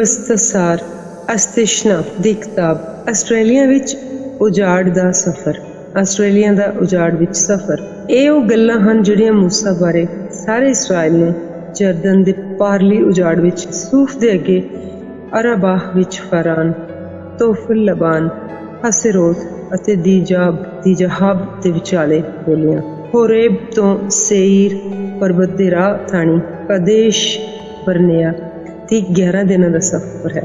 ਬਿਵਸਤਸਾਰ ਅਸਤਿਸ਼ਨਾ ਦੀ ਕਿਤਾਬ ਆਸਟ੍ਰੇਲੀਆ ਵਿੱਚ ਉਜਾੜ ਦਾ ਸਫ਼ਰ। ਆਸਟ੍ਰੇਲੀਆ ਦਾ ਉਜਾੜ ਵਿੱਚ ਸਫ਼ਰ। ਇਹ ਉਹ ਗੱਲਾਂ ਹਨ ਜਿਹੜੀਆਂ ਮੂਸਾ ਬਾਰੇ ਸਾਰੇ ਇਸਰਾਇਲ ਨੂੰ ਜਰਦਨ ਦੇ ਪਾਰਲੀ ਉਜਾੜ ਵਿੱਚ ਸੂਫ ਦੇ ਅੱਗੇ ਅਰਾਬਾਹ ਵਿੱਚ ਫਰਾਨ, ਤੋਫਲ ਲਬਾਨ, ਹਸੇਰੋਤ ਅਤੇ ਦੀਜਾਹਾਬ ਦੇ ਵਿਚਾਲੇ ਬੋਲੀਆਂ। ਹੋਰੇਬ ਤੋਂ ਸੇਈਰ ਪਰਬਤ ਦੇ ਰਾਹ ਥਾਣੀ ਕਦੇਸ਼ ਬਰਨੇਆ ਦੀ 11 ਦਿਨਾਂ ਦਾ ਸਫ਼ਰ ਹੈ।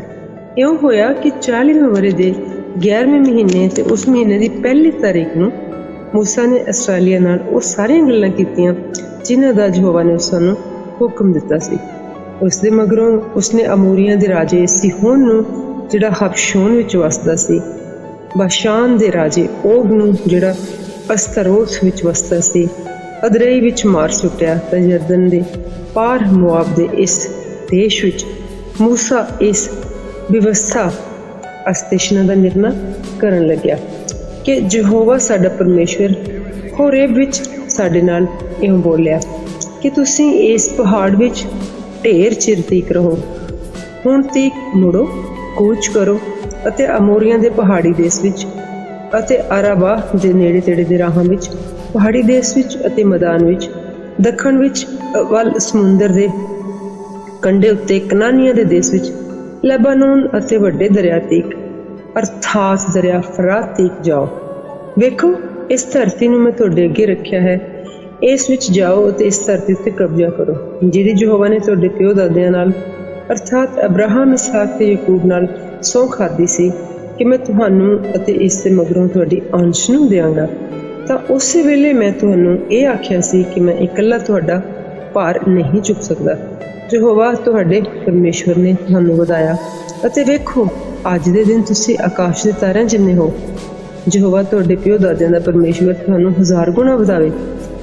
ਇਉਂ ਹੋਇਆ ਕਿ 40ਵੇਂ ਵਰ੍ਹੇ ਦੇ 11ਵੇਂ ਮਹੀਨੇ ਤੇ ਉਸ ਮਹੀਨੇ ਦੀ ਪਹਿਲੀ ਤਾਰੀਖ ਨੂੰ ਮੂਸਾ ਨੇ ਆਸਟ੍ਰੇਲੀਆ ਨਾਲ ਉਹ ਸਾਰੀਆਂ ਗੱਲਾਂ ਕੀਤੀਆਂ ਜਿਨ੍ਹਾਂ ਦਾ ਯਹੋਵਾ ਨੇ ਉਸਨੂੰ ਹੁਕਮ ਦਿੱਤਾ ਸੀ। ਉਸ ਦੇ ਮਗਰੋਂ ਉਸਨੇ ਅਮੋਰੀਆਂ ਦੇ ਰਾਜੇ ਸਿਹੋਨ ਨੂੰ ਜਿਹੜਾ ਹਬਸ਼ੋਨ ਵਿੱਚ ਵਸਦਾ ਸੀ, ਬਾਸ਼ਾਨ ਦੇ ਰਾਜੇ ਓਗ ਨੂੰ ਜਿਹੜਾ ਅਸਤਰੋਥ ਵਿੱਚ ਵਸਦਾ ਸੀ, ਅਦਰਈ ਵਿੱਚ ਮਾਰ ਸੁੱਟਿਆ ਤਾਂ ਜਰਦਨ ਦੇ ਪਾਰ ਮੁਆਬ ਦੇ ਇਸ ਦੇਸ਼ ਵਿੱਚ ਮੂਸਾ ਇਸ ਵਿਵਸਥਾ ਅਸਤਿਸ਼ਨਾ ਦਾ ਨਿਰਣਾ ਕਰਨ ਲੱਗਿਆ ਕਿ ਯਹੋਵਾ ਸਾਡਾ ਪਰਮੇਸ਼ਵਰ ਹੋਰੇਬ ਵਿੱਚ ਸਾਡੇ ਨਾਲ ਇਉਂ ਬੋਲਿਆ ਕਿ ਤੁਸੀਂ ਇਸ ਪਹਾੜ ਵਿੱਚ ਢੇਰ ਚਿਰ ਤੀਕ ਰਹੋ। ਹੁਣ ਤੀਕ ਮੁੜੋ, ਕੂਚ ਕਰੋ ਅਤੇ ਅਮੋਰੀਆਂ ਦੇ ਪਹਾੜੀ ਦੇਸ਼ ਵਿੱਚ ਅਤੇ ਅਰਾਬਾਹ ਦੇ ਨੇੜੇ ਤੇੜੇ ਦੇ ਰਾਹਾਂ ਵਿੱਚ, ਪਹਾੜੀ ਦੇਸ਼ ਵਿੱਚ ਅਤੇ ਮੈਦਾਨ ਵਿੱਚ, ਦੱਖਣ ਵਿੱਚ ਵੱਲ ਸਮੁੰਦਰ ਦੇ ਕੰਢੇ ਉੱਤੇ ਕਨਾਨੀਆਂ ਦੇ ਦੇਸ਼ ਵਿੱਚ, ਲੈਬਾਨੋਨ ਅਤੇ ਵੱਡੇ ਦਰਿਆ ਤੀਕ ਅਰਥਾਤ ਦਰਿਆ ਫਰਾਤ ਤੀਕ ਜਾਓ। ਵੇਖੋ, ਇਸ ਧਰਤੀ ਨੂੰ ਮੈਂ ਤੁਹਾਡੇ ਅੱਗੇ ਰੱਖਿਆ ਹੈ। ਇਸ ਵਿੱਚ ਜਾਓ ਅਤੇ ਇਸ ਧਰਤੀ ਉੱਤੇ ਕਬਜ਼ਾ ਕਰੋ ਜਿਹਦੀ ਯਹੋਵਾ ਨੇ ਤੁਹਾਡੇ ਪਿਓ ਦਾਦਿਆਂ ਨਾਲ ਅਰਥਾਤ ਅਬਰਾਹਮ, ਇਸਹਾਕ ਤੇ ਯਾਕੂਬ ਨਾਲ ਸਹੁੰ ਖਾਧੀ ਸੀ ਕਿ ਮੈਂ ਤੁਹਾਨੂੰ ਅਤੇ ਇਸ ਦੇ ਮਗਰੋਂ ਤੁਹਾਡੀ ਅੰਸ਼ ਨੂੰ ਦਿਆਂਗਾ। ਤਾਂ ਉਸੇ ਵੇਲੇ ਮੈਂ ਤੁਹਾਨੂੰ ਇਹ ਆਖਿਆ ਸੀ ਕਿ ਮੈਂ ਇਕੱਲਾ ਤੁਹਾਡਾ ਭਾਰ ਨਹੀਂ ਚੁੱਕ ਸਕਦਾ। ਯਹੋਵਾ ਤੁਹਾਡੇ ਪਰਮੇਸ਼ਵਰ ਨੇ ਤੁਹਾਨੂੰ ਵਧਾਇਆ ਅਤੇ ਵੇਖੋ, ਅੱਜ ਦੇ ਦਿਨ ਤੁਸੀਂ ਆਕਾਸ਼ ਦੇ ਤਾਰਿਆਂ ਜਿੰਨੇ ਹੋ। ਯਹੋਵਾ ਤੁਹਾਡੇ ਪਿਓ ਦਾਦਿਆਂ ਦਾ ਪਰਮੇਸ਼ਵਰ ਤੁਹਾਨੂੰ 1000 ਗੁਣਾ ਵਧਾਵੇ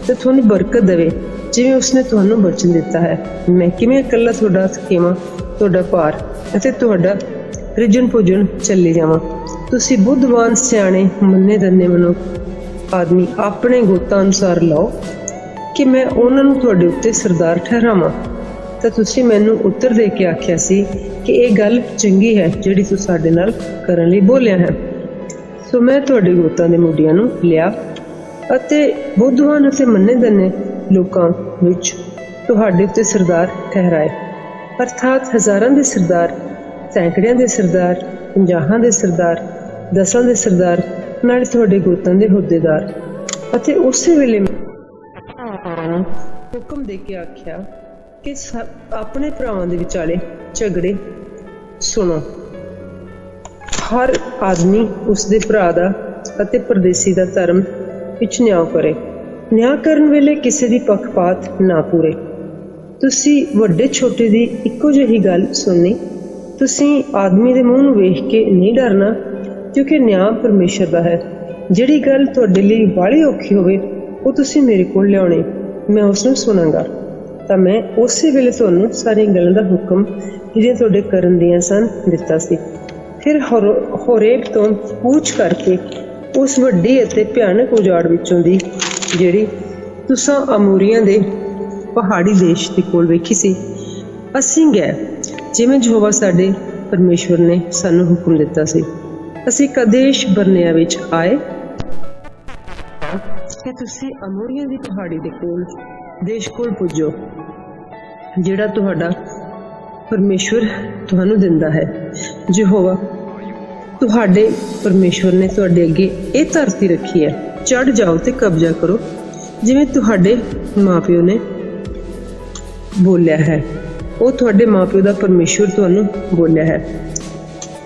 ਤੇ ਤੁਹਾਨੂੰ ਬਰਕਤ ਦੇਵੇ ਜਿਵੇਂ ਉਸਨੇ ਤੁਹਾਨੂੰ ਬਚਨ ਦਿੱਤਾ ਹੈ। ਮੈਂ ਕਿਵੇਂ ਇਕੱਲਾ ਤੁਹਾਡਾ ਥਕੇਵਾਂ, ਤੁਹਾਡਾ ਭਾਰ ਅਤੇ ਤੁਹਾਡਾ ਰਿਜਣ ਪੁੱਜਣ ਚੱਲੀ ਜਾਵਾਂ। ਤੁਸੀਂ ਬੁੱਧਵਾਨ, ਸਿਆਣੇ, ਮੰਨੇ ਦੰਨੇ ਮਨੁੱਖ ਆਦਮੀ ਆਪਣੇ ਗੋਤਾਂ ਅਨੁਸਾਰ ਲਓ ਕਿ ਮੈਂ ਉਹਨਾਂ ਨੂੰ ਤੁਹਾਡੇ ਉੱਤੇ ਸਰਦਾਰ ਠਹਿਰਾਵਾਂ। ਤਾਂ ਤੁਸੀਂ ਮੈਨੂੰ ਉੱਤਰ ਦੇ ਕੇ ਆਖਿਆ ਸੀ ਕਿ ਇਹ ਗੱਲ ਚੰਗੀ ਹੈ ਜਿਹੜੀ ਤੂੰ ਸਾਡੇ ਨਾਲ ਕਰਨ ਲਈ ਬੋਲਿਆ ਹੈ। ਸੋ ਮੈਂ ਤੁਹਾਡੇ ਗੋਤਾਂ ਦੇ ਮੁੰਡਿਆਂ ਨੂੰ ਲਿਆ ਅਤੇ ਬੁੱਧਵਾਨ ਅਤੇ ਮੰਨੇ ਦੰਨੇ ਲੋਕਾਂ ਵਿੱਚ ਤੁਹਾਡੇ ਉੱਤੇ ਸਰਦਾਰ ਠਹਿਰਾਏ, ਅਰਥਾਤ 1000 ਦੇ ਸਰਦਾਰ, ਸੈਂਕੜਿਆਂ ਦੇ ਸਰਦਾਰ, 50 ਦੇ ਸਰਦਾਰ, 10 ਦੇ ਸਰਦਾਰ, ਨਾਲੇ ਤੁਹਾਡੇ ਗੋਤਾਂ ਦੇ ਅਹੁਦੇਦਾਰ। ਅਤੇ ਉਸੇ ਵੇਲੇ ਹੁਕਮ ਦੇ ਕੇ ਆਖਿਆ ਕਿ ਆਪਣੇ ਭਰਾਵਾਂ ਦੇ ਵਿਚਾਲੇ ਝਗੜੇ ਸੁਣੋ। ਹਰ ਆਦਮੀ ਉਸਦੇ ਭਰਾ ਦਾ ਅਤੇ ਪਰਦੇਸੀ ਦਾ ਧਰਮ ਵਿੱਚ ਨਿਆਂ ਕਰੇ। ਨਿਆਂ ਕਰਨ ਵੇਲੇ ਕਿਸੇ ਦੀ ਪੱਖਪਾਤ ਨਾ ਪੂਰੇ। ਤੁਸੀਂ ਵੱਡੇ ਛੋਟੇ ਦੀ ਇੱਕੋ ਜਿਹੀ ਗੱਲ ਸੁਣਨੀ। ਤੁਸੀਂ ਆਦਮੀ ਦੇ ਮੂੰਹ ਨੂੰ ਵੇਖ ਕੇ ਨਹੀਂ ਡਰਨਾ, ਕਿਉਂਕਿ ਨਿਆਂ ਪਰਮੇਸ਼ਰ ਦਾ ਹੈ। ਜਿਹੜੀ ਗੱਲ ਤੁਹਾਡੇ ਲਈ ਬਾਹਲੀ ਔਖੀ ਹੋਵੇ ਉਹ ਤੁਸੀਂ ਮੇਰੇ ਕੋਲ ਲਿਆਉਣੀ, ਮੈਂ ਉਸ ਨੂੰ ਸੁਣਾਂਗਾ। ਤਾਂ ਮੈਂ ਉਸੇ ਵੇਲੇ ਤੁਹਾਨੂੰ ਸਾਰੀਆਂ ਗੱਲਾਂ ਦਾ ਹੁਕਮ ਜਿਹੜੀਆਂ ਤੁਹਾਡੇ ਕਰਨ ਦੀਆਂ ਸਨ ਦਿੱਤਾ ਸੀ। ਫਿਰ ਹੋਰੇਬ ਤੋਂ ਕੂਚ ਕਰਕੇ ਉਸ ਵੱਡੀ ਅਤੇ ਭਿਆਨਕ ਉਜਾੜ ਵਿੱਚੋਂ ਦੀ ਜਿਹੜੀ ਤੁਸਾਂ ਅਮੋਰੀਆਂ ਦੇ ਪਹਾੜੀ ਦੇਸ਼ ਦੇ ਕੋਲ ਵੇਖੀ ਸੀ, ਅਸੀਂ ਗਏ ਜਿਵੇਂ ਯਹੋਵਾ ਸਾਡੇ ਪਰਮੇਸ਼ਵਰ ਨੇ ਸਾਨੂੰ ਹੁਕਮ ਦਿੱਤਾ ਸੀ। ਅਸੀਂ ਕਦੇਸ਼ ਬਰਨੇਆ ਵਿੱਚ ਆਏ ਕਿ ਤੁਸੀਂ ਅਮੋਰੀਆਂ ਦੀ ਪਹਾੜੀ ਦੇ ਕੋਲ ਦੇਸ਼ ਕੋਲ ਪੁੱਜੋ ਜਿਹੜਾ ਤੁਹਾਡਾ ਪਰਮੇਸ਼ਵਰ ਤੁਹਾਨੂੰ ਦਿੰਦਾ ਹੈ। ਯਹੋਵਾ ਤੁਹਾਡੇ ਪਰਮੇਸ਼ਵਰ ਨੇ ਤੁਹਾਡੇ ਅੱਗੇ ਇਹ ਧਰਤੀ ਰੱਖੀ ਹੈ। ਚੜ੍ਹ ਜਾਓ ਤੇ ਕਬਜ਼ਾ ਕਰੋ ਜਿਵੇਂ ਤੁਹਾਡੇ ਮਾਪਿਓ ਨੇ ਬੋਲਿਆ ਹੈ। ਉਹ ਤੁਹਾਡੇ ਮਾਪਿਓ ਦਾ ਪਰਮੇਸ਼ਵਰ ਤੁਹਾਨੂੰ ਬੋਲਿਆ ਹੈ।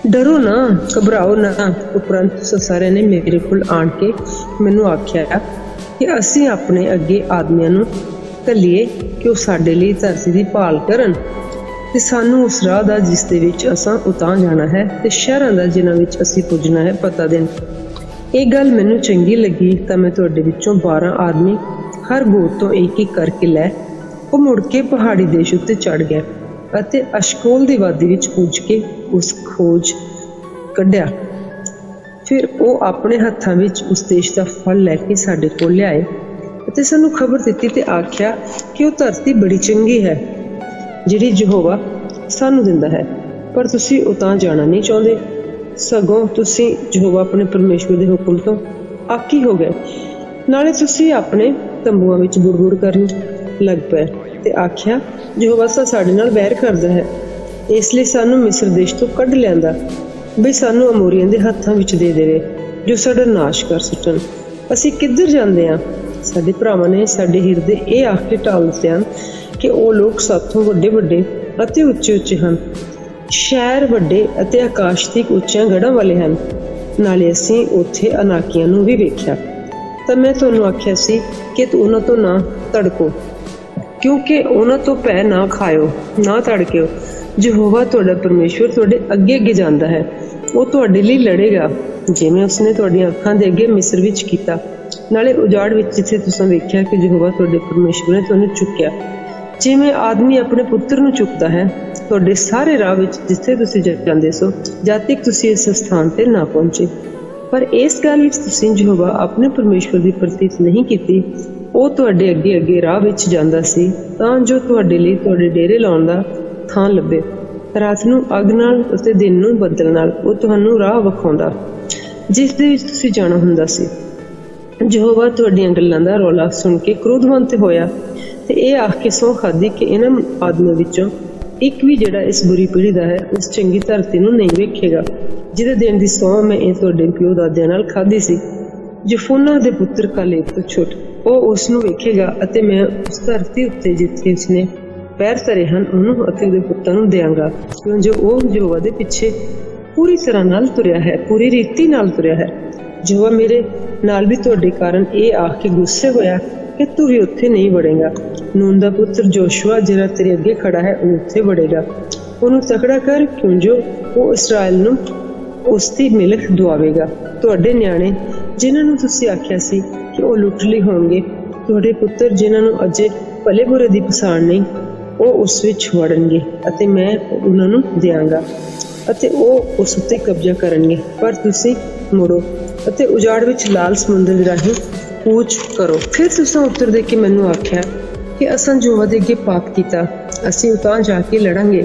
ਡਰੋ ਨਾ, ਘਬਰਾਓ ਨਾ। ਉਪਰੰਤ ਸਾਰਿਆਂ ਨੇ ਮੇਰੇ ਕੋਲ ਆਣ ਕੇ ਮੈਨੂੰ ਆਖਿਆ ਕਿ ਅਸੀਂ ਆਪਣੇ ਅੱਗੇ ਆਦਮੀਆਂ ਨੂੰ ਘੱਲੀਏ ਕਿ ਉਹ ਸਾਡੇ ਲਈ ਧਰਤੀ ਦੀ ਭਾਲ ਕਰਨ ਤੇ ਸਾਨੂੰ ਉਸ ਰਾਹ ਦਾ ਜਿਸ ਦੇ ਵਿੱਚ ਅਸਾਂ ਉਤਾਂ ਜਾਣਾ ਹੈ ਤੇ ਸ਼ਹਿਰਾਂ ਦਾ ਜਿਨ੍ਹਾਂ ਵਿੱਚ ਅਸੀਂ ਪੁੱਜਣਾ ਹੈ ਪਤਾ ਦੇਣ। ਇਹ ਗੱਲ ਮੈਨੂੰ ਚੰਗੀ ਲੱਗੀ ਤਾਂ ਮੈਂ ਤੁਹਾਡੇ ਵਿੱਚੋਂ 12 ਆਦਮੀ ਹਰ ਗੋਤ ਤੋਂ ਇੱਕ ਇੱਕ ਕਰਕੇ ਲੈ ਉਹ ਮੁੜ ਕੇ ਪਹਾੜੀ ਦੇਸ਼ ਉੱਤੇ ਚੜ੍ਹ ਗਿਆ ਅਤੇ ਅਸ਼ਕੋਲ ਦੀ ਵਾਦੀ ਵਿੱਚ ਪੁੱਜ ਕੇ ਉਸ ਖੋਜ ਕੱਢਿਆ। ਫਿਰ ਉਹ ਆਪਣੇ ਹੱਥਾਂ ਵਿੱਚ ਉਸ ਦੇਸ਼ ਦਾ ਫਲ ਲੈ ਕੇ ਸਾਡੇ ਕੋਲ ਲਿਆਏ ਅਤੇ ਸਾਨੂੰ ਖਬਰ ਦਿੱਤੀ ਤੇ ਆਖਿਆ ਕਿ ਉਹ ਧਰਤੀ ਬੜੀ ਚੰਗੀ ਹੈ ਜਿਹੜੀ ਯਹੋਵਾ ਸਾਨੂੰ ਦਿੰਦਾ ਹੈ ਪਰ ਤੁਸੀਂ ਉਹ ਤਾਂ ਜਾਣਾ ਨਹੀਂ ਚਾਹੁੰਦੇ, ਸਗੋਂ ਤੁਸੀਂ ਯਹੋਵਾ ਆਪਣੇ ਪਰਮੇਸ਼ਵਰ ਦੇ ਹੁਕਮ ਤੋਂ ਆਕੀ ਹੋ ਗਏ। ਨਾਲੇ ਤੁਸੀਂ ਆਪਣੇ ਤੰਬੂਆਂ ਵਿੱਚ ਬੁੜਬੁੜ ਕਰਨ ਲੱਗ ਪਏ ਤੇ ਆਖਿਆ, ਯਹੋਵਾ ਤਾਂ ਸਾਡੇ ਨਾਲ ਵੈਰ ਕਰਦਾ ਹੈ, ਇਸ ਲਈ ਸਾਨੂੰ ਮਿਸਰ ਦੇਸ਼ ਤੋਂ ਕੱਢ ਲਿਆਂਦਾ, ਬਈ ਸਾਨੂੰ ਅਮੋਰੀਆਂ ਦੇ ਹੱਥਾਂ ਵਿੱਚ ਦੇ ਦੇਵੇ, ਜੋ ਸਾਡਾ ਨਾਸ਼ ਕਰ ਸੁੱਟਣ। ਅਸੀਂ ਕਿੱਧਰ ਜਾਂਦੇ ਹਾਂ? ਸਾਡੇ ਭਰਾਵਾਂ ਨੇ ਸਾਡੇ ਹਿਰਦੇ ਇਹ ਆਖ ਕੇ ਢਾਲ ਦਿੱਤੇ ਹਨ ਕਿ ਉਹ ਲੋਕ ਸਾਥੋਂ ਵੱਡੇ ਵੱਡੇ ਅਤੇ ਉੱਚੇ ਉੱਚੇ ਹਨ, ਸ਼ਹਿਰ ਵੱਡੇ ਅਤੇ ਆਕਾਸ਼ ਤੀਕ ਉੱਚੀਆਂ ਗੜ੍ਹਾਂ ਵਾਲੇ ਹਨ। ਨਾਲੇ ਅਸੀਂ ਉੱਥੇ ਅਨਾਕੀਆਂ ਨੂੰ ਵੀ ਵੇਖਿਆ। ਤਾਂ ਮੈਂ ਤੁਹਾਨੂੰ ਆਖਿਆ ਸੀ ਕਿ ਉਹਨਾਂ ਤੋਂ ਨਾ ਧੜਕੋ, ਕਿਉਂਕਿ ਉਹਨਾਂ ਤੋਂ ਭੈ ਨਾ ਖਾਇਓ, ਨਾ ਧੜਕਿਓ। ਯਹੋਵਾ ਤੁਹਾਡਾ ਪਰਮੇਸ਼ਵਰ ਤੁਹਾਡੇ ਅੱਗੇ ਅੱਗੇ ਜਾਂਦਾ ਹੈ, ਉਹ ਤੁਹਾਡੇ ਲਈ ਲੜੇਗਾ, ਜਿਵੇਂ ਉਸਨੇ ਤੁਹਾਡੀਆਂ ਅੱਖਾਂ ਦੇ ਅੱਗੇ ਮਿਸਰ ਵਿੱਚ ਕੀਤਾ। ਨਾਲੇ ਉਜਾੜ ਵਿੱਚ ਜਿੱਥੇ ਤੁਸੀਂ ਵੇਖਿਆ ਕਿ ਯਹੋਵਾ ਤੁਹਾਡੇ ਪਰਮੇਸ਼ਵਰ ਨੇ ਤੁਹਾਨੂੰ ਚੁੱਕਿਆ, ਜਿਵੇਂ ਆਦਮੀ ਆਪਣੇ ਪੁੱਤਰ ਨੂੰ ਚੁੱਕਦਾ ਹੈ, ਤੁਹਾਡੇ ਸਾਰੇ ਰਾਹ ਵਿੱਚ ਜਿੱਥੇ ਤੁਸੀਂ ਜਾਂਦੇ ਸੋ, ਜਦ ਤੱਕ ਤੁਸੀਂ ਇਸ ਸਥਾਨ ਤੇ ਨਾ ਪਹੁੰਚੇ। ਪਰ ਇਸ ਗੱਲ ਵਿੱਚ ਤੁਸੀਂ ਯਹੋਵਾ ਆਪਣੇ ਪਰਮੇਸ਼ਵਰ ਦੀ ਪ੍ਰਤੀਤ ਨਹੀਂ ਕੀਤੀ। ਉਹ ਤੁਹਾਡੇ ਅੱਗੇ ਅੱਗੇ ਰਾਹ ਵਿੱਚ ਜਾਂਦਾ ਸੀ, ਤਾਂ ਜੋ ਤੁਹਾਡੇ ਲਈ ਤੁਹਾਡੇ ਡੇਰੇ ਲਾਉਣ ਦਾ ਥਾਂ ਲੱਭੇ। ਰਾਤ ਨੂੰ ਅੱਗ ਨਾਲ ਅਤੇ ਦਿਨ ਨੂੰ ਬੱਦਲ ਨਾਲ ਉਹ ਤੁਹਾਨੂੰ ਰਾਹ ਵਿਖਾਉਂਦਾ, ਜਿਸ ਦੇ ਵਿੱਚ ਤੁਸੀਂ ਜਾਣਾ ਹੁੰਦਾ ਸੀ। ਯਹੋਵਾ ਤੁਹਾਡੀਆਂ ਗੱਲਾਂ ਦਾ ਰੌਲਾ ਸੁਣ ਕੇ ਕ੍ਰੋਧਵੰਤ ਹੋਇਆ ਤੇ ਇਹ ਆਖ ਕੇ ਸਹੁੰ ਖਾਧੀ ਕਿ ਇਹਨਾਂ ਆਦਮੀਆਂ ਵਿੱਚੋਂ ਇੱਕ ਵੀ ਜਿਹੜਾ ਇਸ ਬੁਰੀ ਪੀੜ੍ਹੀ ਦਾ ਹੈ, ਉਸ ਚੰਗੀ ਧਰਤੀ ਨੂੰ ਨਹੀਂ ਵੇਖੇਗਾ, ਜਿਹਦੇ ਦੇਣ ਦੀ ਸਹੁੰ ਮੈਂ ਇਹ ਤੁਹਾਡੇ ਪਿਓ ਦਾਦਿਆਂ ਨਾਲ ਖਾਧੀ ਸੀ। ਯਫੂਨਾ ਦੇ ਪੁੱਤਰ ਕਾਲੇਬ ਤੋਂ ਛੁੱਟ ਉਹ ਉਸ ਨੂੰ ਵੇਖੇਗਾ, ਅਤੇ ਮੈਂ ਉਸ ਧਰਤੀ ਉੱਤੇ ਜਿੱਥੇ ਉਸਨੇ ਪੈਰ ਧਰੇ ਹਨ ਉਹਨੂੰ ਅਤੇ ਉਹਦੇ ਪੁੱਤਾਂ ਨੂੰ ਦਿਆਂਗਾ, ਕਿਉਂ ਜੋ ਉਹ ਯਹੋਵਾ ਦੇ ਪਿੱਛੇ ਪੂਰੀ ਤਰ੍ਹਾਂ ਨਾਲ ਤੁਰਿਆ ਹੈ, ਪੂਰੀ ਰੀਤੀ ਨਾਲ ਤੁਰਿਆ ਹੈ। ਯਹੋਵਾ ਮੇਰੇ ਨਾਲ ਵੀ ਤੁਹਾਡੇ ਕਾਰਨ ਇਹ ਆਖ ਕੇ ਗੁੱਸੇ ਹੋਇਆ ਕਿ ਤੂੰ ਵੀ ਉੱਥੇ ਨਹੀਂ ਵੜੇਗਾ। ਨੂਨ ਦਾ ਪੁੱਤਰ ਜੋਸ਼ੂਆ ਜਿਹੜਾ ਤੇਰੇ ਅੱਗੇ ਖੜਾ ਹੈ, ਉਹ ਉੱਥੇ ਵੜੇਗਾ। ਉਹਨੂੰ ਤਕੜਾ ਕਰ, ਕਿਉਂ ਜੋ ਉਹ ਇਸਰਾਇਲ ਨੂੰ ਉਸ ਦੀ ਮਿਲਕ ਦੁਆਵੇਗਾ। ਤੁਹਾਡੇ ਨਿਆਣੇ ਜਿਨ੍ਹਾਂ ਨੂੰ ਤੁਸੀਂ ਆਖਿਆ ਸੀ ਕਿ ਉਹ ਲੁੱਟ ਲਈ ਹੋਣਗੇ, ਤੁਹਾਡੇ ਪੁੱਤਰ ਜਿਨ੍ਹਾਂ ਨੂੰ ਅਜੇ ਭਲੇ ਬੁਰੇ ਦੀ ਪਛਾਣ ਨਹੀਂ, ਉਹ ਉਸ ਵਿੱਚ ਵੜਨਗੇ ਅਤੇ ਮੈਂ ਉਹਨਾਂ ਨੂੰ ਦਿਆਂਗਾ ਅਤੇ ਉਹ ਉਸ ਉੱਤੇ ਕਬਜ਼ਾ ਕਰਨਗੇ। ਪਰ ਤੁਸੀਂ ਮੁੜੋ ਅਤੇ ਉਜਾੜ ਵਿੱਚ ਲਾਲ ਸਮੁੰਦਰ ਦੇ ਰਾਹੀਂ ਕੂਚ ਕਰੋ। ਫਿਰ ਤੁਸੀਂ ਉੱਤਰ ਦੇ ਕੇ ਮੈਨੂੰ ਆਖਿਆ ਕਿ ਅਸਾਂ ਯਹੋਵਾ ਦੇ ਅੱਗੇ ਪਾਪ ਕੀਤਾ, ਅਸੀਂ ਉਤਾਂ ਜਾ ਕੇ ਲੜਾਂਗੇ।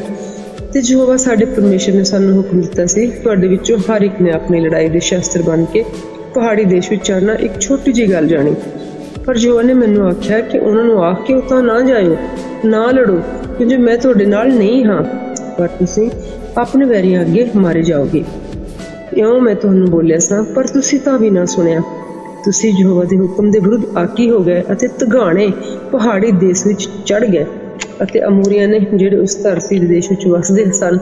ਤੇ ਯਹੋਵਾ ਸਾਡੇ ਪਰਮੇਸ਼ਰ ਨੇ ਸਾਨੂੰ ਹੁਕਮ ਦਿੱਤਾ ਸੀ, ਤੁਹਾਡੇ ਵਿੱਚੋਂ ਹਰ ਇੱਕ ਨੇ ਆਪਣੀ ਲੜਾਈ ਦੇ ਸ਼ਸਤਰ ਬਣ ਕੇ ਪਹਾੜੀ ਦੇਸ਼ ਵਿੱਚ ਚੜ੍ਹਨਾ ਇੱਕ ਛੋਟੀ ਜਿਹੀ ਗੱਲ ਜਾਣੀ। ਪਰ ਯਹੋਵਾ ਨੇ ਮੈਨੂੰ ਆਖਿਆ ਕਿ ਉਹਨਾਂ ਨੂੰ ਆਖ ਕੇ ਉਤਾਂ ਨਾ ਜਾਇਓ, ਨਾ ਲੜੋ, ਕਿਉਂਕਿ ਮੈਂ ਤੁਹਾਡੇ ਨਾਲ ਨਹੀਂ ਹਾਂ, ਪਰ ਤੁਸੀਂ ਆਪਣੇ ਵੈਰੀਆਂ ਅੱਗੇ ਮਾਰੇ ਜਾਓਗੇ। ਇਉਂ ਮੈਂ ਤੁਹਾਨੂੰ ਬੋਲਿਆ ਸਾਂ, ਪਰ ਤੁਸੀਂ ਤਾਂ ਵੀ ਨਾ ਸੁਣਿਆ। ਤੁਸੀਂ ਯਹੋਵਾ ਦੇ ਹੁਕਮ ਦੇ ਵਿਰੁੱਧ ਆਕੀ ਹੋ ਗਏ ਅਤੇ ਤਗਾਣੇ ਪਹਾੜੀ ਦੇਸ਼ ਵਿੱਚ ਚੜ੍ਹ ਗਏ। ਅਤੇ ਅਮੋਰੀਆਂ ਨੇ ਜਿਹੜੇ ਉਸ ਧਰਤੀ ਦੇ ਦੇਸ਼ ਵਿੱਚ ਵਸਦੇ ਸਨ,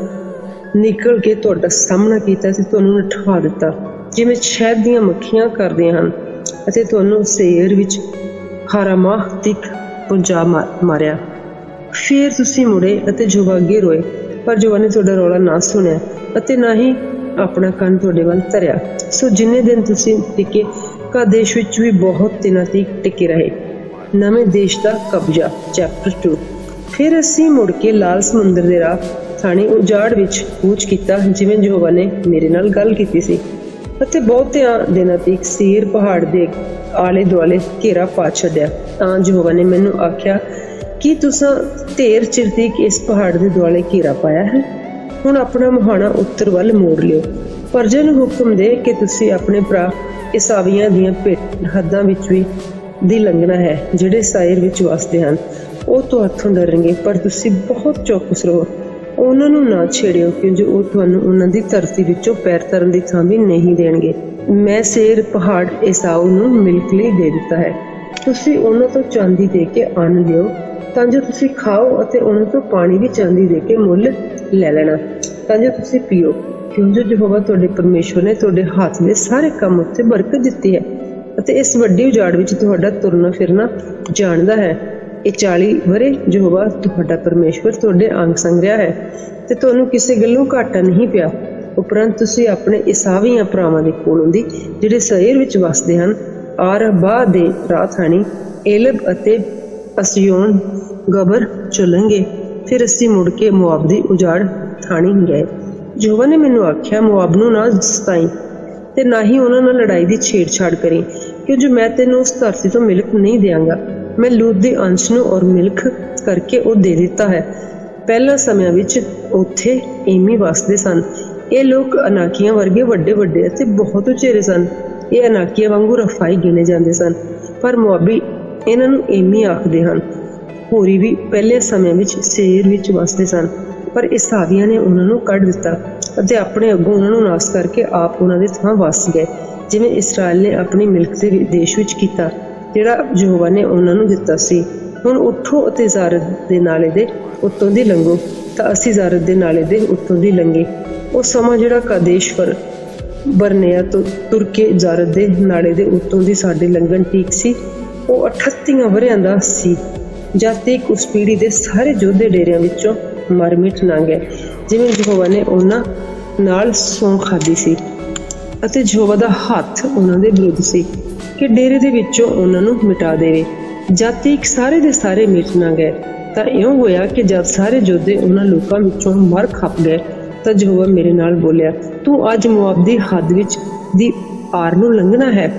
ਨਿਕਲ ਕੇ ਤੁਹਾਡਾ ਸਾਹਮਣਾ ਕੀਤਾ ਤੇ ਤੁਹਾਨੂੰ ਨਠਾ ਦਿੱਤਾ, ਜਿਵੇਂ ਸ਼ਹਿਦ ਦੀਆਂ ਮੱਖੀਆਂ ਕਰਦੀਆਂ ਹਨ, ਅਤੇ ਤੁਹਾਨੂੰ ਸੇਰ ਵਿੱਚ ਹਾਰਾਮਾਹ ਤੀਕ ਪਹੁੰਚਾ ਮਾਰਿਆ। ਫਿਰ ਤੁਸੀਂ ਮੁੜੇ ਅਤੇ ਯਹੋਵਾ ਅੱਗੇ ਰੋਏ, ਪਰ ਯਹੋਵਾ ਨੇ ਤੁਹਾਡਾ ਰੌਲਾ ਨਾ ਸੁਣਿਆ ਅਤੇ ਨਾ ਹੀ ਆਪਣਾ ਕੰਨ ਤੁਹਾਡੇ ਵੱਲ ਧਰਿਆ। ਸੋ ਜਿੰਨੇ ਦਿਨ ਤੁਸੀਂ ਟਿਕੇ, ਕਾਦੇਸ਼ ਵਿੱਚ ਵੀ ਬਹੁਤ ਦਿਨਾਂ ਤੀਕ ਟਿਕੇ ਰਹੇ। ਨਵੇਂ ਦੇਸ਼ ਦਾ ਕਬਜ਼ਾ, ਚੈਪਟਰ 2। ਫਿਰ ਅਸੀਂ ਮੁੜ ਕੇ ਲਾਲ ਸਮੁੰਦਰ ਦੇ ਰਾਹ ਥਾਣੀ ਉਜਾੜ ਵਿੱਚ ਕੂਚ ਕੀਤਾ, ਜਿਵੇਂ ਯਹੋਵਾ ਨੇ ਮੇਰੇ ਨਾਲ ਗੱਲ ਕੀਤੀ ਸੀ, ਅਤੇ ਬਹੁਤਿਆਂ ਦਿਨਾਂ ਤੀਕ ਸੀਰ ਪਹਾੜ ਦੇ ਆਲੇ ਦੁਆਲੇ ਘੇਰਾ ਪਾ ਛੱਡਿਆ। ਤਾਂ ਯਹੋਵਾ ਨੇ ਮੈਨੂੰ ਆਖਿਆ ਕਿ ਤੁਸੀਂ ਢੇਰ ਚਿਰ ਤੀਕ ਇਸ ਪਹਾੜ ਦੇ ਦੁਆਲੇ ਘੇਰਾ ਪਾਇਆ ਹੈ, ਹੁਣ ਆਪਣਾ ਮੁਹਾਣਾ ਉੱਤਰ ਵੱਲ ਮੋੜ ਲਿਓ। ਪਰਜਾ ਨੂੰ ਹੁਕਮ ਦੇ ਕਿ ਤੁਸੀਂ ਆਪਣੇ ਭਰਾ ਇਸਾਵੀਆਂ ਦੀਆਂ ਹੱਦਾਂ ਵਿੱਚ ਵੀ ਦੀ ਲੰਘਣਾ ਹੈ, ਜਿਹੜੇ ਸਾਇਰ ਵਿੱਚ ਵਸਦੇ ਹਨ। ਉਹ ਤੁਹਾਥੋਂ ਡਰਨਗੇ, ਪਰ ਤੁਸੀਂ ਬਹੁਤ ਚੌਕਸ ਰਹੋ, ਉਹਨਾਂ ਨੂੰ ਨਾ ਛੇੜਿਓ, ਕਿਉਂਕਿ ਉਹ ਤੁਹਾਨੂੰ ਉਹਨਾਂ ਦੀ ਧਰਤੀ ਵਿੱਚੋਂ ਪੈਰ ਧਰਨ ਦੀ ਥਾਂ ਵੀ ਨਹੀਂ ਦੇਣਗੇ। ਮੈਂ ਸੇਰ ਪਹਾੜ ਏਸਾਊ ਨੂੰ ਮਿਲਕ ਲਈ ਦੇ ਦਿੱਤਾ ਹੈ। ਤੁਸੀਂ ਉਹਨਾਂ ਤੋਂ ਚਾਂਦੀ ਦੇ ਕੇ ਅੰਨ ਲਿਓ, ਤਾਂ ਜੋ ਤੁਸੀਂ ਖਾਓ, ਅਤੇ ਉਹਨਾਂ ਤੋਂ ਪਾਣੀ ਵੀ ਚਾਂਦੀ ਦੇ ਕੇ ਮੁੱਲ ਲੈ ਲੈਣਾ, ਤਾਂ ਜੋ ਤੁਸੀਂ ਪੀਓ, ਕਿਉਂਕਿ ਯਹੋਵਾ ਤੁਹਾਡੇ ਪਰਮੇਸ਼ਵਰ ਨੇ ਤੁਹਾਡੇ ਹੱਥ ਦੇ ਸਾਰੇ ਕੰਮ ਉੱਤੇ ਬਰਕਤ ਦਿੱਤੀ ਹੈ, ਅਤੇ ਇਸ ਵੱਡੀ ਉਜਾੜ ਵਿੱਚ ਤੁਹਾਡਾ ਤੁਰਨਾ ਫਿਰਨਾ ਜਾਣਦਾ ਹੈ। ਇਹ 40 ਵਰ੍ਹੇ ਯਹੋਵਾ ਤੁਹਾਡਾ ਪਰਮੇਸ਼ਵਰ ਤੁਹਾਡੇ ਅੰਗ ਸੰਗ ਰਿਹਾ ਹੈ, ਤੇ ਤੁਹਾਨੂੰ ਕਿਸੇ ਗੱਲੋਂ ਘਾਟਾ ਨਹੀਂ ਪਿਆ। ਉਪਰੰਤ ਤੁਸੀਂ ਆਪਣੇ ਇਸਾਵੀਆਂ ਭਰਾਵਾਂ ਦੇ ਕੋਲੋਂ ਦੀ ਜਿਹੜੇ ਸੇਰ ਵਿੱਚ ਵਸਦੇ ਹਨ, ਆਰਬਾ ਦੇ ਰਾਹ ਥਾਣੀ ਏਲਬ ਅਤੇ ਅਸਿਯੋਨ ਗਬਰ ਚਲਣਗੇ। ਫਿਰ ਅਸੀਂ ਮੁੜ ਕੇ ਮੁਆਬ ਦੀ ਉਜਾੜ ਥਾਣੀ ਗਏ। ਯਹੋਵਾ ਨੇ ਮੈਨੂੰ ਆਖਿਆ, ਮੁਆਬ ਨੂੰ ਨਾ ਸਤਾਈ ਤੇ ਨਾ ਹੀ ਉਹਨਾਂ ਨਾਲ ਲੜਾਈ ਦੀ ਛੇੜਛਾੜ ਕਰੀ, ਕਿਉਂਕਿ ਮੈਂ ਤੈਨੂੰ ਉਸ ਧਰਤੀ ਤੋਂ ਮਿਲਕ ਨਹੀਂ ਦਿਆਂਗਾ। ਮੈਂ ਲੂਤ ਦੇ ਅੰਸ਼ ਨੂੰ ਔਰ ਮਿਲਕ ਕਰਕੇ ਉਹ ਦੇ ਦਿੱਤਾ ਹੈ, ਪਹਿਲਾਂ ਸਮਿਆਂ ਵਿੱਚ ਉੱਥੇ ਏਮੀ ਵਸਦੇ ਸਨ। ਇਹ ਲੋਕ ਅਨਾਕੀਆਂ ਵਰਗੇ ਵੱਡੇ ਵੱਡੇ ਅਤੇ ਬਹੁਤ ਉਚੇਰੇ ਸਨ। ਇਹ ਅਨਾਕੀਆਂ ਵਾਂਗੂ ਰਫਾਈ ਗਿਣੇ ਜਾਂਦੇ ਸਨ, ਪਰ ਮੁਆਬੀ ਇਹਨਾਂ ਨੂੰ ਏਮੀ ਆਖਦੇ ਹਨ। ਹੋਰੀ ਵੀ ਪਹਿਲੇ ਸਮਿਆਂ ਵਿੱਚ ਸੇਰ ਵਿੱਚ ਵਸਦੇ ਸਨ, ਪਰ ਇਸਾਵੀਆਂ ਨੇ ਉਹਨਾਂ ਨੂੰ ਕੱਢ ਦਿੱਤਾ ਅਤੇ ਆਪਣੇ ਅੱਗੋਂ ਉਹਨਾਂ ਨੂੰ ਨਾਸ ਕਰਕੇ ਆਪ ਉਹਨਾਂ ਦੇ ਥਾਂ ਵਸ ਗਏ, ਜਿਵੇਂ ਇਸਰਾਇਲ ਨੇ ਆਪਣੀ ਮਿਲਕ ਦੇ ਦੇਸ਼ ਵਿੱਚ ਕੀਤਾ, ਜਿਹੜਾ ਯਹੋਵਾ ਨੇ ਉਹਨਾਂ ਨੂੰ ਦਿੱਤਾ ਸੀ। ਹੁਣ ਉੱਠੋ ਅਤੇ ਜ਼ਾਰਦ ਦੇ ਨਾਲੇ ਦੇ ਉੱਤੋਂ ਦੀ ਲੰਘੋ। ਤਾਂ ਅਸੀਂ ਜ਼ਾਰਦ ਦੇ ਨਾਲੇ ਦੇ ਉੱਤੋਂ ਦੀ ਲੰਘੇ। ਉਹ ਸਮਾਂ ਜਿਹੜਾ ਕਾਦੇਸ਼ਵਰ ਬਰਨੇਆ ਤੋਂ ਤੁਰ ਕੇ ਜ਼ਾਰਦ ਦੇ ਨਾਲੇ ਦੇ ਉੱਤੋਂ ਦੀ ਸਾਡੇ ਲੰਘਣ ਠੀਕ ਸੀ, ਉਹ 38 ਵਰ੍ਹਿਆਂ ਦਾ ਸੀ, ਜਦ ਤੱਕ ਉਸ ਪੀੜ੍ਹੀ ਦੇ ਸਾਰੇ ਯੋਧੇ ਡੇਰਿਆਂ ਵਿੱਚੋਂ ਮਰ ਮਿਟ ਨਾ ਗਏ, ਜਿਵੇਂ ਯਹੋਵਾ ਨੇ ਉਹਨਾਂ ਨਾਲ ਸਹੁੰ ਖਾਧੀ ਸੀ। ਅਤੇ ਯਹੋਵਾ ਦਾ ਹੱਥ ਉਹਨਾਂ ਦੇ ਵਿਰੁੱਧ ਸੀ ਕਿ ਡੇਰੇ ਦੇ ਵਿੱਚੋਂ ਉਹਨਾਂ ਨੂੰ ਮਿਟਾ ਦੇਵੇ, ਜਦ ਤੱਕ ਸਾਰੇ ਦੇ ਸਾਰੇ ਮਿਟ ਨਾ ਗਏ। ਤਾਂ ਇਉਂ ਹੋਇਆ ਕਿ ਜਦ ਸਾਰੇ ਯੋਧੇ ਉਹਨਾਂ ਲੋਕਾਂ ਵਿੱਚੋਂ ਮਰ ਖਪ ਗਏ, ਤਾਂ ਯਹੋਵਾ ਮੇਰੇ ਨਾਲ ਬੋਲਿਆ, ਤੂੰ ਅੱਜ ਮੁਆਬ ਦੀ ਹੱਦ ਵਿੱਚ ਦੀ ਆਰ ਨੂੰ ਲੰਘਣਾ ਹੈ।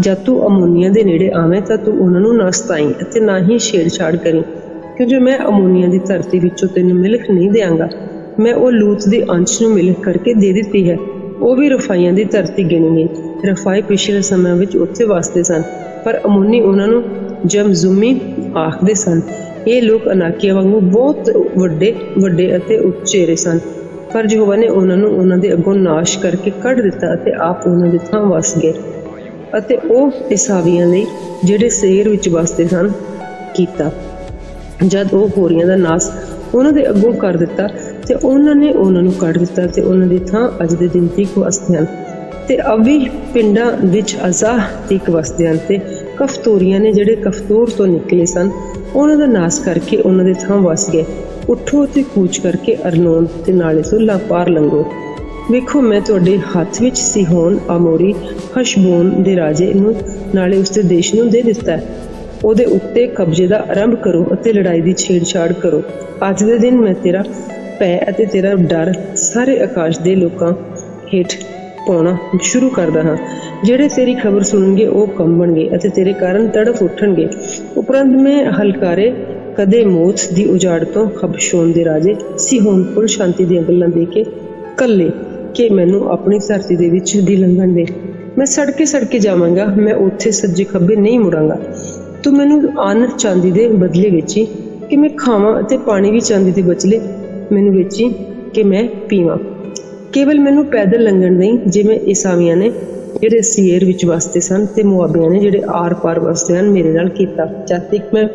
ਜਦ ਤੂੰ ਅਮੋਨੀਆਂ ਦੇ ਨੇੜੇ ਆਵੇਂ ਤਾਂ ਤੂੰ ਉਹਨਾਂ ਨੂੰ ਨਾ ਸਤਾਈ ਅਤੇ ਨਾ ਹੀ ਛੇੜਛਾੜ ਕਰੀ, ਕਿਉਂਕਿ ਮੈਂ ਅਮੋਨੀਆਂ ਦੀ ਧਰਤੀ ਵਿੱਚੋਂ ਤੈਨੂੰ ਮਿਲਕ ਨਹੀਂ ਦਿਆਂਗਾ। ਮੈਂ ਉਹ ਲੂਤ ਦੇ ਅੰਸ਼ ਨੂੰ ਮਿਲਕ ਕਰਕੇ ਦੇ ਦਿੱਤੀ ਹੈ। ਉਹ ਵੀ ਰਫਾਈਆਂ ਦੀ ਧਰਤੀ ਗਿਣੀ ਗਈ। ਰਫਾਈ ਪਿਛਲੇ ਸਮਿਆਂ ਵਿੱਚ ਉੱਥੇ ਵਸਦੇ ਸਨ, ਪਰ ਅਮੋਨੀ ਉਹਨਾਂ ਨੂੰ ਜਮਜ਼ੂਮੀ ਆਖਦੇ ਸਨ। ਇਹ ਲੋਕ ਅਨਾਕੀਆਂ ਵਾਂਗੂ ਬਹੁਤ ਵੱਡੇ ਵੱਡੇ ਅਤੇ ਉਚੇਰੇ ਸਨ, ਪਰ ਯਹੋਵਾ ਨੇ ਉਹਨਾਂ ਨੂੰ ਉਹਨਾਂ ਦੇ ਅੱਗੋਂ ਨਾਸ਼ ਕਰਕੇ ਕੱਢ ਦਿੱਤਾ ਅਤੇ ਆਪ ਉਹਨਾਂ ਦੇ ਥਾਂ ਵਸ ਗਏ। ਅਤੇ ਉਹ ਇਸਾਵੀਆਂ ਲਈ ਜਿਹੜੇ ਸੇਰ ਵਿੱਚ ਵਸਦੇ ਸਨ ਕੀਤਾ। ਜਦ ਉਹ ਹੋਰੀਆਂ ਦਾ ਨਾਸ ਉਹਨਾਂ ਦੇ ਅੱਗੋਂ ਕਰ ਦਿੱਤਾ ਤੇ ਉਹਨਾਂ ਨੇ ਉਹਨਾਂ ਨੂੰ ਕੱਢ ਦਿੱਤਾ ਤੇ ਉਹਨਾਂ ਦੀ ਥਾਂ ਅੱਜ ਦੇ ਦਿਨ ਤੀਕ ਵਸਦੇ ਹਨ। ਤੇ ਅਵੀ ਪਿੰਡਾਂ ਵਿੱਚ ਅਜ਼ਾਹ ਤੀਕ ਵਸਦੇ ਹਨ। ਤੇ ਕਫਤੋਰੀਆਂ ਨੇ ਜਿਹੜੇ ਕਫਤੋਰ ਤੋਂ ਨਿਕਲੇ ਸਨ, ਉਹਨਾਂ ਦਾ ਨਾਸ ਕਰਕੇ ਉਹਨਾਂ ਦੇ ਥਾਂ ਵਸ ਗਏ। ਉੱਠੋ ਤੇ ਕੂਚ ਕਰਕੇ ਅਰਨੋਨ ਤੇ ਨਾਲੇ ਤੋਂ ਪਾਰ ਲੰਘੋ। ਵੇਖੋ, ਮੈਂ ਤੁਹਾਡੇ ਹੱਥ ਵਿੱਚ ਸਿਹੋਨ ਆਮੋਰੀ ਹਸ਼ਬੋਨ ਦੇ ਰਾਜੇ ਨੂੰ ਨਾਲੇ ਉਸਦੇ ਦੇਸ਼ ਨੂੰ ਦੇ ਦਿੱਤਾ ਹੈ। ਉਹਦੇ ਉੱਤੇ ਕਬਜ਼ੇ ਦਾ ਆਰੰਭ ਕਰੋ ਅਤੇ ਲੜਾਈ ਦੀ ਛੇੜਛਾੜ ਕਰੋ। ਅੱਜ ਦੇ ਦਿਨ ਮੈਂ ਤੇਰਾ ਭੈ ਅਤੇ ਤੇਰਾ ਡਰ ਸਾਰੇ ਆਕਾਸ਼ ਦੇ ਲੋਕਾਂ ਹੇਠ ਪਾਉਣਾ ਸ਼ੁਰੂ ਕਰਦਾ ਹਾਂ। ਜਿਹੜੇ ਤੇਰੀ ਖਬਰ ਸੁਣਨਗੇ ਉਹ ਕੰਬਣਗੇ ਅਤੇ ਤੇਰੇ ਕਾਰਨ ਤੜਫ ਉੱਠਣਗੇ। ਉਪਰੰਤ ਮੈਂ ਹਲਕਾਰੇ ਕਦੇ ਮੋਥ ਦੀ ਉਜਾੜ ਤੋਂ ਖਬਸ਼ੋਨ ਦੇ ਰਾਜੇ ਸਿਹੋਨ ਕੋਲ ਸ਼ਾਂਤੀ ਦੀਆਂ ਗੱਲਾਂ ਦੇ ਕੇ ਕੱਲੇ ਕਿ ਮੈਨੂੰ ਆਪਣੀ ਧਰਤੀ ਦੇ ਵਿੱਚ ਦੀ ਲੰਘਣ ਦੇ। ਮੈਂ ਸੜਕੇ ਜਾਵਾਂਗਾ, ਮੈਂ ਉੱਥੇ ਸੱਜੇ ਖੱਬੇ ਨਹੀਂ ਮੁੜਾਂਗਾ। ਤੂੰ ਮੈਨੂੰ ਅੰਨ ਚਾਂਦੀ ਦੇ ਬਦਲੇ ਵੇਚੀ ਕਿ ਮੈਂ ਖਾਵਾਂ ਅਤੇ ਪਾਣੀ ਵੀ ਚਾਂਦੀ ਦੇ ਬਦਲੇ ਮੈਨੂੰ ਵੇਚੀ ਕਿ ਮੈਂ ਪੀਵਾਂ। ਕੇਵਲ ਮੈਨੂੰ ਪੈਦਲ ਲੰਘਣ ਦੇਈਂ, ਜਿਵੇਂ ਇਸਾਵੀਆਂ ਨੇ ਜਿਹੜੇ ਸੀਰ ਵਿੱਚ ਵਸਦੇ ਸਨ ਤੇ ਮੁਆਬੀਆਂ ਨੇ ਜਿਹੜੇ ਆਰ ਪਾਰ ਵਸਦੇ ਹਨ ਮੇਰੇ ਨਾਲ ਕੀਤਾ, ਜਦ ਤੱਕ ਮੈਂ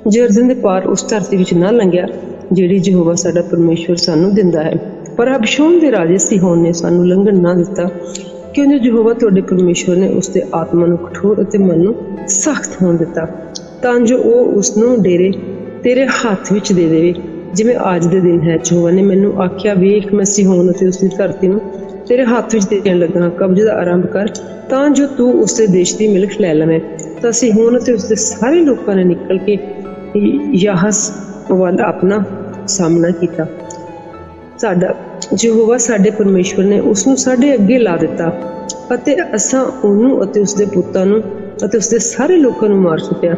ਜਰਦਨ ਦੇ ਪਾਰ ਉਸ ਧਰਤੀ ਵਿੱਚ ਨਾ ਲੰਘਿਆ ਜਿਹੜੀ ਯਹੋਵਾ ਸਾਡਾ ਪਰਮੇਸ਼ਵਰ ਸਾਨੂੰ ਦਿੰਦਾ ਹੈ। ਪਰ ਅਬਸ਼ੋਨ ਦੇ ਰਾਜੇ ਸਿਹੋਨ ਨੇ ਸਾਨੂੰ ਲੰਘਣ ਨਾ ਦਿੱਤਾ, ਕਿਉਂਕਿ ਯਹੋਵਾ ਤੁਹਾਡੇ ਪਰਮੇਸ਼ਵਰ ਨੇ ਉਸ ਦੇ ਆਤਮਾ ਨੂੰ ਕਠੋਰ ਅਤੇ ਮਨ ਨੂੰ ਸਖਤ ਹੋਣ ਦਿੱਤਾ, ਤਾਂ ਜੋ ਉਹ ਉਸ ਨੂੰ ਡੇਰੇ ਤੇਰੇ ਹੱਥ ਵਿੱਚ ਦੇ ਦੇਵੇ, ਜਿਵੇਂ ਅੱਜ ਦੇ ਦਿਨ ਹੈ। ਯਹੋਵਾ ਨੇ ਮੈਨੂੰ ਆਖਿਆ, ਵੇਖ, ਮੈਂ ਸਿਹੋਨ ਅਤੇ ਉਸ ਦੀ ਧਰਤੀ ਨੂੰ ਤੇਰੇ ਹੱਥ ਵਿੱਚ ਦੇਣ ਲੱਗਾ। ਕਬਜ਼ੇ ਦਾ ਆਰੰਭ ਕਰ, ਤਾਂ ਜੋ ਤੂੰ ਉਸ ਦੇ ਦੇਸ਼ ਦੀ ਮਿਲਕ ਲੈ ਲਵੇਂ। ਤਾਂ ਸਿਹੋਨ ਅਤੇ ਉਸ ਦੇ ਸਾਰੇ ਲੋਕਾਂ ਨੇ ਨਿਕਲ ਕੇ ਯਾਹਸ ਵੱਲ ਆਪਣਾ ਸਾਹਮਣਾ ਕੀਤਾ। ਸਾਡਾ ਯਹੋਵਾ ਸਾਡੇ ਪਰਮੇਸ਼ਵਰ ਨੇ ਉਸ ਨੂੰ ਸਾਡੇ ਅੱਗੇ ਲਾ ਦਿੱਤਾ ਅਤੇ ਅਸਾਂ ਉਹਨੂੰ ਅਤੇ ਉਸਦੇ ਪੁੱਤਾਂ ਨੂੰ ਅਤੇ ਉਸਦੇ ਸਾਰੇ ਲੋਕਾਂ ਨੂੰ ਮਾਰ ਸੁੱਟਿਆ।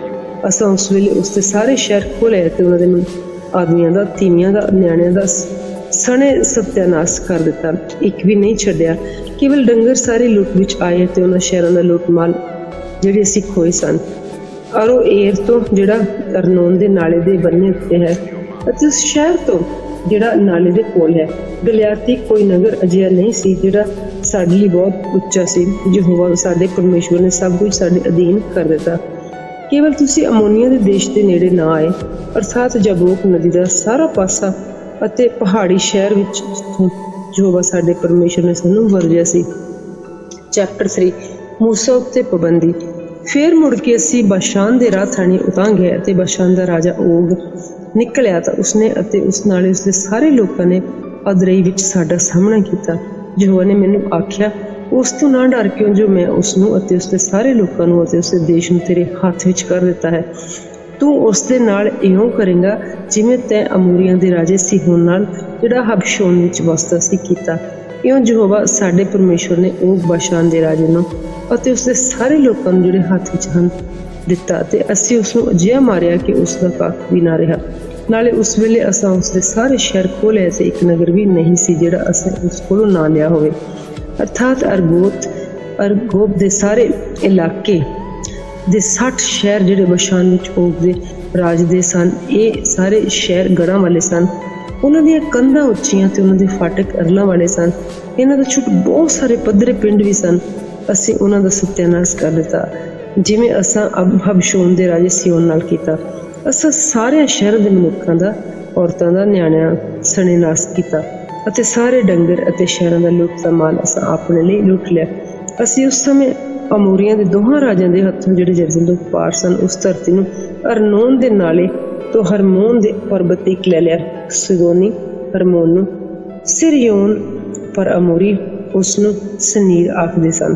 ਅਸਾਂ ਉਸ ਵੇਲੇ ਉਸਦੇ ਸਾਰੇ ਸ਼ਹਿਰ ਖੋਲ੍ਹੇ ਅਤੇ ਉਹਨਾਂ ਦੇ ਆਦਮੀਆਂ ਦਾ, ਤੀਵੀਆਂ ਦਾ, ਨਿਆਣਿਆਂ ਦਾ ਸਣੇ ਸਤਿਆਨਾਸ਼ ਕਰ ਦਿੱਤਾ, ਇੱਕ ਵੀ ਨਹੀਂ ਛੱਡਿਆ। ਕੇਵਲ ਡੰਗਰ ਸਾਰੇ ਲੁੱਟ ਵਿੱਚ ਆਏ ਅਤੇ ਉਹਨਾਂ ਸ਼ਹਿਰਾਂ ਦਾ ਲੁੱਟ ਮਾਲ ਜਿਹੜੇ ਅਸੀਂ ਖੋਏ ਸਨ। ਅਰੋਏਰ ਤੋਂ ਜਿਹੜਾ ਅਰਨੋਨ ਦੇ ਨਾਲੇ ਦੇ ਬੰਨੇ ਉੱਤੇ ਹੈ ਅਤੇ ਉਸ ਸ਼ਹਿਰ ਤੋਂ ਜਿਹੜਾ ਨਾਲੇ ਦੇ ਕੋਲ ਹੈ, ਗਲਿਆਤੀ ਕੋਈ ਨਗਰ ਅਜਿਹਾ ਨਹੀਂ ਸੀ ਜਿਹੜਾ ਸਾਡੇ ਲਈ ਬਹੁਤ ਉੱਚਾ ਸੀ। ਯਹੋਵਾ ਸਾਡੇ ਪਰਮੇਸ਼ਵਰ ਨੇ ਸਭ ਕੁਝ ਸਾਡੇ ਅਧੀਨ ਕਰ ਦਿੱਤਾ। ਕੇਵਲ ਤੁਸੀਂ ਅਮੋਨੀਆ ਦੇ ਦੇਸ਼ ਦੇ ਨੇੜੇ ਨਾ ਆਏ, ਅਰਥਾਤ ਜਬੋਕ ਨਦੀ ਦਾ ਸਾਰਾ ਪਾਸਾ ਅਤੇ ਪਹਾੜੀ ਸ਼ਹਿਰ ਵਿੱਚ ਯਹੋਵਾ ਸਾਡੇ ਪਰਮੇਸ਼ਵਰ ਨੇ ਸਾਨੂੰ ਵਰਜਿਆ ਸੀ। ਚੈਪਟਰ 3 ਮੂਸਾ ਉੱਤੇ ਪਾਬੰਦੀ। ਫਿਰ ਮੁੜ ਕੇ ਅਸੀਂ ਬਾਸ਼ਾਨ ਦੇ ਰਾਹ ਥਾਣੀ ਉਤਾਂ ਗਏ ਅਤੇ ਬਾਸ਼ਾਨ ਦਾ ਰਾਜਾ ਓਗ ਨਿਕਲਿਆ, ਤਾਂ ਉਸਨੇ ਅਤੇ ਉਸ ਨਾਲ ਉਸਦੇ ਸਾਰੇ ਲੋਕਾਂ ਨੇ ਅਦਰਈ ਵਿੱਚ ਸਾਡਾ ਸਾਹਮਣਾ ਕੀਤਾ। ਯਹੋਵਾ ਨੇ ਮੈਨੂੰ ਆਖਿਆ, ਉਸ ਤੋਂ ਨਾ ਡਰ, ਕਿਉਂ ਜੋ ਮੈਂ ਉਸ ਨੂੰ ਅਤੇ ਉਸਦੇ ਸਾਰੇ ਲੋਕਾਂ ਨੂੰ ਅਤੇ ਉਸਦੇ ਦੇਸ਼ ਨੂੰ ਤੇਰੇ ਹੱਥ ਵਿੱਚ ਕਰ ਦਿੱਤਾ ਹੈ। ਤੂੰ ਉਸ ਦੇ ਨਾਲ ਇਉਂ ਕਰੇਂਗਾ ਜਿਵੇਂ ਤੈਂ ਅਮੋਰੀਆਂ ਦੇ ਰਾਜੇ ਸਿਹੋਨ ਨਾਲ ਜਿਹੜਾ ਹਬਸ਼ੋਨ ਵਿੱਚ ਵਸਦਾ ਸੀ ਕੀਤਾ। ਇਉਂ ਯਹੋਵਾ ਸਾਡੇ ਪਰਮੇਸ਼ਵਰ ਨੇ ਓਗ ਬਾਸ਼ਾਨ ਦੇ ਰਾਜੇ ਨੂੰ ਅਤੇ ਉਸਦੇ ਸਾਰੇ ਲੋਕਾਂ ਨੂੰ ਜਿਹੜੇ ਹੱਥ ਵਿੱਚ ਹਨ ਦਿੱਤਾ, ਅਤੇ ਅਸੀਂ ਉਸ ਨੂੰ ਅਜਿਹਾ ਮਾਰਿਆ ਕਿ ਉਸ ਦਾ ਕੱਖ ਵੀ ਨਾ ਰਿਹਾ। ਨਾਲੇ ਉਸ ਵੇਲੇ ਅਸਾਂ ਉਸਦੇ ਸਾਰੇ ਸ਼ਹਿਰ ਖੋਹ ਲਏ ਤੇ ਇੱਕ ਨਗਰ ਵੀ ਨਹੀਂ ਸੀ ਜਿਹੜਾ ਅਸੀਂ ਉਸ ਕੋਲੋਂ ਨਾ ਲਿਆ ਹੋਵੇ। ਅਰਥਾਤ ਅਰਗੋਬ ਦੇ ਸਾਰੇ ਇਲਾਕੇ ਦੇ 60 ਸ਼ਹਿਰ ਜਿਹੜੇ ਬਸ਼ਾਨ ਵਿੱਚ ਓਗ ਦੇ ਰਾਜ ਦੇ ਸਨ। ਇਹ ਸਾਰੇ ਸ਼ਹਿਰ ਗੜ੍ਹਾਂ ਵਾਲੇ ਸਨ। ਉਹਨਾਂ ਦੀਆਂ ਕੰਧਾਂ ਉੱਚੀਆਂ ਤੇ ਉਹਨਾਂ ਦੇ ਫਾਟਕ ਅਰਲਾਂ ਵਾਲੇ ਸਨ। ਇਹਨਾਂ ਦਾ ਛੁੱਟ ਬਹੁਤ ਸਾਰੇ ਪੱਧਰੇ ਪਿੰਡ ਵੀ ਸਨ। ਅਸੀਂ ਉਹਨਾਂ ਦਾ ਸਤਿਆਨਾਸ਼ ਕਰ ਦਿੱਤਾ, ਜਿਵੇਂ ਅਸਾਂ ਹਬਸ਼ੋਨ ਦੇ ਰਾਜੇ ਸਿਯੋਨ ਨਾਲ ਕੀਤਾ। ਅਸਾਂ ਸਾਰਿਆਂ ਸ਼ਹਿਰਾਂ ਦੇ ਮਨੁੱਖਾਂ ਦਾ, ਔਰਤਾਂ ਦਾ, ਨਿਆਣਿਆਂ ਸਣੇ ਨਾਸ਼ ਕੀਤਾ ਅਤੇ ਸਾਰੇ ਡੰਗਰ ਅਤੇ ਸ਼ਹਿਰਾਂ ਦਾ ਲੁੱਟ ਦਾ ਮਾਲ ਅਸਾਂ ਆਪਣੇ ਲਈ ਲੁੱਟ ਲਿਆ। ਅਸੀਂ ਉਸ ਸਮੇਂ ਅਮੋਰੀਆਂ ਦੇ ਦੋਹਾਂ ਰਾਜਿਆਂ ਦੇ ਹੱਥੋਂ ਜਿਹੜੇ ਜਰਦਨ ਤੋਂ ਪਾਰ ਸਨ ਉਸ ਧਰਤੀ ਨੂੰ ਅਰਨੋਨ ਦੇ ਨਾਲੇ ਤੋਂ ਹਰਮੋਨ ਦੇ ਪਰਬਤ ਤੇ ਲੈ ਲਿਆ। ਸਿਦੋਨੀ ਹਰਮੋਨ ਨੂੰ ਸਿਰਯੋਨ, ਪਰ ਅਮੋਰੀ ਉਸ ਨੂੰ ਸਨੀਰ ਆਖਦੇ ਸਨ।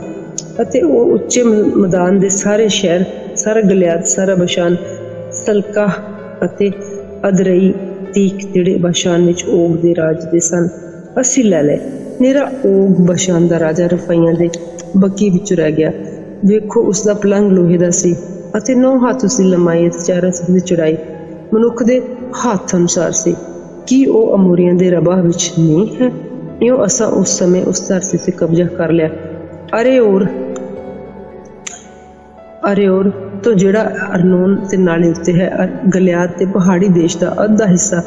ਅਤੇ ਉਹ ਉੱਚੇ ਮੈਦਾਨ ਦੇ ਸਾਰੇ ਸ਼ਹਿਰ, ਸਾਰਾ ਗਲਿਆਦ, ਸਾਰਾ ਬਸ਼ਾਨ, ਸਲਕਾ ਅਤੇ ਅਦਰਈ ਤੀਕ ਜਿਹੜੇ ਬਸ਼ਾਨ ਵਿੱਚ ਓਗ ਦੇ ਰਾਜ ਦੇ ਸਨ, ਅਸੀਂ ਲੈ ਲਏ। ਮੇਰਾ ਓਗ ਬਸ਼ਾਨ ਦਾ ਰਾਜਾ ਰਫਾਈਆਂ ਦੇ ਬੱਕੀ ਵਿੱਚ ਰਹਿ ਗਿਆ। ਵੇਖੋ, ਉਸ ਦਾ ਪਲੰਗ ਲੋਹੇ ਦਾ ਸੀ ਅਤੇ 9 ਹੱਥ ਉਸ ਦੀ ਲੰਮਾਈ ਅਤੇ 4 ਹੱਥ ਦੀ ਚੌੜਾਈ ਮਨੁੱਖ ਦੇ ਹੱਥ ਅਨੁਸਾਰ ਸੀ। ਕੀ ਉਹ ਅਮੋਰੀਆਂ ਦੇ ਰਬਾਹ ਵਿੱਚ ਨਹੀਂ ਹੈ? ਇਉਂ ਅਸਾਂ ਉਸ ਸਮੇਂ ਉਸ ਧਰਤੀ ਤੇ ਕਬਜ਼ਾ ਕਰ ਲਿਆ। ਅਰੇਓਰ ਤੋਂ ਜਿਹੜਾ ਅਰਨੋਨ ਤੇ ਨਾਲੇ ਉੱਤੇ ਹੈ, ਗਲਿਆਦ ਤੇ ਪਹਾੜੀ ਦੇਸ਼ ਦਾ ਅੱਧਾ ਹਿੱਸਾ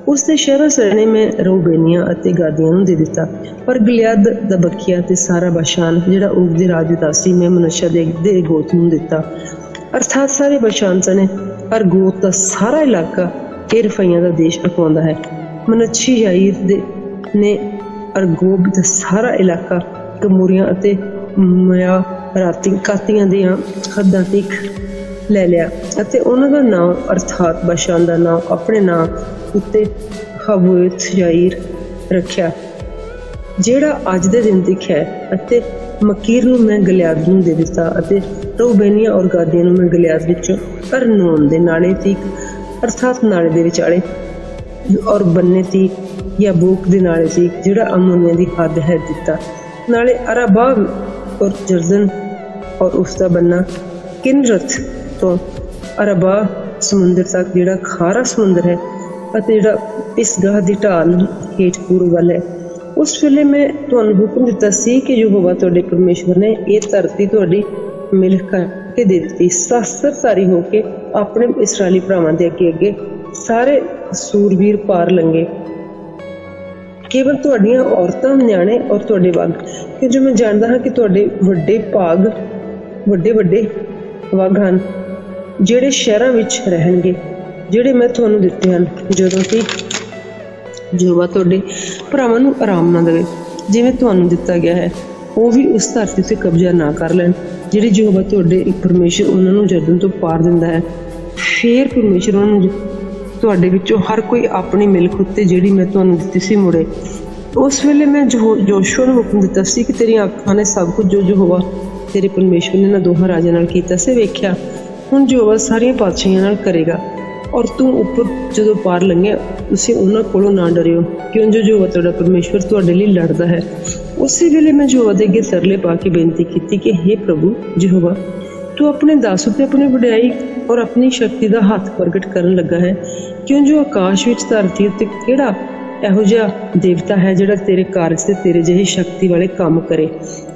ਉਸ ਦੇ ਸ਼ਹਿਰਾਂ ਸਰਣੇ ਮੈਂ ਰੂਬੇਨੀਆਂ ਅਤੇ ਗਾਦੀਆਂ ਨੂੰ ਦੇ ਦਿੱਤਾ। ਪਰ ਗਲਿਆਦ ਦਾ ਬਕੀਆ ਤੇ ਸਾਰਾ ਬਸ਼ਾਨ ਜਿਹੜਾ ਓਗ ਦੇ ਰਾਜ ਦਾ ਸੀ ਮੈਂ ਮਨਸ਼ਾ ਦੇ ਗੋਤ ਨੂੰ ਦਿੱਤਾ। ਅਰਥਾਤ ਸਾਰੇ ਬਸ਼ਾਨ ਸਣੇ ਅਰਗੋਤ ਦਾ ਸਾਰਾ ਇਲਾਕਾ ਇਹ ਰਫਾਈਆਂ ਦਾ ਦੇਸ਼ ਅਖਵਾਉਂਦਾ ਹੈ। ਮਨੱਛੀ ਯਾਈਰ ਨੇ ਅਰਗੋਬ ਦਾ ਸਾਰਾ ਇਲਾਕਾ ਕਮੂਰੀਆਂ ਅਤੇ ਕਾਤੀਆਂ ਦੀਆਂ ਹੱਦਾਂ ਤੱਕ ਲੈ ਲਿਆ ਅਤੇ ਉਹਨਾਂ ਦਾ ਨਾਮ ਅਰਥਾਤ ਬਸ਼ਾਨ ਦਾ ਨਾਮ ਆਪਣੇ ਨਾਂ ਉੱਤੇ ਹਵੋਤ ਯਾਈਰ ਰੱਖਿਆ, ਜਿਹੜਾ ਅੱਜ ਦੇ ਦਿਨ ਤੱਕ ਹੈ। ਅਤੇ ਮਕੀਰ ਨੂੰ ਮੈਂ ਗਲਿਆਦ ਨੂੰ ਦੇ ਦਿੱਤਾ ਅਤੇ ਰੂਬੇਨੀਆਂ ਔਰ ਗਾਦੀਆਂ ਨੂੰ ਮੈਂ ਗਲਿਆਦ ਵਿੱਚੋਂ ਅਰਨੋਨ ਦੇ ਨਾਲੇ ਤੀਕ ਅਰਥਾਤ ਨਾਲੇ ਦੇ ਵਿਚਾਲੇ ਔਰ ਬੰਨੇ ਤੀਕ ਜਾਂ ਬੂਕ ਦੇ ਨਾਲੇ ਤੀਕ ਜਿਹੜਾ ਅਮੋਨੀਆ ਦੀ ਹੱਦ ਹੈ ਦਿੱਤਾ। ਨਾਲੇ ਅਰਾਬਾ ਔਰ ਜਰਦਨ ਔਰ ਉਸ ਦਾ ਬੰਨਾ ਕਿਨਰਤ ਤੋਂ ਅਰਾਬਾ ਸਮੁੰਦਰ ਤੱਕ ਜਿਹੜਾ ਖਾਰਾ ਸਮੁੰਦਰ ਹੈ ਅਤੇ ਜਿਹੜਾ ਪਿਸਗਾਹ ਦੀ ਢਾਲ ਹੇਠ ਪੂਰਬ ਵੱਲ ਹੈ। ਉਸ ਵੇਲੇ ਮੈਂ ਤੁਹਾਨੂੰ ਹੁਕਮ ਦਿੱਤਾ ਸੀ ਕਿ ਯਹੋਵਾ ਤੁਹਾਡੇ ਪਰਮੇਸ਼ਵਰ ਨੇ ਇਹ ਧਰਤੀ ਤੁਹਾਡੀ ਮਿਲਕ ਕਰਕੇ ਦੇ ਦਿੱਤੀ। ਸ਼ਸਤਰਧਾਰੀ ਹੋ ਕੇ ਆਪਣੇ ਇਸਰਾਏਲੀ ਭਰਾਵਾਂ ਦੇ ਅੱਗੇ ਅੱਗੇ ਸਾਰੇ ਸੂਰਬੀਰ ਪਾਰ ਲੰਘੇ, ਕੇਵਲ ਤੁਹਾਡੀਆਂ ਔਰਤਾਂ, ਨਿਆਣੇ ਔਰ ਤੁਹਾਡੇ ਵਗ, ਕਿਉਂਕਿ ਮੈਂ ਜਾਣਦਾ ਹਾਂ ਕਿ ਤੁਹਾਡੇ ਵੱਡੇ ਵਗ ਹਨ ਜਿਹੜੇ ਸ਼ਹਿਰਾਂ ਵਿੱਚ ਰਹਿਣਗੇ, ਜਿਹੜੇ ਮੈਂ ਤੁਹਾਨੂੰ ਦਿੱਤੇ ਹਨ, ਜਦੋਂ ਕਿ ਯਹੋਵਾ ਤੁਹਾਡੇ ਭਰਾਵਾਂ ਨੂੰ ਆਰਾਮ ਨਾ ਦੇਵੇ ਜਿਵੇਂ ਤੁਹਾਨੂੰ ਦਿੱਤਾ ਗਿਆ ਹੈ। ਉਹ ਵੀ ਉਸ ਧਰਤੀ ਤੇ ਕਬਜ਼ਾ ਨਾ ਕਰ ਲੈਣ ਜਿਹੜੀ ਯਹੋਵਾ ਤੁਹਾਡੇ ਪਰਮੇਸ਼ਰ ਉਹਨਾਂ ਨੂੰ ਜਰਦਨ ਤੋਂ ਪਾਰ ਦਿੰਦਾ ਹੈ। ਫੇਰ ਪਰਮੇਸ਼ਰ ਉਹਨਾਂ ਨੂੰ ਤੁਹਾਡੇ ਵਿੱਚੋਂ ਹਰ ਕੋਈ ਆਪਣੀ ਮਿਲਕ ਉੱਤੇ ਜਿਹੜੀ ਮੈਂ ਤੁਹਾਨੂੰ ਦਿੱਤੀ ਸੀ ਮੁੜੇ। ਉਸ ਵੇਲੇ ਮੈਂ ਜੋਸ਼ੂਆ ਨੂੰ ਹੁਕਮ ਦਿੱਤਾ ਸੀ ਕਿ ਤੇਰੀਆਂ ਅੱਖਾਂ ਨੇ ਸਭ ਕੁਝ ਜੋ ਯਹੋਵਾ ਤੇਰੇ ਪਰਮੇਸ਼ਵਰ ਨੇ ਇਹਨਾਂ ਦੋਹਾਂ ਰਾਜਿਆਂ ਨਾਲ ਕੀਤਾ ਸੀ ਵੇਖਿਆ। ਹੁਣ ਯਹੋਵਾ ਸਾਰੀਆਂ ਪਾਤਸ਼ਾਹੀਆਂ ਨਾਲ ਕਰੇਗਾ ਔਰ ਤੂੰ ਉੱਪਰ ਜਦੋਂ ਪਾਰ ਲੰਘਿਆ ਤੁਸੀਂ ਉਹਨਾਂ ਕੋਲੋਂ ਨਾ ਡਰਿਓ, ਕਿਉਂ ਜੋ ਯਹੋਵਾ ਤੁਹਾਡਾ ਪਰਮੇਸ਼ਵਰ ਤੁਹਾਡੇ ਲਈ ਲੜਦਾ ਹੈ। ਉਸੇ ਵੇਲੇ ਮੈਂ ਯਹੋਵਾ ਦੇ ਅੱਗੇ ਤਰਲੇ ਪਾ ਕੇ ਬੇਨਤੀ ਕੀਤੀ ਕਿ ਹੇ ਪ੍ਰਭੂ ਯਹੋਵਾ, ਤੂੰ ਆਪਣੇ ਦਾਸ ਉੱਤੇ ਆਪਣੀ ਵਡਿਆਈ ਔਰ ਆਪਣੀ ਸ਼ਕਤੀ ਦਾ ਹੱਥ ਪ੍ਰਗਟ ਕਰਨ ਲੱਗਾ ਹੈ, ਕਿਉਂ ਜੋ ਆਕਾਸ਼ ਵਿੱਚ ਧਰਤੀ ਉੱਤੇ ਕਿਹੜਾ ਇਹੋ ਜਿਹਾ ਦੇਵਤਾ ਹੈ ਜਿਹੜਾ ਤੇਰੇ ਕਾਰਜ ਤੇ ਤੇਰੇ ਜਿਹੀ ਸ਼ਕਤੀ ਵਾਲੇ ਕੰਮ ਕਰੇ।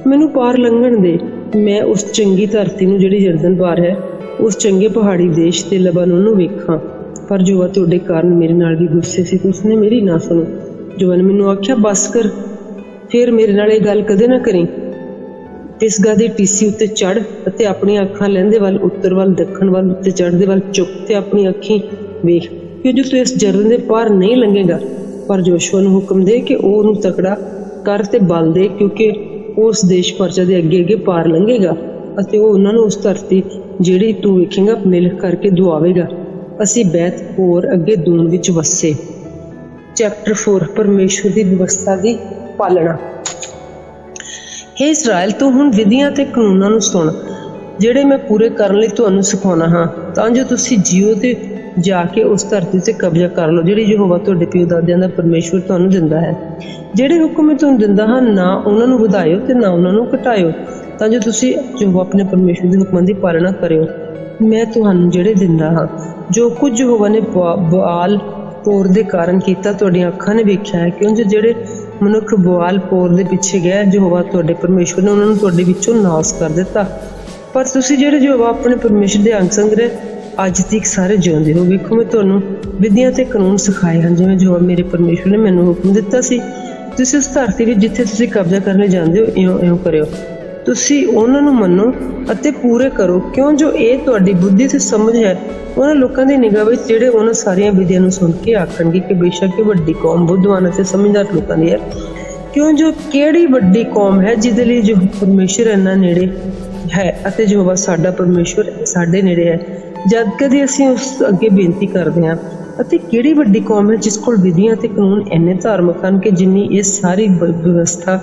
ਮੈਨੂੰ ਪਾਰ ਲੰਘਣ ਦੇ, ਮੈਂ ਉਸ ਚੰਗੀ ਧਰਤੀ ਨੂੰ ਜਿਹੜੀ ਜਰਦਨ ਪਾਰ ਹੈ, ਉਸ ਚੰਗੇ ਪਹਾੜੀ ਦੇਸ਼ ਤੇ ਲਬਾਨੋਨ ਨੂੰ ਵੇਖਾਂ। ਪਰ ਯਹੋਵਾ ਤੁਹਾਡੇ ਕਾਰਨ ਮੇਰੇ ਨਾਲ ਵੀ ਗੁੱਸੇ ਸੀ, ਉਸਨੇ ਮੇਰੀ ਨਾ ਸੁਣੀ। ਯਹੋਵਾ ਨੇ ਮੈਨੂੰ ਆਖਿਆ, ਬਸ ਕਰ, ਫਿਰ ਮੇਰੇ ਨਾਲ ਇਹ ਗੱਲ ਕਦੇ ਨਾ ਕਰੀ। ਪਿਸਗਾ ਦੀ ਟੀਸੀ ਉੱਤੇ ਚੜ੍ਹ ਅਤੇ ਆਪਣੀਆਂ ਅੱਖਾਂ ਲਹਿੰਦੇ ਵੱਲ, ਉੱਤਰ ਵੱਲ, ਦੱਖਣ ਵੱਲ ਤੇ ਚੜ੍ਹਦੇ ਵੱਲ ਚੁੱਕ ਤੇ ਆਪਣੀ ਅੱਖੀਂ ਵੇਖ, ਕਿਉਂ ਜੋ ਤੂੰ ਇਸ ਜਰਦਨ ਦੇ ਪਾਰ ਨਹੀਂ ਲੰਘੇਗਾ। ਪਰ ਯਹੋਸ਼ੂਆ ਨੂੰ ਹੁਕਮ ਦੇ ਕਿ ਉਹ ਉਹਨੂੰ ਤਕੜਾ ਕਰ ਤੇ ਬਲ ਦੇ, ਕਿਉਂਕਿ ਉਹ ਉਸ ਦੇਸ਼ ਪਰਜਾ ਦੇ ਅੱਗੇ ਅੱਗੇ ਪਾਰ ਲੰਘੇਗਾ ਅਤੇ ਉਹ ਉਹਨਾਂ ਨੂੰ ਉਸ ਧਰਤੀ ਜਿਹੜੀ ਤੂੰ ਵੇਖੇਂਗਾ ਮਿਲਕ ਕਰਕੇ ਦੁਆਵੇਗਾ। ਅਸੀਂ ਬੈਤ ਹੋਰ ਅੱਗੇ ਦੂਨ ਵਿੱਚ ਵਸੇ। ਚੈਪਟਰ 4 ਪਰਮੇਸ਼ਵਰ ਦੀ ਵਿਵਸਥਾ ਦੀ ਪਾਲਣਾ। ਹੇ ਇਸਰਾਏਲ, ਤੂੰ ਹੁਣ ਵਿਧੀਆਂ ਤੇ ਕਾਨੂੰਨਾਂ ਨੂੰ ਸੁਣ ਜਿਹੜੇ ਮੈਂ ਪੂਰੇ ਕਰਨ ਲਈ ਤੁਹਾਨੂੰ ਸਿਖਾਉਣਾ ਹਾਂ, ਤਾਂ ਜੋ ਤੁਸੀਂ ਜੀਓ ਤੇ ਜਾ ਕੇ ਉਸ ਧਰਤੀ ਤੇ ਕਬਜ਼ਾ ਕਰ ਲਓ ਜਿਹੜੀ ਯਹੋਵਾ ਤੁਹਾਡੇ ਪਿਓ ਦਾਦਿਆਂ ਦਾ ਪਰਮੇਸ਼ਵਰ ਤੁਹਾਨੂੰ ਦਿੰਦਾ ਹੈ। ਜਿਹੜੇ ਹੁਕਮ ਮੈਂ ਤੁਹਾਨੂੰ ਦਿੰਦਾ ਹਾਂ, ਨਾ ਉਹਨਾਂ ਨੂੰ ਵਧਾਇਓ ਤੇ ਨਾ ਉਹਨਾਂ ਨੂੰ ਘਟਾਇਓ, ਤਾਂ ਜੋ ਤੁਸੀਂ ਯਹੋਵਾ ਆਪਣੇ ਪਰਮੇਸ਼ਵਰ ਦੇ ਹੁਕਮਾਂ ਦੀ ਪਾਲਣਾ ਕਰਿਓ। ਮੈਂ ਤੁਹਾਨੂੰ ਜਿਹੜੇ ਦਿੰਦਾ ਹਾਂ। ਜੋ ਕੁਝ ਯਹੋਵਾ ਨੇ ਬਾਲ ਪੋਰ ਦੇ ਕਾਰਨ ਕੀਤਾ ਤੁਹਾਡੀਆਂ ਅੱਖਾਂ ਨੇ ਵੇਖਿਆ ਹੈ, ਕਿਉਂਕਿ ਜਿਹੜੇ ਮਨੁੱਖ ਬਾਲ ਪੋਰ ਦੇ ਪਿੱਛੇ ਗਏ ਯਹੋਵਾ ਤੁਹਾਡੇ ਪਰਮੇਸ਼ਵਰ ਨੇ ਉਹਨਾਂ ਨੂੰ ਤੁਹਾਡੇ ਵਿੱਚੋਂ ਨਾਸ ਕਰ ਦਿੱਤਾ। ਪਰ ਤੁਸੀਂ ਜਿਹੜੇ ਯਹੋਵਾ ਆਪਣੇ ਪਰਮੇਸ਼ਵਰ ਦੇ ਅੰਗ ਸੰਗ ਰਹੇ ਅੱਜ ਤੱਕ ਸਾਰੇ ਜਿਉਂਦੇ ਹੋ। ਵੇਖੋ ਮੈਂ ਤੁਹਾਨੂੰ ਵਿਧੀਆਂ ਤੇ ਕਾਨੂੰਨ ਸਿਖਾਏ ਹਨ, ਜਿਵੇਂ ਯਹੋਵਾ ਮੇਰੇ ਪਰਮੇਸ਼ਵਰ ਨੇ ਮੈਨੂੰ ਹੁਕਮ ਦਿੱਤਾ ਸੀ। ਤੁਸੀਂ ਉਸ ਧਰਤੀ ਵਿੱਚ ਜਿੱਥੇ ਤੁਸੀਂ ਕਬਜ਼ਾ ਕਰਨ ਲਈ ਜਾਂਦੇ ਹੋ ਇਉਂ ਕਰਿਓ। ਤੁਸੀਂ ਉਹਨਾਂ ਨੂੰ ਮੰਨੋ ਅਤੇ ਪੂਰੇ ਕਰੋ, ਕਿਉਂ ਜੋ ਇਹ ਤੁਹਾਡੀ ਬੁੱਧੀ ਤੇ ਸਮਝ ਹੈ ਉਹਨਾਂ ਲੋਕਾਂ ਦੀ ਨਿਗਾਹ ਵਿੱਚ ਜਿਹੜੇ ਉਹਨਾਂ ਸਾਰੀਆਂ ਵਿਧੀਆਂ ਨੂੰ ਸੁਣ ਕੇ ਆਖਣਗੇ ਕਿ ਬੇਸ਼ੱਕ ਇਹ ਵੱਡੀ ਕੌਮ ਬੁੱਧਵਾਨ ਅਤੇ ਸਮਝਦਾਰ ਲੋਕਾਂ ਦੀ ਹੈ। ਕਿਉਂ ਜੋ ਕਿਹੜੀ ਵੱਡੀ ਕੌਮ ਹੈ ਜਿਹਦੇ ਲਈ ਜੋ ਪਰਮੇਸ਼ਵਰ ਇੰਨਾ ਨੇੜੇ ਹੈ ਅਤੇ ਯਹੋਵਾ ਸਾਡਾ ਪਰਮੇਸ਼ਵਰ ਸਾਡੇ ਨੇੜੇ ਹੈ ਜਦ ਕਦੇ ਅਸੀਂ ਉਸ ਅੱਗੇ ਬੇਨਤੀ ਕਰਦੇ ਹਾਂ। ਅਤੇ ਕਿਹੜੀ ਵੱਡੀ ਕੌਮ ਹੈ ਜਿਸ ਕੋਲ ਵਿਧੀਆਂ ਤੇ ਕਾਨੂੰਨ ਇੰਨੇ ਧਾਰਮਿਕ ਹਨ ਕਿ ਜਿੰਨੀ ਇਹ ਸਾਰੀ ਵਿਵਸਥਾ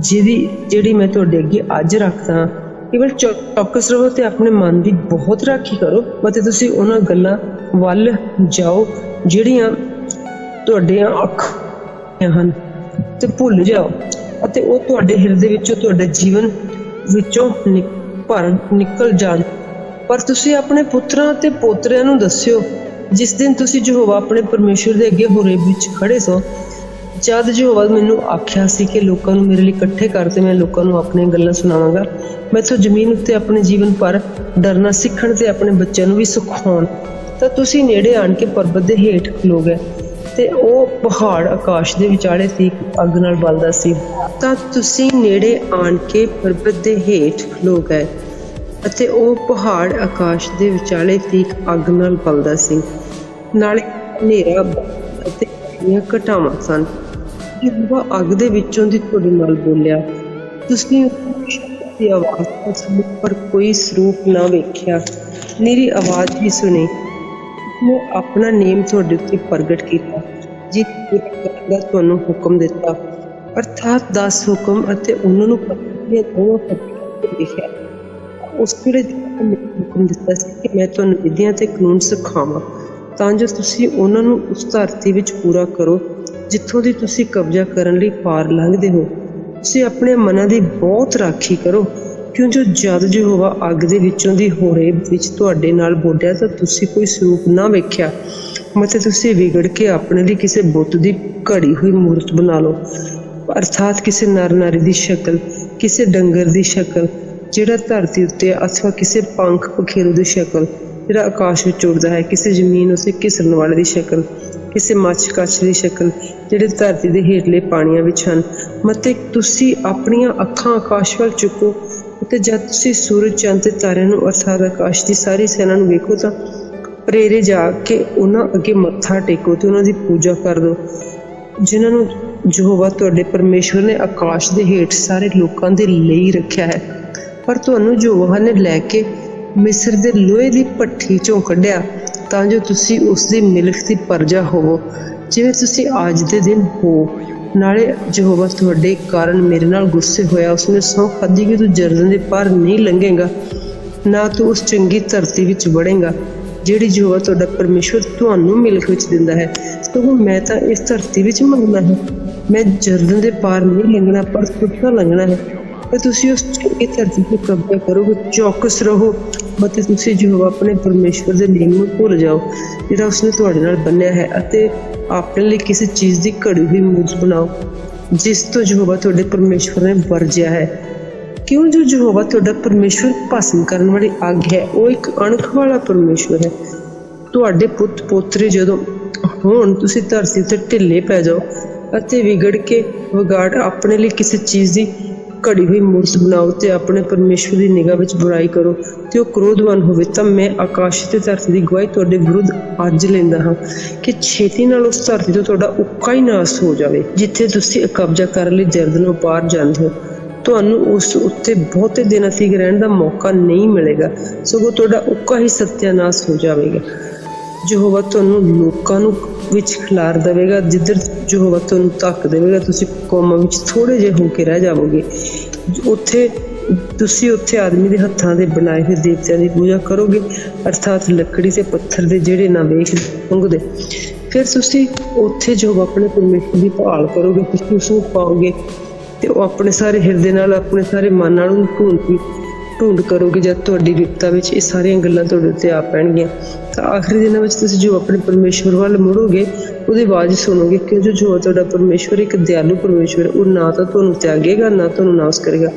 ਜਿਹੜੀ ਮੈਂ ਤੁਹਾਡੇ ਅੱਗੇ ਅੱਜ ਰੱਖਦਾ ਹਾਂ। ਕੇਵਲ ਚੌਕਸ ਰਹੋ ਤੇ ਆਪਣੇ ਮਨ ਦੀ ਬਹੁਤ ਰਾਖੀ ਕਰੋ ਅਤੇ ਤੁਸੀਂ ਉਹਨਾਂ ਗੱਲਾਂ ਵੱਲ ਜਾਓ ਜਿਹੜੀਆਂ ਤੁਹਾਡੀਆਂ ਅੱਖਾਂ ਹਨ ਤੇ ਭੁੱਲ ਜਾਓ ਅਤੇ ਉਹ ਤੁਹਾਡੇ ਹਿਰਦੇ ਵਿੱਚੋਂ ਤੁਹਾਡੇ ਜੀਵਨ ਵਿੱਚੋਂ ਨਿਕਲ ਜਾਣ। ਪਰ ਤੁਸੀਂ ਆਪਣੇ ਪੁੱਤਰਾਂ ਅਤੇ ਪੋਤਰਿਆਂ ਨੂੰ ਦੱਸਿਓ ਜਿਸ ਦਿਨ ਤੁਸੀਂ ਯਹੋਵਾ ਆਪਣੇ ਪਰਮੇਸ਼ਵਰ ਦੇ ਅੱਗੇ ਹੋਰੇਬ ਵਿੱਚ ਖੜੇ ਸੋ, ਜਦ ਯਹੋਵਾ ਮੈਨੂੰ ਆਖਿਆ ਸੀ ਕਿ ਲੋਕਾਂ ਨੂੰ ਮੇਰੇ ਲਈ ਇਕੱਠੇ ਕਰ ਤੇ ਮੈਂ ਲੋਕਾਂ ਨੂੰ ਆਪਣੀਆਂ ਗੱਲਾਂ ਸੁਣਾਵਾਂਗਾ। ਮੈਥੋਂ ਜ਼ਮੀਨ ਉੱਤੇ ਆਪਣੇ ਜੀਵਨ ਭਰ ਡਰਨਾ ਸਿੱਖਣ ਤੇ ਆਪਣੇ ਬੱਚਿਆਂ ਨੂੰ ਵੀ ਸਿਖਾਉਣ। ਤਾਂ ਤੁਸੀਂ ਨੇੜੇ ਆਣ ਕੇ ਪਰਬਤ ਦੇ ਹੇਠ ਖਲੋ ਗਏ ਤੇ ਉਹ ਪਹਾੜ ਆਕਾਸ਼ ਦੇ ਵਿਚਾਲੇ ਸੀ ਅੱਗ ਨਾਲ ਬਲਦਾ ਸੀ। ਤਾਂ ਤੁਸੀਂ ਨੇੜੇ ਆਣ ਕੇ ਪਰਬਤ ਦੇ ਹੇਠ ਖਲੋ ਗਏ ਅਤੇ ਉਹ ਪਹਾੜ ਆਕਾਸ਼ ਦੇ ਵਿਚਾਲੇ ਸੀ ਅੱਗ ਨਾਲ ਬਲਦਾ ਸੀ, ਨਾਲੇ ਹਨੇਰਾ ਅਤੇ ਘਟਾਵਾਂ ਸਨ। ਯਹੋਵਾ ਅੱਗ ਦੇ ਵਿੱਚੋਂ ਦੀ ਤੁਹਾਡੇ ਨਾਲ ਬੋਲਿਆ। ਤੁਸੀਂ ਦੀ ਆਵਾਜ਼ ਸੁਣੀ ਪਰ ਕੋਈ ਸਰੂਪ ਨਾ ਵੇਖਿਆ, ਮੇਰੀ ਆਵਾਜ਼ ਹੀ ਸੁਣੀ। ਮੈਂ ਆਪਣਾ ਨੇਮ ਤੁਹਾਡੇ ਉੱਤੇ ਪ੍ਰਗਟ ਕੀਤਾ, ਜਿਸ ਪੂਰਾ ਕਰਨ ਦਾ ਤੁਹਾਨੂੰ ਹੁਕਮ ਦਿੱਤਾ, ਅਰਥਾਤ 10 ਹੁਕਮ ਅਤੇ ਉਹਨਾਂ ਨੂੰ ਦੀਆਂ ਦੋਵਾਂ ਪੱਤੀਆਂ ਲਿਖਿਆ। ਉਸ ਵੇਲੇ ਹੁਕਮ ਦਿੱਤਾ ਸੀ ਕਿ ਮੈਂ ਤੁਹਾਨੂੰ ਵਿਧੀਆਂ ਤੇ ਕਾਨੂੰਨ ਸਿਖਾਵਾਂ ਤਾਂ ਜੋ ਤੁਸੀਂ ਉਹਨਾਂ ਨੂੰ ਉਸ ਧਰਤੀ ਵਿੱਚ ਪੂਰਾ ਕਰੋ ਜਿੱਥੋਂ ਦੀ ਤੁਸੀਂ ਕਬਜ਼ਾ ਕਰਨ ਲਈ ਪਾਰ ਲੰਘਦੇ ਹੋ। ਤੁਸੀਂ ਆਪਣੇ ਮਨਾਂ ਦੀ ਬਹੁਤ ਰਾਖੀ ਕਰੋ, ਕਿਉਂਕਿ ਜਦ ਯਹੋਵਾ ਅੱਗ ਦੇ ਵਿੱਚੋਂ ਦੀ ਹੋਰੇਬ ਵਿੱਚ ਤੁਹਾਡੇ ਨਾਲ ਬੋਲਿਆ ਤਾਂ ਤੁਸੀਂ ਕੋਈ ਸਰੂਪ ਨਾ ਵੇਖਿਆ ਅਤੇ ਤੁਸੀਂ ਵਿਗੜ ਕੇ ਆਪਣੇ ਲਈ ਕਿਸੇ ਬੁੱਤ ਦੀ ਘੜੀ ਹੋਈ ਮੂਰਤ ਬਣਾ ਲਓ, ਅਰਥਾਤ ਕਿਸੇ ਨਰ ਨਾਰੀ ਦੀ ਸ਼ਕਲ, ਕਿਸੇ ਡੰਗਰ ਦੀ ਸ਼ਕਲ ਜਿਹੜਾ ਧਰਤੀ ਉੱਤੇ, ਅਥਵਾ ਕਿਸੇ ਪੰਖ ਪਖੇਰੂ ਦੀ ਸ਼ਕਲ ਜਿਹੜਾ ਆਕਾਸ਼ ਵਿੱਚ ਉੱਡਦਾ ਹੈ, ਕਿਸੇ ਜ਼ਮੀਨ ਉੱਤੇ ਘਿਸਣ ਵਾਲੇ ਦੀ ਸ਼ਕਲ, ਕਿਸੇ ਮੱਛ ਕੱਛ ਦੀ ਸ਼ਕਲ ਜਿਹੜੇ ਧਰਤੀ ਦੇ ਹੇਠਲੇ ਪਾਣੀਆਂ ਵਿੱਚ ਹਨ। ਮਤੇ ਤੁਸੀਂ ਆਪਣੀਆਂ ਅੱਖਾਂ ਆਕਾਸ਼ ਵੱਲ ਚੁੱਕੋ ਅਤੇ ਜਦ ਤੁਸੀਂ ਸੂਰਜ, ਚੰਦ ਤੇ ਤਾਰਿਆਂ ਨੂੰ ਅਰਥਾਤ ਆਕਾਸ਼ ਦੀ ਸਾਰੀ ਸੈਨਾ ਨੂੰ ਵੇਖੋ ਤਾਂ ਪ੍ਰੇਰੇ ਜਾ ਕੇ ਉਹਨਾਂ ਅੱਗੇ ਮੱਥਾ ਟੇਕੋ ਤੇ ਉਹਨਾਂ ਦੀ ਪੂਜਾ ਕਰ ਦਿਓ, ਜਿਨ੍ਹਾਂ ਨੂੰ ਯਹੋਵਾ ਤੁਹਾਡੇ ਪਰਮੇਸ਼ਵਰ ਨੇ ਆਕਾਸ਼ ਦੇ ਹੇਠ ਸਾਰੇ ਲੋਕਾਂ ਦੇ ਲਈ ਰੱਖਿਆ ਹੈ। ਪਰ ਤੁਹਾਨੂੰ ਯਹੋਵਾ ਨੇ ਲੈ ਕੇ ਮਿਸਰ ਦੇ ਲੋਹੇ ਦੀ ਭੱਠੀ ਚੋਂ ਕੱਢਿਆ ਤਾਂ ਜੋ ਤੁਸੀਂ ਉਸ ਦੀ ਮਿਲਕ ਦੀ ਪਰਜਾ ਹੋਵੋ ਜਿਵੇਂ ਤੁਸੀਂ ਅੱਜ ਦੇ ਦਿਨ ਹੋ। ਨਾਲੇ ਯਹੋਵਾ ਤੁਹਾਡੇ ਕਾਰਨ ਮੇਰੇ ਨਾਲ ਗੁੱਸੇ ਹੋਇਆ, ਉਸਨੇ ਸਹੁੰ ਖਾਧੀ ਕਿ ਤੂੰ ਜਰਦਨ ਦੇ ਪਾਰ ਨਹੀਂ ਲੰਘੇਗਾ, ਨਾ ਤੂੰ ਉਸ ਚੰਗੀ ਧਰਤੀ ਵਿੱਚ ਵੜੇਂਗਾ ਜਿਹੜੀ ਯਹੋਵਾ ਤੁਹਾਡਾ ਪਰਮੇਸ਼ਵਰ ਤੁਹਾਨੂੰ ਮਿਲਕ ਵਿੱਚ ਦਿੰਦਾ ਹੈ। ਸਗੋਂ ਮੈਂ ਤਾਂ ਇਸ ਧਰਤੀ ਵਿੱਚ ਮੰਗਣਾ ਹੈ, ਮੈਂ ਜਰਦਨ ਦੇ ਪਾਰ ਨਹੀਂ ਲੰਘਣਾ ਪਰ ਸੁੱਕਾ ਲੰਘਣਾ ਹੈ ਤੇ ਤੁਸੀਂ ਉਸ ਚੰਗੀ ਧਰਤੀ ਤੇ ਕਬਜ਼ਾ ਕਰੋਗੇ। ਚੌਕਸ ਰਹੋ ਅਤੇ ਤੁਸੀਂ ਯਹੋਵਾ ਆਪਣੇ ਪਰਮੇਸ਼ਵਰ ਦੇ ਨੇਮ ਨੂੰ ਭੁੱਲ ਜਾਓ ਜਿਹੜਾ ਉਸਨੇ ਤੁਹਾਡੇ ਨਾਲ ਬੰਨਿਆ ਹੈ, ਅਤੇ ਆਪਣੇ ਲਈ ਕਿਸੇ ਚੀਜ਼ ਦੀ ਘੜੀ ਹੋਈ ਮੂਰਤ ਬਣਾਓ ਜਿਸ ਤੋਂ ਯਹੋਵਾ ਤੁਹਾਡੇ ਪਰਮੇਸ਼ਵਰ ਨੇ ਵਰਜਿਆ ਹੈ। ਕਿਉਂ ਜੋ ਯਹੋਵਾ ਤੁਹਾਡਾ ਪਰਮੇਸ਼ਵਰ ਭਸਮ ਕਰਨ ਵਾਲੀ ਅੱਗ ਹੈ, ਉਹ ਇੱਕ ਅਣਖ ਵਾਲਾ ਪਰਮੇਸ਼ਵਰ ਹੈ। ਤੁਹਾਡੇ ਪੁੱਤ ਪੋਤਰੇ ਜਦੋਂ ਹੋਣ ਤੁਸੀਂ ਧਰਤੀ ਉੱਤੇ ਢਿੱਲੇ ਪੈ ਜਾਓ ਅਤੇ ਵਿਗੜ ਕੇ ਵਿਗਾੜ ਆਪਣੇ ਲਈ ਕਿਸੇ ਚੀਜ਼ ਦੀ ਘੜੀ ਹੋਈ ਮੂਰਤ ਬਣਾਓ ਤੇ ਆਪਣੇ ਪਰਮੇਸ਼ਵਰ ਦੀ ਨਿਗਾਹ ਵਿੱਚ ਬੁਰਾਈ ਕਰੋ ਤੇ ਉਹ ਕ੍ਰੋਧਵਾਨ ਹੋਵੇ, ਤਾਂ ਮੈਂ ਆਕਾਸ਼ ਤੇ ਧਰਤੀ ਦੀ ਗਵਾਹੀ ਤੁਹਾਡੇ ਵਿਰੁੱਧ ਅੱਜ ਲੈਂਦਾ ਹਾਂ ਕਿ ਛੇਤੀ ਨਾਲ ਉਸ ਧਰਤੀ ਤੋਂ ਤੁਹਾਡਾ ਉੱਕਾ ਹੀ ਨਾਸ ਹੋ ਜਾਵੇ ਜਿੱਥੇ ਤੁਸੀਂ ਕਬਜ਼ਾ ਕਰਨ ਲਈ ਜਰਦਨ ਪਾਰ ਜਾਂਦੇ ਹੋ। ਤੁਹਾਨੂੰ ਉਸ ਉੱਤੇ ਬਹੁਤੇ ਦਿਨਾਂ ਤੱਕ ਰਹਿਣ ਦਾ ਮੌਕਾ ਨਹੀਂ ਮਿਲੇਗਾ, ਸਗੋਂ ਤੁਹਾਡਾ ਉੱਕਾ ਹੀ ਸਤਿਆਨਾਸ਼ ਹੋ ਜਾਵੇਗਾ। ਯਹੋਵਾ ਤੁਹਾਨੂੰ ਲੋਕਾਂ ਨੂੰ ਵਿੱਚ ਖਿਲਾਰ ਦੇਵੇਗਾ, ਜਿੱਧਰ ਯਹੋਵਾ ਤੁਹਾਨੂੰ ਧੱਕ ਦੇਵੇਗਾ ਤੁਸੀਂ ਕੌਮਾਂ ਵਿੱਚ ਥੋੜ੍ਹੇ ਜਿਹੇ ਹੋ ਕੇ ਰਹਿ ਜਾਵੋਗੇ। ਤੁਸੀਂ ਉੱਥੇ ਆਦਮੀ ਦੇ ਹੱਥਾਂ ਦੇ ਬਣਾਏ ਹੋਏ ਦੇਵਤਿਆਂ ਦੀ ਪੂਜਾ ਕਰੋਗੇ, ਅਰਥਾਤ ਲੱਕੜੀ ਤੇ ਪੱਥਰ ਦੇ ਜਿਹੜੇ ਨਾ ਵੇਖ ਮੰਗਦੇ। ਫਿਰ ਤੁਸੀਂ ਉੱਥੇ ਯਹੋਵਾ ਆਪਣੇ ਪਰਮੇਸ਼ਵਰ ਦੀ ਭਾਲ ਕਰੋਗੇ, ਤੁਸੀਂ ਉਸ ਨੂੰ ਪਾਓਗੇ ਤੇ ਉਹ ਆਪਣੇ ਸਾਰੇ ਹਿਰਦੇ ਨਾਲ, ਆਪਣੇ ਸਾਰੇ ਮਨ ਨਾਲ ਉਹਨੂੰ ਢੂੰਡਦੀ ਢੂੰਡ ਕਰੋਗੇ, ਜਦ ਤੁਹਾਡੀ ਵਿਪਤਾ ਵਿੱਚ ਇਹ ਸਾਰੀਆਂ ਗੱਲਾਂ ਤੁਹਾਡੇ ਉੱਤੇ ਆ ਪੈਣਗੀਆਂ, ਤਾਂ ਆਖਰੀ ਦਿਨਾਂ ਵਿੱਚ ਤੁਸੀਂ ਜੋ ਆਪਣੇ ਪਰਮੇਸ਼ਵਰ ਵੱਲ ਮੁੜੋਗੇ, ਉਹਦੀ ਆਵਾਜ਼ ਸੁਣੋਗੇ, ਕਿਉਂਕਿ ਜੋ ਤੁਹਾਡਾ ਪਰਮੇਸ਼ਵਰ ਇੱਕ ਦਿਆਲੂ ਪਰਮੇਸ਼ਵਰ ਹੈ। ਉਹ ਨਾ ਤਾਂ ਤੁਹਾਨੂੰ ਤਿਆਗੇਗਾ, ਨਾ ਤੁਹਾਨੂੰ ਨਾਸ ਕਰੇਗਾ,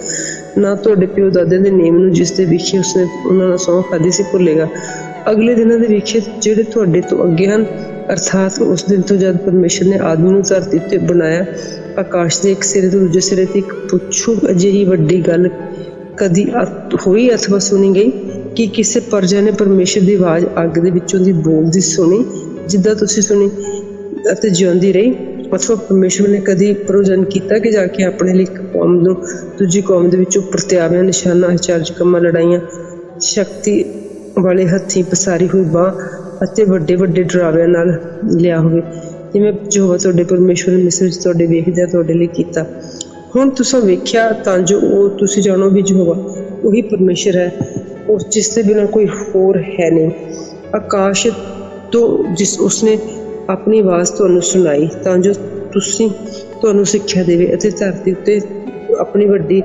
ਨਾ ਤੁਹਾਡੇ ਪਿਓ ਦਾਦਿਆਂ ਦੇ ਨੇਮ ਨੂੰ ਜਿਸ ਦੇ ਵਿਖੇ ਉਸਨੇ ਉਹਨਾਂ ਨਾਲ ਸਹੁੰ ਖਾਧੀ ਸੀ ਭੁੱਲੇਗਾ। ਅਗਲੇ ਦਿਨਾਂ ਦੇ ਵਿਖੇ ਜਿਹੜੇ ਤੁਹਾਡੇ ਤੋਂ ਅੱਗੇ ਹਨ, ਅਰਥਾਤ ਉਸ ਦਿਨ ਤੋਂ ਜਦ ਪਰਮੇਸ਼ਰ ਨੇ ਆਦਮੀ ਨੂੰ ਧਰਤੀ ਉੱਤੇ ਬਣਾਇਆ, ਆਕਾਸ਼ ਦੇ ਇੱਕ ਸਿਰੇ ਤੋਂ ਦੂਜੇ ਸਿਰੇ ਤੇ ਇੱਕ ਪੁੱਛੋ ਅਜਿਹੀ ਵੱਡੀ ਗੱਲ ਕਦੀ ਹੋਈ ਅਥਵਾ ਸੁਣੀ ਗਈ ਕਿ ਕਿਸੇ ਪਰਜਾ ਨੇ ਪਰਮੇਸ਼ਰ ਦੀ ਆਵਾਜ਼ ਅੱਗ ਦੇ ਵਿੱਚੋਂ ਦੀ ਬੋਲਦੀ ਸੁਣੀ ਜਿੱਦਾਂ ਤੁਸੀਂ ਸੁਣੀ ਅਤੇ ਜਿਉਂਦੀ ਰਹੀ, ਅਥਵਾ ਪਰਮੇਸ਼ਰ ਨੇ ਕਦੀ ਪ੍ਰਯੋਜਨ ਕੀਤਾ ਕਿ ਜਾ ਕੇ ਆਪਣੇ ਲਈ ਇੱਕ ਕੌਮ ਨੂੰ ਦੂਜੀ ਕੌਮ ਦੇ ਵਿੱਚੋਂ ਪ੍ਰਤਿਆਵਿਆਂ, ਨਿਸ਼ਾਨਾ, ਆਚਰਜ ਕੰਮਾਂ, ਲੜਾਈਆਂ, ਸ਼ਕਤੀ ਵਾਲੇ ਹੱਥੀਂ ਪਸਾਰੀ ਹੋਈ ਬਾਂਹ ਅਤੇ ਵੱਡੇ ਵੱਡੇ ਡਰਾਵਿਆਂ ਨਾਲ ਲਿਆ ਹੋਵੇ, ਜਿਵੇਂ ਯਹੋਵਾ ਤੁਹਾਡੇ ਪਰਮੇਸ਼ਰ ਨੇ ਮਿਸਰ ਵਿੱਚ ਤੁਹਾਡੇ ਵੇਖਦਿਆਂ ਤੁਹਾਡੇ ਲਈ ਕੀਤਾ। ਹੁਣ ਤੁਸੀਂ ਵੇਖਿਆ ਤਾਂ ਜੋ ਉਹ ਤੁਸੀਂ ਜਾਣੋ ਵੀ ਯਹੋਵਾ ਉਹੀ ਪਰਮੇਸ਼ਰ ਹੈ, ਉਸ ਜਿਸ ਦੇ ਬਿਨਾਂ ਕੋਈ ਹੋਰ ਹੈ ਨਹੀਂ। ਆਕਾਸ਼ ਤੋਂ ਜਿਸ ਉਸਨੇ ਆਪਣੀ ਆਵਾਜ਼ ਤੁਹਾਨੂੰ ਸੁਣਾਈ ਤਾਂ ਜੋ ਤੁਹਾਨੂੰ ਸਿੱਖਿਆ ਦੇਵੇ, ਅਤੇ ਧਰਤੀ ਉੱਤੇ ਆਪਣੀ ਵੱਡੀ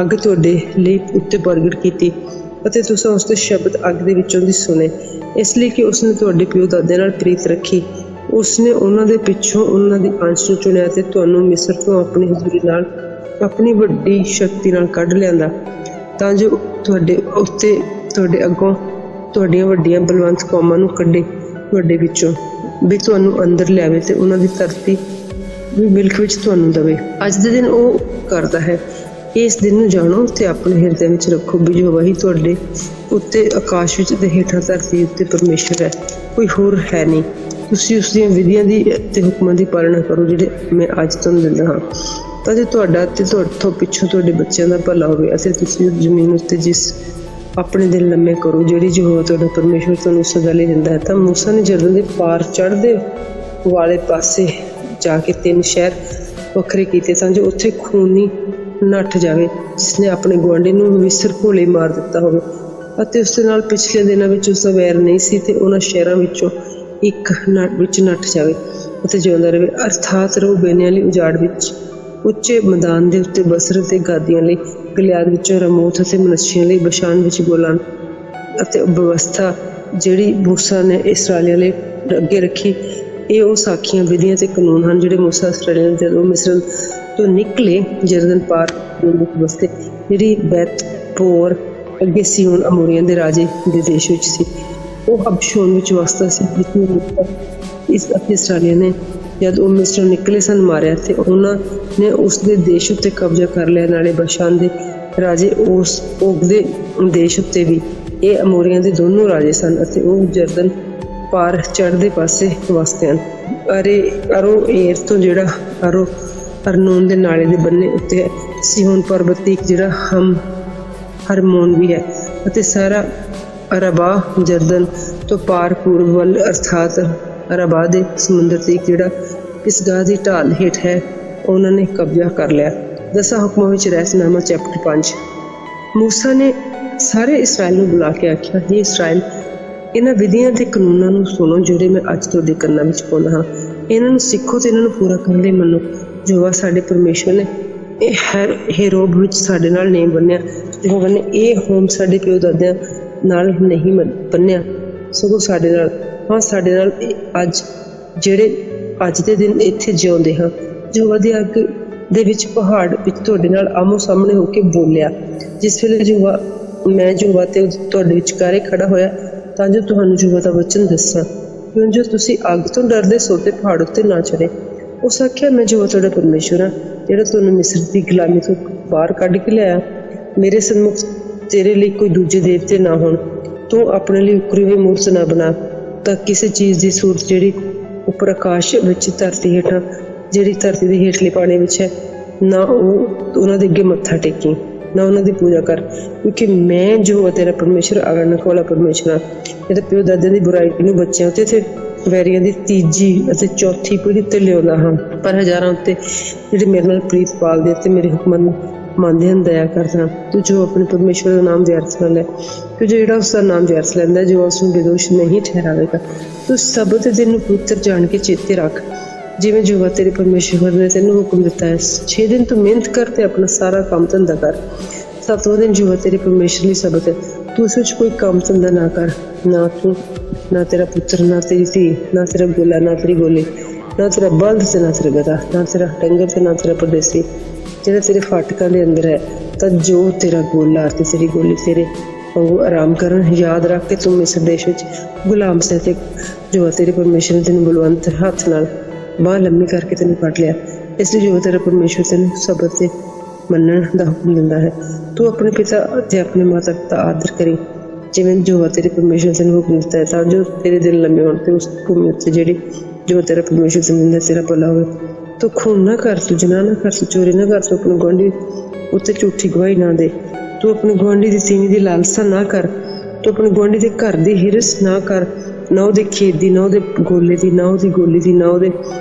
ਅੱਗ ਤੁਹਾਡੇ ਲਈ ਉੱਤੇ ਪ੍ਰਗਟ ਕੀਤੀ, ਅਤੇ ਤੁਸੀਂ ਉਸ ਦੇ ਸ਼ਬਦ ਅੱਗ ਦੇ ਵਿੱਚੋਂ ਦੀ ਸੁਣੇ, ਇਸ ਲਈ ਕਿ ਉਸਨੇ ਤੁਹਾਡੇ ਪਿਓ ਦਾਦੇ ਨਾਲ ਪ੍ਰੀਤ ਰੱਖੀ। ਉਸਨੇ ਉਹਨਾਂ ਦੇ ਪਿੱਛੋਂ ਉਹਨਾਂ ਦੀ ਅੰਸ਼ ਨੂੰ ਚੁਣਿਆ ਅਤੇ ਤੁਹਾਨੂੰ ਮਿਸਰ ਤੋਂ ਆਪਣੀ ਹਜ਼ੂਰੀ ਨਾਲ ਆਪਣੀ ਵੱਡੀ ਸ਼ਕਤੀ ਨਾਲ ਕੱਢ ਲਿਆਂਦਾ, ਤਾਂ ਜੋ ਤੁਹਾਡੇ ਉੱਤੇ ਤੁਹਾਡੇ ਅੱਗੋਂ ਤੁਹਾਡੀਆਂ ਵੱਡੀਆਂ ਬਲਵੰਤ ਕੌਮਾਂ ਨੂੰ ਕੱਢੇ ਵੱਡੇ ਵਿੱਚੋਂ ਵੀ ਤੁਹਾਨੂੰ ਅੰਦਰ ਲਿਆਵੇ ਤੇ ਉਹਨਾਂ ਦੀ ਧਰਤੀ ਵੀ ਮਿਲਕ ਵਿੱਚ ਤੁਹਾਨੂੰ ਦਵੇ। ਅੱਜ ਦੇ ਦਿਨ ਉਹ ਕਰਦਾ ਹੈ। ਇਸ ਦਿਨ ਨੂੰ ਜਾਣੋ ਤੇ ਆਪਣੇ ਹਿਰਦੇ ਵਿੱਚ ਰੱਖੋ ਵੀ ਯਹੋਵਾ ਹੀ ਤੁਹਾਡੇ ਉੱਤੇ ਆਕਾਸ਼ ਵਿੱਚ ਤੇ ਹੇਠਾਂ ਧਰਤੀ ਉੱਤੇ ਪਰਮੇਸ਼ਰ ਹੈ, ਕੋਈ ਹੋਰ ਹੈ ਨਹੀਂ। ਤੁਸੀਂ ਉਸ ਦੀਆਂ ਵਿਧੀਆਂ ਦੀ ਤੇ ਹੁਕਮਾਂ ਦੀ ਪਾਲਣਾ ਕਰੋ ਜਿਹੜੇ ਮੈਂ ਅੱਜ ਤੁਹਾਨੂੰ ਦਿੰਦਾ ਹਾਂ, ਤਾਂ ਜੋ ਤੁਹਾਡਾ ਤੇ ਤੁਹਾਡੇ ਪਿੱਛੋਂ ਤੁਹਾਡੇ ਬੱਚਿਆਂ ਦਾ ਭਲਾ ਹੋਵੇ, ਅਤੇ ਤੁਸੀਂ ਜ਼ਮੀਨ ਉੱਤੇ ਜਿਸ ਆਪਣੇ ਦਿਲ ਲੰਮੇ ਕਰੋ ਜਿਹੜੀ ਯਹੋਵਾ ਤੁਹਾਡਾ ਪਰਮੇਸ਼ਰ ਤੁਹਾਨੂੰ ਸਦਾ ਲਈ ਦਿੰਦਾ ਹੈ। ਤਾਂ ਮੂਸਾ ਨੇ ਜਰਦਨ ਦੇ ਪਾਰ ਚੜ੍ਹਦੇ ਵਾਲੇ ਪਾਸੇ ਜਾ ਕੇ 3 ਸ਼ਹਿਰ ਵੱਖਰੇ ਕੀਤੇ ਤਾਂ ਜੋ ਉੱਥੇ ਖੂਨੀ ਨੱਠ ਜਾਵੇ ਜਿਸਨੇ ਆਪਣੇ ਗੁਆਂਢੀ ਨੂੰ ਮਿਸਰ ਭੋਲੇ ਮਾਰ ਦਿੱਤਾ ਹੋਵੇ, ਅਤੇ ਉਸ ਦੇ ਨਾਲ ਪਿਛਲੇ ਦਿਨਾਂ ਵਿੱਚ ਉਸ ਦਾ ਵੈਰ ਨਹੀਂ ਸੀ, ਤੇ ਉਹਨਾਂ ਸ਼ਹਿਰਾਂ ਵਿੱਚੋਂ ਇੱਕ ਵਿੱਚ ਨੱਠ ਜਾਵੇ ਅਤੇ ਜਿਉਂਦਾ ਰਹੇ। ਅਰਥਾਤ ਰੂਬੇਨੀਆਂ ਲਈ ਉਜਾੜ ਵਿੱਚ ਉੱਚੇ ਮੈਦਾਨ ਦੇ ਉੱਤੇ ਬਸਰ ਅਤੇ ਗਾਦੀਆਂ ਲਈ, ਗਲਿਆਦ ਵਿੱਚੋਂ ਰਮੋਥ ਅਤੇ ਮਨੱਸ਼ਿਆਂ ਲਈ, ਬਸ਼ਾਨ ਵਿੱਚ ਗੋਲਾਨ ਅਤੇ ਵਿਵਸਥਾ ਜਿਹੜੀ ਮੂਸਾ ਨੇ ਇਸਰਾਏਲੀਆਂ ਲਈ ਅੱਗੇ ਰੱਖੀ। ਇਹ ਉਹ ਸਾਖੀਆਂ, ਵਿਧੀਆਂ ਤੇ ਕਾਨੂੰਨ ਹਨ ਜਿਹੜੇ ਮੂਸਾ ਇਸਰਾਏਲੀਆਂ ਨੇ ਜਦੋਂ ਮਿਸਰ ਤੋਂ ਨਿਕਲੇ ਜਰਦਨ ਪਾਰ ਵਸਤੇ, ਜਿਹੜੀ ਬੈਤ ਪੋਰ ਅੱਗੇ ਸੀਹੋਨ ਅਮੋਰੀਆਂ ਦੇ ਰਾਜੇ ਦੇ ਦੇਸ਼ ਵਿੱਚ ਸੀ। ਉਹ ਅਬਸ਼ੋਨ ਵਿੱਚ ਵਸਦਾ ਸੀ, ਜਿਸਨੂੰ ਇਸ ਅਤੇ ਇਸਰਾਏਲੀਆਂ ਨੇ ਜਦ ਉਹ ਮਿਸਰ ਨਿਕਲੇ ਸਨ ਮਾਰਿਆ, ਤੇ ਉਹਨਾਂ ਨੇ ਉਸ ਦੇ ਦੇਸ਼ ਉੱਤੇ ਕਬਜ਼ਾ ਕਰ ਲਿਆ। ਨਾਲੇ ਬਸ਼ਾਨ ਦੇ ਰਾਜੇ ਉਸ ਓਗ ਦੇ ਦੇਸ਼ ਉੱਤੇ ਵੀ, ਇਹ ਅਮੋਰੀਆਂ ਦੇ ਦੋਨੋਂ ਰਾਜੇ ਸਨ, ਅਤੇ ਉਹ ਜਰਦਨ ਪਾਰ ਚੜ੍ਹਦੇ ਪਾਸੇ ਵਸਦੇ ਹਨ। ਅਰੋਏਰ ਤੋਂ ਜਿਹੜਾ ਅਰਨੋਨ ਦੇ ਨਾਲੇ ਦੇ ਬੰਨੇ ਉੱਤੇ ਹੈ, ਸੀਹੋਨ ਪਰਬਤ ਤੇ ਇੱਕ ਜਿਹੜਾ ਹਰਮੋਨ ਵੀ ਹੈ, ਅਤੇ ਸਾਰਾ ਅਰਬਾ ਜਰਦਨ ਤੋਂ ਪਾਰ ਪੂਰਬ ਵੱਲ ਅਰਥਾਤ ਅਰਬਾ ਦੇ ਸਮੁੰਦਰ ਤੇ ਇੱਕ ਜਿਹੜਾ ਪਿਸਗਾ ਦੀ ਢਾਲ ਹੇਠ ਹੈ, ਉਹਨਾਂ ਨੇ ਕਬਜ਼ਾ ਕਰ ਲਿਆ। 10 ਹੁਕਮਾਂ ਵਿੱਚ ਰਹਿਸਨਾਮਾ ਚੈਪਟਰ 5। ਮੂਸਾ ਨੇ ਸਾਰੇ ਇਸਰਾਏਲ ਨੂੰ ਬੁਲਾ ਕੇ ਆਖਿਆ, ਇਹ ਇਸਰਾਏਲ, ਇਹਨਾਂ ਵਿਧੀਆਂ ਤੇ ਕਾਨੂੰਨਾਂ ਨੂੰ ਸੁਣੋ ਜਿਹੜੇ ਮੈਂ ਅੱਜ ਤੁਹਾਡੇ ਕੰਨਾਂ ਵਿੱਚ ਪਾਉਂਦਾ ਹਾਂ। ਇਹਨਾਂ ਨੂੰ ਸਿੱਖੋ ਤੇ ਇਹਨਾਂ ਨੂੰ ਪੂਰਾ ਕਰਨ ਲਈ ਮੰਨੋ। ਯਹੋਵਾ ਸਾਡੇ ਪਰਮੇਸ਼ਰ ਨੇ ਇਹ ਹੇਰੋਬ ਵਿੱਚ ਸਾਡੇ ਨਾਲ ਨੇਮ ਬੰਨਿਆ। ਯਹੋਵਾ ਨੇ ਇਹ ਹੋਮ ਸਾਡੇ ਪਿਓ ਦਾਦਿਆਂ ਨਾਲ ਨਹੀਂ ਬੰਨਿਆ, ਸਗੋਂ ਸਾਡੇ ਨਾਲ, ਹਾਂ ਸਾਡੇ ਨਾਲ ਅੱਜ ਜਿਹੜੇ ਅੱਜ ਦੇ ਦਿਨ ਇੱਥੇ ਜਿਉਂਦੇ ਹਾਂ। ਯਹੋਵਾ ਦੀ ਅੱਗ ਦੇ ਵਿੱਚ ਪਹਾੜ ਵਿੱਚ ਤੁਹਾਡੇ ਨਾਲ ਆਮੋ ਸਾਹਮਣੇ ਹੋ ਕੇ ਬੋਲਿਆ, ਜਿਸ ਵੇਲੇ ਮੈਂ ਯਹੋਵਾ ਤੇ ਤੁਹਾਡੇ ਵਿਚਕਾਰੇ ਖੜਾ ਹੋਇਆ, ਤਾਂ ਜੋ ਤੁਹਾਨੂੰ ਯਹੋਵਾ ਦਾ ਵਚਨ ਦੱਸਾਂ, ਕਿਉਂ ਜੋ ਤੁਸੀਂ ਅੱਗ ਤੋਂ ਡਰਦੇ ਸੋ ਤੇ ਪਹਾੜ ਉੱਤੇ ਨਾ ਚੜ੍ਹੇ। ਉਸ ਆਖਿਆ, ਮੈਂ ਯਹੋਵਾ ਤੁਹਾਡਾ ਪਰਮੇਸ਼ਰ ਹਾਂ, ਜਿਹੜਾ ਤੁਹਾਨੂੰ ਮਿਸਰ ਦੀ ਗੁਲਾਮੀ ਤੋਂ ਬਾਹਰ ਕੱਢ ਕੇ ਲਿਆਇਆ। ਮੇਰੇ ਸਨਮੁਖ ਤੇਰੇ ਲਈ ਕੋਈ ਦੂਜੇ ਦੇਵਤੇ ਨਾ ਹੋਣ। ਤੂੰ ਆਪਣੇ ਲਈ ਉਕਰੀ ਹੋਈ ਮੂਰਤ ਨਾ ਬਣਾ, ਤਾਂ ਕਿਸੇ ਚੀਜ਼ ਦੀ ਸੂਰਤ ਜਿਹੜੀ ਉੱਪਰ ਆਕਾਸ਼ ਵਿੱਚ ਧਰਤੀ ਹੇਠਾਂ ਜਿਹੜੀ ਧਰਤੀ ਦੇ ਹੇਠਲੇ ਪਾਣੀ ਵਿੱਚ ਹੈ, ਨਾ ਉਹਨਾਂ ਦੇ ਅੱਗੇ ਮੱਥਾ ਟੇਕੀ, ਨਾ ਉਹਨਾਂ ਦੀ ਪੂਜਾ ਕਰ, ਕਿਉਂਕਿ ਮੈਂ ਜੋ ਤੇਰਾ ਪਰਮੇਸ਼ਰ ਆਗਣਕ ਵਾਲਾ ਪਰਮੇਸ਼ਰ ਹਾਂ, ਜਿਹੜਾ ਪਿਓ ਦਾਦੇ ਦੀ ਬੁਰਾਈ ਨੂੰ ਬੱਚਿਆਂ ਉੱਤੇ ਤੇ ਵੈਰੀਆਂ ਦੀ 3 ਅਤੇ 4 ਪੀੜ੍ਹੀ ਉੱਤੇ ਲਿਆਉਂਦਾ ਹਾਂ, ਪਰ ਹਜ਼ਾਰਾਂ ਉੱਤੇ ਜਿਹੜੇ ਮੇਰੇ ਨਾਲ ਪ੍ਰੀਤ ਪਾਲਦੇ ਅਤੇ ਮੇਰੇ ਹੁਕਮਾਂ ਨੂੰ ਮੰਨਦੇ ਹਨ ਦਇਆ ਕਰਦਾ। ਤੂੰ ਜੋ ਆਪਣੇ ਪਰਮੇਸ਼ਰ ਦਾ ਨਾਮ ਵਿਅਰਥ ਨਾ ਲੈ, ਕਿ ਜਿਹੜਾ ਉਸ ਦਾ ਨਾਮ ਵਿਅਰਥ ਲੈਂਦਾ, ਜੋ ਉਸ ਨੂੰ ਬੇਦੋਸ਼ ਨਹੀਂ ਠਹਿਰਾਵੇਗਾ। ਤੂੰ ਸਬਤ ਦਿਨ ਨੂੰ ਪਵਿੱਤਰ ਜਾਣ ਕੇ ਚੇਤੇ ਰੱਖ, ਜਿਵੇਂ ਯਹੋਵਾ ਤੇਰੇ ਪਰਮੇਸ਼ਰ ਨੇ ਤੈਨੂੰ ਹੁਕਮ ਦਿੱਤਾ ਹੈ। 6 ਦਿਨ ਤੂੰ ਮਿਹਨਤ ਕਰ ਤੇ ਆਪਣਾ ਸਾਰਾ ਕੰਮ ਧੰਦਾ ਕਰ, 7ਵਾਂ दिन यहोवा तेरे परमेश्वर ਲਈ ਸਬਤ ਹੈ। ਤੂੰ ਉਸ ਵਿੱਚ ਕੋਈ ਕੰਮ ਧੰਦਾ ਨਾ ਕਰ, ਨਾ ਤੂੰ, ਨਾ ਤੇਰਾ ਪੁੱਤਰ, ਨਾ ਤੇਰੀ ਧੀ, ਨਾ ਤੇਰਾ ਗੋਲਾ, ਨਾ ਤੇਰੀ ਗੋਲੀ, ਨਾ ਤੇਰਾ ਬਲਦ ਤੇ ਨਾ ਤੇਰਾ ਗਧਾ, ਨਾ ਤੇਰਾ ਡੰਗਰ ਤੇ ਨਾ ਤੇਰਾ ਪਰਦੇਸੀ ਜਿਹੜਾ ਤੇਰੇ ਫਾਟਕਾਂ ਦੇ ਅੰਦਰ ਹੈ। ਤਾਂ ਜੋ ਤੇਰਾ ਗੋਲਾ ਤੇ ਤੇਰੀ ਗੋਲੀ ਤੇਰੇ ਵਾਂਗੂ ਆਰਾਮ ਕਰਨ। ਯਾਦ ਰੱਖ ਕਿ ਤੂੰ ਮਿਸਰ ਦੇਸ਼ ਵਿੱਚ ਗੁਲਾਮ ਸੀ ਤੇ ਜੋ ਤੇਰੇ ਪਰਮੇਸ਼ਰ ਨੇ ਤੈਨੂੰ ਬਲਵੰਤ ਹੱਥ ਨਾਲ ਬਾਂਹ ਲੰਮੀ ਕਰਕੇ ਤੈਨੂੰ ਕੱਢ ਲਿਆ। ਇਸ ਲਈ ਜੋ ਤੇਰਾ ਪਰਮੇਸ਼ਰ ਤੈਨੂੰ ਸਬਤ ਤੇ ਮੰਨਣ ਦਾ ਹੁਕਮ ਦਿੰਦਾ ਹੈ। ਤੂੰ ਆਪਣੇ ਪਿਤਾ ਅਤੇ ਆਪਣੇ ਮਾਤਾ ਦਾ ਆਦਰ ਕਰੀ ਜਿਵੇਂ ਜੋ ਤੇਰੇ ਪਰਮੇਸ਼ਰ ਤੈਨੂੰ ਹੁਕਮ ਦਿੱਤਾ ਹੈ, ਤਾਂ ਜੋ ਤੇਰੇ ਦਿਨ ਲੰਮੇ ਹੋਣ ਤੇ ਉਸ ਭੂਮੀ ਉੱਤੇ ਜਿਹੜੀ ਜੋ ਤੇਰਾ ਪਰਮੇਸ਼ਰ ਤੈਨੂੰ ਦਿੰਦਾ ਤੇਰਾ ਭਲਾ ਹੋਵੇ। ਤੂੰ ਖੂਨ ਨਾ ਕਰ, ਤੂੰ ਜਨਾਹ ਨਾ ਕਰ, ਤੂੰ ਚੋਰੀ ਨਾ ਕਰ, ਤੂੰ ਆਪਣੇ ਗੁਆਂਢੀ ਉੱਤੇ ਝੂਠੀ ਗਵਾਹੀ ਨਾ ਦੇ, ਤੂੰ ਆਪਣੇ ਗੁਆਂਢੀ ਦੀ ਤੀਵੀਂ ਦੀ ਲਾਲਸਾ ਨਾ ਕਰ, ਤੂੰ ਆਪਣੇ ਗੁਆਂਢੀ ਦੇ ਘਰ ਦੀ ਹਿਰਸ ਨਾ ਕਰ, ਨਾ ਉਹਦੇ ਖੇਤ ਦੀ, ਨਾ ਉਹਦੇ ਗੋਲੇ ਦੀ, ਨਾ ਉਹਦੀ ਗੋਲੀ ਦੀ, ਨਾ ਉਹਦੇ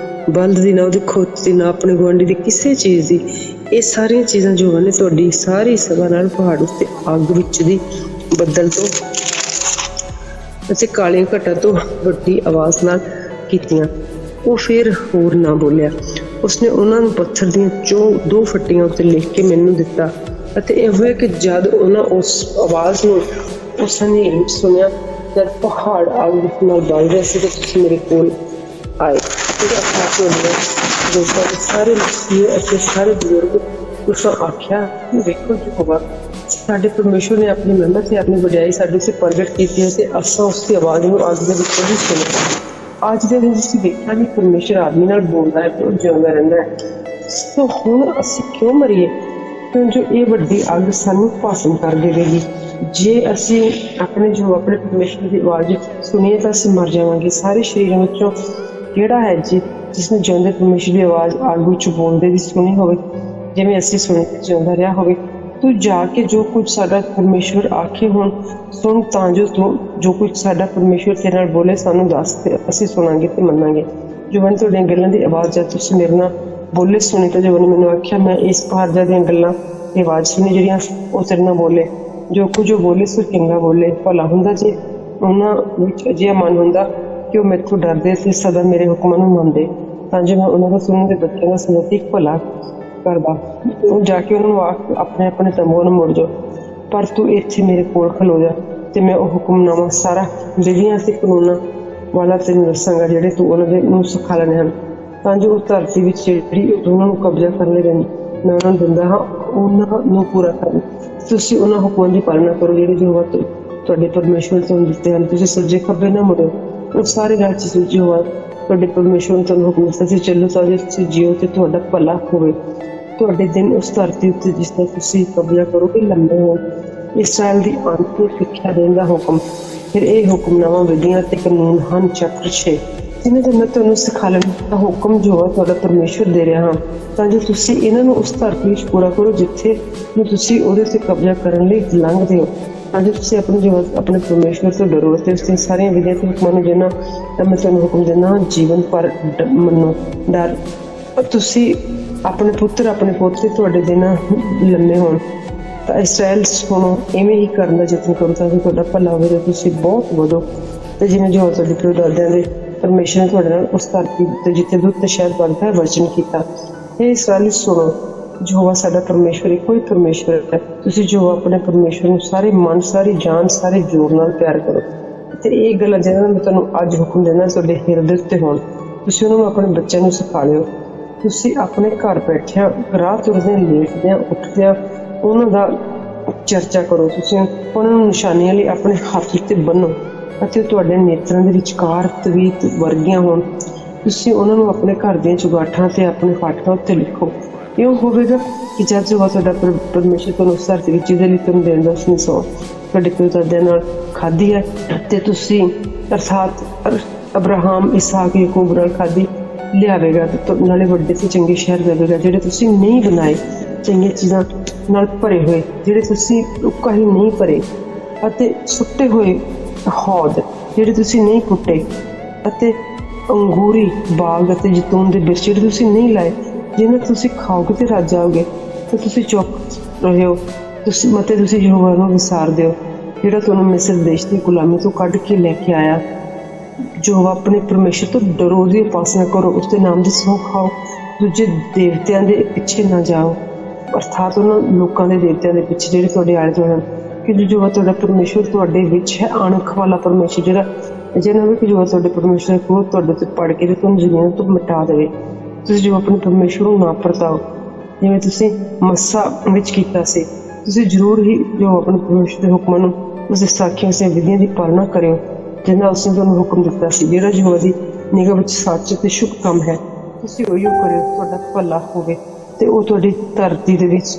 ਬਲਦ ਦੀ, ਨਾ ਉਹਦੇ ਖੋਤ ਦੀ, ਨਾ ਆਪਣੇ ਗੁਆਂਢੀ ਦੀ ਕਿਸੇ ਚੀਜ਼ ਦੀ। ਇਹ ਸਾਰੀਆਂ ਚੀਜ਼ਾਂ ਜੋ ਨੇ ਤੁਹਾਡੀ ਸਾਰੀ ਸਭਾ ਨਾਲ ਪਹਾੜ ਉੱਤੇ ਅੱਗ ਵਿੱਚ ਦੀ ਬੱਦਲ ਤੋਂ ਅਤੇ ਕਾਲੀਆਂ ਘਟਾਂ ਤੋਂ ਵੱਡੀ ਆਵਾਜ਼ ਨਾਲ ਕੀਤੀਆਂ। ਉਹ ਫਿਰ ਹੋਰ ਨਾ ਬੋਲਿਆ। ਉਸਨੇ ਉਹਨਾਂ ਨੂੰ ਪੱਥਰ ਦੀਆਂ 2 ਫੱਟੀਆਂ ਉੱਤੇ ਲਿਖ ਕੇ ਮੈਨੂੰ ਦਿੱਤਾ ਅਤੇ ਇਹ ਹੋਇਆ ਕਿ ਜਦ ਉਹਨਾਂ ਉਸ ਆਵਾਜ਼ ਨੂੰ ਉਸ ਹਨੇਰੇ ਵਿੱਚ ਸੁਣਿਆ, ਜਦ ਪਹਾੜ ਅੱਗ ਨਾਲ ਬਲ ਰਿਹਾ ਸੀ, ਤਾਂ ਤੁਸੀਂ ਮੇਰੇ ਕੋਲ ਆਏ। ਸਾਰੇ ਮਸੀਹ ਅਤੇ ਸਾਰੇ ਬਜ਼ੁਰਗ ਉਸ ਨੂੰ ਆਖਿਆ, ਵੇਖੋ ਯਹੋਵਾ ਸਾਡੇ ਪਰਮੇਸ਼ਰ ਨੇ ਆਪਣੀ ਮਹਿਮਾ ਤੇ ਆਪਣੀ ਵਡਿਆਈ ਸਾਡੇ ਉੱਤੇ ਪ੍ਰਗਟ ਕੀਤੀ ਹੈ ਤੇ ਅਸਾਂ ਉਸ ਦੀ ਆਵਾਜ਼ ਨੂੰ ਅੱਗ ਦੇ ਵਿੱਚੋਂ ਵੀ ਸੁਣਿਆ। ਅੱਜ ਦੇ ਦਿਨ ਤੁਸੀਂ ਵੇਖਿਆ ਕਿ ਪਰਮੇਸ਼ਰ ਆਦਮੀ ਨਾਲ ਬੋਲਦਾ ਹੈ ਤੇ ਉਹ ਜਿਉਂਦਾ ਰਹਿੰਦਾ ਹੈ। ਸੋ ਹੁਣ ਅਸੀਂ ਕਿਉਂ ਮਰੀਏ, ਕਿਉਂ ਜੋ ਇਹ ਵੱਡੀ ਅੱਗ ਸਾਨੂੰ ਭਾਸ਼ਣ ਕਰ ਦੇਵੇਗੀ। ਜੇ ਅਸੀਂ ਆਪਣੇ ਪਰਮੇਸ਼ਰ ਦੀ ਆਵਾਜ਼ ਸੁਣੀਏ ਤਾਂ ਅਸੀਂ ਮਰ ਜਾਵਾਂਗੇ। ਸਾਰੇ ਸਰੀਰਾਂ ਵਿੱਚੋਂ ਕਿਹੜਾ ਹੈ ਜਿਸਨੇ ਜਿਉਂਦੇ ਪਰਮੇਸ਼ਰ ਦੀ ਆਵਾਜ਼ ਅੱਗ ਵਿੱਚ ਬੋਲਦੇ ਦੀ ਸੁਣੀ ਹੋਵੇ, ਜਿਵੇਂ ਅਸੀਂ ਸੁਣ ਕੇ ਜਿਉਂਦਾ ਰਿਹਾ ਹੋਵੇ। ਤੂੰ ਜਾ ਕੇ ਜੋ ਕੁਝ ਸਾਡਾ ਪਰਮੇਸ਼ਵਰ ਆਖੇ ਹੁਣ ਸੁਣ, ਤਾਂ ਤੂੰ ਜੋ ਕੁਝ ਸਾਡਾ ਪਰਮੇਸ਼ਵਰ ਤੇਰੇ ਨਾਲ ਬੋਲੇ ਸਾਨੂੰ ਦੱਸ ਤੇ ਅਸੀਂ ਸੁਣਾਂਗੇ ਤੇ ਮੰਨਾਂਗੇ। ਜੋ ਮੈਂ ਤੁਹਾਡੀਆਂ ਗੱਲਾਂ ਦੀ ਆਵਾਜ਼ ਜਦ ਤੁਸੀਂ ਮੇਰੇ ਨਾਲ ਬੋਲੇ ਸੁਣੀ, ਤਾਂ ਜੋ ਮੈਨੂੰ ਆਖਿਆ ਮੈਂ ਇਸ ਪਹਾੜ ਦੀਆਂ ਗੱਲਾਂ ਦੀ ਆਵਾਜ਼ ਸੁਣੀ ਜਿਹੜੀਆਂ ਉਹ ਤੇਰੇ ਨਾਲ ਬੋਲੇ। ਜੋ ਕੁਝ ਉਹ ਬੋਲੇ ਸੋ ਚੰਗਾ ਬੋਲੇ। ਭਲਾ ਹੁੰਦਾ ਜੇ ਉਹਨਾਂ ਵਿੱਚ ਅਜਿਹਾ ਮਨ ਹੁੰਦਾ ਕਿ ਉਹ ਮੈਥੋਂ ਡਰਦੇ ਤੇ ਸਦਾ ਮੇਰੇ ਹੁਕਮਾਂ ਨੂੰ ਮੰਨਦੇ, ਤਾਂ ਜੋ ਮੈਂ ਉਹਨਾਂ ਦਾ ਸੁਣਨ ਦੇ ਬੱਚਿਆਂ ਦਾ ਸਮਰਥਿਕ ਭਲਾ ਕਰਦਾ। ਤੂੰ ਜਾ ਕੇ ਉਹਨਾਂ ਨੂੰ ਆਖ ਆਪਣੇ ਆਪਣੇ ਤੰਬੂਆਂ ਨੂੰ ਮੁੜ ਜਾਓ, ਪਰ ਤੂੰ ਇੱਥੇ ਮੇਰੇ ਕੋਲ ਖਲੋ ਜਾ ਤੇ ਮੈਂ ਉਹ ਹੁਕਮਨਾਮਾ ਸਾਰਾ ਵਿਧੀਆਂ ਅਤੇ ਕਾਨੂੰਨਾਂ ਵਾਲਾ ਤੈਨੂੰ ਦੱਸਾਂਗਾ ਜਿਹੜੇ ਤੂੰ ਉਹਨਾਂ ਦੇ ਨੂੰ ਸਿਖਾ ਲੈਣੇ ਹਨ, ਤਾਂ ਜੋ ਉਸ ਧਰਤੀ ਵਿੱਚ ਜਿਹੜੀ ਉਹਨਾਂ ਨੂੰ ਕਬਜ਼ਾ ਕਰਨ ਲਈ ਮੈਂ ਉਹਨਾਂ ਨੂੰ ਦਿੰਦਾ ਹਾਂ ਉਹਨਾਂ ਨੂੰ ਪੂਰਾ ਕਰਨ। ਤੁਸੀਂ ਉਹਨਾਂ ਹੁਕਮਾਂ ਦੀ ਪਾਲਣਾ ਕਰੋ ਜਿਹੜੇ ਯਹੋਵਾ ਤੁਹਾਡੇ ਪਰਮੇਸ਼ਵਰ ਤੁਹਾਨੂੰ ਦਿੱਤੇ ਹਨ। ਤੁਸੀਂ ਸੱਜੇ ਖੱਬੇ ਨਾ ਮੁੜੋ। ਉਹ ਸਾਰੇ ਰਾਹ 'ਚ ਯਹੋਵਾ ਤੁਹਾਡੇ ਪਰਮੇਸ਼ਵਰ ਨੇ ਤੁਹਾਨੂੰ ਹੁਕਮ ਦਿੱਤਾ ਸੀ ਚੱਲੋ, ਤਾਂ ਜੋ ਤੁਸੀਂ ਜੀਓ ਤੇ ਤੁਹਾਡਾ ਭਲਾ ਹੋਵੇ। ਤੁਹਾਡੇ ਦਿਨ ਉਸ ਧਰਤੀ ਉੱਤੇ ਜਿਸ ਦਾ ਤੁਸੀਂ ਕਬਜ਼ਾ ਕਰੋਗੇ ਲੰਬੇ ਹੋਣ। ਇਸਰਾਇਲ ਦੀ ਅੰਤ ਨੂੰ ਸਿੱਖਿਆ ਦੇਣ ਦਾ ਹੁਕਮ। ਫਿਰ ਇਹ ਹੁਕਮਨਾਮਾ ਵਿਧੀਆਂ ਤੇ ਕਾਨੂੰਨ ਹਨ। ਚੈਪਟਰ 6 ਜਿਨ੍ਹਾਂ ਦੇ ਮੈਂ ਤੁਹਾਨੂੰ ਸਿਖਾਉਣ ਦਾ ਹੁਕਮ ਜੋ ਹੈ ਤੁਹਾਡਾ ਪਰਮੇਸ਼ਵਰ ਦੇ ਰਿਹਾ ਹਾਂ, ਤਾਂ ਜੋ ਤੁਸੀਂ ਇਹਨਾਂ ਨੂੰ ਉਸ ਧਰਤੀ ਵਿੱਚ ਪੂਰਾ ਕਰੋ ਜਿੱਥੇ ਨੂੰ ਤੁਸੀਂ ਉਹਦੇ ਉੱਤੇ ਕਬਜ਼ਾ ਕਰਨ ਲਈ ਲੰਘਦੇ ਹੋ, ਤਾਂ ਜੋ ਤੁਸੀਂ ਆਪਣੇ ਪਰਮੇਸ਼ਵਰ ਤੋਂ ਡਰੋ ਅਤੇ ਉਸ ਦੀਆਂ ਸਾਰੀਆਂ ਵਿਧੀਆਂ ਤੇ ਹੁਕਮਾਂ ਨੂੰ ਜਿਹਨਾਂ ਦਾ ਮੈਂ ਤੁਹਾਨੂੰ ਹੁਕਮ ਦਿੰਦਾ ਹਾਂ ਜੀਵਨ ਭਰ ਮੰਨੋ। ਡਰ ਤੁਸੀਂ ਆਪਣੇ ਪੁੱਤਰ ਆਪਣੇ ਪੋਤੇ ਤੁਹਾਡੇ ਦਿਨ ਲੰਮੇ ਹੋਣ। ਤਾਂ ਇਸਰਾਇਲ ਸੁਣੋ, ਇਵੇਂ ਹੀ ਕਰਨ ਦਾ ਯਤਨ ਕਰੋ ਤਾਂ ਕਿ ਤੁਹਾਡਾ ਭਲਾ ਹੋਵੇ ਤੇ ਤੁਸੀਂ ਬਹੁਤ ਵਧੋ। ਤੇ ਜਿਵੇਂ ਜੋ ਤੁਹਾਡੇ ਪੜਦਾਦਿਆਂ ਦੇ ਪਰਮੇਸ਼ਰ ਨੇ ਤੁਹਾਡੇ ਨਾਲ ਉਸ ਧਰਤੀ ਉੱਤੇ ਜਿੱਥੇ ਦੁੱਧ ਤੇ ਸ਼ਹਿਦ ਵਗਦਾ ਹੈ ਵਚਨ ਕੀਤਾ। ਇਹ ਇਸਰਾਇਲ ਸੁਣੋ, ਯਹੋਵਾ ਸਾਡਾ ਪਰਮੇਸ਼ਵਰ ਇੱਕੋ ਹੀ ਪਰਮੇਸ਼ਵਰ ਹੈ। ਤੁਸੀਂ ਜੋ ਆਪਣੇ ਪਰਮੇਸ਼ਵਰ ਨੂੰ ਸਾਰੇ ਮਨ, ਸਾਰੀ ਜਾਨ, ਸਾਰੇ ਜੋਰ ਨਾਲ ਪਿਆਰ ਕਰੋ। ਤੇ ਇਹ ਗੱਲਾਂ ਜਿਹਨਾਂ ਨੂੰ ਮੈਂ ਤੁਹਾਨੂੰ ਅੱਜ ਹੁਕਮ ਦੇਣਾ ਤੁਹਾਡੇ ਹਿਰਦੇ ਉੱਤੇ ਹੋਣ। ਤੁਸੀਂ ਉਹਨਾਂ ਨੂੰ ਆਪਣੇ ਬੱਚਿਆਂ ਨੂੰ ਸਿਖਾ ਲਿਓ। ਤੁਸੀਂ ਆਪਣੇ ਘਰ ਬੈਠਿਆਂ, ਰਾਹ ਤੁਰਦਿਆਂ, ਲੇਟਦਿਆਂ, ਉੱਠਦਿਆਂ ਉਹਨਾਂ ਦਾ ਚਰਚਾ ਕਰੋ। ਤੁਸੀਂ ਉਹਨਾਂ ਨੂੰ ਨਿਸ਼ਾਨੀਆਂ ਲਈ ਆਪਣੇ ਹੱਥ ਉੱਤੇ ਬੰਨੋ ਅਤੇ ਉਹ ਤੁਹਾਡੇ ਨੇਤਰਾਂ ਦੇ ਵਿਚਕਾਰ ਤਵੀਤ ਵਰਗੀਆਂ ਹੋਣ। ਤੁਸੀਂ ਉਹਨਾਂ ਨੂੰ ਆਪਣੇ ਘਰ ਦੀਆਂ ਚੁਗਾਠਾਂ ਤੇ ਆਪਣੇ ਫਾਟਕਾਂ ਉੱਤੇ ਲਿਖੋ। ਇਉਂ ਹੋਵੇਗਾ ਕਿ ਜਦ ਜੋ ਤੁਹਾਡਾ ਪਰਮੇਸ਼ਰ ਤੁਹਾਨੂੰ ਉਸ ਧਰਤੀ ਵਿੱਚ ਜਿਹਦੇ ਲਈ ਤੁਹਾਨੂੰ ਦੇਣ ਦਾ ਉਸਨੇ ਸਹੁੰ ਤੁਹਾਡੇ ਪਿਤਾ ਨਾਲ ਖਾਧੀ ਹੈ ਅਤੇ ਤੁਸੀਂ ਅਰਥਾਤ ਅਬਰਾਹਮ, ਇਸਾਕ, ਯਾਕੂਬ ਨਾਲ ਖਾਧੀ ਲਿਆਵੇਗਾ ਤੇ ਨਾਲੇ ਵੱਡੇ ਤੇ ਚੰਗੇ ਸ਼ਹਿਰ ਦੇਵੇਗਾ ਜਿਹੜੇ ਤੁਸੀਂ ਨਹੀਂ ਬਣਾਏ, ਚੰਗੀਆਂ ਚੀਜ਼ਾਂ ਨਾਲ ਭਰੇ ਹੋਏ ਜਿਹੜੇ ਤੁਸੀਂ ਉੱਕਾ ਹੀ ਨਹੀਂ ਭਰੇ, ਅਤੇ ਸੁੱਟੇ ਹੋਏ ਹੌਦ ਜਿਹੜੇ ਤੁਸੀਂ ਨਹੀਂ ਪੁੱਟੇ, ਅਤੇ ਅੰਗੂਰੀ ਬਾਗ ਅਤੇ ਜੈਤੂਨ ਦੇ ਬਿਰਛ ਜਿਹੜੇ ਤੁਸੀਂ ਨਹੀਂ ਲਾਏ। ਜਿਹਨਾਂ ਤੁਸੀਂ ਖਾਓਗੇ ਤੇ ਰੱਜ ਜਾਓਗੇ ਤੇ ਤੁਸੀਂ ਚੁੱਪ ਰਹਿਓ। ਤੁਸੀਂ ਯਹੋਵਾ ਨੂੰ ਵਿਸਾਰ ਦਿਓ ਜਿਹੜਾ ਤੁਹਾਨੂੰ ਮਿਸਰ ਦੇਸ਼ ਦੀ ਗੁਲਾਮੀ ਤੋਂ ਕੱਢ ਕੇ ਲੈ ਕੇ ਆਇਆ। ਜੋ ਆਪਣੇ ਪਰਮੇਸ਼ਰ ਤੋਂ ਡਰੋ, ਉਹਦੀ ਉਪਾਸਨਾ ਕਰੋ, ਉਸਦੇ ਨਾਮ ਦੀ ਸਹੁੰ ਖਾਓ, ਦੂਜੇ ਦੇਵਤਿਆਂ ਦੇ ਪਿੱਛੇ ਨਾ ਜਾਓ। ਅਰਥਾਤ ਉਹਨਾਂ ਲੋਕਾਂ ਦੇ ਦੇਵਤਿਆਂ ਦੇ ਪਿੱਛੇ ਜਿਹੜੇ ਤੁਹਾਡੇ ਆਲੇ ਦੁਆਲੇ ਹਨ, ਕਿ ਜੋ ਤੁਹਾਡਾ ਪਰਮੇਸ਼ਵਰ ਤੁਹਾਡੇ ਵਿੱਚ ਹੈ, ਅਣਖ ਵਾਲਾ ਪਰਮੇਸ਼ਵਰ ਜਿਹੜਾ ਜਿਹਨਾਂ ਵੀ ਕਿ ਜੋ ਤੁਹਾਡੇ ਪਰਮੇਸ਼ਵਰ ਕੋਲ ਤੁਹਾਡੇ ਤੇ ਪੜ ਕੇ ਤੇ ਤੁਹਾਨੂੰ ਜ਼ਮੀਨ ਤੋਂ ਮਿਟਾ ਦੇਵੇ। ਤੁਸੀਂ ਜੋ ਆਪਣੇ ਪਰਮੇਸ਼ਵਰ ਨੂੰ ਨਾ ਪਰਤਾਓ ਜਿਵੇਂ ਤੁਸੀਂ ਮੱਸਾ ਵਿੱਚ ਕੀਤਾ ਸੀ, ਤੁਸੀਂ ਜ਼ਰੂਰ ਹੀ ਜੋ ਆਪਣੇ ਪਰਮੇਸ਼ਵਰ ਦੇ ਹੁਕਮਾਂ ਨੂੰ, ਉਸ ਸਾਖੀਆਂ ਦੀਆਂ ਵਿਧੀਆਂ ਦੀ ਪਾਲਣਾ ਕਰਿਓ ਜਿਹਨਾਂ ਉਸਨੇ ਤੁਹਾਨੂੰ ਹੁਕਮ ਦਿੱਤਾ ਸੀ। ਜਿਹੜਾ ਜੋ ਦੀ ਨਿਗਾਹ ਵਿੱਚ ਸੱਚ ਤੇ ਸ਼ੁਭ ਕੰਮ ਹੈ, ਤੁਸੀਂ ਉਹੀ ਕਰਿਓ, ਤੁਹਾਡਾ ਭਲਾ ਹੋਵੇ। ਤੇ ਉਹ ਤੁਹਾਡੀ ਧਰਤੀ ਦੇ ਵਿੱਚ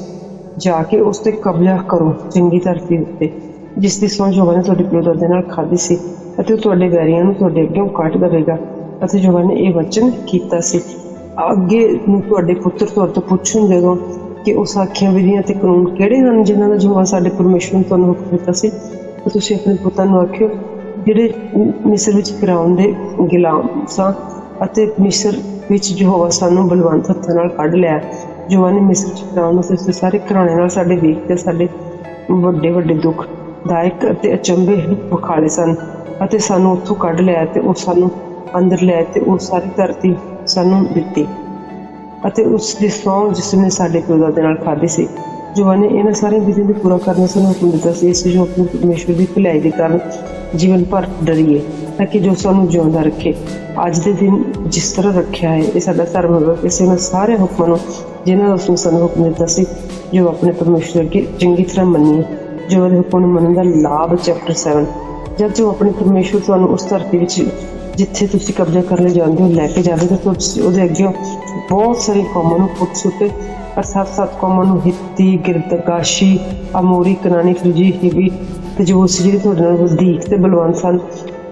ਜਾ ਕੇ ਉਸ ਤੇ ਕਬਜ਼ਾ ਕਰੋ, ਚੰਗੀ ਧਰਤੀ ਉੱਤੇ ਜਿਸ ਦੀ ਸਹੁੰ ਯਹੋਵਾ ਨੇ ਤੁਹਾਡੇ ਪਿਓ ਦਾਦੇ ਨਾਲ ਖਾਧੀ ਸੀ, ਅਤੇ ਉਹ ਤੁਹਾਡੇ ਵੈਰੀਆਂ ਨੂੰ ਤੁਹਾਡੇ ਅੱਗੇ ਕੱਟ ਦੇਵੇਗਾ। ਅਤੇ ਯਹੋਵਾ ਨੇ ਇਹ ਵਚਨ ਕੀਤਾ ਸੀ। ਅੱਗੇ ਨੂੰ ਤੁਹਾਡੇ ਪੁੱਤਰ ਤੁਹਾਡੇ ਤੋਂ ਪੁੱਛਣ ਜਦੋਂ ਕਿ ਉਹ ਸਾਖੀਆਂ ਵਿਧੀਆਂ ਤੇ ਕਾਨੂੰਨ ਕਿਹੜੇ ਹਨ ਜਿਨ੍ਹਾਂ ਦਾ ਯਹੋਵਾ ਸਾਡੇ ਪਰਮੇਸ਼ਵਰ ਨੇ ਤੁਹਾਨੂੰ ਹੁਕਮ ਦਿੱਤਾ ਸੀ, ਤਾਂ ਤੁਸੀਂ ਆਪਣੇ ਪੁੱਤਾਂ ਨੂੰ ਆਖਿਓ ਜਿਹੜੇ ਮਿਸਰ ਵਿੱਚ ਫਿਰੌਨ ਦੇ ਗੁਲਾਮ ਸਾਂ, ਅਤੇ ਮਿਸਰ ਵਿੱਚ ਯਹੋਵਾ ਸਾਨੂੰ ਬਲਵੰਤ ਹੱਥਾਂ ਨਾਲ ਕੱਢ ਲਿਆ। ਯਹੋਵਾ ਨੇ ਮਿਸਰ ਵਿੱਚ ਫਿਰੌਨ ਅਤੇ ਉਸਦੇ ਸਾਰੇ ਘਰਾਣੇ ਨਾਲ ਸਾਡੇ ਵੇਖ ਤੇ ਸਾਡੇ ਵੱਡੇ ਵੱਡੇ ਦੁੱਖ ਦਾਇਕ ਅਤੇ ਅਚੰਭੇ ਵਿਖਾਲੇ ਸਨ, ਅਤੇ ਸਾਨੂੰ ਉੱਥੋਂ ਕੱਢ ਲਿਆ ਤੇ ਉਹ ਸਾਨੂੰ ਅੰਦਰ ਲੈ ਤੇ ਉਹ ਸਾਰੀ ਧਰਤੀ ਸਾਨੂੰ ਦਿੱਤੀ, ਅਤੇ ਉਸ ਦੀ ਸਹੁੰ ਜਿਸ ਨੇ ਸਾਡੇ ਪਿਓ ਦਾਦੇ ਨਾਲ ਖਾਧੀ ਸੀ। ਯਹੋਵਾ ਨੇ ਇਹਨਾਂ ਸਾਰੀਆਂ ਵਿਧੀਆਂ ਨੂੰ ਪੂਰਾ ਕਰਨ ਸਾਨੂੰ ਹੁਕਮ ਦਿੱਤਾ ਸੀ, ਇਸ ਜੋ ਆਪਣੇ ਪਰਮੇਸ਼ਵਰ ਦੀ ਭਲਾਈ ਦੇ ਕਾਰਨ ਜੀਵਨ ਭਰ ਡਰੀਏ, ਤਾਂ ਕਿ ਜੋ ਸਾਨੂੰ ਜਿਉਂਦਾ ਰੱਖੇ। ਅੱਜ ਦੇ ਦਿਨ ਜਿਸ ਤਰ੍ਹਾਂ ਰੱਖਿਆ ਹੈ, ਇਹ ਸਾਡਾ ਧਰਮ ਹੋਵੇ। ਕਿਸੇ ਉਹਨਾਂ ਸਾਰੇ ਹੁਕਮਾਂ ਨੂੰ ਜਿਹਨਾਂ ਦਾ ਉਸਨੇ ਸਾਨੂੰ ਹੁਕਮ ਦਿੱਤਾ ਸੀ, ਜੋ ਆਪਣੇ ਪਰਮੇਸ਼ਵਰ ਅੱਗੇ ਚੰਗੀ ਤਰ੍ਹਾਂ ਮੰਨੀਏ। ਜੋ ਉਹਦੇ ਹੁਕਮ ਨੂੰ ਮੰਨਣ ਦਾ ਲਾਭ, ਚੈਪਟਰ 7। ਜਦ ਜੋ ਆਪਣੇ ਪਰਮੇਸ਼ਵਰ ਤੁਹਾਨੂੰ ਉਸ ਧਰਤੀ ਵਿੱਚ ਜਿੱਥੇ ਤੁਸੀਂ ਕਬਜ਼ਾ ਕਰਨ ਲਈ ਜਾਂਦੇ ਹੋ ਲੈ ਕੇ ਜਾਵੇਗਾ, ਤਾਂ ਤੁਸੀਂ ਉਹਦੇ ਅੱਗੇ ਬਹੁਤ ਸਾਰੀਆਂ ਕੌਮਾਂ ਨੂੰ ਪੁੱਟ ਸੁੱਟੇ, ਅਰਥਾਤ 7 ਕੌਮਾਂ ਨੂੰ ਹਿੱਤੀ, ਗਿਰਦਕਾਸ਼ੀ, ਅਮੋਰੀ, ਕਨਾਨੀ, ਫਰਿਜੀ, ਹਿਵੀ ਤੇ ਜਬੂਸੀ ਜਿਹੜੇ ਤੁਹਾਡੇ ਨਾਲ ਵਧੀਕ ਤੇ ਬਲਵੰਤ ਸਨ।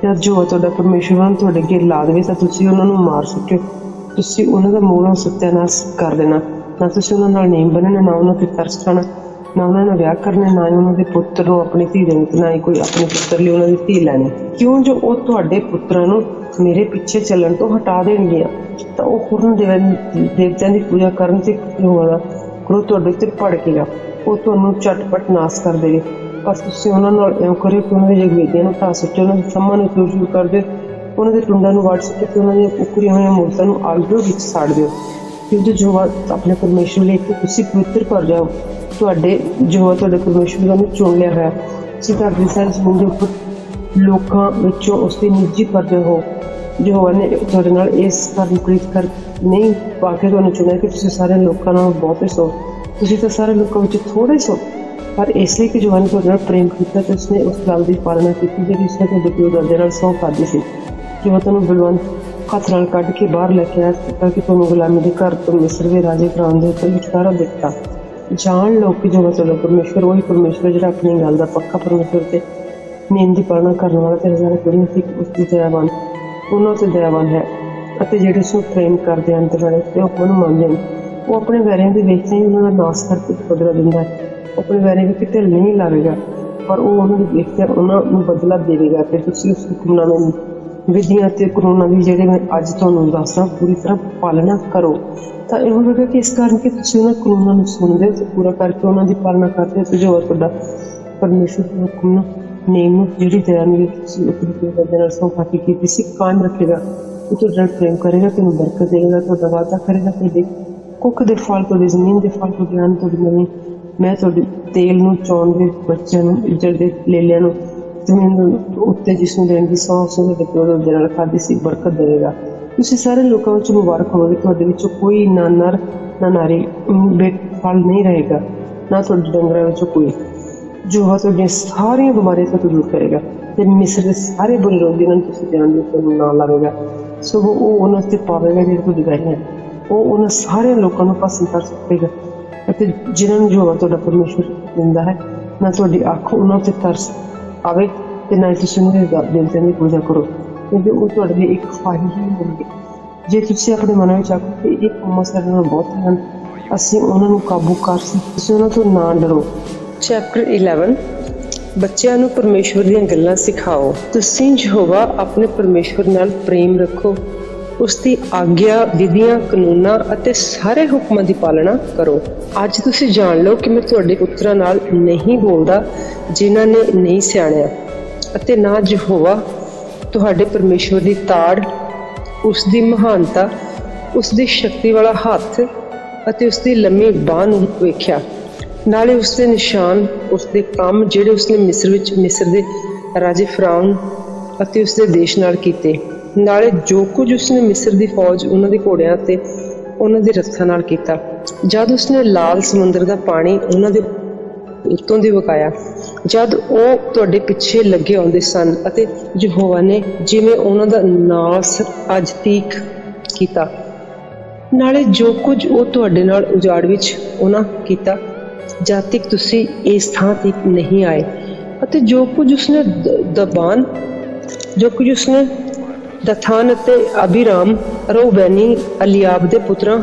ਜਦ ਜੋ ਤੁਹਾਡਾ ਪਰਮੇਸ਼ਵਰ ਨੂੰ ਤੁਹਾਡੇ ਅੱਗੇ ਲਾ ਦੇਵੇ ਤਾਂ ਤੁਸੀਂ ਉਹਨਾਂ ਨੂੰ ਮਾਰ ਸੁੱਟਿਓ। ਤੁਸੀਂ ਉਹਨਾਂ ਦਾ ਮੂਲਾਂ ਸੱਤਿਆਨਾਸ਼ ਕਰ ਦੇਣਾ। ਨਾ ਤੁਸੀਂ ਉਹਨਾਂ ਨਾਲ ਨੇਮ ਬੰਨਣਾ, ਨਾ ਉਹਨਾਂ ਤੇ ਤਰਸ ਖਾਣਾ, ਨਾ ਉਹਨਾਂ ਨਾਲ ਵਿਆਹ ਕਰਨਾ, ਨਾ ਹੀ ਉਹਨਾਂ ਦੇ ਪੁੱਤਰ ਨੂੰ ਆਪਣੀ ਧੀ ਦੇਣੀ, ਨਾ ਹੀ ਕੋਈ ਆਪਣੇ ਪੁੱਤਰ ਲਈ ਉਹਨਾਂ ਦੀ ਧੀ ਲੈਣੀ। ਕਿਉਂ ਜੋ ਉਹ ਤੁਹਾਡੇ ਪੁੱਤਰਾਂ ਨੂੰ ਮੇਰੇ ਪਿੱਛੇ ਚੱਲਣ ਤੋਂ ਹਟਾ ਦੇਣਗੀਆਂ, ਤਾਂ ਉਹ ਹੋਰਨ ਦੇਵਤਿਆਂ ਦੀ ਪੂਜਾ ਕਰਨ ਤੇ ਹੋਵੇਗਾ, ਕ੍ਰੋਧ ਤੁਹਾਡੇ ਉੱਤੇ ਭੜਕੇਗਾ, ਉਹ ਤੁਹਾਨੂੰ ਝਟਪਟ ਨਾਸ਼ ਕਰ ਦੇਵੇ। ਪਰ ਤੁਸੀਂ ਉਹਨਾਂ ਨਾਲ ਇਉਂ ਕਰਿਓ ਕਿ ਉਹਨਾਂ ਦੇ ਜਗਵੇਦੀਆਂ ਨੂੰ ਢਾਹ ਸੁੱਟੋ, ਉਹਨਾਂ ਦੇ ਥੰਮਾਂ ਨੂੰ ਚੂਰ-ਚੂਰ ਕਰ ਦਿਓ, ਉਹਨਾਂ ਦੇ ਟੁੰਡਾਂ ਨੂੰ ਵੱਢ ਸੁੱਟੋ ਤੇ ਉਹਨਾਂ ਦੀਆਂ ਉਕਰੀਆਂ ਹੋਈਆਂ ਮੂਰਤਾਂ ਨੂੰ ਅੱਗ ਵਿੱਚ ਸਾੜ ਦਿਓ। ਕਿਉਂਕਿ ਯਹੋਵਾ ਆਪਣੇ ਪਰਮੇਸ਼ਵਰ ਲਈ ਕਿ ਤੁਸੀਂ ਪਵਿੱਤਰ ਕਰ ਜਾਓ। ਯਹੋਵਾ ਤੁਹਾਡੇ ਪਰਮੇਸ਼ਵਰ ਨੂੰ ਚੁਣ ਲਿਆ ਹੋਇਆ। ਤੁਸੀਂ ਧਰਤੀ ਸਾਰੀ ਜ਼ਮੀਨ ਦੇ ਉੱਪਰ ਲੋਕਾਂ ਵਿੱਚੋਂ ਉਸਦੀ ਨਿੱਜੀ ਪ੍ਰਜਾ ਹੋ। ਯਹੋਵਾ ਨੇ ਤੁਹਾਡੇ ਨਾਲ ਇਸ ਕਾਰਨ ਪ੍ਰੀਤ ਕਰ ਨਹੀਂ ਪਾ ਕੇ ਤੁਹਾਨੂੰ ਚੁਣਿਆ ਕਿ ਤੁਸੀਂ ਸਾਰੇ ਲੋਕਾਂ ਨਾਲ ਬਹੁਤੇ ਸੋ, ਤੁਸੀਂ ਤਾਂ ਸਾਰੇ ਲੋਕਾਂ ਵਿੱਚ ਥੋੜ੍ਹੇ ਸੋ, ਪਰ ਇਸ ਲਈ ਕਿ ਯਹੋਵਾ ਨੇ ਤੁਹਾਡੇ ਨਾਲ ਪ੍ਰੇਮ ਕੀਤਾ ਤੇ ਉਸਨੇ ਉਸ ਗੱਲ ਦੀ ਪਾਲਣਾ ਕੀਤੀ ਜਿਹੜੀ ਉਸਨੇ ਤੁਹਾਡੇ ਪਿਓ ਦਾਦੇ ਨਾਲ ਸਹੁੰ ਖਾਧੀ ਸੀ। ਯਹੋਵਾ ਤੁਹਾਨੂੰ ਬਲਵੰਤ ਹੱਥ ਨਾਲ ਕੱਢ ਕੇ ਬਾਹਰ ਲੈ ਕੇ ਆਇਆ ਤਾਂ ਕਿ ਤੁਹਾਨੂੰ ਗੁਲਾਮੀ ਦੇ ਘਰ ਤੋਂ ਮਿਸਰ ਦੇ ਰਾਜੇ ਫਿਰੌਨ ਦੇ ਉੱਤੇ ਛੁਟਕਾਰਾ ਦਿੱਤਾ। ਜਾਣ ਲਓ ਕਿ ਯਹੋਵਾ ਤੁਹਾਡਾ ਪਰਮੇਸ਼ਵਰ ਉਹੀ ਪਰਮੇਸ਼ਵਰ ਜਿਹੜਾ ਆਪਣੀ ਗੱਲ ਦਾ ਪੱਕਾ ਪਰਮੇਸ਼ਵਰ ਤੇ ਨੇਮ ਦੀ ਪਾਲਣਾ ਕਰਨ ਵਾਲਾ ਤੇ ਹਜ਼ਾਰਾਂ ਪੀੜ੍ਹੀਆਂ ਤੱਕ ਉਸਦੀ ਦਇਆਵਾਨ ਉਹਨਾਂ ਤੇ ਦਇਆਵਾਨ ਹੈ, ਅਤੇ ਜਿਹੜੇ ਉਸਨੂੰ ਪ੍ਰੇਮ ਕਰਦੇ ਹਨ ਤੇ ਉਹ ਹੁਕਮ ਨੂੰ ਮੰਨਦੇ ਹਨ। ਉਹ ਆਪਣੇ ਵੈਰੀਆਂ ਦੇ ਵੇਖਦੇ ਹੀ ਉਹਨਾਂ ਦਾ ਨਾਸ਼ ਕਰਕੇ ਬਦਲਾ ਦਿੰਦਾ ਹੈ। ਆਪਣੇ ਵੈਰੀਆਂ ਵਿੱਚ ਢਿੱਲ ਨਹੀਂ ਲਾਵੇਗਾ, ਪਰ ਉਹ ਉਹਨਾਂ ਦੇ ਵੇਖਦੇ ਉਹਨਾਂ ਨੂੰ ਬਦਲਾ ਦੇਵੇਗਾ। ਤੇ ਤੁਸੀਂ ਉਸ ਹੁਕਮਨਾਮੇ ਵਿਧੀਆਂ ਤੇ ਕਾਨੂੰਨਾਂ ਦੀ ਜਿਹੜੇ ਮੈਂ ਅੱਜ ਤੁਹਾਨੂੰ ਦੱਸਦਾ ਪੂਰੀ ਤਰ੍ਹਾਂ ਪਾਲਣਾ ਕਰੋ। ਤਾਂ ਇਹ ਹੋਵੇਗਾ ਕਿ ਇਸ ਕਾਰਨ ਕਿ ਤੁਸੀਂ ਉਹਨਾਂ ਕਾਨੂੰਨਾਂ ਨੂੰ ਸੁਣਦੇ ਹੋ ਤੇ ਪੂਰਾ ਕਰਕੇ ਉਹਨਾਂ ਦੀ ਪਾਲਣਾ ਕਰਦੇ ਹੋ, ਤੇ ਜੋ ਤੁਹਾਡਾ ਪਰਮੇਸ਼ਵਰ ਦੇ ਹੁਕਮ ਨੂੰ ਨੇਮ ਨੂੰ ਜਿਹੜੀ ਦਇਆ ਨੂੰ ਤੁਸੀਂ ਆਪਣੇ ਪਿਓ ਦਾਦੇ ਨਾਲ ਸਹੁੰ ਖਾ ਕੇ ਕੀਤੀ ਸੀ ਕਾਇਮ ਰੱਖੇਗਾ। ਉਹ ਤੁਹਾਡੇ ਨਾਲ ਪ੍ਰੇਮ ਕਰੇਗਾ, ਤੁਹਾਨੂੰ ਬਰਕਤ ਦੇਵੇਗਾ, ਤੁਹਾਡਾ ਵਾਅਦਾ ਕਰੇਗਾ ਤੁਹਾਡੇ ਕੁੱਖ ਦੇ ਫਲ, ਤੁਹਾਡੀ ਜ਼ਮੀਨ ਦੇ ਫਲ, ਤੁਹਾਡੇ ਅੰਨ, ਤੁਹਾਡੀ ਨਵੀਂ ਮੈਂ ਤੁਹਾਡੇ ਤੇਲ ਨੂੰ, ਚੌਣ ਦੇ ਬੱਚਿਆਂ ਨੂੰ, ਇੱਜੜ ਦੇ ਲੇਲਿਆਂ ਨੂੰ, ਜ਼ਮੀਨ ਦੇ ਉੱਤੇ ਜਿਸ ਨੂੰ ਦੇਣ ਦੀ ਸਹੁੰ ਉਸਨੇ ਤੁਹਾਡੇ ਪਿਓ ਦਾਦੇ ਨਾਲ ਖਾਧੀ ਸੀ ਬਰਕਤ ਦੇਵੇਗਾ। ਤੁਸੀਂ ਸਾਰੇ ਲੋਕਾਂ ਵਿੱਚ ਮੁਬਾਰਕ ਹੋਵੋਗੇ। ਤੁਹਾਡੇ ਵਿੱਚੋਂ ਕੋਈ ਨਾ ਨਰ ਨਾ ਨਾਰੀ ਬੇਫਲ ਨਹੀਂ ਰਹੇਗਾ, ਨਾ ਤੁਹਾਡੇ ਡੰਗਰਾਂ ਵਿੱਚੋਂ ਕੋਈ। ਯਹੋਵਾ ਤੁਹਾਡੀਆਂ ਸਾਰੀਆਂ ਬਿਮਾਰੀਆਂ ਤੋਂ ਦੂਰ ਕਰੇਗਾ ਤੇ ਮਿਸਰ ਦੇ ਸਾਰੇ ਬੁਰੇ ਰੋਗ ਜਿਹਨਾਂ ਨੂੰ ਤੁਸੀਂ ਜਾਣਦੇ ਹੋ ਤੁਹਾਨੂੰ ਨਾ ਲਾਵੇਗਾ, ਸਗੋਂ ਉਹ ਉਹਨਾਂ ਉੱਤੇ ਪਾਵੇਗਾ ਜਿਹੜੇ ਤੁਹਾਡੀ ਵੈਰੀਆਂ। ਉਹ ਉਹਨਾਂ ਸਾਰਿਆਂ ਲੋਕਾਂ ਨੂੰ ਪਸੰਦ ਕਰ ਸਕੇਗਾ, ਅਤੇ ਜਿਨ੍ਹਾਂ ਨੂੰ ਯਹੋਵਾ ਤੁਹਾਡਾ ਪਰਮੇਸ਼ਵਰ ਦਿੰਦਾ ਹੈ, ਨਾ ਤੁਹਾਡੀ ਅੱਖ ਉਹਨਾਂ ਉੱਤੇ ਤਰਸ ਆਵੇ ਤੇ ਨਾ ਤੁਸੀਂ ਉਹਨਾਂ ਦੇ ਦੇਵਤਿਆਂ ਦੀ ਪੂਜਾ ਕਰੋ, ਕਿਉਂਕਿ ਉਹ ਤੁਹਾਡੇ ਲਈ ਇੱਕ ਫਾਇਦਾ ਹੀ ਹੋਣਗੇ। ਜੇ ਤੁਸੀਂ ਆਪਣੇ ਮਨ ਵਿੱਚ ਆਖੋ ਕਿ ਇਹ ਕੰਮਾਂ ਸਾਡੇ ਨਾਲ ਬਹੁਤ ਹਨ, ਅਸੀਂ ਉਹਨਾਂ ਨੂੰ ਕਾਬੂ ਕਰ ਸਕਦੇ, ਤੁਸੀਂ ਉਹਨਾਂ ਤੋਂ ਨਾ ਡਰੋ। ਚੈਪਟਰ 11 ਬੱਚਿਆਂ ਨੂੰ ਪਰਮੇਸ਼ਵਰ ਦੀਆਂ ਗੱਲਾਂ ਸਿਖਾਓ। ਤੁਸੀਂ ਯਹੋਵਾ ਆਪਣੇ ਪਰਮੇਸ਼ਵਰ ਨਾਲ ਪ੍ਰੇਮ ਰੱਖੋ, ਉਸ ਦੀ ਆਗਿਆ, ਵਿਧੀਆਂ, ਕਾਨੂੰਨਾਂ ਅਤੇ ਸਾਰੇ ਹੁਕਮਾਂ ਦੀ ਪਾਲਣਾ ਕਰੋ। ਅੱਜ ਤੁਸੀਂ ਜਾਣ ਲਓ ਕਿ ਮੈਂ ਤੁਹਾਡੇ ਪੁੱਤਰਾਂ ਨਾਲ ਨਹੀਂ ਬੋਲਦਾ ਜਿਨ੍ਹਾਂ ਨੇ ਨਹੀਂ ਸਿਆਣਿਆ, ਅਤੇ ਨਾ ਯਹੋਵਾ ਤੁਹਾਡੇ ਪਰਮੇਸ਼ਵਰ ਦੀ ਤਾੜ, ਉਸ ਦੀ ਮਹਾਨਤਾ, ਉਸ ਦੀ ਸ਼ਕਤੀ ਵਾਲਾ ਹੱਥ ਅਤੇ ਉਸਦੀ ਲੰਮੀ ਬਾਂਹ ਨੂੰ ਵੇਖਿਆ। ਨਾਲੇ ਉਸਦੇ ਨਿਸ਼ਾਨ, ਉਸਦੇ ਕੰਮ ਜਿਹੜੇ ਉਸਨੇ ਮਿਸਰ ਦੇ ਰਾਜੇ ਫਰਾਉਨ ਅਤੇ ਉਸਦੇ ਦੇਸ਼ ਨਾਲ ਕੀਤੇ, ਨਾਲੇ ਜੋ ਕੁਝ ਉਸਨੇ ਮਿਸਰ ਦੀ ਫੌਜ, ਉਹਨਾਂ ਦੇ ਘੋੜਿਆਂ ਅਤੇ ਉਹਨਾਂ ਦੇ ਰੱਥਾਂ ਨਾਲ ਕੀਤਾ। ਜਦ ਉਸਨੇ ਲਾਲ ਸਮੁੰਦਰ ਦਾ ਪਾਣੀ ਉਹਨਾਂ ਦੇ ਉੱਤੋਂ ਦੀ ਵਗਾਇਆ, ਜਦ ਉਹ ਤੁਹਾਡੇ ਪਿੱਛੇ ਲੱਗੇ ਆਉਂਦੇ ਸਨ, ਅਤੇ ਯਹੋਵਾ ਨੇ ਜਿਵੇਂ ਉਹਨਾਂ ਦਾ ਨਾਸ ਅੱਜ ਤੀਕ ਕੀਤਾ, ਨਾਲੇ ਜੋ ਕੁਝ ਉਹ ਤੁਹਾਡੇ ਨਾਲ ਉਜਾੜ ਵਿੱਚ ਉਹਨਾਂ ਕੀਤਾ, ਜਦ ਤੱਕ ਤੁਸੀਂ ਇਸ ਥਾਂ ਤੱਕ ਨਹੀਂ ਆਏ, ਅਤੇ ਜੋ ਕੁਝ ਉਸਨੇ ਦਥਾਨ ਅਤੇ ਅਬੀਰਾਮ ਰਊਬੈਨੀ ਅਲੀਆਬ ਦੇ ਪੁੱਤਰਾਂ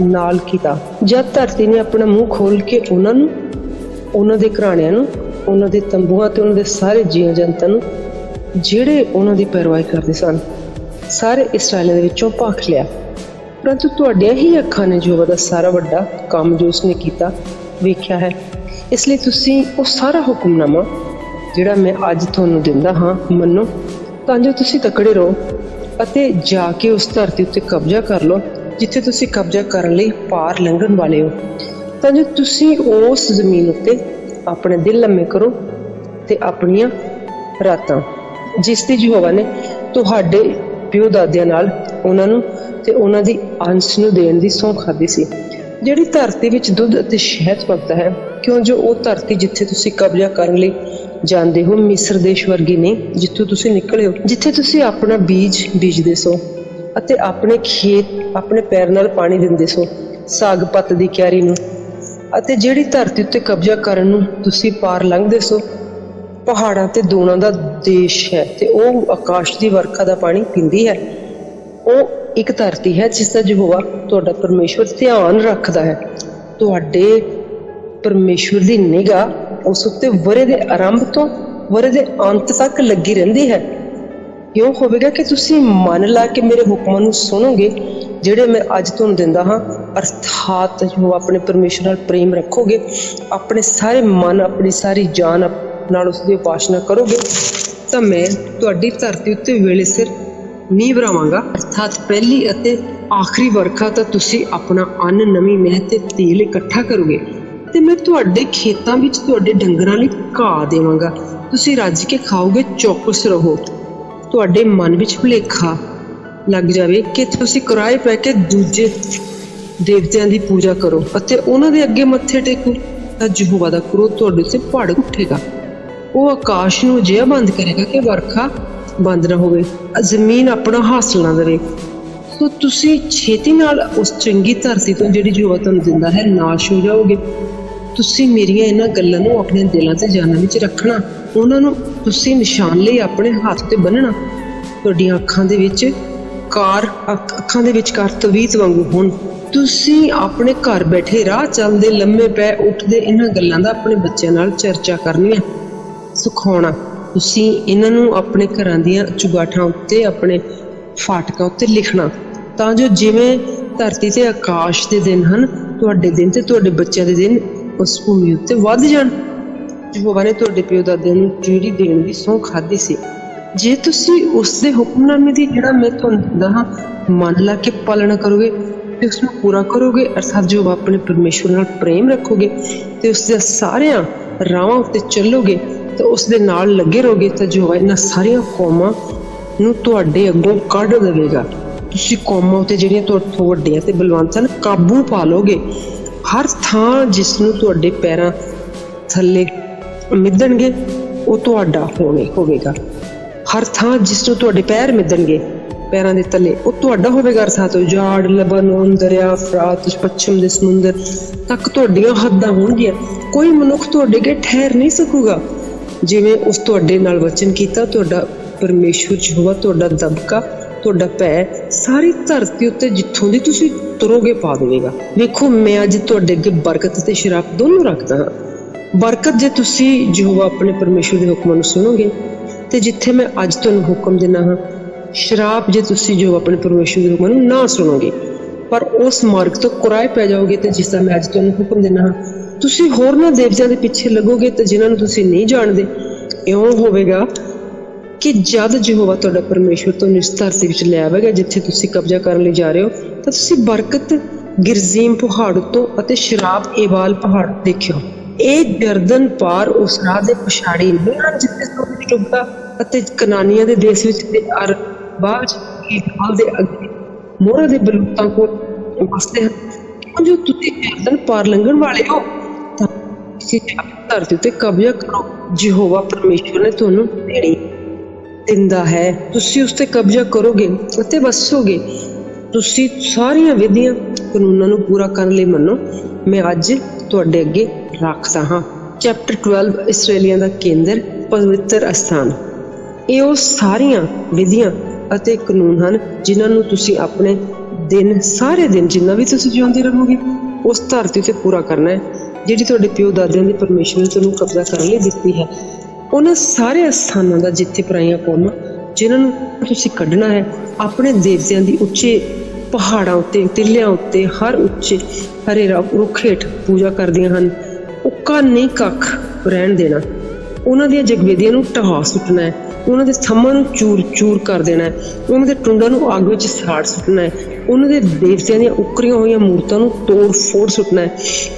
ਨਾਲ ਕੀਤਾ। ਜਦ ਧਰਤੀ ਨੇ ਆਪਣਾ ਮੂੰਹ ਖੋਲ ਕੇ ਉਹਨਾਂ ਨੂੰ, ਉਹਨਾਂ ਦੇ ਘਰਾਣਿਆਂ ਨੂੰ, ਉਹਨਾਂ ਦੇ ਤੰਬੂਆਂ ਤੇ ਉਹਨਾਂ ਦੇ ਸਾਰੇ ਜੀਵ ਜੰਤਾਂ ਨੂੰ ਜਿਹੜੇ ਉਹਨਾਂ ਦੀ ਪੈਰਵਾਈ ਕਰਦੇ ਸਨ, ਸਾਰੇ ਇਸਰਾਏਲਾਂ ਦੇ ਵਿੱਚੋਂ ਭਾਖ ਲਿਆ। ਪਰੰਤੂ ਤੁਹਾਡੀਆਂ ਹੀ ਅੱਖਾਂ ਨੇ ਯਹੋਵਾ ਦਾ ਸਾਰਾ ਵੱਡਾ ਕੰਮ ਜੋ ਉਸਨੇ ਕੀਤਾ ਵੇਖਿਆ ਹੈ। ਇਸ ਲਈ ਤੁਸੀਂ ਉਹ ਸਾਰਾ ਹੁਕਮਨਾਮਾ ਜਿਹੜਾ ਮੈਂ ਅੱਜ ਤੁਹਾਨੂੰ ਦਿੰਦਾ ਹਾਂ ਮੰਨੋ, ਤਾਂ ਜੋ ਤੁਸੀਂ ਤਕੜੇ ਰਹੋ ਅਤੇ ਜਾ ਕੇ ਉਸ ਧਰਤੀ ਉੱਤੇ ਕਬਜ਼ਾ ਕਰ ਲਓ ਜਿੱਥੇ ਤੁਸੀਂ ਕਬਜ਼ਾ ਕਰਨ ਲਈ ਪਾਰ ਲੰਘਣ ਵਾਲੇ ਹੋ, ਤਾਂ ਜੋ ਤੁਸੀਂ ਉਸ ਜ਼ਮੀਨ ਉੱਤੇ ਆਪਣੇ ਦਿਲ ਲੰਮੇ ਕਰੋ ਤੇ ਆਪਣੀਆਂ ਰਾਤਾਂ, ਜਿਸ ਦੀ ਯਹੋਵਾ ਨੇ ਤੁਹਾਡੇ ਪਿਓ ਦਾਦਿਆਂ ਨਾਲ ਉਹਨਾਂ ਨੂੰ ਤੇ ਉਹਨਾਂ ਦੀ ਅੰਸ਼ ਨੂੰ ਦੇਣ ਦੀ ਸਹੁੰ ਖਾਧੀ ਸੀ, ਜਿਹੜੀ ਧਰਤੀ ਵਿੱਚ ਦੁੱਧ ਅਤੇ ਸ਼ਹਿਦ ਵਗਦਾ ਹੈ। ਕਿਉਂ ਜੋ ਉਹ ਧਰਤੀ ਜਿੱਥੇ ਤੁਸੀਂ ਕਬਜ਼ਾ ਕਰਨ ਲਈ ਜਾਂਦੇ ਹੋ ਮਿਸਰ ਦੇਸ਼ ਵਰਗੀ ਨਹੀਂ, ਜਿੱਥੋਂ ਤੁਸੀਂ ਨਿਕਲੇ ਹੋ, ਜਿੱਥੇ ਤੁਸੀਂ ਆਪਣਾ ਬੀਜ ਬੀਜਦੇ ਸੋ ਅਤੇ ਆਪਣੇ ਖੇਤ ਆਪਣੇ ਪੈਰ ਨਾਲ ਪਾਣੀ ਦਿੰਦੇ ਸੋ ਸਾਗ ਪੱਤ ਦੀ ਕਿਆਰੀ ਨੂੰ, ਅਤੇ ਜਿਹੜੀ ਧਰਤੀ ਉੱਤੇ ਕਬਜ਼ਾ ਕਰਨ ਨੂੰ ਤੁਸੀਂ ਪਾਰ ਲੰਘਦੇ ਸੋ ਪਹਾੜਾਂ ਤੇ ਦੂਣਾਂ ਦਾ ਦੇਸ਼ ਹੈ, ਤੇ ਉਹ ਆਕਾਸ਼ ਦੀ ਵਰਖਾ ਦਾ ਪਾਣੀ ਪੀਂਦੀ ਹੈ। ਉਹ ਇੱਕ ਧਰਤੀ ਹੈ ਜਿਸ ਦਾ ਯਹੋਵਾ ਤੁਹਾਡਾ ਪਰਮੇਸ਼ਵਰ ਧਿਆਨ ਰੱਖਦਾ ਹੈ। ਤੁਹਾਡੇ ਪਰਮੇਸ਼ਵਰ ਦੀ ਨਿਗਾਹ ਉਸ ਉੱਤੇ ਵਰ੍ਹੇ ਦੇ ਆਰੰਭ ਤੋਂ ਵਰ੍ਹੇ ਦੇ ਅੰਤ ਤੱਕ ਲੱਗੀ ਰਹਿੰਦੀ ਹੈ। ਇਉਂ ਹੋਵੇਗਾ ਕਿ ਤੁਸੀਂ ਮਨ ਲਾ ਕੇ ਮੇਰੇ ਹੁਕਮਾਂ ਨੂੰ ਸੁਣੋਗੇ ਜਿਹੜੇ ਮੈਂ ਅੱਜ ਤੁਹਾਨੂੰ ਦਿੰਦਾ ਹਾਂ, ਅਰਥਾਤ ਜੋ ਆਪਣੇ ਪਰਮੇਸ਼ਵਰ ਨਾਲ ਪ੍ਰੇਮ ਰੱਖੋਗੇ, ਆਪਣੇ ਸਾਰੇ ਮਨ, ਆਪਣੀ ਸਾਰੀ ਜਾਨ ਨਾਲ ਉਸਦੀ ਉਪਾਸਨਾ ਕਰੋਗੇ, ਤਾਂ ਮੈਂ ਤੁਹਾਡੀ ਧਰਤੀ ਉੱਤੇ ਵੇਲੇ ਸਿਰ ਮੀਂਹ ਵਰਾਵਾਂਗਾ, ਅਰਥਾਤ ਪਹਿਲੀ ਅਤੇ ਆਖਰੀ ਵਰਖਾ। ਤਾਂ ਤੁਸੀਂ ਆਪਣਾ ਅੰਨ, ਨਵੀਂ ਮਿਹਨਤ ਤੇ ਤੇਲ ਇਕੱਠਾ ਕਰੋਗੇ, ਤੇ ਮੈਂ ਤੁਹਾਡੇ ਖੇਤਾਂ ਵਿੱਚ ਤੁਹਾਡੇ ਡੰਗਰਾਂ ਲਈ ਘਾਹ ਦੇਵਾਂਗਾ। ਤੁਸੀਂ ਰੱਜ ਕੇ ਖਾਓਗੇ, ਚੌਕਸ ਰਹੋ। ਤੁਹਾਡੇ ਮਨ ਵਿੱਚ ਭੁਲੇਖਾ ਲੱਗ ਜਾਵੇ ਕਿ ਤੁਸੀਂ ਕਿਰਾਏ ਪੈ ਕੇ ਦੂਜੇ ਦੇਵਤਿਆਂ ਦੀ ਪੂਜਾ ਕਰੋ ਅਤੇ ਉਹਨਾਂ ਦੇ ਅੱਗੇ ਮੱਥੇ ਟੇਕੋ, ਤਾਂ ਯਹੋਵਾ ਦਾ ਕ੍ਰੋਧ ਤੁਹਾਡੇ ਉੱਤੇ ਭੜਕ ਉੱਠੇਗਾ। ਉਹ ਆਕਾਸ਼ ਨੂੰ ਅਜਿਹਾ ਬੰਦ ਕਰੇਗਾ ਕਿ ਵਰਖਾ ਬੰਦ ਨਾ ਹੋਵੇ, ਜ਼ਮੀਨ ਆਪਣਾ ਹਾਸਲ ਨਾ ਦੇਵੇ। ਸੋ ਤੁਸੀਂ ਛੇਤੀ ਨਾਲ ਉਸ ਚੰਗੀ ਧਰਤੀ ਤੋਂ ਜਿਹੜੀ ਯਹੋਵਾ ਤੁਹਾਨੂੰ ਦਿੰਦਾ ਹੈ ਨਾਸ਼ ਹੋ ਜਾਓਗੇ। ਤੁਸੀਂ ਮੇਰੀਆਂ ਇਹਨਾਂ ਗੱਲਾਂ ਨੂੰ ਆਪਣੇ ਦਿਲਾਂ ਤੇ ਜਾਨਾਂ ਵਿੱਚ ਰੱਖਣਾ, ਉਹਨਾਂ ਨੂੰ ਤੁਸੀਂ ਨਿਸ਼ਾਨ ਲਈ ਆਪਣੇ ਹੱਥ ਤੇ ਬੰਨਣਾ। ਤੁਹਾਡੀਆਂ ਅੱਖਾਂ ਦੇ ਵਿਚਕਾਰ ਤਵੀਤ ਵਾਂਗੂ ਹੋਣ। ਤੁਸੀਂ ਆਪਣੇ ਘਰ ਬੈਠੇ, ਰਾਹ ਚੱਲਦੇ, ਲੰਮੇ ਪੈ ਉੱਠਦੇ ਇਹਨਾਂ ਗੱਲਾਂ ਦਾ ਆਪਣੇ ਬੱਚਿਆਂ ਨਾਲ ਚਰਚਾ ਕਰਨੀ, ਸਿਖਾਉਣਾ। ਤੁਸੀਂ ਇਹਨਾਂ ਨੂੰ ਆਪਣੇ ਘਰਾਂ ਦੀਆਂ ਚੁਗਾਠਾਂ ਉੱਤੇ, ਆਪਣੇ ਫਾਟਕਾਂ ਉੱਤੇ ਲਿਖਣਾ, ਤਾਂ ਜੋ ਜਿਵੇਂ ਧਰਤੀ ਤੇ ਆਕਾਸ਼ ਦੇ ਦਿਨ ਹਨ, ਤੁਹਾਡੇ ਦਿਨ ਤੇ ਤੁਹਾਡੇ ਬੱਚਿਆਂ ਦੇ ਦਿਨ ਉਸ ਭੂਮੀ ਉੱਤੇ ਵੱਧ ਜਾਣ। ਯਹੋਵਾ ਨੇ ਤੁਹਾਡੇ ਪਿਓ ਦਾਦਿਆਂ ਨੂੰ ਜਿਹੜੀ ਦੇਣ ਦੀ ਸਹੁੰ ਖਾਧੀ ਸੀ, ਜੇ ਤੁਸੀਂ ਉਸ ਦੇ ਹੁਕਮਨਾਮੇ ਦੀ ਜਿਹੜਾ ਮੈਂ ਤੁਹਾਨੂੰ ਦਿੰਦਾ ਹਾਂ ਮੰਨ ਲਾ ਕੇ ਪਾਲਣਾ ਕਰੋਗੇ ਤੇ ਉਸ ਨੂੰ ਪੂਰਾ ਕਰੋਗੇ, ਅਰਥਾਤ ਜੋ ਆਪਣੇ ਪਰਮੇਸ਼ਵਰ ਨਾਲ ਪ੍ਰੇਮ ਰੱਖੋਗੇ ਤੇ ਉਸ ਦੇ ਸਾਰਿਆਂ ਰਾਹਾਂ ਉੱਤੇ ਚੱਲੋਗੇ ਤਾਂ ਉਸ ਦੇ ਨਾਲ ਲੱਗੇ ਰਹੋਗੇ, ਤਾਂ ਜੋ ਇਹਨਾਂ ਸਾਰੀਆਂ ਕੌਮਾਂ ਨੂੰ ਤੁਹਾਡੇ ਅੱਗੋਂ ਕੱਢ ਦੇਵੇਗਾ। ਤੁਸੀਂ ਕੌਮਾਂ ਉੱਤੇ ਜਿਹੜੀਆਂ ਤੁਹਾਡੇ ਤੋਂ ਵੱਡੀਆਂ ਤੇ ਬਲਵੰਤ ਹਨ ਕਾਬੂ ਪਾ ਲਓਗੇ। ਹਰ ਥਾਂ ਜਿਸ ਨੂੰ ਤੁਹਾਡੇ ਪੈਰਾਂ ਥੱਲੇ ਮਿੱਧਣਗੇ ਉਹ ਤੁਹਾਡਾ ਹੋਵੇਗਾ। ਹਰ ਥਾਂ ਜਿਸ ਨੂੰ ਤੁਹਾਡੇ ਪੈਰ ਮਿੱਧਣਗੇ ਪੈਰਾਂ ਦੇ ਤਲੇ ਉਹ ਤੁਹਾਡਾ ਹੋਵੇਗਾ, ਅਰਥਾਤ ਉਜਾੜ, ਲਬਨਾਨ, ਦਰਿਆ ਫਰਾਤ, ਪੱਛਮ ਦੇ ਸਮੁੰਦਰ ਤੱਕ ਤੁਹਾਡੀਆਂ ਹੱਦਾਂ ਹੋਣਗੀਆਂ। ਕੋਈ ਮਨੁੱਖ ਤੁਹਾਡੇ ਅੱਗੇ ਠਹਿਰ ਨਹੀਂ ਸਕੂਗਾ। ਜਿਵੇਂ ਉਸ ਤੁਹਾਡੇ ਨਾਲ ਵਚਨ ਕੀਤਾ, ਤੁਹਾਡਾ ਪਰਮੇਸ਼ਵਰ ਯਹੋਵਾ ਤੁਹਾਡਾ ਦਬਕਾ, ਤੁਹਾਡਾ ਪੈ ਸਾਰੀ ਧਰਤੀ ਉੱਤੇ ਜਿੱਥੋਂ ਦੀ ਤੁਸੀਂ ਤੁਰੋਗੇ ਪਾ ਦੇਵੇਗਾ। ਵੇਖੋ, ਮੈਂ ਅੱਜ ਤੁਹਾਡੇ ਅੱਗੇ ਬਰਕਤ ਅਤੇ ਸ਼ਰਾਪ ਦੋਨੋਂ ਰੱਖਦਾ ਹਾਂ। ਬਰਕਤ ਜੇ ਤੁਸੀਂ ਯਹੋਵਾ ਆਪਣੇ ਪਰਮੇਸ਼ਵਰ ਦੇ ਹੁਕਮਾਂ ਨੂੰ ਸੁਣੋਗੇ ਤੇ ਜਿੱਥੇ ਮੈਂ ਅੱਜ ਤੁਹਾਨੂੰ ਹੁਕਮ ਦਿੰਦਾ ਹਾਂ। ਸ਼ਰਾਪ ਜੇ ਤੁਸੀਂ ਜੋ ਆਪਣੇ ਪਰਮੇਸ਼ਵਰ ਦੇ ਹੁਕਮਾਂ ਨੂੰ ਨਾ ਸੁਣੋਗੇ ਪਰ ਉਸ ਮਾਰਗ ਤੋਂ ਕੁਰਾਏ ਪੈ ਜਾਓਗੇ, ਤੇ ਜਿਸ ਦਾ ਮੈਂ ਅੱਜ ਤੁਹਾਨੂੰ ਹੁਕਮ ਦਿੰਦਾ ਹਾਂ। ਤੁਸੀਂ ਹੋਰਨਾਂ ਦੇਵਤਿਆਂ ਦੇ ਪਿੱਛੇ ਲੱਗੋਗੇ ਤੇ ਜਿਨ੍ਹਾਂ ਨੂੰ ਤੁਸੀਂ ਨਹੀਂ ਜਾਣਦੇ। ਇਉਂ ਹੋਵੇਗਾ ਕਿ ਜਦ ਯਹੋਵਾ ਤੁਹਾਡਾ ਪਰਮੇਸ਼ਵਰ ਤੁਹਾਨੂੰ ਇਸ ਧਰਤੀ ਵਿੱਚ ਲੈ ਆਵੇਗਾ ਜਿੱਥੇ ਤੁਸੀਂ ਕਬਜ਼ਾ ਕਰਨ ਲਈ ਜਾ ਰਹੇ ਹੋ, ਤਾਂ ਤੁਸੀਂ ਬਰਕਤ ਗਿਰਜ਼ੀਮ ਪਹਾੜ ਉੱਤੋਂ ਅਤੇ ਸ਼ਰਾਬ ਏਵਾਲ ਪਹਾੜ ਦੇਖਿਓ। ਇਹ ਜਰਦਨ ਪਾਰ ਉਸ ਰਾਹ ਦੇ ਪਛਾੜੀ ਨਹੀਂ ਹਨ ਜਿੱਥੇ ਸੂਰਜ ਡੁੱਬਦਾ ਅਤੇ ਕਨਾਨੀਆਂ ਦੇ ਦੇਸ਼ ਵਿੱਚ ਤੇ ਅਰਬਾਜ ਏਵਾਲ ਦੇ ਅੱਗੇ ਮੋਹਰਾਂ ਦੇ ਬਲੂਤਾਂ ਕੋਲ ਵਸਦੇ ਹਨ। ਜੋ ਤੁਸੀਂ ਜਰਦਨ ਪਾਰ ਲੰਘਣ ਵਾਲੇ ਹੋ ਤਾਂ ਤੁਸੀਂ ਧਰਤੀ ਉੱਤੇ ਕਬਜ਼ਾ ਕਰੋ। ਯਹੋਵਾ ਪਰਮੇਸ਼ਵਰ ਨੇ ਤੁਹਾਨੂੰ ਦੇਣੀ ਦਿੰਦਾ ਹੈ, ਤੁਸੀਂ ਉਸ ਤੇ ਕਬਜ਼ਾ ਕਰੋਗੇ ਅਤੇ ਵਸੋਗੇ। ਤੁਸੀਂ ਸਾਰੀਆਂ ਵਿਧੀਆਂ ਕਾਨੂੰਨਾਂ ਨੂੰ ਪੂਰਾ ਕਰਨ ਲਈ ਮੰਨੋ, ਮੈਂ ਅੱਜ ਤੁਹਾਡੇ ਅੱਗੇ ਰੱਖਦਾ ਹਾਂ। ਚੈਪਟਰ 12 ਇਸਰਾਏਲੀਆਂ ਦਾ ਕੇਂਦਰ ਪਵਿੱਤਰ ਅਸਥਾਨ। ਇਹ ਉਹ ਸਾਰੀਆਂ ਵਿਧੀਆਂ ਅਤੇ ਕਾਨੂੰਨ ਹਨ ਜਿਨ੍ਹਾਂ ਨੂੰ ਤੁਸੀਂ ਆਪਣੇ ਦਿਨ ਸਾਰੇ ਦਿਨ ਜਿੰਨਾ ਵੀ ਤੁਸੀਂ ਜਿਉਂਦੇ ਰਹੋਗੇ ਉਸ ਧਰਤੀ ਤੇ ਪੂਰਾ ਕਰਨਾ ਹੈ ਜਿਹੜੀ ਤੁਹਾਡੇ ਪਿਓ ਦਾਦਿਆਂ ਦੇ ਪਰਮੇਸ਼ਵਰ ਨੇ ਤੁਹਾਨੂੰ ਕਬਜ਼ਾ ਕਰਨ ਲਈ ਦਿੱਤੀ ਹੈ। ਉਹਨਾਂ ਸਾਰੇ ਅਸਥਾਨਾਂ ਦਾ ਜਿੱਥੇ ਪਰਾਈਆਂ ਕੌਮਾਂ ਜਿਨ੍ਹਾਂ ਨੂੰ ਤੁਸੀਂ ਕੱਢਣਾ ਹੈ, ਆਪਣੇ ਦੇਵਤਿਆਂ ਦੀ ਉੱਚੇ ਪਹਾੜਾਂ ਉੱਤੇ ਟਿੱਲਿਆਂ ਉੱਤੇ ਹਰ ਉੱਚੇ ਹਰੇ ਰੁੱਖ ਹੇਠ ਪੂਜਾ ਕਰਦੀਆਂ ਹਨ। ਉੱਕਾ ਨਹੀਂ ਕੱਖ ਰਹਿਣ ਦੇਣਾ, ਉਹਨਾਂ ਦੀਆਂ ਜਗਵੇਦੀਆਂ ਨੂੰ ਢਾਹ ਸੁੱਟਣਾ ਹੈ, ਉਹਨਾਂ ਦੇ ਥੰਮਾਂ ਨੂੰ ਚੂਰ ਚੂਰ ਕਰ ਦੇਣਾ ਹੈ, ਉਹਨਾਂ ਦੇ ਟੁੰਡਾਂ ਨੂੰ ਅੱਗ ਵਿੱਚ ਸਾੜ ਸੁੱਟਣਾ ਹੈ, ਉਹਨਾਂ ਦੇ ਦੇਵਤਿਆਂ ਦੀਆਂ ਉਕਰੀਆਂ ਹੋਈਆਂ ਮੂਰਤਾਂ ਨੂੰ ਤੋੜ ਫੋੜ ਸੁੱਟਣਾ ਹੈ,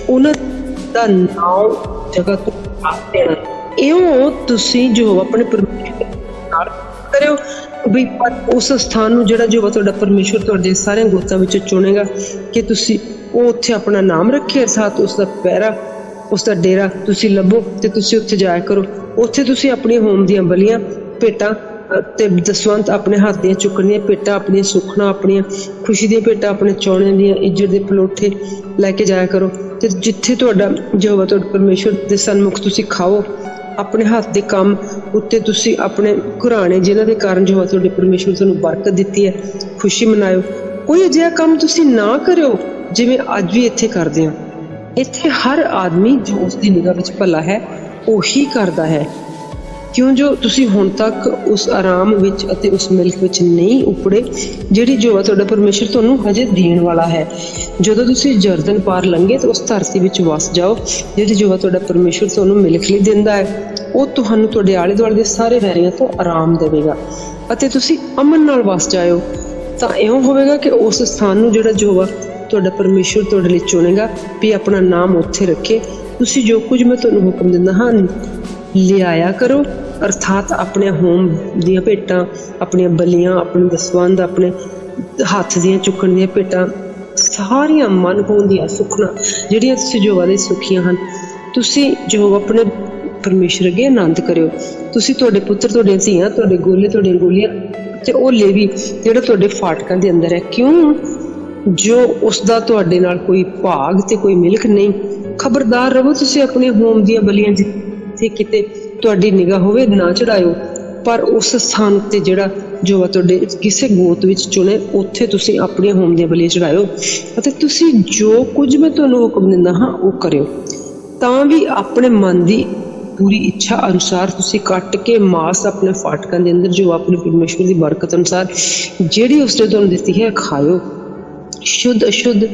ਉਹਨਾਂ ਦਾ ਨਾਮ ਜਗ੍ਹਾ ਤੋਂ ਕੱਢ ਦੇਣਾ। ਇਉਂ ਤੁਸੀਂ ਜੋ ਆਪਣੇ ਪਰਮੇਸ਼ਰ ਨਾਲ ਕਰਿਓ ਵੀ ਉਸ ਸਥਾਨ ਨੂੰ ਜਿਹੜਾ ਜੋ ਤੁਹਾਡਾ ਪਰਮੇਸ਼ਵਰ ਤੁਹਾਡੇ ਸਾਰੇ ਗੋਤਾਂ ਵਿੱਚੋਂ ਚੁਣੇਗਾ ਕਿ ਤੁਸੀਂ ਉਹ ਉੱਥੇ ਆਪਣਾ ਨਾਮ ਰੱਖੇ, ਅਰਥਾਤ ਉਸ ਦਾ ਪਹਿਰਾ ਉਸ ਦਾ ਡੇਰਾ ਤੁਸੀਂ ਲੱਭੋ ਤੇ ਤੁਸੀਂ ਉੱਥੇ ਜਾਇਆ ਕਰੋ। ਉੱਥੇ ਤੁਸੀਂ ਆਪਣੀਆਂ ਹੋਮ ਦੀਆਂ ਬਲੀਆਂ ਭੇਟਾਂ ਤੇ ਦਸਵੰਧ ਆਪਣੇ ਹੱਥ ਦੀਆਂ ਚੁੱਕਣੀਆਂ ਭੇਟਾਂ, ਆਪਣੀਆਂ ਸੁੱਖਣਾ, ਆਪਣੀਆਂ ਖੁਸ਼ੀ ਦੀਆਂ ਭੇਟਾਂ, ਆਪਣੇ ਚੌਣਿਆਂ ਦੀਆਂ ਇੱਜ਼ਤ ਦੇ ਪਲੋਠੇ ਲੈ ਕੇ ਜਾਇਆ ਕਰੋ। ਤੇ ਜਿੱਥੇ ਤੁਹਾਡਾ ਯਹੋਵਾ ਤੁਹਾਡੇ ਪਰਮੇਸ਼ਵਰ ਦੇ ਸਨਮੁਖ ਤੁਸੀਂ ਖਾਓ, ਆਪਣੇ ਹੱਥ ਦੇ ਕੰਮ ਉੱਤੇ ਤੁਸੀਂ ਆਪਣੇ ਘਰਾਣੇ ਜਿਨ੍ਹਾਂ ਦੇ ਕਾਰਨ ਯਹੋਵਾ ਤੁਹਾਡੇ ਪਰਮੇਸ਼ਵਰ ਤੁਹਾਨੂੰ ਬਰਕਤ ਦਿੱਤੀ ਹੈ ਖੁਸ਼ੀ ਮਨਾਇਓ। ਕੋਈ ਅਜਿਹਾ ਕੰਮ ਤੁਸੀਂ ਨਾ ਕਰਿਓ ਜਿਵੇਂ ਅੱਜ ਵੀ ਇੱਥੇ ਕਰਦੇ ਹੋ। ਇੱਥੇ ਹਰ ਆਦਮੀ ਜੋ ਉਸ ਦੀ ਨਿਗਾਹ ਵਿੱਚ ਭਲਾ ਹੈ ਉਹੀ ਕਰਦਾ ਹੈ, ਕਿਉਂ ਜੋ ਤੁਸੀਂ ਹੁਣ ਤੱਕ ਉਸ ਆਰਾਮ ਵਿੱਚ ਅਤੇ ਉਸ ਮਿਲਕ ਵਿੱਚ ਨਹੀਂ ਉਪੜੇ ਜਿਹੜੀ ਯਹੋਵਾ ਤੁਹਾਡਾ ਪਰਮੇਸ਼ਰ ਤੁਹਾਨੂੰ ਹਜੇ ਦੇਣ ਵਾਲਾ ਹੈ। ਜਦੋਂ ਤੁਸੀਂ ਜਰਦਨ ਪਾਰ ਲੰਘੇ ਤਾਂ ਉਸ ਧਰਤੀ ਵਿੱਚ ਵਸ ਜਾਓ ਜਿਹੜੀ ਯਹੋਵਾ ਤੁਹਾਡਾ ਪਰਮੇਸ਼ਰ ਤੁਹਾਨੂੰ ਮਿਲਕ ਲਈ ਦਿੰਦਾ ਹੈ। ਉਹ ਤੁਹਾਨੂੰ ਤੁਹਾਡੇ ਆਲੇ ਦੁਆਲੇ ਦੇ ਸਾਰੇ ਵੈਰੀਆਂ ਤੋਂ ਆਰਾਮ ਦੇਵੇਗਾ ਅਤੇ ਤੁਸੀਂ ਅਮਨ ਨਾਲ ਵਸ ਜਾਇਓ। ਤਾਂ ਇਉਂ ਹੋਵੇਗਾ ਕਿ ਉਸ ਸਥਾਨ ਨੂੰ ਜਿਹੜਾ ਯਹੋਵਾ ਤੁਹਾਡਾ ਪਰਮੇਸ਼ਰ ਤੁਹਾਡੇ ਲਈ ਚੁਣੇਗਾ ਵੀ ਆਪਣਾ ਨਾਮ ਉੱਥੇ ਰੱਖੇ। ਤੁਸੀਂ ਜੋ ਕੁਝ ਮੈਂ ਤੁਹਾਨੂੰ ਹੁਕਮ ਦਿੰਦਾ ਹਾਂ ਲਿਆਇਆ ਕਰੋ, ਅਰਥਾਤ ਆਪਣੇ ਹੋਮ ਦੀਆਂ ਭੇਟਾਂ, ਆਪਣੀਆਂ ਬਲੀਆਂ, ਆਪਣੇ ਦਸਵੰਧ, ਆਪਣੇ ਹੱਥ ਦੀਆਂ ਚੁੱਕਣ ਦੀਆਂ ਭੇਟਾਂ, ਸਾਰੀਆਂ ਮਨ ਹੋਣ ਦੀਆਂ ਸੁੱਖਣਾ ਜਿਹੜੀਆਂ ਤੁਸੀਂ ਯਹੋਵਾ ਦੇ ਸੁੱਖੀਆਂ ਹਨ ਤੁਸੀਂ ਯਹੋਵਾ ਆਪਣੇ ਪਰਮੇਸ਼ਰ ਅੱਗੇ ਆਨੰਦ ਕਰਿਓ। ਤੁਸੀਂ ਤੁਹਾਡੇ ਪੁੱਤਰ, ਤੁਹਾਡੀਆਂ ਧੀਆਂ, ਤੁਹਾਡੇ ਗੋਲੇ, ਤੁਹਾਡੀਆਂ ਗੋਲੀਆਂ ਤੇ ਉਹ ਲੇਵੀ ਜਿਹੜਾ ਤੁਹਾਡੇ ਫਾਟਕਾਂ ਦੇ ਅੰਦਰ ਹੈ, ਕਿਉਂ ਜੋ ਉਸ ਦਾ ਤੁਹਾਡੇ ਨਾਲ ਕੋਈ ਭਾਗ ਤੇ ਕੋਈ ਮਿਲਕ ਨਹੀਂ। ਖਬਰਦਾਰ ਰਹੋ, ਤੁਸੀਂ ਆਪਣੀਆਂ ਹੋਮ ਦੀਆਂ ਬਲੀਆਂ ਜਿੱਥੇ ਕਿਤੇ ਤੁਹਾਡੀ ਨਿਗਾਹ ਹੋਵੇ ਨਾ ਚੜਾਇਓ, ਪਰ ਉਸ ਸਥਾਨ ਉੱਤੇ ਜਿਹੜਾ ਜੋ ਤੁਹਾਡੇ ਕਿਸੇ ਗੋਤ ਵਿੱਚ ਚੁਣੇ ਉੱਥੇ ਤੁਸੀਂ ਆਪਣੀਆਂ ਹੋਮ ਦੀਆਂ ਬਲੀਆਂ ਚੜਾਇਓ ਅਤੇ ਤੁਸੀਂ ਜੋ ਕੁਝ ਮੈਂ ਤੁਹਾਨੂੰ ਹੁਕਮ ਦਿੰਦਾ ਹਾਂ ਉਹ ਕਰਿਓ। ਤਾਂ ਵੀ ਆਪਣੇ ਮਨ ਦੀ ਪੂਰੀ ਇੱਛਾ ਅਨੁਸਾਰ ਤੁਸੀਂ ਕੱਟ ਕੇ ਮਾਸ ਆਪਣੇ ਫਾਟਕਾਂ ਦੇ ਅੰਦਰ ਜੋ ਆਪਣੇ ਪਰਮੇਸ਼ਵਰ ਦੀ ਬਰਕਤ ਅਨੁਸਾਰ ਜਿਹੜੀ ਉਸਨੇ ਤੁਹਾਨੂੰ ਦਿੱਤੀ ਹੈ ਖਾਇਓ। ਸ਼ੁੱਧ ਅਸ਼ੁੱਧ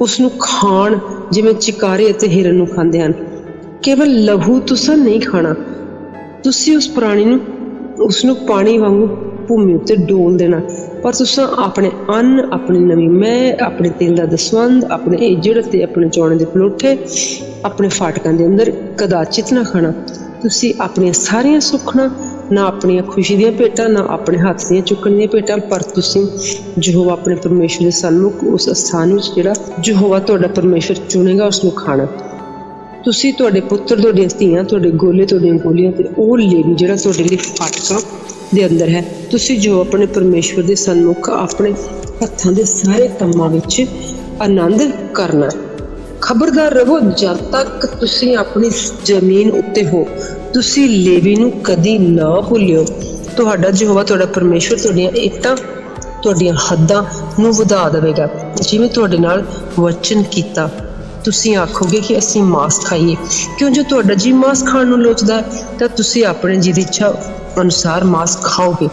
ਉਸ ਨੂੰ ਖਾਣ ਜਿਵੇਂ ਚਿਕਾਰੇ ਅਤੇ ਹਿਰਨ ਨੂੰ ਖਾਂਦੇ ਹਨ। ਕੇਵਲ ਲਹੂ ਤੁਸੀਂ ਨਹੀਂ ਖਾਣਾ, ਤੁਸੀਂ ਉਸ ਪ੍ਰਾਣੀ ਨੂੰ ਉਸਨੂੰ ਪਾਣੀ ਵਾਂਗੂ ਭੂਮੀ ਉੱਤੇ ਡੋਲ ਦੇਣਾ, ਪਰ ਤੁਸੀਂ ਆਪਣੇ ਅੰਨ, ਆਪਣੀ ਨਵੀਂ ਮੈਂ, ਆਪਣੇ ਤੇਲ ਦਾ ਦਸਵੰਧ, ਆਪਣੇ ਇੱਜੜ ਤੇ ਆਪਣੇ ਚੌਣੇ ਦੇ ਪਲੋਠੇ ਆਪਣੇ ਫਾਟਕਾਂ ਦੇ ਅੰਦਰ ਕਦਾਚਿਤ ਨਾ ਖਾਣਾ। ਤੁਸੀਂ ਆਪਣੀਆਂ ਸਾਰੀਆਂ ਸੁੱਖਣਾ, ਨਾ ਆਪਣੀਆਂ ਖੁਸ਼ੀ ਦੀਆਂ ਭੇਟਾਂ, ਨਾ ਆਪਣੇ ਹੱਥ ਦੀਆਂ ਚੁੱਕਣ ਦੀਆਂ ਭੇਟਾਂ, ਪਰ ਤੁਸੀਂ ਯਹੋਵਾ ਆਪਣੇ ਪਰਮੇਸ਼ਰ ਦੇ ਸਨਮੁਖ ਉਸ ਸਥਾਨ ਵਿੱਚ ਜਿਹੜਾ ਯਹੋਵਾ ਤੁਹਾਡਾ ਪਰਮੇਸ਼ਰ ਚੁਣੇਗਾ ਉਸ ਨੂੰ ਖਾਣਾ। ਤੁਸੀਂ, ਤੁਹਾਡੇ ਪੁੱਤਰ, ਤੁਹਾਡੀਆਂ ਧੀਆਂ, ਤੁਹਾਡੇ ਗੋਲੇ, ਤੁਹਾਡੀਆਂ ਗੋਲੀਆਂ ਤੇ ਉਹ ਲੇਵੀ ਜਿਹੜਾ ਤੁਹਾਡੇ ਲਈ ਫਾਟਕਾਂ ਦੇ ਅੰਦਰ ਹੈ, ਤੁਸੀਂ ਜੋ ਆਪਣੇ ਪਰਮੇਸ਼ਵਰ ਦੇ ਸਨਮੁਖ ਆਪਣੇ ਹੱਥਾਂ ਦੇ ਸਾਰੇ ਕੰਮਾਂ ਵਿੱਚ ਆਨੰਦ ਕਰਨਾ। ਖਬਰਦਾਰ ਰਹੋ, ਜਦ ਤੱਕ ਤੁਸੀਂ ਆਪਣੀ ਜ਼ਮੀਨ ਉੱਤੇ ਹੋ ਤੁਸੀਂ ਲੇਵੀ ਨੂੰ ਕਦੀ ਨਾ ਭੁੱਲਿਓ। ਤੁਹਾਡਾ ਯਹੋਵਾ ਤੁਹਾਡਾ ਪਰਮੇਸ਼ਵਰ ਤੁਹਾਡੀਆਂ ਇੱਟਾਂ, ਤੁਹਾਡੀਆਂ ਹੱਦਾਂ ਨੂੰ ਵਧਾ ਦੇਵੇਗਾ ਜਿਵੇਂ ਤੁਹਾਡੇ ਨਾਲ ਵਚਨ ਕੀਤਾ। ਤੁਸੀਂ ਆਖੋਗੇ ਕਿ ਅਸੀਂ ਮਾਸ ਖਾਈਏ, ਕਿਉਂ ਜੋ ਤੁਹਾਡਾ ਜੀ ਮਾਸ ਖਾਣ ਨੂੰ ਲੋਚਦਾ ਤਾਂ ਤੁਸੀਂ ਆਪਣੇ ਜੀ ਦੀ ਇੱਛਾ ਅਨੁਸਾਰ ਮਾਸ ਖਾਓਗੇ।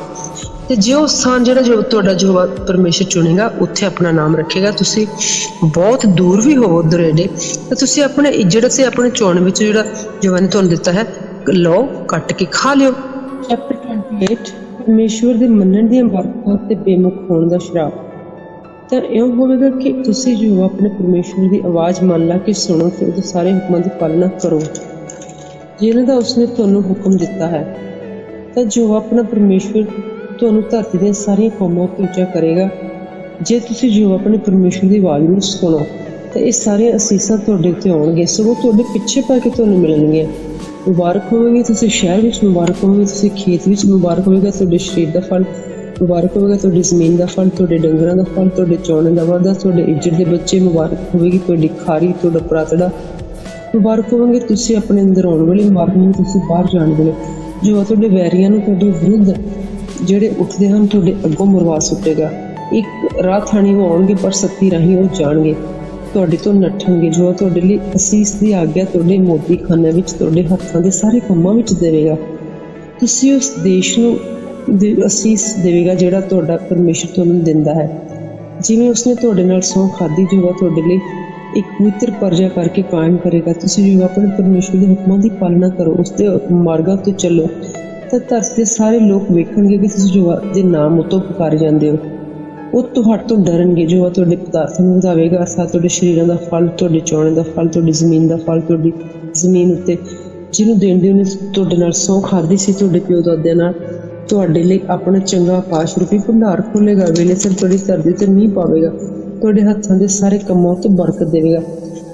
ਤੇ ਜੇ ਉਹ ਸਥਾਨ ਜਿਹੜਾ ਜੋ ਤੁਹਾਡਾ ਯਹੋਵਾ ਪਰਮੇਸ਼ਰ ਚੁਣੇਗਾ ਉੱਥੇ ਆਪਣਾ ਨਾਮ ਰੱਖੇਗਾ, ਤੁਸੀਂ ਬਹੁਤ ਦੂਰ ਵੀ ਹੋਵੋ ਦੁਰੇਡੇ, ਤਾਂ ਤੁਸੀਂ ਆਪਣੇ ਇੱਜੜ ਤੇ ਆਪਣੇ ਚੌਣ ਵਿੱਚ ਜਿਹੜਾ ਯਹੋਵਾ ਨੇ ਤੁਹਾਨੂੰ ਦਿੱਤਾ ਹੈ ਲਓ, ਕੱਟ ਕੇ ਖਾ ਲਿਓ। ਚੈਪਟਰ 28 ਪਰਮੇਸ਼ਵਰ ਦੇ ਮੰਨਣ ਦੀਆਂ ਬਰਕਤਾਂ ਤੇ ਬੇਮੁਖ ਹੋਣ ਦਾ ਸ਼ਰਾਪ। ਤਾਂ ਇਉਂ ਹੋਵੇਗਾ ਕਿ ਤੁਸੀਂ ਜੋ ਆਪਣੇ ਪਰਮੇਸ਼ਵਰ ਦੀ ਆਵਾਜ਼ ਮੰਨ ਲਾ ਕੇ ਸੁਣੋ ਤੇ ਉਹਦੇ ਸਾਰੇ ਹੁਕਮਾਂ ਦੀ ਪਾਲਣਾ ਕਰੋ ਜਿਨ੍ਹਾਂ ਦਾ ਉਸਨੇ ਤੁਹਾਨੂੰ ਹੁਕਮ ਦਿੱਤਾ ਹੈ। ਤਾਂ ਜੋ ਆਪਣਾ ਪਰਮੇਸ਼ਵਰ ਤੁਹਾਨੂੰ ਧਰਤੀ ਦੀਆਂ ਸਾਰੀਆਂ ਕੌਮਾਂ ਉੱਤੇ ਉੱਚਾ ਕਰੇਗਾ। ਜੇ ਤੁਸੀਂ ਜੋ ਆਪਣੇ ਪਰਮੇਸ਼ਵਰ ਦੀ ਆਵਾਜ਼ ਨੂੰ ਸੁਣੋ ਤਾਂ ਇਹ ਸਾਰੀਆਂ ਅਸੀਸਾਂ ਤੁਹਾਡੇ ਉੱਤੇ ਆਉਣਗੀਆਂ, ਸਗੋਂ ਤੁਹਾਡੇ ਪਿੱਛੇ ਪਾ ਕੇ ਤੁਹਾਨੂੰ ਮਿਲਣਗੀਆਂ। ਮੁਬਾਰਕ ਹੋਵੇਗੀ ਤੁਸੀਂ ਸ਼ਹਿਰ ਵਿੱਚ, ਮੁਬਾਰਕ ਹੋਵੇਗੀ ਤੁਸੀਂ ਖੇਤ ਵਿੱਚ, ਮੁਬਾਰਕ ਹੋਵੇਗਾ ਤੁਹਾਡੇ ਸਰੀਰ ਦਾ ਫਲ, ਮੁਬਾਰਕ ਹੋਵੇਗਾ ਤੁਹਾਡੀ ਜ਼ਮੀਨ ਦਾ ਫਲ, ਤੁਹਾਡੇ ਡੰਗਰਾਂ ਦਾ ਫਲ, ਤੁਹਾਡੇ ਚੌਣੇ ਦਾ ਵਾਧਾ, ਤੁਹਾਡੇ ਇੱਜੜ ਦੇ ਬੱਚੇ। ਮੁਬਾਰਕ ਹੋਵੇਗੀ ਤੁਹਾਡੀ ਖਾਰੀ, ਤੁਹਾਡਾ ਪ੍ਰਾਤੜਾ। ਮੁਬਾਰਕ ਹੋਵੇਗੇ ਤੁਸੀਂ ਆਪਣੇ ਅੰਦਰ ਆਉਣ ਵੇਲੇ, ਮੁਬਾਰਕ ਹੋਵੇਗੀ ਤੁਸੀਂ ਬਾਹਰ ਜਾਣ ਵੇਲੇ। ਜੋ ਤੁਹਾਡੇ ਵੈਰੀਆਂ ਨੂੰ ਤੁਹਾਡੇ ਵਿਰੁੱਧ ਜਿਹੜੇ ਉੱਠਦੇ ਹਨ ਤੁਹਾਡੇ ਅੱਗੋਂ ਮਰਵਾ ਸੁੱਟੇਗਾ। ਇੱਕ ਰਾਹ ਥਾਣੀ ਉਹ ਆਉਣਗੇ ਪਰ ਸੱਤੀ ਰਾਹੀਂ ਉਹ ਜਾਣਗੇ, ਤੁਹਾਡੇ ਤੋਂ ਨੱਠਣਗੇ। ਜੋ ਤੁਹਾਡੇ ਲਈ ਅਸੀਸ ਦੀ ਆਗਿਆ ਤੁਹਾਡੇ ਮੋਤੀ ਖਾਨਿਆਂ ਵਿੱਚ, ਤੁਹਾਡੇ ਹੱਥਾਂ ਦੇ ਸਾਰੇ ਕੰਮਾਂ ਵਿੱਚ ਦੇਵੇਗਾ। ਤੁਸੀਂ ਉਸ ਦੇਸ਼ ਨੂੰ ਅਸੀਸ ਦੇਵੇਗਾ ਜਿਹੜਾ ਤੁਹਾਡਾ ਪਰਮੇਸ਼ਰ ਤੁਹਾਨੂੰ ਦਿੰਦਾ ਹੈ, ਜਿਵੇਂ ਉਸਨੇ ਤੁਹਾਡੇ ਨਾਲ ਸਹੁੰ ਖਾਧੀ। ਜੋ ਤੁਹਾਡੇ ਲਈ ਇੱਕ ਪਵਿੱਤਰ ਪਰਜਾ ਕਰਕੇ ਕਾਇਮ ਕਰੇਗਾ। ਤੁਸੀਂ ਜੋ ਆਪਣੇ ਪਰਮੇਸ਼ਰ ਦੇ ਹੁਕਮਾਂ ਦੀ ਪਾਲਣਾ ਕਰੋ, ਉਸਦੇ ਮਾਰਗਾਂ ਉੱਤੇ ਚੱਲੋ, ਤਾਂ ਧਰਤੀ ਦੇ ਸਾਰੇ ਲੋਕ ਵੇਖਣਗੇ ਕਿ ਤੁਸੀਂ ਜੋ ਦੇ ਨਾਮ ਉੱਤੋਂ ਪੁਕਾਰੇ ਜਾਂਦੇ ਹੋ। ਉਹ ਤੁਹਾਡੇ ਤੋਂ ਡਰਨਗੇ। ਜੋ ਤੁਹਾਡੇ ਪਦਾਰਥਾਂ ਨੂੰ ਵਧਾਵੇਗਾ, ਅਰਥਾਤ ਤੁਹਾਡੇ ਸਰੀਰਾਂ ਦਾ ਫਲ, ਤੁਹਾਡੇ ਚੌਣੇ ਦਾ ਫਲ, ਤੁਹਾਡੀ ਜ਼ਮੀਨ ਦਾ ਫਲ, ਤੁਹਾਡੀ ਜ਼ਮੀਨ ਉੱਤੇ ਜਿਹਨੂੰ ਦੇਣ ਦੀ ਉਹਨੇ ਤੁਹਾਡੇ ਨਾਲ ਸਹੁੰ ਖਾਧੀ ਸੀ, ਤੁਹਾਡੇ ਪਿਓ ਦਾਦਿਆਂ ਨਾਲ, ਤੁਹਾਡੇ ਲਈ ਆਪਣਾ ਚੰਗਾ ਆਕਾਸ਼ ਰੂਪੀ ਭੰਡਾਰ ਖੋਲ੍ਹੇਗਾ। ਵੇਲੇ ਸਿਰ ਤੁਹਾਡੀ ਧਰਤੀ ਤੇ ਮੀਂਹ ਪਾਵੇਗਾ, ਤੁਹਾਡੇ ਹੱਥਾਂ ਦੇ ਸਾਰੇ ਕੰਮਾਂ ਉੱਤੇ ਬਰਕਤ ਦੇਵੇਗਾ।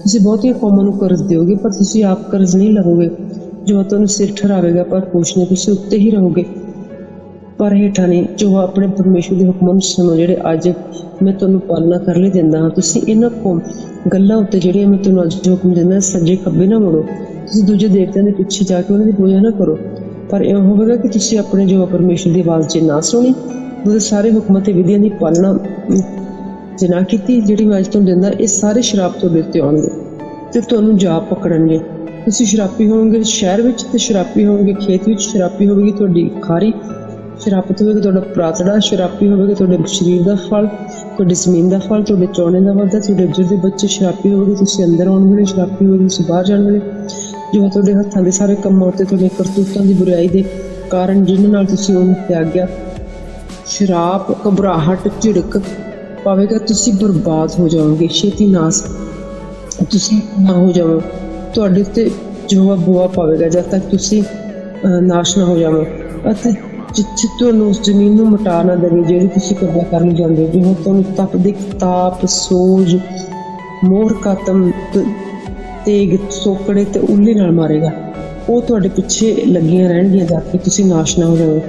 ਤੁਸੀਂ ਬਹੁਤੀਆਂ ਕੌਮਾਂ ਨੂੰ ਕਰਜ਼ ਦਿਓਗੇ ਪਰ ਤੁਸੀਂ ਆਪ ਕਰਜ਼ ਨਹੀਂ ਲਵੋਗੇ। ਜੋ ਤੁਹਾਨੂੰ ਸਿਰ ਠਹਿਰਾਵੇਗਾ ਪਰ ਕੁਛ ਨਹੀਂ, ਤੁਸੀਂ ਉੱਤੇ ਹੀ ਰਹੋਗੇ ਪਰ ਹੇਠਾਂ ਨਹੀਂ। ਜੋ ਆਪਣੇ ਪਰਮੇਸ਼ਰ ਦੇ ਹੁਕਮਾਂ ਨੂੰ ਸੁਣੋ ਜਿਹੜੇ ਅੱਜ ਮੈਂ ਤੁਹਾਨੂੰ ਪਾਲਣਾ ਕਰ ਲਈ ਦਿੰਦਾ ਹਾਂ। ਤੁਸੀਂ ਇਹਨਾਂ ਗੱਲਾਂ ਉੱਤੇ ਜਿਹੜੀਆਂ ਮੈਂ ਤੁਹਾਨੂੰ ਅੱਜ ਹੁਕਮ ਦਿੰਦਾ, ਸੱਜੇ ਖੱਬੇ ਨਾ ਮੁੜੋ। ਤੁਸੀਂ ਦੂਜੇ ਦੇਵਤਿਆਂ ਦੇ ਪਿੱਛੇ ਜਾ ਕੇ ਉਹਨਾਂ ਦੀ ਪੂਜਾ ਨਾ ਕਰੋ, ਪਰ ਇਹ ਹੋਵੇਗਾ ਕਿ ਤੁਸੀਂ ਆਪਣੇ ਜੋ ਪਰਮੇਸ਼ਰ ਦੀ ਆਵਾਜ਼ 'ਚ ਨਾ ਸੁਣੀ, ਉਹਦੇ ਸਾਰੇ ਹੁਕਮਾਂ ਤੇ ਵਿਧੀਆਂ ਦੀ ਪਾਲਣਾ ਜੇ ਨਾ ਕੀਤੀ ਜਿਹੜੀ ਮੈਂ ਅੱਜ ਤੁਹਾਨੂੰ ਦਿੰਦਾ, ਇਹ ਸਾਰੇ ਸ਼ਰਾਪ ਤੁਹਾਡੇ ਉੱਤੇ ਆਉਣਗੇ ਤੇ ਤੁਹਾਨੂੰ ਜਾ ਪਕੜਨਗੇ। ਤੁਸੀਂ ਸ਼ਰਾਪੀ ਹੋਵੋਗੇ ਸ਼ਹਿਰ ਵਿੱਚ ਤੇ ਸ਼ਰਾਪੀ ਹੋਵੋਗੇ ਖੇਤ ਵਿੱਚ। ਸ਼ਰਾਪੀ ਹੋਵੇਗੀ ਤੁਹਾਡੀ ਖਾਰੀ, ਸ਼ਰਾਪਤ ਹੋਵੇਗਾ ਤੁਹਾਡਾ ਪ੍ਰਾਤੜਾ, ਸ਼ਰਾਪੀ ਹੋਵੇਗਾ ਤੁਹਾਡੇ ਸਰੀਰ ਦਾ ਫਲ, ਤੁਹਾਡੀ ਜ਼ਮੀਨ ਦਾ ਫਲ, ਤੁਹਾਡੇ ਚੌਣੇ ਦਾ ਵਾਧਾ, ਤੁਹਾਡੇ ਇੱਜੜ ਦੇ ਬੱਚੇ। ਸ਼ਰਾਪੀ ਹੋਵੇਗੀ ਤੁਸੀਂ ਅੰਦਰ ਆਉਣ ਵੇਲੇ, ਸ਼ਰਾਪੀ ਹੋਵੇਗੀ ਤੁਸੀਂ ਬਾਹਰ ਜਾਣ ਵੇਲੇ। ਜੋ ਤੁਹਾਡੇ ਹੱਥਾਂ ਦੇ ਸਾਰੇ ਕੰਮਾਂ ਉੱਤੇ ਤੁਹਾਡੇ ਕਰਤੂਤਾਂ ਦੀ ਬੁਰਾਈ ਦੇ ਕਾਰਨ ਜਿਹਨਾਂ ਨਾਲ ਤੁਸੀਂ ਉਹਨੂੰ ਤਿਆਗਿਆ, ਸ਼ਰਾਪ, ਘਬਰਾਹਟ, ਝਿੜਕ ਪਾਵੇਗਾ। ਤੁਸੀਂ ਬਰਬਾਦ ਹੋ ਜਾਓਗੇ, ਛੇਤੀ ਨਾਸ ਤੁਸੀਂ ਨਾ ਹੋ ਜਾਵੋ। ਤੁਹਾਡੇ ਉੱਤੇ ਜੋ ਬੁਆ ਪਾਵੇਗਾ ਜਦ ਤੱਕ ਤੁਸੀਂ ਨਾਸ਼ ਨਾ ਹੋ ਜਾਵੋ, ਅਤੇ ਜਿੱਥੇ ਤੁਹਾਨੂੰ ਉਸ ਜ਼ਮੀਨ ਨੂੰ ਮਿਟਾ ਨਾ ਦੇਵੇ ਜਿਹੜੀ ਤੁਸੀਂ ਕਬਜ਼ਾ ਕਰਨ ਜਾਂਦੇ ਹੋ। ਜਿਵੇਂ ਤੁਹਾਨੂੰ ਤਪਦੀ ਤਾਪ, ਸੋਜ, ਮੋਰ ਕਾਤਮ, ਤੇਗ, ਸੋਕੜੇ ਤੇ ਉੱਲੀ ਨਾਲ ਮਾਰੇਗਾ। ਉਹ ਤੁਹਾਡੇ ਪਿੱਛੇ ਲੱਗੀਆਂ ਰਹਿਣਗੀਆਂ ਜਦ ਤੱਕ ਤੁਸੀਂ ਨਾਸ਼ ਨਾ ਹੋ ਜਾਵੋ।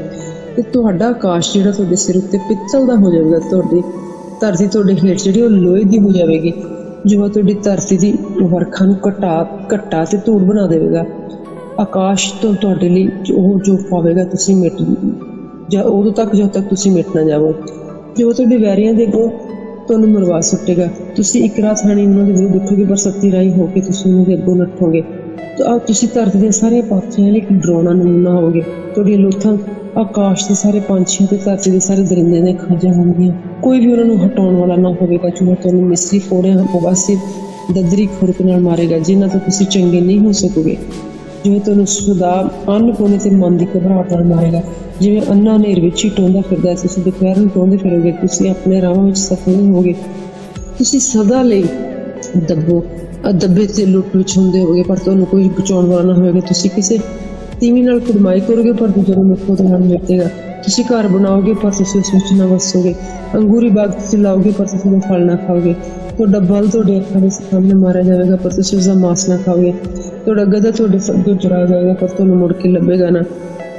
ਤੇ ਤੁਹਾਡਾ ਆਕਾਸ਼ ਜਿਹੜਾ ਤੁਹਾਡੇ ਸਿਰ ਉੱਤੇ ਪਿੱਤਲ ਦਾ ਹੋ ਜਾਵੇਗਾ। ਤੁਹਾਡੀ ਧਰਤੀ ਤੁਹਾਡੇ ਹੇਠ ਜਿਹੜੀ ਉਹ ਲੋਹੇ ਦੀ ਹੋ ਜਾਵੇਗੀ। ਜੋ ਤੁਹਾਡੀ ਧਰਤੀ ਦੀ ਵਰਖਾ ਨੂੰ ਘੱਟਾ ਤੇ ਧੂੜ ਬਣਾ ਦੇਵੇਗਾ। ਆਕਾਸ਼ ਤੋਂ ਤੁਹਾਡੇ ਲਈ ਜੋ ਪਾਵੇਗਾ ਤੁਸੀਂ ਮਿਟ ਜਾਂ ਉਦੋਂ ਤੱਕ ਜਦੋਂ ਤੱਕ ਤੁਸੀਂ ਮਿਟ ਨਾ ਜਾਵੋ। ਜੋ ਤੁਹਾਡੇ ਵੈਰੀਆਂ ਦੇ ਅੱਗੋਂ ਤੁਹਾਨੂੰ ਮਰਵਾ ਸੁੱਟੇਗਾ। ਤੁਸੀਂ ਇੱਕ ਰਾਤ ਥਾਣੀ ਉਹਨਾਂ ਦੇ ਵਿਰੁੱਧ ਉੱਠੋਗੇ ਪਰ ਸੱਤੀ ਰਾਹੀਂ ਹੋ ਕੇ ਤੁਸੀਂ ਉਹਨਾਂ ਦੇ ਅੱਗੋਂ ਨੱਠੋਗੇ। ਤਾਂ ਤੁਸੀਂ ਧਰਤੀ ਦੀਆਂ ਸਾਰੀਆਂ ਪਾਥੀਆਂ ਲਈ ਇੱਕ ਡਰਾਉਣਾ ਨਮੂਨਾ ਹੋਵੋਗੇ। ਤੁਹਾਡੀਆਂ ਲੋਥਾਂ ਆਕਾਸ਼ ਦੇ ਸਾਰੇ ਪੰਛੀਆਂ ਤੇ ਧਰਤੀ ਦੇ ਸਾਰੇ ਦਰਿੰਦਿਆਂ ਦੀਆਂ ਖਾਜਾਂ ਹੋਣਗੀਆਂ। ਕੋਈ ਵੀ ਉਹਨਾਂ ਨੂੰ ਹਟਾਉਣ ਵਾਲਾ ਨਾ ਹੋਵੇਗਾ। ਜੋ ਤੁਹਾਨੂੰ ਮਿਸਰੀ ਫੋੜਿਆਂ ਪ੍ਰਵਾਸੀ ਦਦਰੀ ਖੁਰਕ ਨਾਲ ਮਾਰੇਗਾ, ਜਿਨ੍ਹਾਂ ਤੋਂ ਤੁਸੀਂ ਚੰਗੇ ਨਹੀਂ ਹੋ ਸਕੋਗੇ। ਜਿਵੇਂ ਤੁਹਾਨੂੰ ਸਦਾ ਅੰਨ ਪਾਉਣੇ ਤੇ ਮਨ ਦੀ ਘਬਰਾਹਟ ਨਾਲ ਮਾਰੇਗਾ। ਜਿਵੇਂ ਅੰਨਾ ਹਨੇਰ ਵਿੱਚ ਹੀ ਟੋਂਦਾ ਫਿਰਦਾ, ਤੁਸੀਂ ਦੁਪਹਿਰ ਨੂੰ ਟੋਂਦੇ ਫਿਰੋਗੇ। ਤੁਸੀਂ ਆਪਣੇ ਰਾਹਾਂ ਵਿੱਚ ਸਫਲ ਨਹੀਂ ਹੋਵੋਗੇ। ਤੁਸੀਂ ਸਦਾ ਲਈ ਦੱਬੇ ਤੇ ਲੁੱਟ ਵਿੱਚ ਹੁੰਦੇ ਹੋਗੇ ਪਰ ਤੁਹਾਨੂੰ ਕੋਈ ਬਚਾਉਣ ਵਾਲਾ ਨਾ ਹੋਵੇਗਾ। ਤੁਸੀਂ ਕਿਸੇ ਤੀਵੀਂ ਨਾਲ ਕੁੜਮਾਈ ਕਰੋਗੇ ਪਰ ਦੂਜੇ ਨੂੰ ਮੁੱਖੋਂ ਤੋਂ ਨਾਲ ਮਿਲੇਗਾ। ਤੁਸੀਂ ਘਰ ਬਣਾਓਗੇ ਪਰ ਤੁਸੀਂ ਉਸ ਵਿੱਚ ਨਾ ਵਸੋਗੇ। ਅੰਗੂਰੀ ਬਾਗ ਤੁਸੀਂ ਲਾਓਗੇ ਪਰ ਤੁਸੀਂ ਉਹਦਾ ਫਲ ਨਾ ਖਾਓਗੇ। ਤੁਹਾਡਾ ਬਲ ਤੁਹਾਡੇ ਅੱਖਾਂ ਦੇ ਸਾਹਮਣੇ ਮਾਰਿਆ ਜਾਵੇਗਾ ਪਰ ਤੁਸੀਂ ਉਸਦਾ ਮਾਸ ਨਾ ਖਾਓਗੇ। ਤੁਹਾਡਾ ਗਧਾ ਤੁਹਾਡੇ ਅੱਗੇ ਚਰਾਇਆ ਜਾਏਗਾ ਪਰ ਤੁਹਾਨੂੰ ਮੁੜ ਕੇ ਲੱਭੇਗਾ ਨਾ।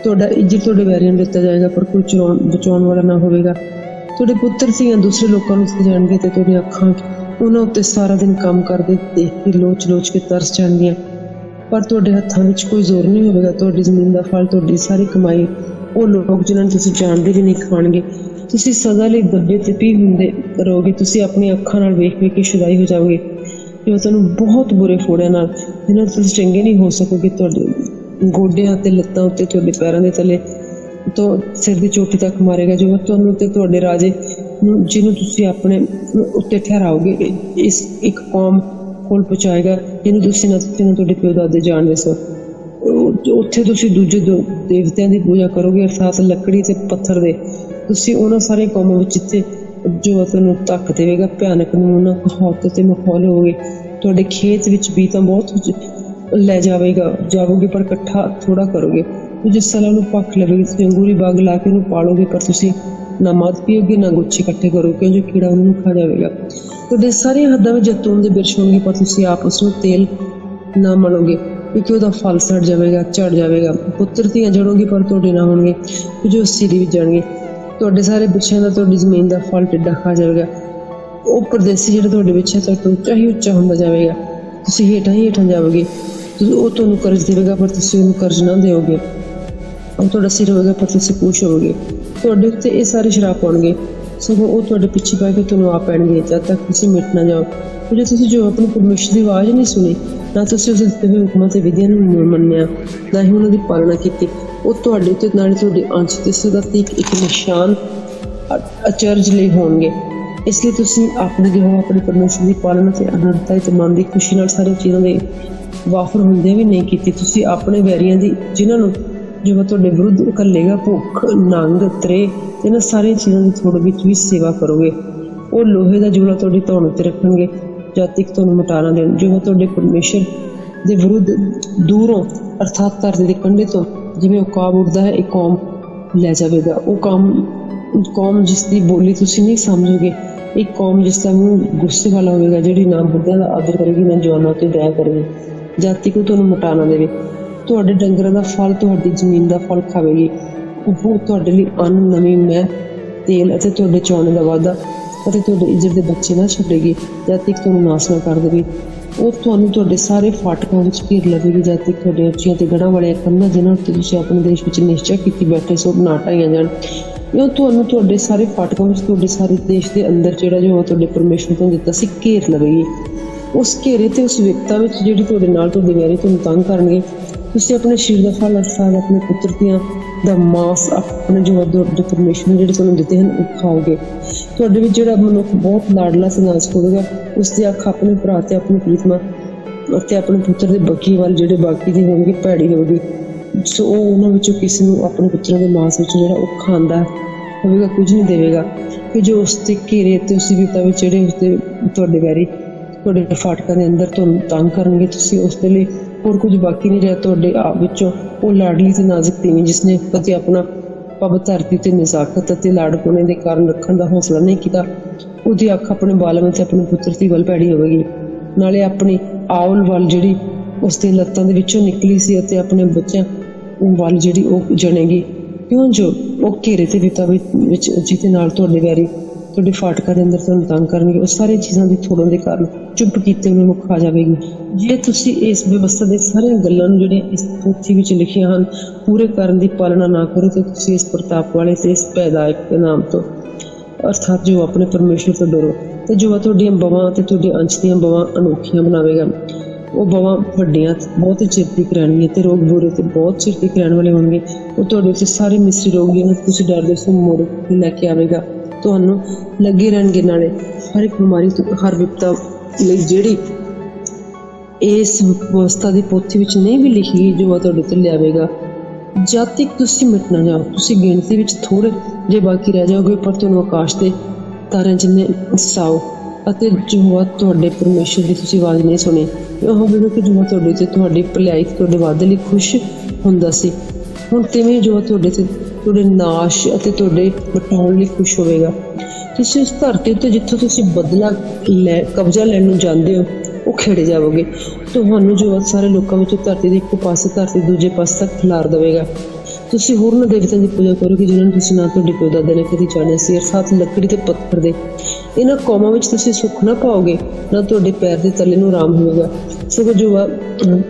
ਤੁਹਾਡਾ ਇੱਜ਼ਤ ਤੁਹਾਡੇ ਵੈਰੀਆਂ ਨੂੰ ਦਿੱਤਾ ਜਾਏਗਾ ਪਰ ਕੋਈ ਬਚਾਉਣ ਵਾਲਾ ਨਾ ਹੋਵੇਗਾ। ਤੁਹਾਡੇ ਪੁੱਤਰ ਧੀਆਂ ਦੂਸਰੇ ਲੋਕਾਂ ਨੂੰ ਸਿੱਖ ਜਾਣਗੇ ਤੇ ਤੁਹਾਡੀਆਂ ਅੱਖਾਂ ਉਹਨਾਂ ਉੱਤੇ ਸਾਰਾ ਦਿਨ ਕੰਮ ਕਰਦੇ ਦੇਖ ਕੇ ਲੋਚ ਕੇ ਤਰਸ ਜਾਣਗੀਆਂ, ਪਰ ਤੁਹਾਡੇ ਹੱਥਾਂ ਵਿੱਚ ਕੋਈ ਜ਼ੋਰ ਨਹੀਂ ਹੋਵੇਗਾ। ਤੁਹਾਡੀ ਜ਼ਮੀਨ ਦਾ ਫਲ, ਤੁਹਾਡੀ ਸਾਰੀ ਕਮਾਈ ਉਹ ਲੋਕ ਜਿਨ੍ਹਾਂ ਨੂੰ ਤੁਸੀਂ ਜਾਣਦੇ ਵੀ ਨਹੀਂ ਖਾਣਗੇ। ਤੁਸੀਂ ਸਦਾ ਲਈ ਦੱਬੇ ਤੇ ਪੀਹ ਹੁੰਦੇ ਰਹੋਗੇ। ਤੁਸੀਂ ਆਪਣੀਆਂ ਅੱਖਾਂ ਨਾਲ ਵੇਖ ਕੇ ਸ਼ੁਦਾਈ ਹੋ ਜਾਓਗੇ। ਜੋ ਤੁਹਾਨੂੰ ਬਹੁਤ ਬੁਰੇ ਫੋੜਿਆਂ ਨਾਲ ਜਿਨ੍ਹਾਂ ਤੋਂ ਤੁਸੀਂ ਚੰਗੇ ਨਹੀਂ ਹੋ ਸਕੋਗੇ, ਤੁਹਾਡੇ ਗੋਡਿਆਂ ਤੇ ਲੱਤਾਂ ਉੱਤੇ, ਤੁਹਾਡੇ ਪੈਰਾਂ ਦੇ ਥੱਲੇ ਤੋਂ ਸਿਰ ਦੀ ਚੋਟੀ ਤੱਕ ਮਾਰੇਗਾ। ਜੋ ਤੁਹਾਨੂੰ ਤੇ ਤੁਹਾਡੇ ਰਾਜੇ ਨੂੰ ਜਿਹਨੂੰ ਤੁਸੀਂ ਆਪਣੇ ਉੱਤੇ ਠਹਿਰਾਓਗੇ ਇਸ ਇੱਕ ਕੌਮ ਕੋਲ ਪਹੁੰਚਾਏਗਾ ਜਿਹਨੂੰ ਤੁਸੀਂ ਨਾ ਤੁਹਾਡੇ ਪਿਓ ਦਾਦੇ ਜਾਣਦੇ ਸੋ। ਉੱਥੇ ਤੁਸੀਂ ਦੂਜੇ ਦੇਵਤਿਆਂ ਦੀ ਪੂਜਾ ਕਰੋਗੇ, ਅਰਥਾਤ ਲੱਕੜੀ ਤੇ ਪੱਥਰ ਦੇ। ਤੁਸੀਂ ਉਹਨਾਂ ਸਾਰੇ ਕੌਮਾਂ ਵਿੱਚ ਜਿੱਥੇ ਜੋ ਤੁਹਾਨੂੰ ਧੱਕ ਦੇਵੇਗਾ। ਭਿਆਨਕ ਨਮੂਨਾ ਹਾਲਤ ਅਤੇ ਮਾਹੌਲ ਹੋਵੇ। ਤੁਹਾਡੇ ਖੇਤ ਵਿੱਚ ਵੀ ਤਾਂ ਬਹੁਤ ਲੈ ਜਾਵੋਗੇ ਪਰ ਇਕੱਠਾ ਥੋੜਾ ਕਰੋਗੇ। ਕੁਝ ਸਾਲਾਂ ਨੂੰ ਭੱਖ ਲਵੇਗੀ। ਤੁਸੀਂ ਅੰਗੂਰੀ ਬਾਗ ਲਾ ਕੇ ਉਹਨੂੰ ਪਾਲੋਗੇ ਪਰ ਤੁਸੀਂ ਨਾ ਮਦ ਪੀਓਗੇ ਨਾ ਗੁੱਛੇ ਇਕੱਠੇ ਕਰੋਗੇ, ਕਿਉਂ ਜੋ ਕੀੜਾ ਉਹਨੂੰ ਖਾ ਜਾਵੇਗਾ। ਤੁਹਾਡੇ ਸਾਰੀਆਂ ਹੱਦਾਂ ਵਿੱਚ ਜੈਤੂਨ ਦੇ ਬਿਰਛ ਹੋਣਗੇ ਪਰ ਤੁਸੀਂ ਆਪ ਉਸ ਨੂੰ ਤੇਲ ਨਾ ਮਲੋਗੇ, ਕਿਉਂਕਿ ਉਹਦਾ ਫਲ ਸੜ ਜਾਵੇਗਾ, ਝੜ ਜਾਵੇਗਾ। ਪੁੱਤਰ ਧੀਆਂ ਜੜੋਗੇ ਪਰ ਤੁਹਾਡੇ ਨਾ ਹੋਣਗੇ, ਜੋ ਸਿਰੀ ਵਿੱਚ ਜਾਣਗੇ। ਤੁਹਾਡੇ ਸਾਰੇ ਬਿਰਛਾਂ ਦਾ ਤੁਹਾਡੀ ਜ਼ਮੀਨ ਦਾ ਫਲ ਟਿੱਡਾ ਖਾ ਜਾਵੇਗਾ। ਉਹ ਪਰਦੇਸੀ ਜਿਹੜਾ ਤੁਹਾਡੇ ਪਿੱਛੇ ਤੋਂ ਉੱਚਾ ਹੀ ਉੱਚਾ ਹੁੰਦਾ ਜਾਵੇਗਾ। ਤੁਸੀਂ ਹੇਠਾਂ ਹੀ ਹੇਠਾਂ ਜਾਵੋਗੇ। ਉਹ ਤੁਹਾਨੂੰ ਕਰਜ਼ ਦੇਵੇਗਾ ਪਰ ਤੁਸੀਂ ਉਹਨੂੰ ਕਰਜ਼ ਨਾ ਦਿਓਗੇ। ਉਹ ਤੁਹਾਡਾ ਸਿਰ ਹੋਵੇਗਾ ਪਰ ਤੁਸੀਂ ਖੁਸ਼ ਹੋਵੋਗੇ। ਤੁਹਾਡੇ ਉੱਤੇ ਇਹ ਸਾਰੇ ਸ਼ਰਾਪ ਪਾਉਣਗੇ, ਸਗੋਂ ਉਹ ਤੁਹਾਡੇ ਪਿੱਛੇ ਪੈ ਕੇ ਤੁਹਾਨੂੰ ਆ ਪੈਣਗੇ ਜਦ ਤੱਕ ਤੁਸੀਂ ਮਿਟ ਨਾ ਜਾਓ। ਜੇ ਤੁਸੀਂ ਜੋ ਆਪਣੇ ਪਰਮੇਸ਼ਰ ਦੀ ਆਵਾਜ਼ ਨਹੀਂ ਸੁਣੀ, ਨਾ ਤੁਸੀਂ ਉਸ ਦੇ ਦਿੱਤੇ ਹੋਏ ਹੁਕਮਾਂ ਤੇ ਵਿਧੀਆਂ ਨੂੰ ਮੰਨਿਆ, ਨਾ ਹੀ ਉਹਨਾਂ ਦੀ ਪਾਲਣਾ ਕੀਤੀ, ਉਹ ਤੁਹਾਡੇ ਉੱਤੇ ਨਾਲੇ ਤੁਹਾਡੇ ਅੰਸ਼ ਤੇ ਸਦਾ ਤੀਕ ਇੱਕ ਨਿਸ਼ਾਨ ਅਚਰਜ ਲਈ ਹੋਣਗੇ। ਇਸ ਲਈ ਤੁਸੀਂ ਆਪਣੇ ਆਪਣੇ ਪਰਮੇਸ਼ਰ ਦੀ ਪਾਲਣਾ ਤੇ ਅਨੰਦਤਾ ਤੇ ਮਨ ਦੀ ਖੁਸ਼ੀ ਨਾਲ ਸਾਰੀਆਂ ਚੀਜ਼ਾਂ ਦੇ ਵਾਫਰ ਹੁੰਦਿਆਂ ਵੀ ਨਹੀਂ ਕੀਤੀ। ਤੁਸੀਂ ਆਪਣੇ ਵੈਰੀਆਂ ਦੀ, ਜਿਨ੍ਹਾਂ ਨੂੰ ਜੋ ਤੁਹਾਡੇ ਵਿਰੁੱਧ ਘੱਲੇਗਾ, ਭੁੱਖ, ਨੰਗ, ਤ੍ਰੇ, ਇਹਨਾਂ ਸਾਰੀਆਂ ਚੀਜ਼ਾਂ ਦੀ ਥੋੜ ਵਿੱਚ ਵੀ ਸੇਵਾ ਕਰੋਗੇ। ਉਹ ਲੋਹੇ ਦਾ ਜੂਲਾ ਤੁਹਾਡੀ ਧੌਣ ਉੱਤੇ ਰੱਖਣਗੇ ਜਦ ਤੱਕ ਤੁਹਾਨੂੰ ਮਿਟਾ ਨਾ ਦੇਣ। ਜੋ ਤੁਹਾਡੇ ਪਰਮੇਸ਼ਰ ਦੇ ਵਿਰੁੱਧ ਦੂਰੋਂ ਅਰਥਾਤ ਧਰਤੀ ਦੇ ਕੰਢੇ ਤੋਂ ਜਿਵੇਂ ਉਕਾਬ ਉੱਡਦਾ ਹੈ, ਇਹ ਕੌਮ ਲੈ ਜਾਵੇਗਾ। ਉਹ ਕੌਮ ਜਿਸ ਦੀ ਬੋਲੀ ਤੁਸੀਂ ਨਹੀਂ ਸਮਝੋਗੇ, ਇੱਕ ਕੌਮ ਜਿਸ ਦਾ ਮੂੰਹ ਗੁੱਸੇ ਵਾਲਾ ਹੋਵੇਗਾ, ਜਿਹੜੀ ਨਾ ਬੁੱਢਿਆਂ ਦਾ ਆਦਰ ਕਰੇਗੀ ਨਾ ਜਵਾਨਾਂ ਤੇ ਦਇਆ ਕਰੇਗੀ, ਜਦ ਤੱਕ ਉਹ ਤੁਹਾਨੂੰ ਮਿਟਾ ਨਾ ਦੇਵੇ। ਤੁਹਾਡੇ ਡੰਗਰਾਂ ਦਾ ਫਲ ਤੁਹਾਡੀ ਜ਼ਮੀਨ ਦਾ ਫਲ ਖਾਵੇਗੀ। ਉਹ ਤੁਹਾਡੇ ਲਈ ਅੰਨ, ਨਵੀਂ ਮੈਹ, ਤੇਲ ਅਤੇ ਤੁਹਾਡੇ ਚੌਣੇ ਦਾ ਵਾਧਾ ਅਤੇ ਤੁਹਾਡੇ ਇੱਜ਼ਤ ਦੇ ਬੱਚੇ ਨਾ ਛੱਡੇਗੀ ਜਦ ਤੱਕ ਤੁਹਾਨੂੰ ਨਾਸ ਨਾ ਕਰ ਦੇਵੇ। ਉਹ ਤੁਹਾਨੂੰ ਤੁਹਾਡੇ ਸਾਰੇ ਫਾਟਕਾਂ ਵਿੱਚ ਘੇਰ ਲਵੇਗੀ ਜਦ ਤੱਕ ਤੁਹਾਡੇ ਉੱਚੀਆਂ ਤੇ ਗੜ੍ਹਾਂ ਵਾਲੀਆਂ ਕੰਧਾਂ, ਜਿਨ੍ਹਾਂ ਉੱਤੇ ਤੁਸੀਂ ਆਪਣੇ ਦੇਸ਼ ਵਿੱਚ ਨਿਸ਼ਚੈ ਕੀਤੀ ਬੈਠੇ ਸੋ, ਨਾ ਢਾਈਆਂ ਜਾਣ। ਉਹ ਤੁਹਾਨੂੰ ਤੁਹਾਡੇ ਸਾਰੇ ਫਾਟਕਾਂ ਵਿੱਚ ਤੁਹਾਡੇ ਸਾਰੇ ਦੇਸ਼ ਦੇ ਅੰਦਰ ਜਿਹੜਾ ਜੋ ਤੁਹਾਡੇ ਪਰਮੇਸ਼ਰ ਤੋਂ ਦਿੱਤਾ ਸੀ ਘੇਰ ਲਵੇਗੀ। ਉਸ ਘੇਰੇ ਤੇ ਉਸ ਵਿਪਤਾ ਵਿੱਚ ਜਿਹੜੀ ਤੁਹਾਡੇ ਨਾਲ ਤੁਹਾਡੇ ਵੈਰੀ ਤੁਹਾਨੂੰ ਤੰਗ ਕਰਨਗੇ, ਤੁਸੀਂ ਆਪਣੇ ਸਰੀਰ ਦਾ ਫਲ ਅਰਥਾਤ ਆਪਣੇ ਪੁੱਤਰ ਧੀਆਂ ਦਾ ਮਾਸ, ਆਪਣੇ ਜੋ ਪਰਮੇਸ਼ਰ ਨੇ ਜਿਹੜੇ ਤੁਹਾਨੂੰ ਦਿੱਤੇ ਹਨ, ਉਹ ਖਾਓਗੇ। ਤੁਹਾਡੇ ਵਿੱਚ ਜਿਹੜਾ ਮਨੁੱਖ ਬਹੁਤ ਲਾਡਲਾ ਤੇ ਨਾਜ਼ੁਕ ਹੋਵੇਗਾ, ਉਸ ਦੀ ਅੱਖ ਆਪਣੇ ਭਰਾ ਤੇ ਆਪਣੀ ਪ੍ਰੀਤਮਾ ਅਤੇ ਆਪਣੇ ਪੁੱਤਰ ਦੇ ਬਕੀ ਵੱਲ ਜਿਹੜੇ ਬਾਕੀ ਦੀ ਹੋਣਗੇ ਭੈੜੀ ਹੋਵੇਗੀ। ਸੋ ਉਹ ਉਹਨਾਂ ਵਿੱਚੋਂ ਕਿਸੇ ਨੂੰ ਆਪਣੇ ਪੁੱਤਰਾਂ ਦੇ ਮਾਸ ਵਿੱਚ ਜਿਹੜਾ ਉਹ ਖਾਂਦਾ ਹੋਵੇਗਾ ਕੁਝ ਨਹੀਂ ਦੇਵੇਗਾ, ਕਿ ਜੋ ਉਸ ਦੇ ਘੇਰੇ ਤੇ ਉਸ ਦੀ ਵਿਪਤਾ ਵਿੱਚ ਜਿਹੜੇ ਉਸਦੇ ਤੁਹਾਡੇ ਵੈਰੀ ਤੁਹਾਡੇ ਫਾਟਕਾਂ ਦੇ ਅੰਦਰ ਤੁਹਾਨੂੰ ਤੰਗ ਕਰਨਗੇ, ਤੁਸੀਂ ਉਸ ਦੇ ਲਈ ਹੋਰ ਕੁਝ ਬਾਕੀ ਨਹੀਂ ਰਿਹਾ। ਤੁਹਾਡੇ ਆਪ ਵਿੱਚੋਂ ਉਹ ਲਾਡਲੀ ਤੇ ਨਾਜ਼ੁਕ ਤੀਵੀਂ ਜਿਸਨੇ ਕਦੇ ਆਪਣਾ ਪੱਬ ਧਰਤੀ ਤੇ ਨਜ਼ਾਕਤ ਅਤੇ ਲਾੜਪੁਣੇ ਦੇ ਕਾਰਨ ਰੱਖਣ ਦਾ ਹੌਸਲਾ ਨਹੀਂ ਕੀਤਾ, ਉਹਦੀ ਅੱਖ ਆਪਣੇ ਬਾਲਮ ਅਤੇ ਆਪਣੇ ਪੁੱਤਰ ਦੀ ਵੱਲ ਭੈੜੀ ਹੋਵੇਗੀ। ਨਾਲੇ ਆਪਣੀ ਆਉਲ ਵੱਲ ਜਿਹੜੀ ਉਸ ਦੀਆਂ ਲੱਤਾਂ ਦੇ ਵਿੱਚੋਂ ਨਿਕਲੀ ਸੀ ਅਤੇ ਆਪਣੇ ਬੱਚਿਆਂ ਵੱਲ ਜਿਹੜੀ ਉਹ ਜਣੇਗੀ, ਕਿਉਂ ਜੋ ਉਹ ਘੇਰੇ ਤੇ ਵਿਤਾ ਵਿੱਚ ਜਿਹਦੇ ਨਾਲ ਤੁਹਾਡੇ ਵੈਰੀ ਤੁਹਾਡੇ ਫਾਟਕਾਂ ਦੇ ਅੰਦਰ ਤੁਹਾਨੂੰ ਤੰਗ ਕਰਨਗੇ, ਉਹ ਸਾਰੀਆਂ ਚੀਜ਼ਾਂ ਦੀ ਥੋੜ੍ਹੋਂ ਦੇ ਕਾਰਨ ਚੁੱਪ ਕੀਤੇ ਉਹਨਾਂ ਨੂੰ ਖਾ ਜਾਵੇਗੀ। ਜੇ ਤੁਸੀਂ ਇਸ ਵਿਵਸਥਾ ਦੇ ਸਾਰੀਆਂ ਗੱਲਾਂ ਨੂੰ ਜਿਹੜੀਆਂ ਇਸ ਪੋਥੀ ਵਿੱਚ ਲਿਖੀਆਂ ਹਨ ਪੂਰੇ ਕਰਨ ਦੀ ਪਾਲਣਾ ਨਾ ਕਰੋ, ਤਾਂ ਤੁਸੀਂ ਇਸ ਪ੍ਰਤਾਪ ਵਾਲੇ ਤੇ ਇਸ ਪੈਦਾਇਕ ਦੇ ਨਾਮ ਤੋਂ ਅਰਥਾਤ ਜੋ ਆਪਣੇ ਪਰਮੇਸ਼ਰ ਤੋਂ ਡਰੋ, ਤੇ ਜੋ ਤੁਹਾਡੀਆਂ ਬਵਾਂ ਅਤੇ ਤੁਹਾਡੇ ਅੰਸ਼ ਦੀਆਂ ਬਵਾਂ ਅਨੋਖੀਆਂ ਬਣਾਵੇਗਾ। ਉਹ ਬਵਾਂ ਵੱਡੀਆਂ ਬਹੁਤ ਹੀ ਚਿਰ ਤੀਕ ਰਹਿਣਗੀਆਂ ਤੇ ਰੋਗ ਬੁਰੇ ਤੇ ਬਹੁਤ ਚਿਰ ਤੀਕ ਰਹਿਣ ਵਾਲੇ ਹੋਣਗੇ। ਉਹ ਤੁਹਾਡੇ ਉੱਤੇ ਸਾਰੇ ਮਿਸਰੀ ਰੋਗ ਜਿਹਨਾਂ ਤੁਸੀਂ ਡਰਦੇ ਸੋ ਮੋੜ ਲੈ ਕੇ ਆਵੇਗਾ, ਤੁਹਾਨੂੰ ਲੱਗੇ ਰਹਿਣਗੇ। ਨਾਲੇ ਹਰ ਇੱਕ ਬਿਮਾਰੀ ਤੋਂ, ਹਰ ਵਿਪਤਾ ਲਈ ਜਿਹੜੀ ਇਸ ਵਿਵਸਥਾ ਦੀ ਪੋਥੀ ਵਿੱਚ ਨਹੀਂ ਵੀ ਲਿਖੀ ਗਈ, ਜੋ ਤੁਹਾਡੇ ਉੱਤੇ ਲਿਆਵੇਗਾ। ਜਦ ਤੱਕ ਤੁਸੀਂ ਮਿਟ ਨਾ ਜਾਓ, ਤੁਸੀਂ ਗਿਣਤੀ ਵਿੱਚ ਥੋੜ੍ਹੇ ਜੇ ਬਾਕੀ ਰਹਿ ਜਾਓਗੇ, ਪਰ ਤੁਹਾਨੂੰ ਆਕਾਸ਼ ਦੇ ਤਾਰਿਆਂ ਜਿੰਨੇ ਸਾਓ ਅਤੇ ਜੋ ਤੁਹਾਡੇ ਪਰਮੇਸ਼ਰ ਦੀ ਤੁਸੀਂ ਆਵਾਜ਼ ਨਹੀਂ ਸੁਣੀ। ਉਹ ਹੋਵੇਗਾ ਕਿ ਜੋ ਤੁਹਾਡੇ ਤੇ ਤੁਹਾਡੀ ਭਲਾਈ ਤੁਹਾਡੇ ਵਾਧੇ ਲਈ ਖੁਸ਼ ਹੁੰਦਾ ਸੀ, ਹੁਣ ਤਿਵੇਂ ਜੋ ਤੁਹਾਡੇ ਤੇ ਤੁਹਾਡੇ ਨਾਸ਼ ਅਤੇ ਤੁਹਾਡੇ ਬਟਾਉਣ ਲਈ ਖੁਸ਼ ਹੋਵੇਗਾ। ਤੁਸੀਂ ਉਸ ਧਰਤੀ ਉੱਤੇ ਜਿੱਥੋਂ ਤੁਸੀਂ ਬਦਲਾ ਕਬਜ਼ਾ ਲੈਣ ਨੂੰ ਜਾਂਦੇ ਹੋ, ਉਹ ਖੇੜੇ ਜਾਵੋਗੇ। ਤੁਹਾਨੂੰ ਜੋ ਸਾਰੇ ਲੋਕਾਂ ਵਿੱਚੋਂ ਧਰਤੀ ਦੇ ਇੱਕ ਪਾਸੇ ਧਰਤੀ ਦੂਜੇ ਪਾਸੇ ਤੱਕ ਖਿਲਾਰ ਦੇਵੇਗਾ। ਤੁਸੀਂ ਹੋਰਨਾਂ ਦੇਵਤਿਆਂ ਦੀ ਪੂਜਾ ਕਰੋਗੇ ਜਿਹਨਾਂ ਨੂੰ ਤੁਸੀਂ ਨਾ ਤੁਹਾਡੇ ਪਿਓ ਦਾਦੇ ਨੇ ਕਦੀ ਜਾਣਿਆ ਸੀ, ਅਰਥਾਤ ਲੱਕੜੀ ਤੇ ਪੱਥਰ ਦੇ। ਇਹਨਾਂ ਕੌਮਾਂ ਵਿੱਚ ਤੁਸੀਂ ਸੁੱਖ ਨਾ ਪਾਓਗੇ, ਨਾ ਤੁਹਾਡੇ ਪੈਰ ਦੇ ਤਲੇ ਨੂੰ ਆਰਾਮ ਹੋਵੇਗਾ। ਸਗੋਂ ਜੋ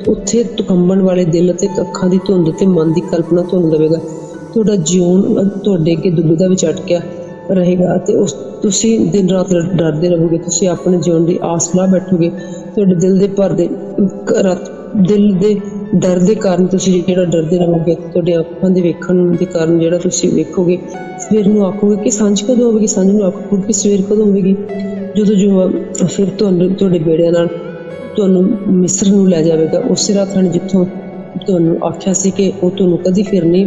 ਉੱਥੇ ਤੁਕੰਬਣ ਵਾਲੇ ਦਿਲ ਅਤੇ ਅੱਖਾਂ ਦੀ ਧੁੰਦ ਤੇ ਮਨ ਦੀ ਕਲਪਨਾ ਤੁਹਾਨੂੰ ਦੇਵੇਗਾ। ਤੁਹਾਡਾ ਜਿਉਣ ਤੁਹਾਡੇ ਅੱਗੇ ਦੁਬਿਧਾ ਵਿੱਚ ਅਟਕਿਆ ਰਹੇਗਾ ਅਤੇ ਤੁਸੀਂ ਦਿਨ ਰਾਤ ਡਰਦੇ ਰਹੋਗੇ। ਤੁਸੀਂ ਆਪਣੇ ਜਿਉਣ ਦੀ ਆਸ ਲਾ ਬੈਠੋਗੇ। ਤੁਹਾਡੇ ਦਿਲ ਦੇ ਡਰ ਦੇ ਕਾਰਨ ਤੁਸੀਂ ਜਿਹੜਾ ਡਰਦੇ ਰਹੋਗੇ, ਤੁਹਾਡੇ ਅੱਖਾਂ ਦੇ ਵੇਖਣ ਦੇ ਕਾਰਨ ਜਿਹੜਾ ਤੁਸੀਂ ਵੇਖੋਗੇ। ਸਵੇਰ ਨੂੰ ਆਖੋਗੇ ਕਿ ਸਾਂਝ ਕਦੋਂ ਹੋਵੇਗੀ, ਸਾਂਝ ਨੂੰ ਆਖੋਗੇ ਕਿ ਸਵੇਰ ਕਦੋਂ ਹੋਵੇਗੀ। ਜਦੋਂ ਜੋ ਫਿਰ ਤੁਹਾਡੇ ਬੇੜਿਆਂ ਨਾਲ ਤੁਹਾਨੂੰ ਮਿਸਰ ਨੂੰ ਲੈ ਜਾਵੇਗਾ, ਉਸੇ ਰਾਤ ਜਿੱਥੋਂ ਤੁਹਾਨੂੰ ਆਖਿਆ ਸੀ ਕਿ ਉਹ ਤੁਹਾਨੂੰ ਕਦੀ ਫਿਰ ਨਹੀਂ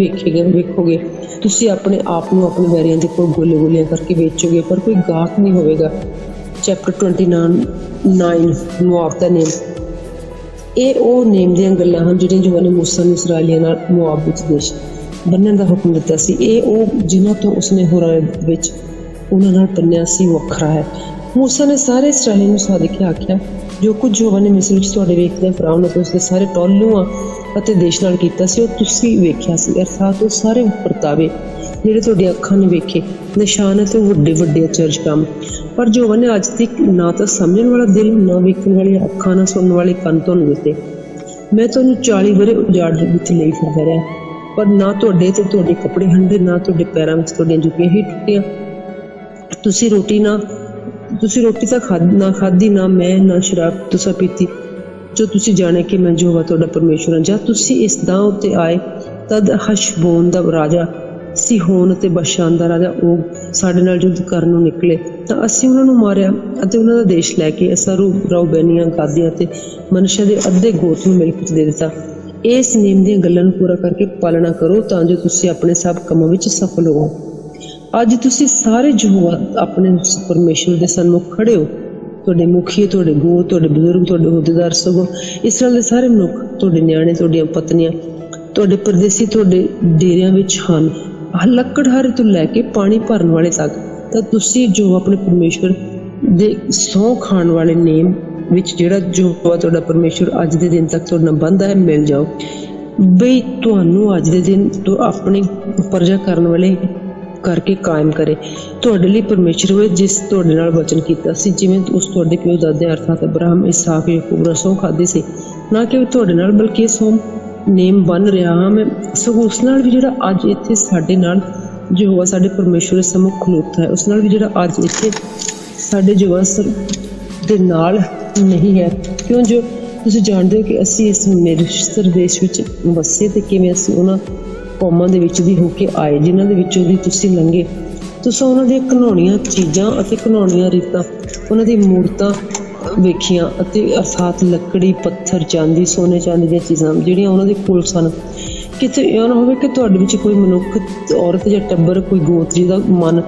ਵੇਖੋਗੇ। ਤੁਸੀਂ ਆਪਣੇ ਆਪ ਨੂੰ ਆਪਣੇ ਵੈਰੀਆਂ ਦੇ ਕੋਲ ਗੋਲੀਆਂ ਕਰਕੇ ਵੇਚੋਗੇ, ਪਰ ਕੋਈ ਗਾਹਕ ਨਹੀਂ ਹੋਵੇਗਾ। ਚੈਪਟਰ 29 ਮੁਆਬ ਦਾ ਨੇਮ। ਇਹ ਉਹ ਨੇਮ ਦੀਆਂ ਗੱਲਾਂ ਹਨ ਜਿਹੜੀਆਂ ਯਹੋਵਾ ਨੇ ਮੂਸਾ ਨੂੰ ਇਸਰਾਏਲੀਆਂ ਨਾਲ ਮੁਆਬ ਵਿੱਚ ਦੇਸ਼ ਬੰਨਣ ਦਾ ਹੁਕਮ ਦਿੱਤਾ ਸੀ। ਇਹ ਉਹ ਜਿਨ੍ਹਾਂ ਤੋਂ ਉਸਨੇ ਹੋਰਾਂ ਵਿੱਚ ਉਹਨਾਂ ਨਾਲ ਬੰਨਿਆ ਸੀ ਵੱਖਰਾ ਹੈ। ਮੂਸਾ ਨੇ ਸਾਰੇ ਇਸਰਾਏਲੀਆਂ ਨੂੰ ਸਾਧ ਕੇ ਆਖਿਆ, ਜੋ ਕੁਝ ਯਹੋਵਾ ਨੇ ਮਿਸਰ ਵਿੱਚ ਤੁਹਾਡੇ ਵੇਖਦਿਆਂ ਫਰਾਉਨ ਅਤੇ ਉਸਦੇ ਸਾਰੇ ਟੋਲੂਆਂ ਅਤੇ ਦੇਸ਼ ਨਾਲ ਕੀਤਾ ਸੀ, ਉਹ ਤੁਸੀਂ ਵੇਖਿਆ ਸੀ। ਅਰਥਾਤ ਉਹ ਸਾਰੇ ਵਰਤਾਵੇ ਜਿਹੜੇ ਤੁਹਾਡੀਆਂ ਅੱਖਾਂ ਨੇ ਵੇਖੇ, ਨਿਸ਼ਾਨ ਅਤੇ ਵੱਡੇ ਵੱਡੇ ਅਚਰਜ ਕੰਮ। ਪਰ ਯਹੋਵਾ ਨੇ ਅੱਜ ਤੱਕ ਨਾ ਤਾਂ ਸਮਝਣ ਵਾਲਾ ਦਿਲ, ਨਾ ਵੇਖਣ ਵਾਲੀਆਂ ਅੱਖਾਂ, ਨਾ ਸੁਣਨ ਵਾਲੇ ਕੰਨ ਤੁਹਾਨੂੰ ਦਿੱਤੇ। ਮੈਂ ਤੁਹਾਨੂੰ 40 ਵਰ੍ਹੇ ਉਜਾੜ ਵਿੱਚ ਲਈ ਫਿਰਦਾ ਰਿਹਾ, ਪਰ ਨਾ ਤੁਹਾਡੇ ਤੇ ਤੁਹਾਡੇ ਕੱਪੜੇ ਹੰਢੇ, ਨਾ ਤੁਹਾਡੇ ਪੈਰਾਂ ਵਿੱਚ ਤੁਹਾਡੀਆਂ ਜੁੱਤੀਆਂ ਹੀ ਟੁੱਟੀਆਂ। ਤੁਸੀਂ ਰੋਟੀ ਤਾਂ ਨਾ ਖਾਧੀ, ਨਾ ਮੈਂ, ਨਾ ਸ਼ਰਾਬ ਤੁਸੀਂ ਪੀਤੀ, ਜੋ ਤੁਸੀਂ ਜਾਣੇ ਕਿ ਮੈਂ ਯਹੋਵਾ ਤੁਹਾਡਾ ਪਰਮੇਸ਼ੁਰ ਹਾਂ। ਜਦ ਤੁਸੀਂ ਇਸ ਦਾਂ ਉੱਤੇ ਆਏ, ਤਦ ਹਸ਼ਬੋਨ ਦਾ ਰਾਜਾ, ਸਿਹੋਨ ਅਤੇ ਬਸ਼ਾਨ ਦਾ ਰਾਜਾ ਉਹ ਸਾਡੇ ਨਾਲ ਯੁੱਧ ਕਰਨ ਨੂੰ ਨਿਕਲੇ, ਤਾਂ ਅਸੀਂ ਉਹਨਾਂ ਨੂੰ ਮਾਰਿਆ ਅਤੇ ਉਹਨਾਂ ਦਾ ਦੇਸ਼ ਲੈ ਕੇ ਅਸਾਂ ਰੂਬੇਨੀਆਂ, ਗਾਦੀਆਂ ਅਤੇ ਮਨਸ਼ਾ ਦੇ ਅੱਧੇ ਗੋਤ ਨੂੰ ਮਿਲਕਤ ਦੇ ਦਿੱਤਾ। ਇਸ ਨੇਮ ਦੀਆਂ ਗੱਲਾਂ ਨੂੰ ਪੂਰਾ ਕਰਕੇ ਪਾਲਣਾ ਕਰੋ, ਤਾਂ ਜੋ ਤੁਸੀਂ ਆਪਣੇ ਸਭ ਕੰਮਾਂ ਵਿੱਚ ਸਫਲ ਹੋਵੋ। ਅੱਜ ਤੁਸੀਂ ਸਾਰੇ ਯਹੋਵਾ ਆਪਣੇ ਪਰਮੇਸ਼ੁਰ ਦੇ ਸਨਮੁਖ ਖੜੇ ਹੋ। ਤੁਹਾਡੇ ਮੁਖੀਏ, ਤੁਹਾਡੇ ਗੋਤ, ਤੁਹਾਡੇ ਬਜ਼ੁਰਗ, ਤੁਹਾਡੇ ਅਹੁਦੇਦਾਰ, ਸਗੋਂ ਇਸਰਾਏਲ ਦੇ ਸਾਰੇ ਮਨੁੱਖ, ਤੁਹਾਡੇ ਨਿਆਣੇ, ਤੁਹਾਡੀਆਂ ਪਤਨੀਆਂ, ਤੁਹਾਡੇ ਪਰਦੇਸੀ ਤੁਹਾਡੇ ਡੇਰਿਆਂ ਵਿੱਚ ਹਨ, ਲੱਕੜਹਾਰੇ ਤੋਂ ਲੈ ਕੇ ਪਾਣੀ ਭਰਨ ਵਾਲੇ ਤੱਕ। ਤਾਂ ਤੁਸੀਂ ਜੋ ਆਪਣੇ ਪਰਮੇਸ਼ੁਰ ਦੇ ਸਹੁੰ ਖਾਣ ਵਾਲੇ ਨੇਮ ਵਿੱਚ ਜਿਹੜਾ ਯਹੋਵਾ ਤੁਹਾਡਾ ਪਰਮੇਸ਼ੁਰ ਅੱਜ ਦੇ ਦਿਨ ਤੱਕ ਤੁਹਾਡੇ ਨਾਲ ਬੰਦਾ ਹੈ, ਮਿਲ ਜਾਓ, ਬਈ ਤੁਹਾਨੂੰ ਅੱਜ ਦੇ ਦਿਨ ਤੋਂ ਆਪਣੀ ਪਰਜਾ ਕਰਨ ਵਾਲੇ ਕਰਕੇ ਕਾਇਮ ਕਰੇ। ਤੁਹਾਡੇ ਲਈ ਪਰਮੇਸ਼ੁਰ ਹੋਏ, ਜਿਸ ਤੁਹਾਡੇ ਨਾਲ ਵਚਨ ਕੀਤਾ ਸੀ, ਜਿਵੇਂ ਉਸ ਤੁਹਾਡੇ ਪਿਓ ਦਾਦੇ ਅਰਥਾਤ ਅਬਰਾਹਮ, ਇਸਾਕ, ਯਾਕੂਬ ਨਾਲ ਸਹੁੰ ਖਾਧੀ ਸੀ। ਨਾ ਕਿ ਤੁਹਾਡੇ ਨਾਲ, ਬਲਕਿ ਇਹ ਸਹੁੰ ਨੇਮ ਬਣ ਰਿਹਾ ਹਾਂ ਮੈਂ, ਸਗੋਂ ਉਸ ਨਾਲ ਵੀ ਜਿਹੜਾ ਅੱਜ ਇੱਥੇ ਸਾਡੇ ਨਾਲ ਯਹੋਵਾ ਸਾਡੇ ਪਰਮੇਸ਼ੁਰ ਦੇ ਸਮੁਖ ਖਲੋਤਾ ਹੈ, ਉਸ ਨਾਲ ਵੀ ਜਿਹੜਾ ਅੱਜ ਇੱਥੇ ਸਾਡੇ ਯਹੋਵਾ ਦੇ ਨਾਲ ਨਹੀਂ ਹੈ। ਕਿਉਂ ਜੋ ਤੁਸੀਂ ਜਾਣਦੇ ਹੋ ਕਿ ਅਸੀਂ ਇਸ ਮਿਸਰ ਦੇਸ਼ ਵਿੱਚ ਵਸੇ ਤੇ ਕਿਵੇਂ ਅਸੀਂ ਉਹਨਾਂ ਕੌਮਾਂ ਦੇ ਵਿੱਚ ਦੀ ਹੋ ਕੇ ਆਏ ਜਿਨ੍ਹਾਂ ਦੇ ਵਿੱਚੋਂ ਦੀ ਤੁਸੀਂ ਲੰਘੇ। ਤੁਸੀਂ ਉਹਨਾਂ ਦੀਆਂ ਘਿਨਾਉਣੀਆਂ ਚੀਜ਼ਾਂ ਅਤੇ ਘਿਨਾਉਣੀਆਂ ਰੀਤਾਂ, ਉਹਨਾਂ ਦੀ ਮੂਰਤਾਂ ਵੇਖੀਆਂ, ਅਤੇ ਅਰਥਾਤ ਲੱਕੜੀ, ਪੱਥਰ, ਚਾਂਦੀ, ਸੋਨੇ ਚਾਂਦੀ ਦੀਆਂ ਚੀਜ਼ਾਂ ਜਿਹੜੀਆਂ ਉਹਨਾਂ ਦੇ ਕੋਲ ਸਨ। ਕਿਤੇ ਇਹ ਨਾ ਹੋਵੇ ਕਿ ਤੁਹਾਡੇ ਵਿੱਚ ਕੋਈ ਮਨੁੱਖ, ਔਰਤ ਜਾਂ ਟੱਬਰ, ਕੋਈ ਗੋਤ ਜਿਹਦਾ ਮਨ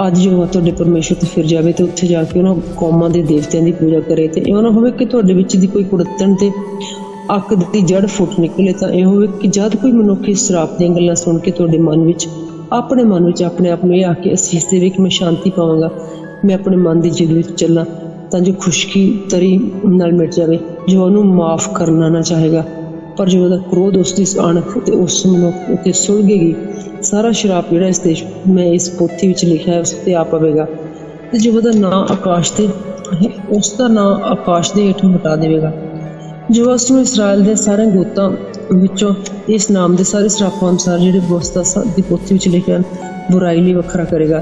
ਅੱਜ ਯਹੋਵਾ ਤੁਹਾਡੇ ਪਰਮੇਸ਼ੁਰ ਤੇ ਫਿਰ ਜਾਵੇ ਤੇ ਉੱਥੇ ਜਾ ਕੇ ਉਹਨਾਂ ਕੌਮਾਂ ਦੇ ਦੇਵਤਿਆਂ ਦੀ ਪੂਜਾ ਕਰੇ। ਤੇ ਇਹ ਨਾ ਹੋਵੇ ਕਿ ਤੁਹਾਡੇ ਵਿੱਚ ਦੀ ਕੋਈ ਕੁੜੱਤਣ ਤੇ ਅੱਕ ਦੀ ਜੜ ਫੁੱਟ ਨਿਕਲੇ। ਤਾਂ ਇਹ ਹੋਵੇ ਕਿ ਜਦ ਕੋਈ ਮਨੁੱਖ ਇਸ ਸ਼ਰਾਪ ਦੀਆਂ ਗੱਲਾਂ ਸੁਣ ਕੇ ਤੁਹਾਡੇ ਮਨ ਵਿੱਚ ਆਪਣੇ ਆਪ ਨੂੰ ਇਹ ਆ ਕੇ ਅਸੀਸ ਦੇਵੇ ਕਿ ਮੈਂ ਸ਼ਾਂਤੀ ਪਾਵਾਂਗਾ, ਮੈਂ ਆਪਣੇ ਮਨ ਦੀ ਜਿੱਦ ਵਿੱਚ ਚੱਲਾਂ, ਤਾਂ ਜੋ ਖੁਸ਼ਕੀ ਤਰੀ ਨਾਲ ਮਿਟ ਜਾਵੇ। ਜੋ ਉਹਨੂੰ ਮਾਫ ਕਰਨਾ ਨਾ ਚਾਹੇਗਾ, ਪਰ ਜੋ ਉਹਦਾ ਕ੍ਰੋਧ ਉਸ ਦੀ ਅਣਖ ਤੇ ਉਸ ਮਨੁੱਖ ਉੱਤੇ ਸੁਲਗੇਗੀ। ਸਾਰਾ ਸ਼ਰਾਪ ਜਿਹੜਾ ਇਸ ਦੇਸ਼ ਮੈਂ ਇਸ ਪੋਥੀ ਵਿੱਚ ਲਿਖਿਆ ਹੈ ਉਸ ਤੇ ਆ ਪਵੇਗਾ, ਤੇ ਜੋ ਉਹਦਾ ਨਾਂ ਆਕਾਸ਼ ਤੇ ਉਸ ਦਾ ਨਾਂ ਆਕਾਸ਼ ਦੇ ਹੇਠੋਂ ਹਟਾ ਦੇਵੇਗਾ। ਜੋ ਉਸ ਨੂੰ ਇਸਰਾਏਲ ਦੇ ਸਾਰੇ ਗੋਤਾਂ ਵਿੱਚੋਂ ਇਸ ਨਾਮ ਦੇ ਸਾਰੇ ਸ਼ਰਾਪਾਂ ਅਨੁਸਾਰ ਜਿਹੜੇ ਵਿਵਸਥਾ ਦੀ ਪੋਥੀ ਵਿੱਚ ਲਿਖੇ ਹਨ ਬੁਰਾਈ ਲਈ ਵੱਖਰਾ ਕਰੇਗਾ।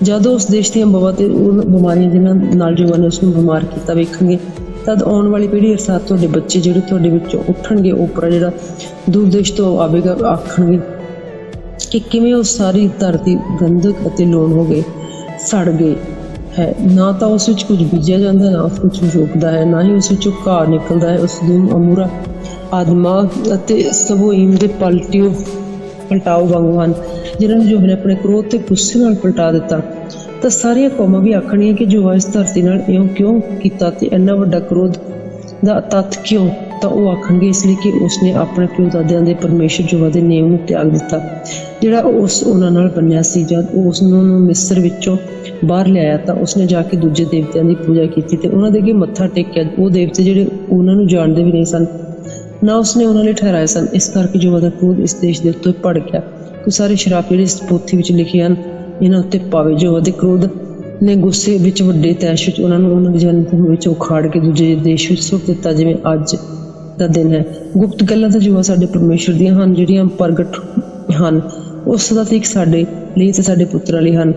ਜਦੋਂ ਉਸ ਦੇਸ਼ ਦੀਆਂ ਤੇ ਉਹ ਬਿਮਾਰੀਆਂ ਜਿਹਨਾਂ ਨਾਲ ਯਹੋਵਾ ਨੇ ਉਸਨੂੰ ਬਿਮਾਰ ਕੀਤਾ ਵੇਖਣਗੇ, ਤਦ ਆਉਣ ਵਾਲੀ ਪੀੜ੍ਹੀ ਅਰਥਾਤ ਤੁਹਾਡੇ ਬੱਚੇ ਜਿਹੜੇ ਤੁਹਾਡੇ ਵਿੱਚੋਂ ਉੱਠਣਗੇ, ਓਪਰਾ ਜਿਹੜਾ ਦੂਰ ਦੇਸ਼ ਤੋਂ ਆਵੇਗਾ, ਆਖਣਗੇ ਕਿ ਕਿਵੇਂ ਉਹ ਸਾਰੀ ਧਰਤੀ ਗੰਧਕ ਅਤੇ ਲੋਣ ਹੋ ਗਏ, ਸੜ ਗਈ ਹੈ। ਨਾ ਤਾਂ ਉਸ ਵਿੱਚ ਕੁਝ ਬੀਜਿਆ ਜਾਂਦਾ, ਨਾ ਉਸ ਵਿੱਚ ਕੁਝ ਉੱਗਦਾ ਹੈ, ਨਾ ਹੀ ਉਸ ਵਿੱਚੋਂ ਘਾਹ ਨਿਕਲਦਾ ਹੈ। ਉਸ ਨੂੰ ਅਮੂਰਾ, ਆਦਮਾ ਅਤੇ ਸਬੋਈਮ ਦੇ ਪਲਟਾਓ ਵਾਂਗੂ ਹਨ, ਜਿਨ੍ਹਾਂ ਨੂੰ ਯਹੋਵਾ ਨੇ ਆਪਣੇ ਕ੍ਰੋਧ ਤੇ ਗੁੱਸੇ ਨਾਲ ਪਲਟਾ ਦਿੱਤਾ। ਤਾਂ ਸਾਰੀਆਂ ਕੌਮਾਂ ਵੀ ਆਖਣਗੀਆਂ ਕਿ ਯਹੋਵਾ ਇਸ ਧਰਤੀ ਨਾਲ ਇਉਂ ਕਿਉਂ ਕੀਤਾ ਤੇ ਇੰਨਾ ਵੱਡਾ ਕ੍ਰੋਧ ਦਾ ਤੱਤ ਕਿਉਂ। ਤਾਂ ਉਹ ਆਖਣਗੇ ਇਸ ਲਈ ਕਿ ਉਸਨੇ ਆਪਣੇ ਪਿਓ ਦਾਦਿਆਂ ਦੇ ਪਰਮੇਸ਼ੁਰ ਯਹੋਵਾ ਦੇ ਨੇਮ ਨੂੰ ਤਿਆਗ ਦਿੱਤਾ, ਜਿਹੜਾ ਉਹਨਾਂ ਨਾਲ ਬੰਨਿਆ ਸੀ। ਜਦ ਉਹ ਉਸ ਨੂੰ ਮਿਸਰ ਵਿੱਚੋਂ ਬਾਹਰ ਲਿਆਇਆ ਤਾਂ ਉਸਨੇ ਜਾ ਕੇ ਦੂਜੇ ਦੇਵਤਿਆਂ ਦੀ ਪੂਜਾ ਕੀਤੀ ਤੇ ਉਹਨਾਂ ਦੇ ਅੱਗੇ ਮੱਥਾ ਟੇਕਿਆ। ਉਹ ਦੇਵਤੇ ਜਿਹੜੇ ਉਹਨਾਂ ਨੂੰ ਜਾਣਦੇ ਵੀ ਨਹੀਂ ਸਨ, ਨਾ ਉਸਨੇ ਉਹਨਾਂ ਲਈ ਠਹਿਰਾਏ ਸਨ। ਇਸ ਕਰਕੇ ਯਹੋਵਾ ਦਾ ਕ੍ਰੋਧ ਇਸ ਦੇਸ਼ ਦੇ ਉੱਤੇ ਭੜਕਿਆ। ਤੇ ਸਾਰੇ ਸ਼ਰਾਪ ਜਿਹੜੇ ਇਸ ਪੋਥੀ ਵਿੱਚ ਲਿਖੇ ਹਨ ਇਹਨਾਂ ਉੱਤੇ ਪਾਵੇ। ਯਹੋਵਾ ਦੇ ਕ੍ਰੋਧ ਨੇ ਗੁੱਸੇ ਵਿੱਚ ਵੱਡੇ ਤੈਸ਼ ਵਿੱਚ ਉਹਨਾਂ ਦੀ ਜਨਮ ਵਿੱਚ ਉਖਾੜ ਕੇ ਦੂਜੇ ਦੇਸ਼ ਵਿੱਚ ਸੁੱਟ ਦਿੱਤਾ, ਜਿਵੇਂ ਅੱਜ ਦਾ ਦਿਨ ਹੈ। ਗੁਪਤ ਗੱਲਾਂ ਤਾਂ ਯਹੋਵਾ ਸਾਡੇ ਪਰਮੇਸ਼ੁਰ ਦੀਆਂ ਹਨ, ਜਿਹੜੀਆਂ ਪ੍ਰਗਟ ਹਨ ਉਸ ਦਾ ਤੇ ਇੱਕ ਸਾਡੇ ਲਈ ਤੇ ਸਾਡੇ ਪੁੱਤਰਾਂ ਲਈ ਹਨ,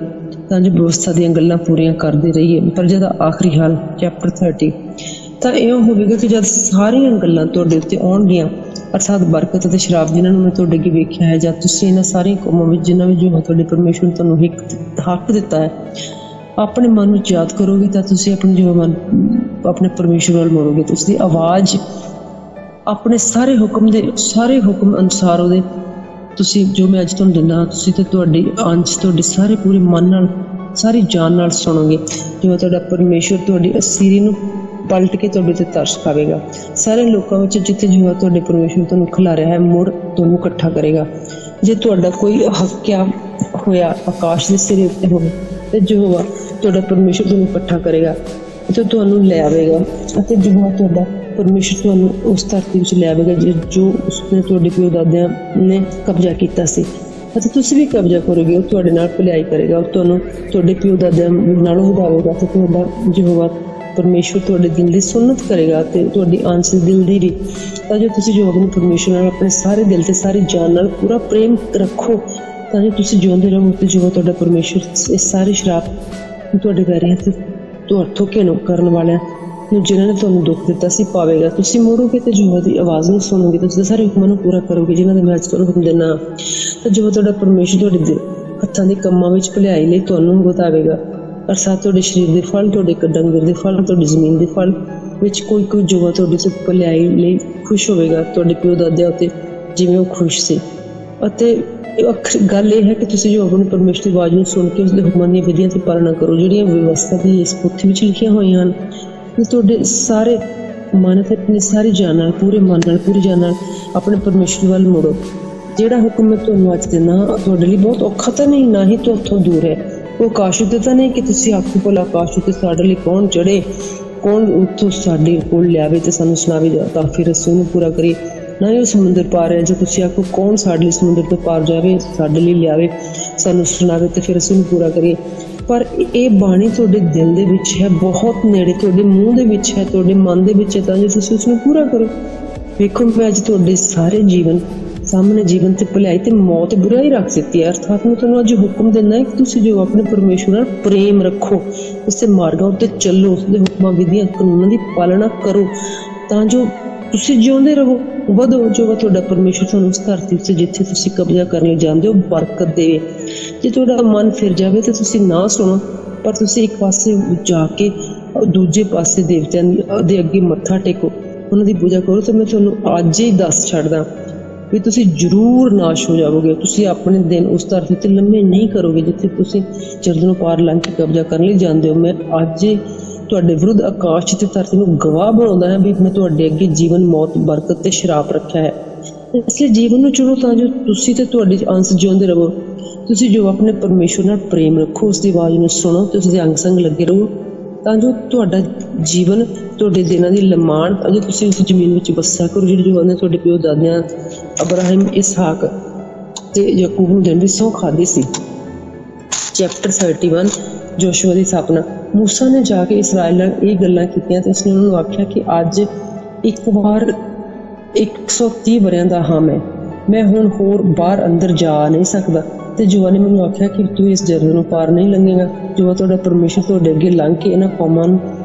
ਤਾਂ ਜੋ ਵਿਵਸਥਾ ਦੀਆਂ ਗੱਲਾਂ ਪੂਰੀਆਂ ਕਰਦੇ ਰਹੀਏ। ਪ੍ਰਜਾ ਦਾ ਆਖਰੀ ਹਾਲ ਚੈਪਟਰ 30। ਤਾਂ ਇਹ ਹੋਵੇਗਾ ਕਿ ਜਦ ਸਾਰੀਆਂ ਗੱਲਾਂ ਤੁਹਾਡੇ ਉੱਤੇ ਆਉਣਗੀਆਂ, ਅਰਥਾਤ ਬਰਕਤ ਅਤੇ ਸ਼ਰਾਪ ਜਿਹਨਾਂ ਨੂੰ ਮੈਂ ਤੁਹਾਡੇ ਅੱਗੇ ਵੇਖਿਆ ਹੈ, ਜਦ ਤੁਸੀਂ ਇਹਨਾਂ ਸਾਰੀਆਂ ਕੌਮਾਂ ਵਿੱਚ ਜਿਨ੍ਹਾਂ ਵਿੱਚ ਯਹੋਵਾ ਤੁਹਾਡੇ ਪਰਮੇਸ਼ੁਰ ਨੇ ਤੁਹਾਨੂੰ ਹੱਕ ਦਿੱਤਾ ਹੈ ਆਪਣੇ ਮਨ ਵਿੱਚ ਯਾਦ ਕਰੋਗੇ, ਤਾਂ ਤੁਸੀਂ ਆਪਣੇ ਪਰਮੇਸ਼ੁਰ ਵੱਲ ਮੋੜੋਗੇ। ਤੇ ਉਸਦੀ ਆਵਾਜ਼ ਆਪਣੇ ਸਾਰੇ ਹੁਕਮ ਅਨੁਸਾਰ ਉਹਦੇ ਤੁਸੀਂ ਜੋ ਮੈਂ ਅੱਜ ਤੁਹਾਨੂੰ ਦਿੰਦਾ ਤੁਸੀਂ ਤੇ ਤੁਹਾਡੀ ਅੰਸ਼ ਤੁਹਾਡੇ ਸਾਰੇ ਪੂਰੇ ਮਨ ਨਾਲ ਸਾਰੀ ਜਾਨ ਨਾਲ ਸੁਣੋਗੇ। ਜਿਵੇਂ ਤੁਹਾਡਾ ਪਰਮੇਸ਼ਵਰ ਤੁਹਾਡੀ ਅਸੀਰੀ ਨੂੰ ਪਲਟ ਕੇ ਤੁਹਾਡੇ ਤੇ ਤਰਸ ਖਾਵੇਗਾ। ਸਾਰੇ ਲੋਕਾਂ ਵਿੱਚ ਜਿੱਥੇ ਜੋ ਤੁਹਾਡੇ ਪਰਮੇਸ਼ਵਰ ਤੁਹਾਨੂੰ ਖਿਲਾਰਿਆ ਹੈ ਮੁੜ ਤੁਹਾਨੂੰ ਇਕੱਠਾ ਕਰੇਗਾ। ਜੇ ਤੁਹਾਡਾ ਕੋਈ ਹੱਕਿਆ ਹੋਇਆ ਆਕਾਸ਼ ਦੇ ਸਿਰੇ ਉੱਤੇ ਹੋਵੇ ਤੇ ਯਹੋਵਾ ਤੁਹਾਡਾ ਪਰਮੇਸ਼ਵਰ ਤੁਹਾਨੂੰ ਇਕੱਠਾ ਕਰੇਗਾ ਅਤੇ ਤੁਹਾਨੂੰ ਲੈ ਆਵੇਗਾ ਅਤੇ ਯਹੋਵਾ ਤੁਹਾਡਾ ਪਰਮੇਸ਼ਵਰ ਤੁਹਾਨੂੰ ਉਸ ਧਰਤੀ ਵਿੱਚ ਲੈ ਆਵੇਗਾ ਜੋ ਉਸਨੇ ਤੁਹਾਡੇ ਪਿਓ ਦਾਦਿਆਂ ਨੇ ਕਬਜ਼ਾ ਕੀਤਾ ਸੀ ਅਤੇ ਤੁਸੀਂ ਵੀ ਕਬਜ਼ਾ ਕਰੋਗੇ। ਉਹ ਤੁਹਾਡੇ ਨਾਲ ਭਲਾਈ ਕਰੇਗਾ, ਉਹ ਤੁਹਾਨੂੰ ਤੁਹਾਡੇ ਪਿਓ ਦਾਦਿਆਂ ਨਾਲੋਂ ਵਧਾਵੇਗਾ ਅਤੇ ਤੁਹਾਡਾ ਯਹੋਵਾ ਪਰਮੇਸ਼ਵਰ ਤੁਹਾਡੇ ਦਿਲ ਦੀ ਸੁੰਨਤ ਕਰੇਗਾ ਅਤੇ ਤੁਹਾਡੀ ਅੰਸ਼ ਦਿਲ ਦੀ ਵੀ, ਤਾਂ ਜੋ ਤੁਸੀਂ ਜੋ ਆਪਣੇ ਪਰਮੇਸ਼ਵਰ ਨਾਲ ਆਪਣੇ ਸਾਰੇ ਦਿਲ ਤੇ ਸਾਰੀ ਜਾਨ ਨਾਲ ਪੂਰਾ ਪ੍ਰੇਮ ਰੱਖੋ ਤਾਂ ਜੋ ਤੁਸੀਂ ਜਿਉਂਦੇ ਰਹੋ ਅਤੇ ਜੋ ਤੁਹਾਡਾ ਪਰਮੇਸ਼ਵਰ ਇਸ ਸਾਰੇ ਸ਼ਰਾਪ ਤੁਹਾਡੇ ਪੈਰੀਂ ਹੱਥ ਧੋਖੇ ਕਰਨ ਵਾਲਿਆਂ ਨੂੰ ਜਿਨ੍ਹਾਂ ਨੇ ਤੁਹਾਨੂੰ ਦੁੱਖ ਦਿੱਤਾ ਸੀ ਪਾਵੇਗਾ। ਤੁਸੀਂ ਮੁੜੋਗੇ ਤੇ ਯਹੋਵਾ ਦੀ ਆਵਾਜ਼ ਨੂੰ ਸੁਣੋਗੇ, ਤੁਸੀਂ ਸਾਰੇ ਹੁਕਮਾਂ ਨੂੰ ਪੂਰਾ ਕਰੋਗੇ ਜਿਨ੍ਹਾਂ ਦੇ ਮੈਂ ਅੱਜ ਤੁਹਾਨੂੰ ਹੁਕਮ ਦਿੰਦਾ। ਤਾਂ ਜੋ ਤੁਹਾਡਾ ਪਰਮੇਸ਼ਵਰ ਤੁਹਾਡੇ ਹੱਥਾਂ ਦੇ ਕੰਮਾਂ ਵਿੱਚ ਭਲਾਈ ਲਈ ਤੁਹਾਨੂੰ ਬਤਾਵੇਗਾ, ਅਰਥਾਤ ਤੁਹਾਡੇ ਸਰੀਰ ਦੇ ਫਲ, ਤੁਹਾਡੇ ਡੰਗਰ ਦੇ ਫਲ, ਤੁਹਾਡੀ ਜ਼ਮੀਨ ਦੇ ਫਲ ਵਿੱਚ ਕੋਈ ਜੋ ਤੁਹਾਡੇ ਤੋਂ ਭਲਾਈ ਲਈ ਖੁਸ਼ ਹੋਵੇਗਾ, ਤੁਹਾਡੇ ਪਿਓ ਦਾਦਿਆਂ ਉੱਤੇ ਜਿਵੇਂ ਉਹ ਖੁਸ਼ ਸੀ। ਅਤੇ ਗੱਲ ਇਹ ਹੈ ਕਿ ਤੁਸੀਂ ਜੋ ਆਪਣੇ ਪਰਮੇਸ਼ਵਰ ਦੀ ਆਵਾਜ਼ ਨੂੰ ਸੁਣ ਕੇ ਉਸਦੇ ਹੁਕਮਾਂ ਦੀਆਂ ਵਿਧੀਆਂ ਦੀ ਪਾਲਣਾ ਕਰੋ ਜਿਹੜੀਆਂ ਵਿਵਸਥਾ ਦੀ ਇਸ ਪੋਥੀ ਵਿੱਚ ਲਿਖੀਆਂ ਹੋਈਆਂ ਹਨ। ਤੁਹਾਡੇ ਸਾਰੇ ਮਨ ਤੇ ਆਪਣੀ ਸਾਰੀ ਜਾਨ ਨਾਲ ਪੂਰੇ ਮਨ ਨਾਲ ਪੂਰੀ ਜਾਨ ਨਾਲ ਆਪਣੇ ਪਰਮੇਸ਼ਵਰ ਵੱਲ ਮੁੜੋ। ਜਿਹੜਾ ਹੁਕਮ ਮੈਂ ਤੁਹਾਨੂੰ ਅੱਜ ਦਿੰਦਾ ਤੁਹਾਡੇ ਲਈ ਬਹੁਤ ਔਖਾ ਤਾਂ ਨਹੀਂ, ਨਾ ਹੀ ਤੋਂ ਉੱਥੋਂ ਦੂਰ ਹੈ। ਉਹ ਆਕਾਸ਼ ਉੱਤੇ ਤਾਂ ਨਹੀਂ ਕਿ ਤੁਸੀਂ ਆਖੋ ਭਲਾ ਆਕਾਸ਼ ਉੱਤੇ ਸਾਡੇ ਲਈ ਕੌਣ ਚੜ੍ਹੇ, ਕੌਣ ਉੱਥੋਂ ਸਾਡੇ ਕੋਲ ਲਿਆਵੇ ਤੇ ਸਾਨੂੰ ਸੁਣਾਵੇ ਤਾਂ ਫਿਰ ਅਸੀਂ ਉਹਨੂੰ ਪੂਰਾ ਕਰੀਏ। ਨਾ ਹੀ ਉਹ ਸਮੁੰਦਰ ਪਾਰ ਹੈ ਜੋ ਤੁਸੀਂ ਆਖੋ ਕੌਣ ਸਾਡੇ ਲਈ ਸਮੁੰਦਰ ਤੋਂ ਪਾਰ ਜਾਵੇ, ਸਾਡੇ ਲਈ ਲਿਆਵੇ, ਸਾਨੂੰ ਸੁਣਾਵੇ ਤੇ ਫਿਰ ਅਸੀਂ ਉਹਨੂੰ ਪੂਰਾ ਕਰੀਏ। ਪਰ ਇਹ ਬਾਣੀ ਤੁਹਾਡੇ ਦਿਲ ਦੇ ਵਿੱਚ ਹੈ, ਬਹੁਤ ਨੇੜੇ, ਤੁਹਾਡੇ ਮੂੰਹ ਦੇ ਵਿੱਚ ਹੈ, ਤੁਹਾਡੇ ਮਨ ਦੇ ਵਿੱਚ ਹੈ, ਤਾਂ ਜੋ ਤੁਸੀਂ ਉਸਨੂੰ ਪੂਰਾ ਕਰੋ। ਵੇਖੋ ਮੈਂ ਅੱਜ ਤੁਹਾਡੇ ਸਾਰੇ ਜੀਵਨ ਸਾਹਮਣੇ ਜੀਵਨ ਤੇ ਭਲਾਈ ਤੇ ਮੌਤ ਬੁਰਾਈ ਰੱਖ ਦਿੱਤੀ ਹੈ। ਅਰਥਾਤ ਮੈਂ ਤੁਹਾਨੂੰ ਅੱਜ ਹੁਕਮ ਦਿੰਦਾ ਹੈ ਕਿ ਤੁਸੀਂ ਜੋ ਆਪਣੇ ਪਰਮੇਸ਼ਵਰ ਨਾਲ ਪ੍ਰੇਮ ਰੱਖੋ, ਉਸਦੇ ਮਾਰਗਾਂ ਉੱਤੇ ਚੱਲੋ, ਉਸਦੇ ਹੁਕਮਾਂ ਵਿਧੀਆਂ ਕਾਨੂੰਨਾਂ ਦੀ ਪਾਲਣਾ ਕਰੋ ਤਾਂ ਜੋ ਤੁਸੀਂ ਜਿਉਂਦੇ ਰਹੋ, ਵਧੋ। ਜੋ ਤੁਹਾਡਾ ਪਰਮੇਸ਼ਵਰ ਤੁਹਾਨੂੰ ਉਸ ਧਰਤੀ ਉੱਤੇ ਜਿੱਥੇ ਤੁਸੀਂ ਕਬਜ਼ਾ ਕਰਨ ਲਈ ਜਾਂਦੇ ਹੋ ਬਰਕਤ ਦੇਵੇ। ਜੇ ਤੁਹਾਡਾ ਮਨ ਫਿਰ ਜਾਵੇ ਤਾਂ ਤੁਸੀਂ ਨਾ ਸੁਣੋ, ਪਰ ਤੁਸੀਂ ਇੱਕ ਪਾਸੇ ਜਾ ਕੇ ਦੂਜੇ ਪਾਸੇ ਦੇਵਤਿਆਂ ਦੇ ਅੱਗੇ ਮੱਥਾ ਟੇਕੋ, ਉਹਨਾਂ ਦੀ ਪੂਜਾ ਕਰੋ। ਤਾਂ ਮੈਂ ਤੁਹਾਨੂੰ ਅੱਜ ਹੀ ਦੱਸ ਛੱਡਦਾ ਵੀ ਤੁਸੀਂ ਜ਼ਰੂਰ ਨਾਸ਼ ਹੋ ਜਾਵੋਗੇ। ਤੁਸੀਂ ਆਪਣੇ ਦਿਨ ਉਸ ਧਰਤੀ 'ਤੇ ਲੰਮੇ ਨਹੀਂ ਕਰੋਗੇ ਜਿੱਥੇ ਤੁਸੀਂ ਚਰਨੋਂ ਪਾਰ ਲੰਘ ਕੇ ਕਬਜ਼ਾ ਕਰਨ ਲਈ ਜਾਂਦੇ ਹੋ। ਮੈਂ ਅੱਜ ਤੁਹਾਡੇ ਵਿਰੁੱਧ ਆਕਾਸ਼ ਤੇ ਧਰਤੀ ਨੂੰ ਗਵਾਹ ਬਣਾਉਂਦਾ ਹੈ ਵੀ ਮੈਂ ਤੁਹਾਡੇ ਅੱਗੇ ਜੀਵਨ, ਮੌਤ, ਬਰਕਤ ਤੇ ਸ਼ਰਾਪ ਰੱਖਿਆ ਹੈ। ਇਸ ਲਈ ਜੀਵਨ ਨੂੰ ਚੁਣੋ ਤਾਂ ਜੋ ਤੁਸੀਂ ਤੇ ਤੁਹਾਡੇ ਅੰਸ਼ ਜਿਉਂਦੇ ਰਹੋ। ਤੁਸੀਂ ਜੋ ਆਪਣੇ ਪਰਮੇਸ਼ਵਰ ਨਾਲ ਪ੍ਰੇਮ ਰੱਖੋ, ਉਸਦੀ ਆਵਾਜ਼ ਨੂੰ ਸੁਣੋ ਤੇ ਉਸਦੇ ਅੰਗ ਸੰਗ ਲੱਗੇ ਰਹੋ ਤਾਂ ਜੋ ਤੁਹਾਡਾ ਜੀਵਨ, ਤੁਹਾਡੇ ਦਿਨਾਂ ਦੀ ਲਮਾਣ, ਤਾਂ ਜੋ ਤੁਸੀਂ ਉਸ ਜ਼ਮੀਨ ਵਿੱਚ ਵਸਿਆ ਕਰੋ ਜਿਹੜੀ ਜੋ ਉਹਨੇ ਤੁਹਾਡੇ ਪਿਓ ਦਾਦਿਆਂ ਅਬਰਾਹਿਮ, ਇਸਹਾਕ ਤੇ ਯਾਕੂਬ ਨੂੰ ਦੇਣ ਦੀ ਸਹੁੰ ਖਾਧੀ ਸੀ। ਚੈਪਟਰ 31 ਜੋਸ਼ੂਆ ਦੀ ਸਥਾਪਨਾ। ਮੂਸਾ ਨੇ ਜਾ ਕੇ ਇਸਰਾਏਲ ਨਾਲ ਇਹ ਗੱਲਾਂ ਕੀਤੀਆਂ ਤੇ ਉਸਨੇ ਉਹਨਾਂ ਨੂੰ ਆਖਿਆ ਕਿ ਅੱਜ ਇੱਕ ਵਾਰ 130 ਵਰਿਆਂ ਦਾ ਹਾਂ ਮੈਂ ਹੁਣ ਹੋਰ ਬਾਹਰ ਅੰਦਰ ਜਾ ਨਹੀਂ ਸਕਦਾ। ਤੇ ਯਹੋਵਾ ਨੇ ਮੈਨੂੰ ਆਖਿਆ ਕਿ ਤੂੰ ਇਸ ਜਰਦਨ ਨੂੰ ਪਾਰ ਨਹੀਂ ਲੰਘੇਗਾ। ਯਹੋਵਾ ਤੁਹਾਡਾ ਪਰਮੇਸ਼ਵਰ ਤੁਹਾਡੇ ਅੱਗੇ ਲੰਘ ਕੇ ਇਹਨਾਂ ਕੌਮਾਂ ਨੂੰ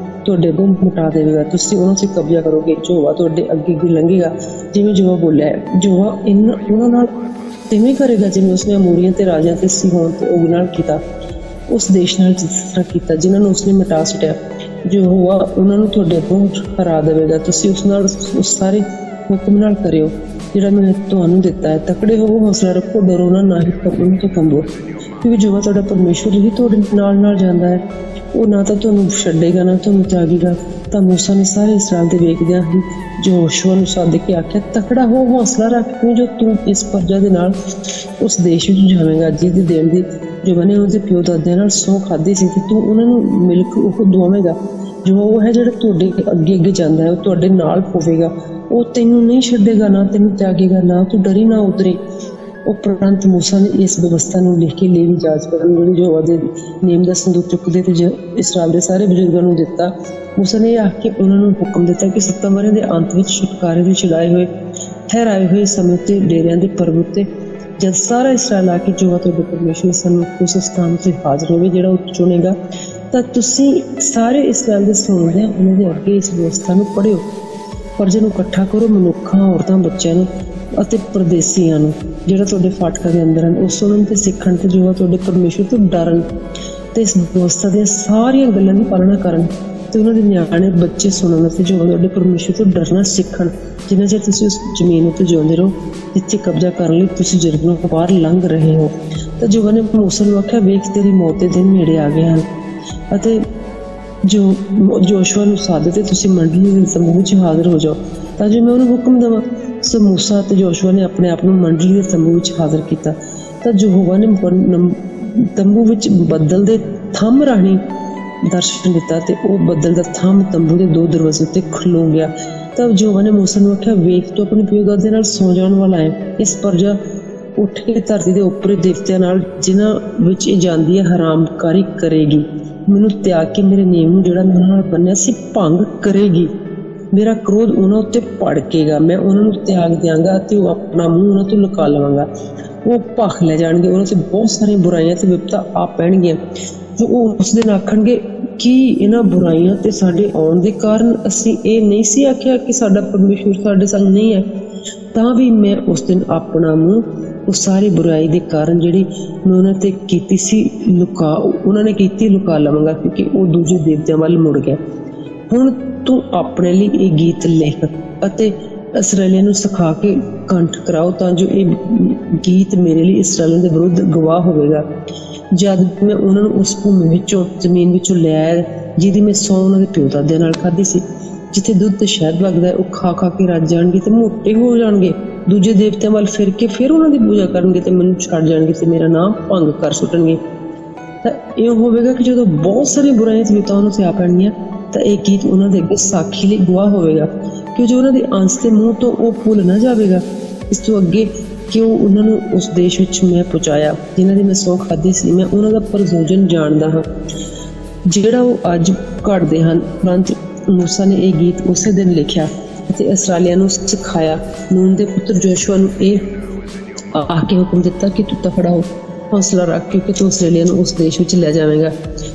ਤੁਹਾਡੇ ਅੱਗੋਂ ਮਿਟਾ ਦੇਵੇਗਾ, ਤੁਸੀਂ ਉਹਨਾਂ 'ਤੇ ਕਬਜ਼ਾ ਕਰੋਗੇ। ਯਹੋਵਾ ਤੁਹਾਡੇ ਅੱਗੇ ਲੰਘੇਗਾ ਜਿਵੇਂ ਯਹੋਵਾ ਬੋਲਿਆ ਹੈ। ਯਹੋਵਾ ਉਹਨਾਂ ਨਾਲ ਤਿਵੇਂ ਕਰੇਗਾ ਜਿਵੇਂ ਉਸਨੇ ਅਮੋਰੀਆਂ ਤੇ ਰਾਜਿਆਂ ਤੇ ਸੀਹੋਨ ਤੇ ਔਗ ਨਾਲ ਕੀਤਾ, ਉਸ ਦੇਸ਼ ਨਾਲ ਜਿਸ ਤਰ੍ਹਾਂ ਕੀਤਾ ਜਿਨ੍ਹਾਂ ਨੂੰ ਉਸਨੇ ਮਿਟਾ ਸੁੱਟਿਆ। ਯਹੋਵਾ ਉਹਨਾਂ ਨੂੰ ਤੁਹਾਡੇ ਅੱਗੋਂ ਹਰਾ ਦੇਵੇਗਾ। ਤੁਸੀਂ ਉਸ ਨਾਲ ਉਸ ਸਾਰੇ ਹੁਕਮ ਨਾਲ ਕਰਿਓ ਜਿਹੜਾ ਮੈਂ ਤੁਹਾਨੂੰ ਦਿੱਤਾ ਹੈ। ਤਕੜੇ ਹੋਵੋ, ਹੌਸਲਾ ਰੱਖੋ, ਡਰੋ ਨਾ ਹੀ ਉਹਨਾਂ ਤੋਂ ਕੰਬੋ, ਕਿਉਂਕਿ ਯਹੋਵਾ ਤੁਹਾਡਾ ਪਰਮੇਸ਼ਵਰ ਹੀ ਤੁਹਾਡੇ ਨਾਲ ਜਾਂਦਾ ਹੈ। ਉਹ ਨਾ ਤਾਂ ਤੁਹਾਨੂੰ ਛੱਡੇਗਾ ਨਾ ਤੁਹਾਨੂੰ ਤਿਆਗੇਗਾ। ਤਾਂ ਮੂਸਾ ਨੇ ਸਾਰੇ ਇਸਰਾਏਲ ਦੇ ਵੇਖਦਿਆਂ ਹੀ ਯਹੋਸ਼ੂਆ ਨੂੰ ਸੱਦ ਕੇ ਆਖਿਆ, ਤਕੜਾ ਹੋ, ਹੌਸਲਾ ਰੱਖ, ਜੋ ਤੂੰ ਇਸ ਪ੍ਰਜਾ ਦੇ ਨਾਲ ਉਸ ਦੇਸ਼ ਵਿੱਚ ਜਾਵੇਂਗਾ ਜਿਹਦੀ ਦੇਣ ਦੀ ਜੋ ਮੈਨੇ ਉਹਦੇ ਪਿਓ ਦਾਦਿਆਂ ਨਾਲ ਸਹੁੰ ਖਾਧੀ ਸੀ, ਤੇ ਤੂੰ ਉਹਨਾਂ ਨੂੰ ਮਿਲਕ ਉਹ ਦਵਾਵੇਂਗਾ। ਜੋ ਉਹ ਹੈ ਜਿਹੜਾ ਤੁਹਾਡੇ ਅੱਗੇ ਜਾਂਦਾ ਹੈ, ਉਹ ਤੁਹਾਡੇ ਨਾਲ ਹੋਵੇਗਾ। ਉਹ ਤੈਨੂੰ ਨਹੀਂ ਛੱਡੇਗਾ, ਨਾ ਤੈਨੂੰ ਤਿਆਗੇਗਾ, ਨਾ ਤੂੰ ਡਰੀ ਨਾ ਉਤਰੇ। ਉਪਰੰਤ ਮੂਸਾ ਨੇ ਇਸ ਵਿਵਸਥਾ ਨੂੰ ਲਿਖ ਕੇ ਲੇਵੀ ਯਾਜਕਾਂ ਨੂੰ ਯਹੋਵਾ ਦੇ ਨੇਮ ਦਾ ਸੰਦੂਕ ਚੁੱਕਦੇ ਤੇ ਇਸਰਾਏਲ ਦੇ ਸਾਰੇ ਬਜ਼ੁਰਗਾਂ ਨੂੰ ਦਿੱਤਾ। ਮੂਸਾ ਨੇ ਆਖ ਕੇ ਉਹਨਾਂ ਨੂੰ ਹੁਕਮ ਦਿੱਤਾ ਕਿ 7 ਵਰ੍ਹਿਆਂ ਦੇ ਅੰਤ ਵਿੱਚ ਛੁਟਕਾਰੇ ਦੇ ਠਹਿਰਾਏ ਹੋਏ ਸਮੇਂ ਤੇ ਡੇਰਿਆਂ ਦੇ ਪਰਬਤ ਤੇ ਜਦ ਸਾਰਾ ਇਸਰਾਏਲ ਆ ਕੇ ਯਹੋਵਾ ਤੁਹਾਡੇ ਪਰਮੇਸ਼ਵਰ ਸਾਨੂੰ ਉਸ ਸਥਾਨ ਤੇ ਹਾਜ਼ਰ ਹੋਵੇ ਜਿਹੜਾ ਉਹ ਚੁਣੇਗਾ, ਤਾਂ ਤੁਸੀਂ ਸਾਰੇ ਇਸਰਾਏਲ ਦੇ ਸੁਣਦਿਆਂ ਉਹਨਾਂ ਦੇ ਅੱਗੇ ਇਸ ਵਿਵਸਥਾ ਨੂੰ ਪੜ੍ਹਿਓ। ਪ੍ਰਜਾ ਨੂੰ ਇਕੱਠਾ ਕਰੋ, ਮਨੁੱਖਾਂ, ਔਰਤਾਂ, ਬੱਚਿਆਂ ਨੂੰ ਅਤੇ ਪਰਦੇਸੀਆਂ ਨੂੰ ਜਿਹੜਾ ਤੁਹਾਡੇ ਫਾਟਕਾਂ ਦੇ ਅੰਦਰ ਹਨ। ਉਹ ਸੁਣਨ ਤੇ ਸਿੱਖਣ ਤੇ ਯਹੋਵਾ ਤੁਹਾਡੇ ਪਰਮੇਸ਼ਵਰ ਤੋਂ ਡਰਨ ਤੇ ਇਸ ਵਿਵਸਥਾ ਦੀਆਂ ਸਾਰੀਆਂ ਗੱਲਾਂ ਦੀ ਪਾਲਣਾ ਕਰਨ। ਤੇ ਉਹਨਾਂ ਦੇ ਨਿਆਣੇ ਬੱਚੇ ਸੁਣਨ ਅਤੇ ਜੋ ਤੁਹਾਡੇ ਪਰਮੇਸ਼ਰ ਤੋਂ ਡਰਨਾ ਸਿੱਖਣ। ਜਿੰਨਾ ਚਿਰ ਤੁਸੀਂ ਉਸ ਜ਼ਮੀਨ ਉੱਤੇ ਜਿਉਂਦੇ ਰਹੋ ਜਿੱਥੇ ਕਬਜ਼ਾ ਕਰਨ ਲਈ ਤੁਸੀਂ ਜਰਗਲੋਂ ਬਾਹਰ ਲੰਘ ਰਹੇ ਹੋ। ਤਾਂ ਯਹੋਵਾ ਨੇ ਮੂਸਾ ਨੂੰ ਆਖਿਆ, ਵੇਖ ਤੇਰੀ ਮੌਤ ਦੇ ਦਿਨ ਨੇੜੇ ਆ ਗਏ ਹਨ ਅਤੇ ਜੋ ਜੋਸ਼ੂਆ ਨੂੰ ਸੱਦ ਤੇ ਤੁਸੀਂ ਮੰਡਲੀ ਦੇ ਤੰਬੂ ਵਿੱਚ ਹਾਜ਼ਰ ਹੋ ਜਾਓ ਤਾਂ ਜੋ ਮੈਂ ਉਹਨੂੰ ਹੁਕਮ ਦੇਵਾਂ। ਸੋ ਮੂਸਾ ਅਤੇ ਜੋਸ਼ੂਆ ਨੇ ਆਪਣੇ ਆਪ ਨੂੰ ਮੰਡਲੀ ਦੇ ਤੰਬੂ ਵਿੱਚ ਹਾਜ਼ਰ ਕੀਤਾ। ਤਾਂ ਯਹੋਵਾ ਨੇ ਤੰਬੂ ਵਿੱਚ ਬੱਦਲ ਦੇ ਥੰਮ ਰਾਹੀਂ ਦਰਸ਼ਨ ਦਿੱਤਾ ਤੇ ਉਹ ਬੱਦਲ ਦਾ ਥੰਮ ਤੰਬੂ ਦੇ 2 ਦਰਵਾਜ਼ੇ ਉੱਤੇ ਖਲੋ ਗਿਆ। ਤਾਂ ਯਹੋਵਾ ਨੇ ਮੂਸਾ ਨੂੰ ਆਖਿਆ, ਵੇਖ ਤੂੰ ਆਪਣੇ ਪਿਓ ਦਾਦੇ ਨਾਲ ਸੌ ਜਾਣ ਵਾਲਾ ਹੈ। ਇਸ ਪ੍ਰਜਾ ਉੱਠ ਕੇ ਧਰਤੀ ਦੇ ਉੱਪਰੀ ਦੇਵਤਿਆਂ ਨਾਲ ਜਿਨ੍ਹਾਂ ਵਿੱਚ ਇਹ ਜਾਂਦੀ ਹੈ ਹਰਾਮਕਾਰੀ ਕਰੇਗੀ। ਮੈਨੂੰ ਤਿਆਗ ਕੇ ਮੇਰੇ ਨੇਮ ਨੂੰ ਜਿਹੜਾ ਮੈਂ ਉਹਨਾਂ ਨਾਲ ਬੰਨਿਆ ਸੀ ਭੰਗ ਕਰੇਗੀ। ਮੇਰਾ ਕ੍ਰੋਧ ਉਹਨਾਂ ਉੱਤੇ ਭੜਕੇਗਾ। ਮੈਂ ਉਹਨਾਂ ਨੂੰ ਤਿਆਗ ਦਿਆਂਗਾ ਅਤੇ ਉਹ ਆਪਣਾ ਮੂੰਹ ਉਹਨਾਂ ਤੋਂ ਲੁਕਾ ਲਵਾਂਗਾ। ਉਹ ਭਖ ਲੈ ਜਾਣਗੇ, ਉਹਨਾਂ 'ਤੇ ਬਹੁਤ ਸਾਰੀਆਂ ਬੁਰਾਈਆਂ ਤੇ ਵਿਪਤਾ ਆ ਪੈਣਗੀਆਂ। ਤੇ ਉਹ ਉਸ ਦਿਨ ਆਖਣਗੇ, ਕੀ ਇਹਨਾਂ ਬੁਰਾਈਆਂ ਤੇ ਸਾਡੇ ਆਉਣ ਦੇ ਕਾਰਨ ਅਸੀਂ ਇਹ ਨਹੀਂ ਸੀ ਆਖਿਆ ਕਿ ਸਾਡਾ ਪਰਮੇਸ਼ਵਰ ਸਾਡੇ ਸੰਗ ਨਹੀਂ ਹੈ? ਤਾਂ ਵੀ ਮੈਂ ਉਸ ਦਿਨ ਆਪਣਾ ਮੂੰਹ ਉਸ ਸਾਰੀ ਬੁਰਾਈ ਦੇ ਕਾਰਨ ਜਿਹੜੀ ਮੈਂ ਉਹਨਾਂ ਤੇ ਕੀਤੀ ਸੀ ਉਹਨਾਂ ਨੇ ਕੀਤੀ ਲੁਕਾ ਲਵਾਂਗਾ, ਕਿਉਂਕਿ ਉਹ ਦੂਜੇ ਦੇਵਤਿਆਂ ਵੱਲ ਮੁੜ ਗਿਆ। ਹੁਣ ਤੂੰ ਆਪਣੇ ਲਈ ਇਹ ਗੀਤ ਲਿਖ ਅਤੇ ਇਸਰਾਏਲੀਆਂ ਨੂੰ ਸਿਖਾ ਕੇ ਕੰਠ ਕਰਾਓ, ਤਾਂ ਜੋ ਇਹ ਗੀਤ ਮੇਰੇ ਲਈ ਇਸਰਾਏਲੀਆਂ ਦੇ ਵਿਰੁੱਧ ਗਵਾਹ ਹੋਵੇਗਾ। ਜਦ ਮੈਂ ਉਹਨਾਂ ਨੂੰ ਉਸ ਭੂਮੀ ਵਿੱਚੋਂ ਜ਼ਮੀਨ ਵਿੱਚੋਂ ਲਿਆਇਆ ਜਿਹਦੀ ਮੈਂ ਸਹੁੰ ਉਹਨਾਂ ਦੇ ਪਿਓ ਦਾਦਿਆਂ ਨਾਲ ਖਾਧੀ ਸੀ, ਜਿੱਥੇ ਦੁੱਧ ਤੇ ਸ਼ਹਿਦ ਵਗਦਾ ਹੈ, ਉਹ ਖਾ ਖਾ ਕੇ ਰੱਜ ਜਾਣਗੇ ਤੇ ਮੋਟੇ ਹੋ ਜਾਣਗੇ। ਦੂਜੇ ਦੇਵਤਿਆਂ ਵੱਲ ਫਿਰ ਕੇ ਫਿਰ ਉਹਨਾਂ ਦੀ ਪੂਜਾ ਕਰਨਗੇ ਤੇ ਮੈਨੂੰ ਛੱਡ ਜਾਣਗੇ ਤੇ ਮੇਰਾ ਨਾਮ ਭੰਗ ਕਰ ਸੁੱਟਣਗੇ। ਤਾਂ ਇਹ ਹੋਵੇਗਾ ਕਿ ਜਦੋਂ ਬਹੁਤ ਸਾਰੀਆਂ ਬੁਰਾਈਆਂ ਤੇ ਵਿਪਤਾਵਾਂ ਤੇ ਆ ਪੈਣਗੀਆਂ ਤਾਂ ਇਹ ਗੀਤ ਉਹਨਾਂ ਦੇ ਅੱਗੇ ਸਾਖੀ ਲਈ ਗਵਾਹ ਹੋਵੇਗਾ, ਕਿ ਜੋ ਉਹਨਾਂ ਦੇ ਅੰਸ਼ ਦੇ ਮੂੰਹ ਤੋਂ ਉਹ ਭੁੱਲ ਨਾ ਜਾਵੇਗਾ। ਇਸ ਤੋਂ ਅੱਗੇ ਕਿ ਉਹ ਉਹਨਾਂ ਨੂੰ ਉਸ ਦੇਸ਼ ਵਿੱਚ ਮੈਂ ਪਹੁੰਚਾਇਆ ਜਿਨ੍ਹਾਂ ਦੀ ਮੈਂ ਸਹੁੰ ਖਾਧੀ ਸੀ। ਮੈਂ ਉਹਨਾਂ ਦਾ ਪ੍ਰਯੋਜਨ ਜਾਣਦਾ ਹਾਂ ਜਿਹੜਾ ਉਹ ਅੱਜ ਘੜਦੇ ਹਨ। ਪਰੰਤੂ ਮੂਸਾ ਨੇ ਇਹ ਗੀਤ ਉਸੇ ਦਿਨ ਲਿਖਿਆ ਅਤੇ ਇਸਰਾਏਲੀਆਂ ਨੂੰ ਸਿਖਾਇਆ। ਨੂਨ ਦੇ ਪੁੱਤਰ ਜੋਸ਼ੂਆ ਨੂੰ ਇਹ ਆ ਕੇ ਹੁਕਮ ਦਿੱਤਾ ਕਿ ਤੂੰ ਤਕੜਾ ਹੋ, ਹੌਸਲਾ ਰੱਖ, ਕਿਉਂਕਿ ਤੂੰ ਇਸਰਾਏਲੀਆਂ ਨੂੰ ਉਸ ਦੇਸ਼ ਵਿੱਚ ਲੈ ਜਾਵੇਂਗਾ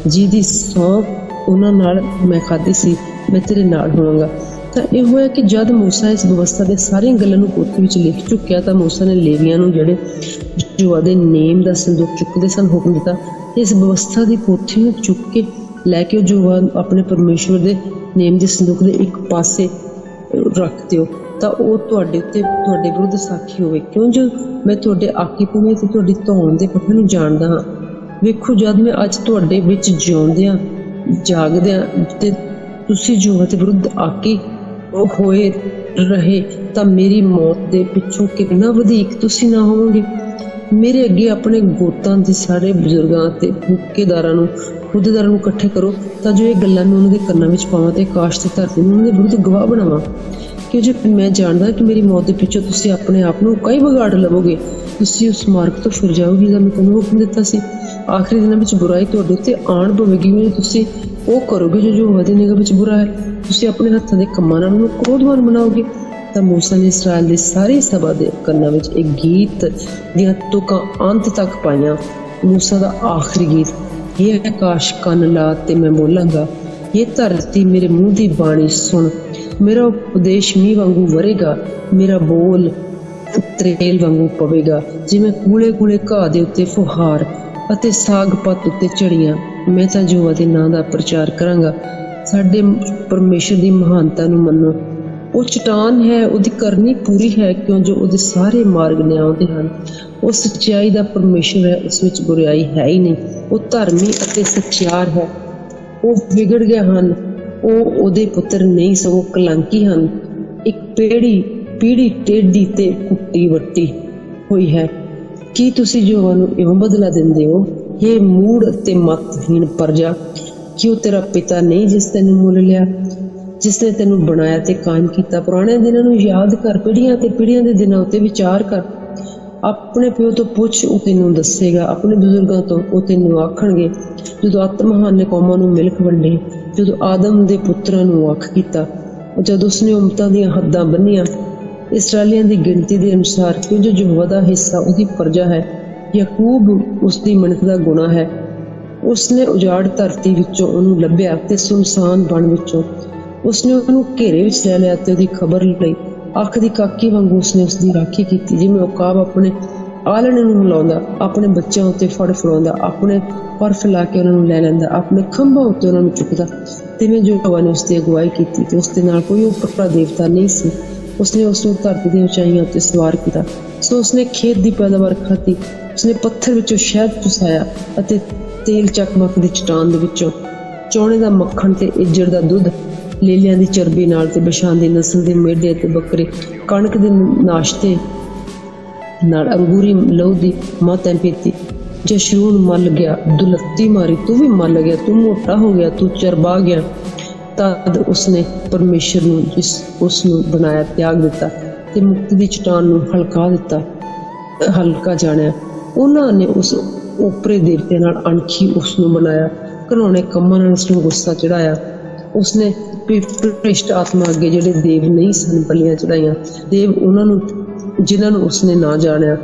ਜਿਹਦੀ ਸਹੁੰ ਉਹਨਾਂ ਨਾਲ ਮੈਂ ਖਾਧੀ ਸੀ। ਮੈਂ ਤੇਰੇ ਨਾਲ ਹੋਵਾਂਗਾ। ਤਾਂ ਇਹ ਹੋਇਆ ਕਿ ਜਦ ਮੂਸਾ ਇਸ ਵਿਵਸਥਾ ਦੇ ਸਾਰੀਆਂ ਗੱਲਾਂ ਨੂੰ ਪੋਥੀ ਵਿੱਚ ਲਿਖ ਚੁੱਕਿਆ ਤਾਂ ਮੂਸਾ ਨੇ ਲੇਵੀਆਂ ਨੂੰ ਜਿਹੜੇ ਯਹੋਵਾ ਦੇ ਨੇਮ ਦਾ ਸੰਦੂਕ ਚੁੱਕਦੇ ਸਨ ਹੁਕਮ ਦਿੱਤਾ, ਇਸ ਵਿਵਸਥਾ ਦੀ ਪੋਥੀ ਨੂੰ ਚੁੱਕ ਕੇ ਲੈ ਕੇ ਯਹੋਵਾ ਆਪਣੇ ਪਰਮੇਸ਼ਵਰ ਦੇ ਨੇਮ ਦੇ ਸੰਦੂਕ ਦੇ ਇੱਕ ਪਾਸੇ ਰੱਖ ਦਿਓ, ਤਾਂ ਉਹ ਤੁਹਾਡੇ ਵਿਰੁੱਧ ਸਾਖੀ ਹੋਵੇ। ਕਿਉਂ ਜੋ ਮੈਂ ਤੁਹਾਡੇ ਆਕੀਪੁਣੇ ਤੇ ਤੁਹਾਡੀ ਧੌਣ ਦੇ ਪੱਖਾਂ ਨੂੰ ਜਾਣਦਾ ਹਾਂ। ਵੇਖੋ, ਜਦ ਮੈਂ ਅੱਜ ਤੁਹਾਡੇ ਵਿੱਚ ਜਿਉਂਦਿਆਂ ਜਾਗਦਿਆਂ ਤੇ ਤੁਸੀਂ ਯਹੋਵਾ ਦੇ ਵਿਰੁੱਧ ਆਕੀ ਹੋਏ ਰਹੇ ਤਾਂ ਮੇਰੀ ਮੌਤ ਦੇ ਪਿੱਛੋਂ ਕਿੰਨਾ ਵਧੇਕ ਤੁਸੀਂ ਨਾ ਹੋਵੋਗੇ। ਮੇਰੇ ਅੱਗੇ ਆਪਣੇ ਗੋਤਾਂ ਦੇ ਸਾਰੇ ਬਜ਼ੁਰਗਾਂ ਤੇ ਹੁੱਕੇਦਾਰਾਂ ਨੂੰ ਇਕੱਠੇ ਕਰੋ, ਤਾਂ ਜੋ ਇਹ ਗੱਲਾਂ ਮੈਂ ਉਹਨਾਂ ਦੇ ਕੰਨਾਂ ਵਿੱਚ ਪਾਵਾਂ ਤੇ ਆਕਾਸ਼ ਤੇ ਧਰਤੀ ਨੂੰ ਉਹਨਾਂ ਦੇ ਵਿਰੁੱਧ ਗਵਾਹ ਬਣਾਵਾਂ। ਕਿਉਂ ਜੇ ਮੈਂ ਜਾਣਦਾ ਕਿ ਮੇਰੀ ਮੌਤ ਦੇ ਪਿੱਛੋਂ ਤੁਸੀਂ ਆਪਣੇ ਆਪ ਨੂੰ ਕਈ ਵਿਗਾੜ ਲਵੋਗੇ। ਤੁਸੀਂ ਉਸ ਮਾਰਗ ਤੋਂ ਫਿਰ ਜਾਓਗੇ ਜਿਹਦਾ ਮੈਂ ਤੁਹਾਨੂੰ ਹੁਕਮ ਦਿੱਤਾ ਸੀ। ਆਖਰੀ ਦਿਨਾਂ ਵਿੱਚ ਬੁਰਾਈ ਤੁਹਾਡੇ ਉੱਤੇ ਆਣ ਪਵੇਗੀ, ਵੀ ਤੁਸੀਂ ਉਹ ਕਰੋਗੇ ਜੋ ਯਹੋਵਾ ਦੀ ਨਿਗਾਹ ਵਿੱਚ ਬੁਰਾ ਹੈ। ਤੁਸੀਂ ਆਪਣੇ ਹੱਥਾਂ ਦੇ ਕੰਮਾਂ ਨਾਲ ਉਹਨੂੰ ਕ੍ਰੋਧਵਾਨ ਬਣਾਓਗੇ। ਤਾਂ ਮੂਸਾ ਨੇ ਇਸਰਾਏਲ ਦੀ ਸਾਰੀ ਸਭਾ ਦੇ ਕੰਨਾਂ ਵਿੱਚ ਇੱਕ ਗੀਤ ਦੀਆਂ ਤੁਕਾਂ ਅੰਤ ਤੱਕ ਪਾਈਆਂ। ਮੂਸਾ ਦਾ ਆਖਰੀ ਗੀਤ, ਇਹ ਆਕਾਸ਼ ਕੰਨ ਲਾ ਤੇ ਮੈਂ ਬੋਲਾਂਗਾ, ਇਹ ਧਰਤੀ ਮੇਰੇ ਮੂੰਹ ਦੀ ਬਾਣੀ ਸੁਣ। ਮੇਰਾ ਉਪਦੇਸ਼ ਮੀਂਹ ਵਾਂਗੂ ਵਰੇਗਾ, ਮੇਰਾ ਬੋਲ ਤਰੇਲ ਵਾਂਗੂ ਪਵੇਗਾ, ਜਿਵੇਂ ਕੂਲੇ ਕੂਲੇ ਘਾਹ ਦੇ ਉੱਤੇ ਫੁਹਾਰ ਅਤੇ ਸਾਗ ਪੱਤ ਉੱਤੇ ਝੜੀਆਂ। ਮੈਂ ਤਾਂ ਯਹੋਵਾ ਦੇ ਨਾਂ ਦਾ ਪ੍ਰਚਾਰ ਕਰਾਂਗਾ। ਸਾਡੇ ਪਰਮੇਸ਼ਰ ਦੀ ਮਹਾਨਤਾ ਨੂੰ ਮੰਨੋ। ਉਹ ਚਟਾਨ ਹੈ, ਉਹਦੀ ਕਰਨੀ ਪੂਰੀ ਹੈ, ਕਿਉਂ ਜੋ ਉਹਦੇ ਸਾਰੇ ਮਾਰਗ ਨਿਆਉਂਦੇ ਹਨ। ਉਹ ਸੱਚਾਈ ਦਾ ਪਰਮੇਸ਼ਰ ਹੈ, ਉਸ ਵਿੱਚ ਬੁਰਾਈ ਹੈ ਹੀ ਨਹੀਂ। ਉਹ ਧਰਮੀ ਅਤੇ ਸੱਚਿਆਰ ਹੈ। ਉਹ ਵਿਗੜ ਗਏ ਹਨ, ਉਹ ਉਹਦੇ ਪੁੱਤਰ ਨਹੀਂ ਸਗੋਂ ਕਲੰਕੀ ਹਨ। ਇੱਕ ਪੀੜੀ ਟੇਢੀ ਤੇ ਕੁੱਟੀ ਵੱਟੀ ਹੋਈ ਹੈ। ਕੀ ਤੁਸੀਂ ਯਹੋਵਾ ਨੂੰ ਇਉਂ ਬਦਲਾ ਦਿੰਦੇ ਹੋ? ਇਹ ਮੂੜ ਅਤੇ ਮੱਤਹੀਣ ਪਰਜਾ, ਕਿ ਉਹ ਤੇਰਾ ਪਿਤਾ ਨਹੀਂ ਜਿਸ ਤੈਨੂੰ ਮੁੱਲ ਲਿਆ, ਜਿਸ ਨੇ ਤੈਨੂੰ ਬਣਾਇਆ ਤੇ ਕਾਇਮ ਕੀਤਾ। ਪੁਰਾਣੇ ਦਿਨਾਂ ਨੂੰ ਯਾਦ ਕਰ, ਪੀੜ੍ਹੀਆਂ ਤੇ ਪੀੜ੍ਹੀਆਂ ਦੇ ਦਿਨਾਂ ਉੱਤੇ ਵਿਚਾਰ ਕਰ। ਆਪਣੇ ਪਿਓ ਤੋਂ ਪੁੱਛ, ਉਹ ਤੈਨੂੰ ਦੱਸੇਗਾ। ਆਪਣੇ ਬਜ਼ੁਰਗਾਂ ਤੋਂ, ਉਹ ਤੈਨੂੰ ਆਖਣਗੇ। ਜਦੋਂ ਆਤਮਹਾਨ ਨੇ ਕੌਮਾਂ ਨੂੰ ਮਿਲਕ ਵੰਡੇ, ਜਦੋਂ ਆਦਮ ਦੇ ਪੁੱਤਰਾਂ ਨੂੰ ਵੱਖ ਕੀਤਾ, ਜਦੋਂ ਉਸਨੇ ਉਮਤਾਂ ਦੀਆਂ ਹੱਦਾਂ ਬੰਨੀਆਂ ਇਸਰਾਏਲੀਆਂ ਦੀ ਗਿਣਤੀ ਦੇ ਅਨੁਸਾਰ, ਕਿਉਂ ਜੋ ਯਹੋਵਾ ਦਾ ਹਿੱਸਾ ਉਹਦੀ ਪ੍ਰਜਾ ਹੈ, ਯਾਕੂਬ ਉਸਦੀ ਮਿਣਤ ਦਾ ਗੁਣਾ ਹੈ। ਉਸਨੇ ਉਜਾੜ ਧਰਤੀ ਵਿੱਚੋਂ ਉਹਨੂੰ ਲੱਭਿਆ ਤੇ ਸੁਨਸਾਨ ਬਣ ਵਿੱਚੋਂ ਉਸਨੇ ਉਹਨੂੰ ਘੇਰੇ ਵਿੱਚ ਲੈ ਲਿਆ ਤੇ ਉਹਦੀ ਖਬਰ ਲਈ। ਅੱਖ ਦੀ ਕਾਕੀ ਵਾਂਗੂ ਉਸਨੇ ਉਸਦੀ ਰਾਖੀ ਕੀਤੀ, ਜਿਵੇਂ ਉਕਾਬ ਆਪਣੇ ਆਲਣੇ ਨੂੰ ਹਿਲਾਉਂਦਾ, ਆਪਣੇ ਬੱਚਿਆਂ ਉੱਤੇ ਫੜ ਫੜਾਉਂਦਾ, ਆਪਣੇ ਪਰ ਫੈਲਾ ਕੇ ਉਹਨਾਂ ਨੂੰ ਲੈ ਲੈਂਦਾ, ਆਪਣੇ ਖੰਭਾਂ ਉੱਤੇ ਉਹਨਾਂ ਨੂੰ ਚੁੱਕਦਾ। ਤਿਵੇਂ ਯਹੋਵਾ ਨੇ ਉਸ ਦੀ ਅਗਵਾਈ ਕੀਤੀ ਤੇ ਉਸ ਦੇ ਨਾਲ ਕੋਈ ਉੱਪਰਾ ਦੇਵਤਾ ਨਹੀਂ ਸੀ। ਉਸਨੇ ਉਸ ਨੂੰ ਧਰਤੀ ਦੀਆਂ ਉਚਾਈਆਂ ਉੱਤੇ ਸਵਾਰ ਕੀਤਾ। ਸੋ ਉਸਨੇ ਖੇਤ ਦੀ ਪੈਦਾਵਾਰ ਖਾਧੀ। ਉਸਨੇ ਪੱਥਰ ਵਿੱਚੋਂ ਸ਼ਹਿਦ ਚੁਸਾਇਆ ਅਤੇ ਤੇਲ ਚਕਮਕ ਦੀ ਚਟਾਨ ਦੇ ਵਿੱਚੋਂ ਚੌਣੇ ਦਾ ਮੱਖਣ ਤੇ ਇੱਜੜ ਦਾ ਦੁੱਧ, ਲੇਲਿਆਂ ਦੀ ਚਰਬੀ ਨਾਲ ਤੇ ਬਸ਼ਾਨ ਦੀ ਨਸਲ ਦੇ ਮੇਢੇ ਅਤੇ ਬੱਕਰੇ, ਕਣਕ ਦੇ ਨਾਸ਼ਤੇ ਨਾਲ ਅੰਗੂਰੀ ਲਹੂ ਦੀ ਮਾਤੈਂ ਪੀਤੀ। ਜਸ਼ਰੂਨ ਮੱਲ ਗਿਆ, ਦੁਲੱਤੀ ਮਾਰੀ, ਤੂੰ ਵੀ ਮੱਲ ਗਿਆ, ਤੂੰ ਮੋਟਾ ਹੋ ਗਿਆ, ਤੂੰ ਚਰਬਾ ਗਿਆ। ਤਦ ਉਸਨੇ ਪਰਮੇਸ਼ਰ ਨੂੰ ਜਿਸ ਉਸ ਨੂੰ ਬਣਾਇਆ ਤਿਆਗ ਦਿੱਤਾ ਤੇ ਮੁਕਤੀ ਦੀ ਚਟਾਨ ਨੂੰ ਹਲਕਾ ਜਾਣਿਆ। ਉਹਨਾਂ ਨੇ ਉਸ ਓਪਰੇ ਦੇਵਤੇ ਨਾਲ ਅਣਖੀ ਉਸ ਨੂੰ ਬਣਾਇਆ, ਘਿਨਾਉਣੇ ਕੰਮਾਂ ਨਾਲ ਉਸ ਨੂੰ ਗੁੱਸਾ ਚੜਾਇਆ। ਉਸਨੇ ਭ੍ਰਿਸ਼ਟ ਆਤਮਾ ਅੱਗੇ ਜਿਹੜੇ ਦੇਵ ਨਹੀਂ ਸਨ ਬਲੀਆਂ ਚੜਾਈਆਂ, ਦੇਵ ਉਹਨਾਂ ਨੂੰ ਜਿਨ੍ਹਾਂ ਨੂੰ ਉਸਨੇ ਨਾ ਜਾਣਿਆ,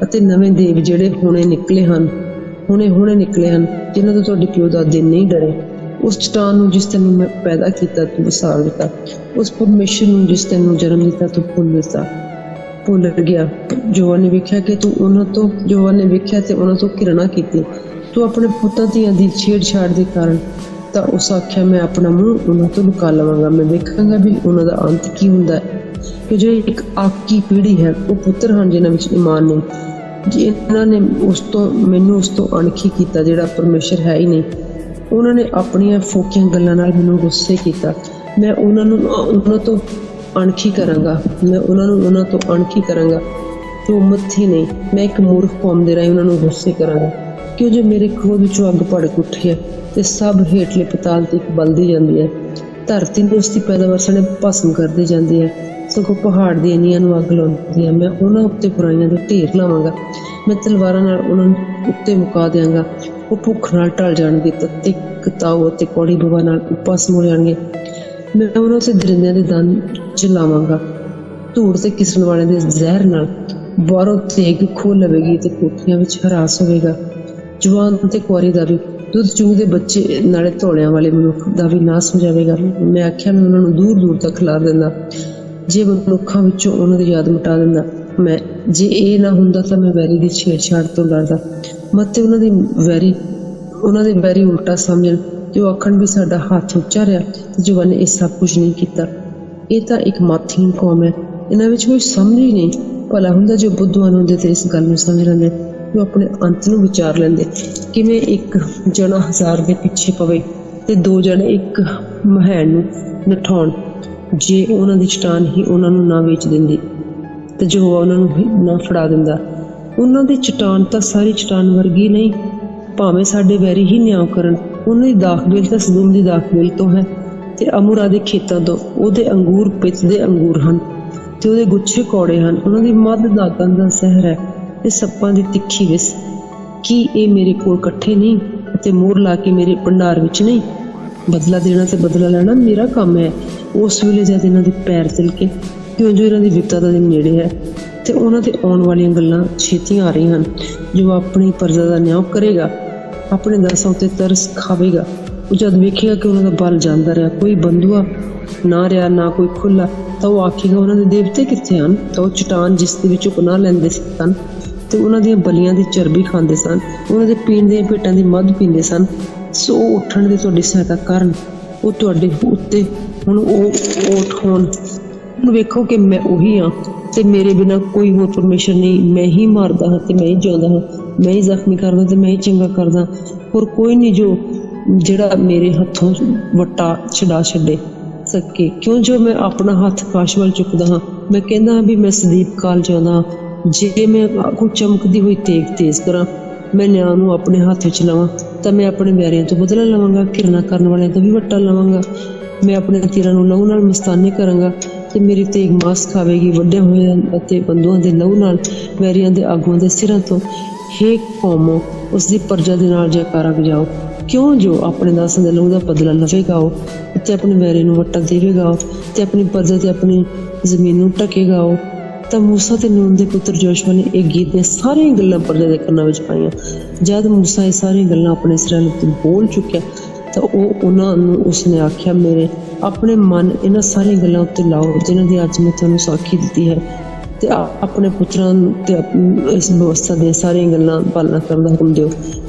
ਅਤੇ ਨਵੇਂ ਦੇਵ ਜਿਹੜੇ ਹੁਣੇ ਨਿਕਲੇ ਹਨ ਜਿਨ੍ਹਾਂ ਤੋਂ ਤੁਹਾਡੇ ਪਿਓ ਦਾਦੇ ਨਹੀਂ ਡਰੇ। ਉਸ ਚਟਾਨ ਨੂੰ ਜਿਸ ਤੈਨੂੰ ਮੈਂ ਪੈਦਾ ਕੀਤਾ ਤੂੰ ਵਿਸਾਰ ਦਿੱਤਾ, ਉਸ ਪਰਮੇਸ਼ਰ ਨੂੰ ਜਿਸ ਤੈਨੂੰ ਜਨਮ ਦਿੱਤਾ ਤੂੰ ਭੁੱਲ ਗਿਆ। ਯਹੋਵਾ ਨੇ ਵੇਖਿਆ ਤੇ ਉਹਨਾਂ ਤੋਂ ਘਿਰਣਾ ਕੀਤੀ। ਤੂੰ ਆਪਣੇ ਪੁੱਤਾਂ ਧੀਆਂ ਦੀ ਛੇੜਛਾੜ ਦੇ ਕਾਰਨ ਤਾਂ ਉਸ ਆਖਿਆ, ਮੈਂ ਆਪਣਾ ਮੂੰਹ ਉਹਨਾਂ ਤੋਂ ਲੁਕਾ ਲਵਾਂਗਾ, ਮੈਂ ਵੇਖਾਂਗਾ ਵੀ ਉਹਨਾਂ ਦਾ ਅੰਤ ਕੀ ਹੁੰਦਾ ਹੈ। ਕਿ ਜਿਹੜੀ ਇੱਕ ਆਕੀ ਪੀੜ੍ਹੀ ਹੈ ਉਹ ਪੁੱਤਰ ਹਨ ਜਿਨ੍ਹਾਂ ਵਿੱਚ ਈਮਾਨ ਨਹੀਂ, ਜਿਨ੍ਹਾਂ ਨੇ ਮੈਨੂੰ ਉਸ ਤੋਂ ਅਣਖੀ ਕੀਤਾ ਜਿਹੜਾ ਪਰਮੇਸ਼ਰ ਹੈ ਹੀ ਨਹੀਂ। ਉਹਨਾਂ ਨੇ ਆਪਣੀਆਂ ਫੋਕੀਆਂ ਗੱਲਾਂ ਨਾਲ ਮੈਨੂੰ ਗੁੱਸੇ ਕੀਤਾ। ਮੈਂ ਉਹਨਾਂ ਤੋਂ ਅਣਖੀ ਕਰਾਂਗਾ ਤੂੰ ਮੱਥੀ ਨਹੀਂ। ਮੈਂ ਇੱਕ ਮੂਰਖ ਕੌਮ ਦੇ ਰਾਹੀਂ ਉਹਨਾਂ ਨੂੰ ਗੁੱਸੇ ਕਰਾਂਗਾ, ਕਿਉਂ ਜੋ ਮੇਰੇ ਖੋਹ ਵਿੱਚੋਂ ਅੱਗ ਭੜਕ ਉੱਠੀ ਹੈ ਤੇ ਸਭ ਹੇਠਲੇ ਪਤਾਲ ਤੇ ਬਲਦੀ ਜਾਂਦੀ ਹੈ। ਧਰਤੀ ਨੂੰ ਉਸ ਦੀ ਪੈਦਾਵਾਰ ਸਣੇ ਭਸਮ ਕਰਦੇ ਜਾਂਦੀ ਹੈ, ਸਗੋਂ ਪਹਾੜ ਦੀਆਂ ਨੀਹਾਂ ਨੂੰ ਅੱਗ ਲਾਉਂਦੀ ਹੈ। ਮੈਂ ਉਹਨਾਂ ਉੱਤੇ ਬੁਰਾਈਆਂ ਦੇ ਢੇਰ ਲਾਵਾਂਗਾ, ਮੈਂ ਤਲਵਾਰਾਂ ਨਾਲ ਉਹਨਾਂ ਨੂੰ ਉੱਤੇ ਮੁਕਾ ਦਿਆਂਗਾ। ਉਹ ਭੁੱਖ ਨਾਲ ਢਲ ਜਾਣਗੇ, ਤੱਤੇ ਕਤਾਓ ਅਤੇ ਕੌੜੀ ਬਵਾ ਨਾਲ ਭਸਮ ਹੋ ਜਾਣਗੇ। ਮੈਂ ਉਹਨਾਂ ਉੱਤੇ ਦਰਿੰਦਿਆਂ ਦੇ ਦੰਦ ਚਲਾਵਾਂਗਾ, ਧੂੜ ਤੇ ਕਿਸਣ ਵਾਲਿਆਂ ਦੇ ਜ਼ਹਿਰ ਨਾਲ। ਬਾਹਰੋਂ ਤੇਗ ਖੋਹ ਲਵੇਗੀ ਤੇ ਕੋਠੀਆਂ ਵਿੱਚ ਹਰਾਸ ਹੋਵੇਗਾ। ਜਵਾਨ ਤੇ ਕੁਆਰੀ ਦਾ ਵੀ, ਦੁੱਧ ਚੁੰਘਦੇ ਬੱਚੇ ਨਾਲੇ ਧੌਲਿਆਂ ਵਾਲੇ ਮਨੁੱਖ ਦਾ ਵੀ ਨਾਸ ਹੋ ਜਾਵੇਗਾ। ਮੈਂ ਆਖਿਆ, ਮੈਂ ਉਹਨਾਂ ਨੂੰ ਦੂਰ ਦੂਰ ਤੱਕ ਖਿਲਾਰ ਦਿੰਦਾ, ਜੇ ਮਨੁੱਖਾਂ ਵਿੱਚੋਂ ਉਹਨਾਂ ਦੀ ਯਾਦ ਮਿਟਾ ਦਿੰਦਾ। ਜੇ ਇਹ ਨਾ ਹੁੰਦਾ ਤਾਂ ਮੈਂ ਵੈਰੀ ਦੀ ਛੇੜਛਾੜ ਤੋਂ ਡਰਦਾ, ਮਤੇ ਉਹਨਾਂ ਦੇ ਵੈਰੀ ਉਲਟਾ ਸਮਝਣ ਤੇ ਉਹ ਆਖਣ ਵੀ ਸਾਡਾ ਹੱਥ ਉੱਚਾ ਰਿਹਾ ਤੇ ਜਵਾਨ ਨੇ ਇਹ ਸਭ ਕੁਝ ਨਹੀਂ ਕੀਤਾ। ਇਹ ਤਾਂ ਇੱਕ ਮਾਥੀਨ ਕੌਮ ਹੈ, ਇਹਨਾਂ ਵਿੱਚ ਕੋਈ ਸਮਝ ਹੀ ਨਹੀਂ। ਭਲਾ ਹੁੰਦਾ ਜੋ ਬੁੱਧਵਾਨ ਹੁੰਦੇ ਤੇ ਇਸ ਗੱਲ ਨੂੰ ਸਮਝ ਲੈਂਦੇ, ਉਹ ਆਪਣੇ ਅੰਤ ਨੂੰ ਵਿਚਾਰ ਲੈਂਦੇ। ਕਿਵੇਂ ਇੱਕ ਜਣਾ 1000 ਦੇ ਪਿੱਛੇ ਪਵੇ ਤੇ 2 ਜਣੇ ਇੱਕ ਮਹੈਣ ਨੂੰ ਨਠਾਉਣ, ਜੇ ਉਹਨਾਂ ਦੀ ਚਟਾਨ ਹੀ ਉਹਨਾਂ ਨੂੰ ਨਾ ਵੇਚ ਦਿੰਦੀ ਤੇ ਯਹੋਵਾ ਉਹਨਾਂ ਨੂੰ ਨਾ ਫੜਾ ਦਿੰਦਾ। ਉਹਨਾਂ ਦੀ ਚਟਾਨ ਤਾਂ ਸਾਰੀ ਚਟਾਨ ਵਰਗੀ ਨਹੀਂ, ਭਾਵੇਂ ਸਾਡੇ ਵੈਰੀ ਹੀ ਨਿਆਂ ਕਰਨ। ਉਹਨਾਂ ਦੀ ਦਾਖਬੇਲ ਤਾਂ ਸਦੂਮ ਦੀ ਦਾਖਬੇਲ ਤੋਂ ਹੈ ਤੇ ਅਮੂਰਾ ਦੇ ਖੇਤਾਂ ਤੋਂ। ਉਹਦੇ ਅੰਗੂਰ ਪਿੱਤ ਦੇ ਅੰਗੂਰ ਹਨ ਤੇ ਉਹਦੇ ਗੁੱਛੇ ਕੌੜੇ ਹਨ। ਉਹਨਾਂ ਦੀ ਮੱਧ ਦਾਤਾਂ ਦਾ ਸ਼ਹਿਰ ਹੈ ਤੇ ਸੱਪਾਂ ਦੀ ਤਿੱਖੀ ਵਿਸ। ਕੀ ਇਹ ਮੇਰੇ ਕੋਲ ਇਕੱਠੇ ਨਹੀਂ ਅਤੇ ਮੋਹਰ ਲਾ ਕੇ ਮੇਰੇ ਭੰਡਾਰ ਵਿੱਚ ਨਹੀਂ? ਬਦਲਾ ਦੇਣਾ ਤੇ ਬਦਲਾ ਲੈਣਾ ਮੇਰਾ ਕੰਮ ਹੈ। ਉਸ ਵੇਲੇ ਜਦ ਇਹਨਾਂ ਦੇ ਪੈਰ ਤਿਲਕੇ, ਕਿਉਂ ਜੋ ਇਹਨਾਂ ਦੀ ਵਿਪਤਾ ਦੇ ਨੇੜੇ ਹੈ ਤੇ ਉਹਨਾਂ ਤੇ ਆਉਣ ਵਾਲੀਆਂ ਗੱਲਾਂ ਛੇਤੀਆਂ ਆ ਰਹੀਆਂ ਹਨ। ਜੋ ਆਪਣੀ ਪ੍ਰਜਾ ਦਾ ਨਿਆਂ ਕਰੇਗਾ, ਆਪਣੇ ਦਾਸਾਂ ਉੱਤੇ ਤਰਸ ਖਾਵੇਗਾ। ਉਹ ਜਦ ਵੇਖੇਗਾ ਕਿ ਉਹਨਾਂ ਦਾ ਬਲ ਜਾਂਦਾ ਰਿਹਾ, ਕੋਈ ਬੰਦੂਆ ਨਾ ਰਿਹਾ, ਨਾ ਕੋਈ ਖੁੱਲਾ, ਤਾਂ ਉਹ ਆਖੇਗਾ ਉਹਨਾਂ ਦੇ ਦੇਵਤੇ ਕਿੱਥੇ ਹਨ? ਤਾਂ ਉਹ ਚਟਾਨ ਜਿਸ ਦੇ ਵਿੱਚੋਂ ਪਨਾਹ ਲੈਂਦੇ ਸਨ ਤੇ ਉਹਨਾਂ ਦੀਆਂ ਬਲੀਆਂ ਦੀ ਚਰਬੀ ਖਾਂਦੇ ਸਨ, ਉਹਨਾਂ ਦੇ ਪੀਣ ਦੀਆਂ ਭੇਟਾਂ ਦੀ ਮੱਧ ਪੀਂਦੇ ਸਨ। ਸੋ ਉਹ ਉੱਠਣ ਦੀ ਤੁਹਾਡੀ ਸਹਾਇਤਾ ਕਰਨ, ਉਹ ਤੁਹਾਡੇ ਉੱਤੇ ਹੁਣ ਹੁਣ ਵੇਖੋ ਕਿ ਮੈਂ ਉਹੀ ਹਾਂ ਤੇ ਮੇਰੇ ਬਿਨਾਂ ਕੋਈ ਹੋਰ ਪਰਮੇਸ਼ਰ ਨਹੀਂ। ਮੈਂ ਹੀ ਮਾਰਦਾ ਹਾਂ ਤੇ ਮੈਂ ਹੀ ਜਿਉਂਦਾ ਹਾਂ, ਮੈਂ ਹੀ ਜ਼ਖਮੀ ਕਰਦਾ ਤੇ ਮੈਂ ਹੀ ਚੰਗਾ ਕਰਦਾ। ਹੋਰ ਕੋਈ ਨਹੀਂ ਜਿਹੜਾ ਮੇਰੇ ਹੱਥੋਂ ਵੱਟਾ ਛਡਾ ਛੱਡੇ ਸਕੇ। ਕਿਉਂ ਜੋ ਮੈਂ ਆਪਣਾ ਹੱਥ ਕਾਸ਼ ਵੱਲ ਚੁੱਕਦਾ ਹਾਂ, ਮੈਂ ਕਹਿੰਦਾ ਹਾਂ ਵੀ ਮੈਂ ਸਦੀਪ ਕਾਲ ਚਾਹੁੰਦਾ ਹਾਂ। ਜੇ ਮੈਂ ਕੋਈ ਚਮਕਦੀ ਹੋਈ ਤੇਜ਼ ਕਰਾਂ, ਮੈਂ ਨਿਆਂ ਨੂੰ ਆਪਣੇ ਹੱਥ ਵਿੱਚ ਲਵਾਂ, ਤਾਂ ਮੈਂ ਆਪਣੇ ਵੈਰੀਆਂ ਤੋਂ ਬਦਲਾ ਲਵਾਂਗਾ, ਘਿਰਣਾ ਕਰਨ ਵਾਲਿਆਂ ਤੋਂ ਵੀ ਵੱਟਾ ਲਵਾਂਗਾ। ਮੈਂ ਆਪਣੇ ਤੀਰਾਂ ਨੂੰ ਲਹੂ ਨਾਲ ਮਸਤਾਨੇ ਕਰਾਂਗਾ ਤੇ ਮੇਰੀ ਤੇਗ ਮਾਸ ਖਾਵੇਗੀ। ਵੱਡੇ ਹੋਏ ਅਤੇ ਬੰਦੂਆਂ ਦੇ ਲਹੂ ਨਾਲ ਵੈਰੀਆਂ ਦੇ ਆਗੂਆਂ ਦੇ ਸਿਰਾਂ ਤੋਂ। ਹੇ ਕੌਮੋ, ਉਸ ਦੀ ਪ੍ਰਜਾ ਦੇ ਨਾਲ ਜੈਕਾਰਾ ਵਜਾਓ। ਕਿਉਂ ਜੋ ਆਪਣੇ ਦਾਸਾਂ ਦੇ ਲਹੂ ਦਾ ਬਦਲਾ ਲਵੇਗਾ ਉਹ, ਤੇ ਆਪਣੇ ਵੈਰੀ ਨੂੰ ਵੱਟਾ ਦੇਵੇਗਾ ਉਹ, ਤੇ ਆਪਣੀ ਪ੍ਰਜਾ ਤੇ ਆਪਣੀ ਜ਼ਮੀਨ ਨੂੰ ਢਕੇਗਾ ਉਹ। ਤਾਂ ਮੂਸਾ ਤੇ ਨੂਨ ਦੇ ਪੁੱਤਰ ਜੋਸ਼ੂਆ ਨੇ ਇਹ ਗੀਤ ਦੀਆਂ ਸਾਰੀਆਂ ਗੱਲਾਂ ਪ੍ਰਜਾ ਦੇ ਕੰਨਾਂ ਵਿੱਚ ਪਾਈਆਂ। ਜਦ ਮੂਸਾ ਇਹ ਸਾਰੀਆਂ ਗੱਲਾਂ ਆਪਣੇ ਇਸਰਾਏਲ ਉੱਤੇ ਬੋਲ ਚੁੱਕਿਆ ਤਾਂ ਉਹਨਾਂ ਨੂੰ ਉਸਨੇ ਆਖਿਆ, ਮੇਰੇ ਆਪਣੇ ਮਨ ਇਹਨਾਂ ਸਾਰੀਆਂ ਗੱਲਾਂ ਉੱਤੇ ਲਾਓ ਜਿਨ੍ਹਾਂ ਦੀ ਅੱਜ ਮੈਂ ਤੁਹਾਨੂੰ ਸਾਖੀ ਦਿੱਤੀ ਹੈ, ਤੇ ਆਪਣੇ ਪੁੱਤਰਾਂ ਨੂੰ ਤੇ ਇਸ ਵਿਵਸਥਾ ਦੀਆਂ ਸਾਰੀਆਂ ਗੱਲਾਂ ਪਾਲਣਾ ਕਰਨ ਦਾ ਹੁਕਮ ਦਿਓ,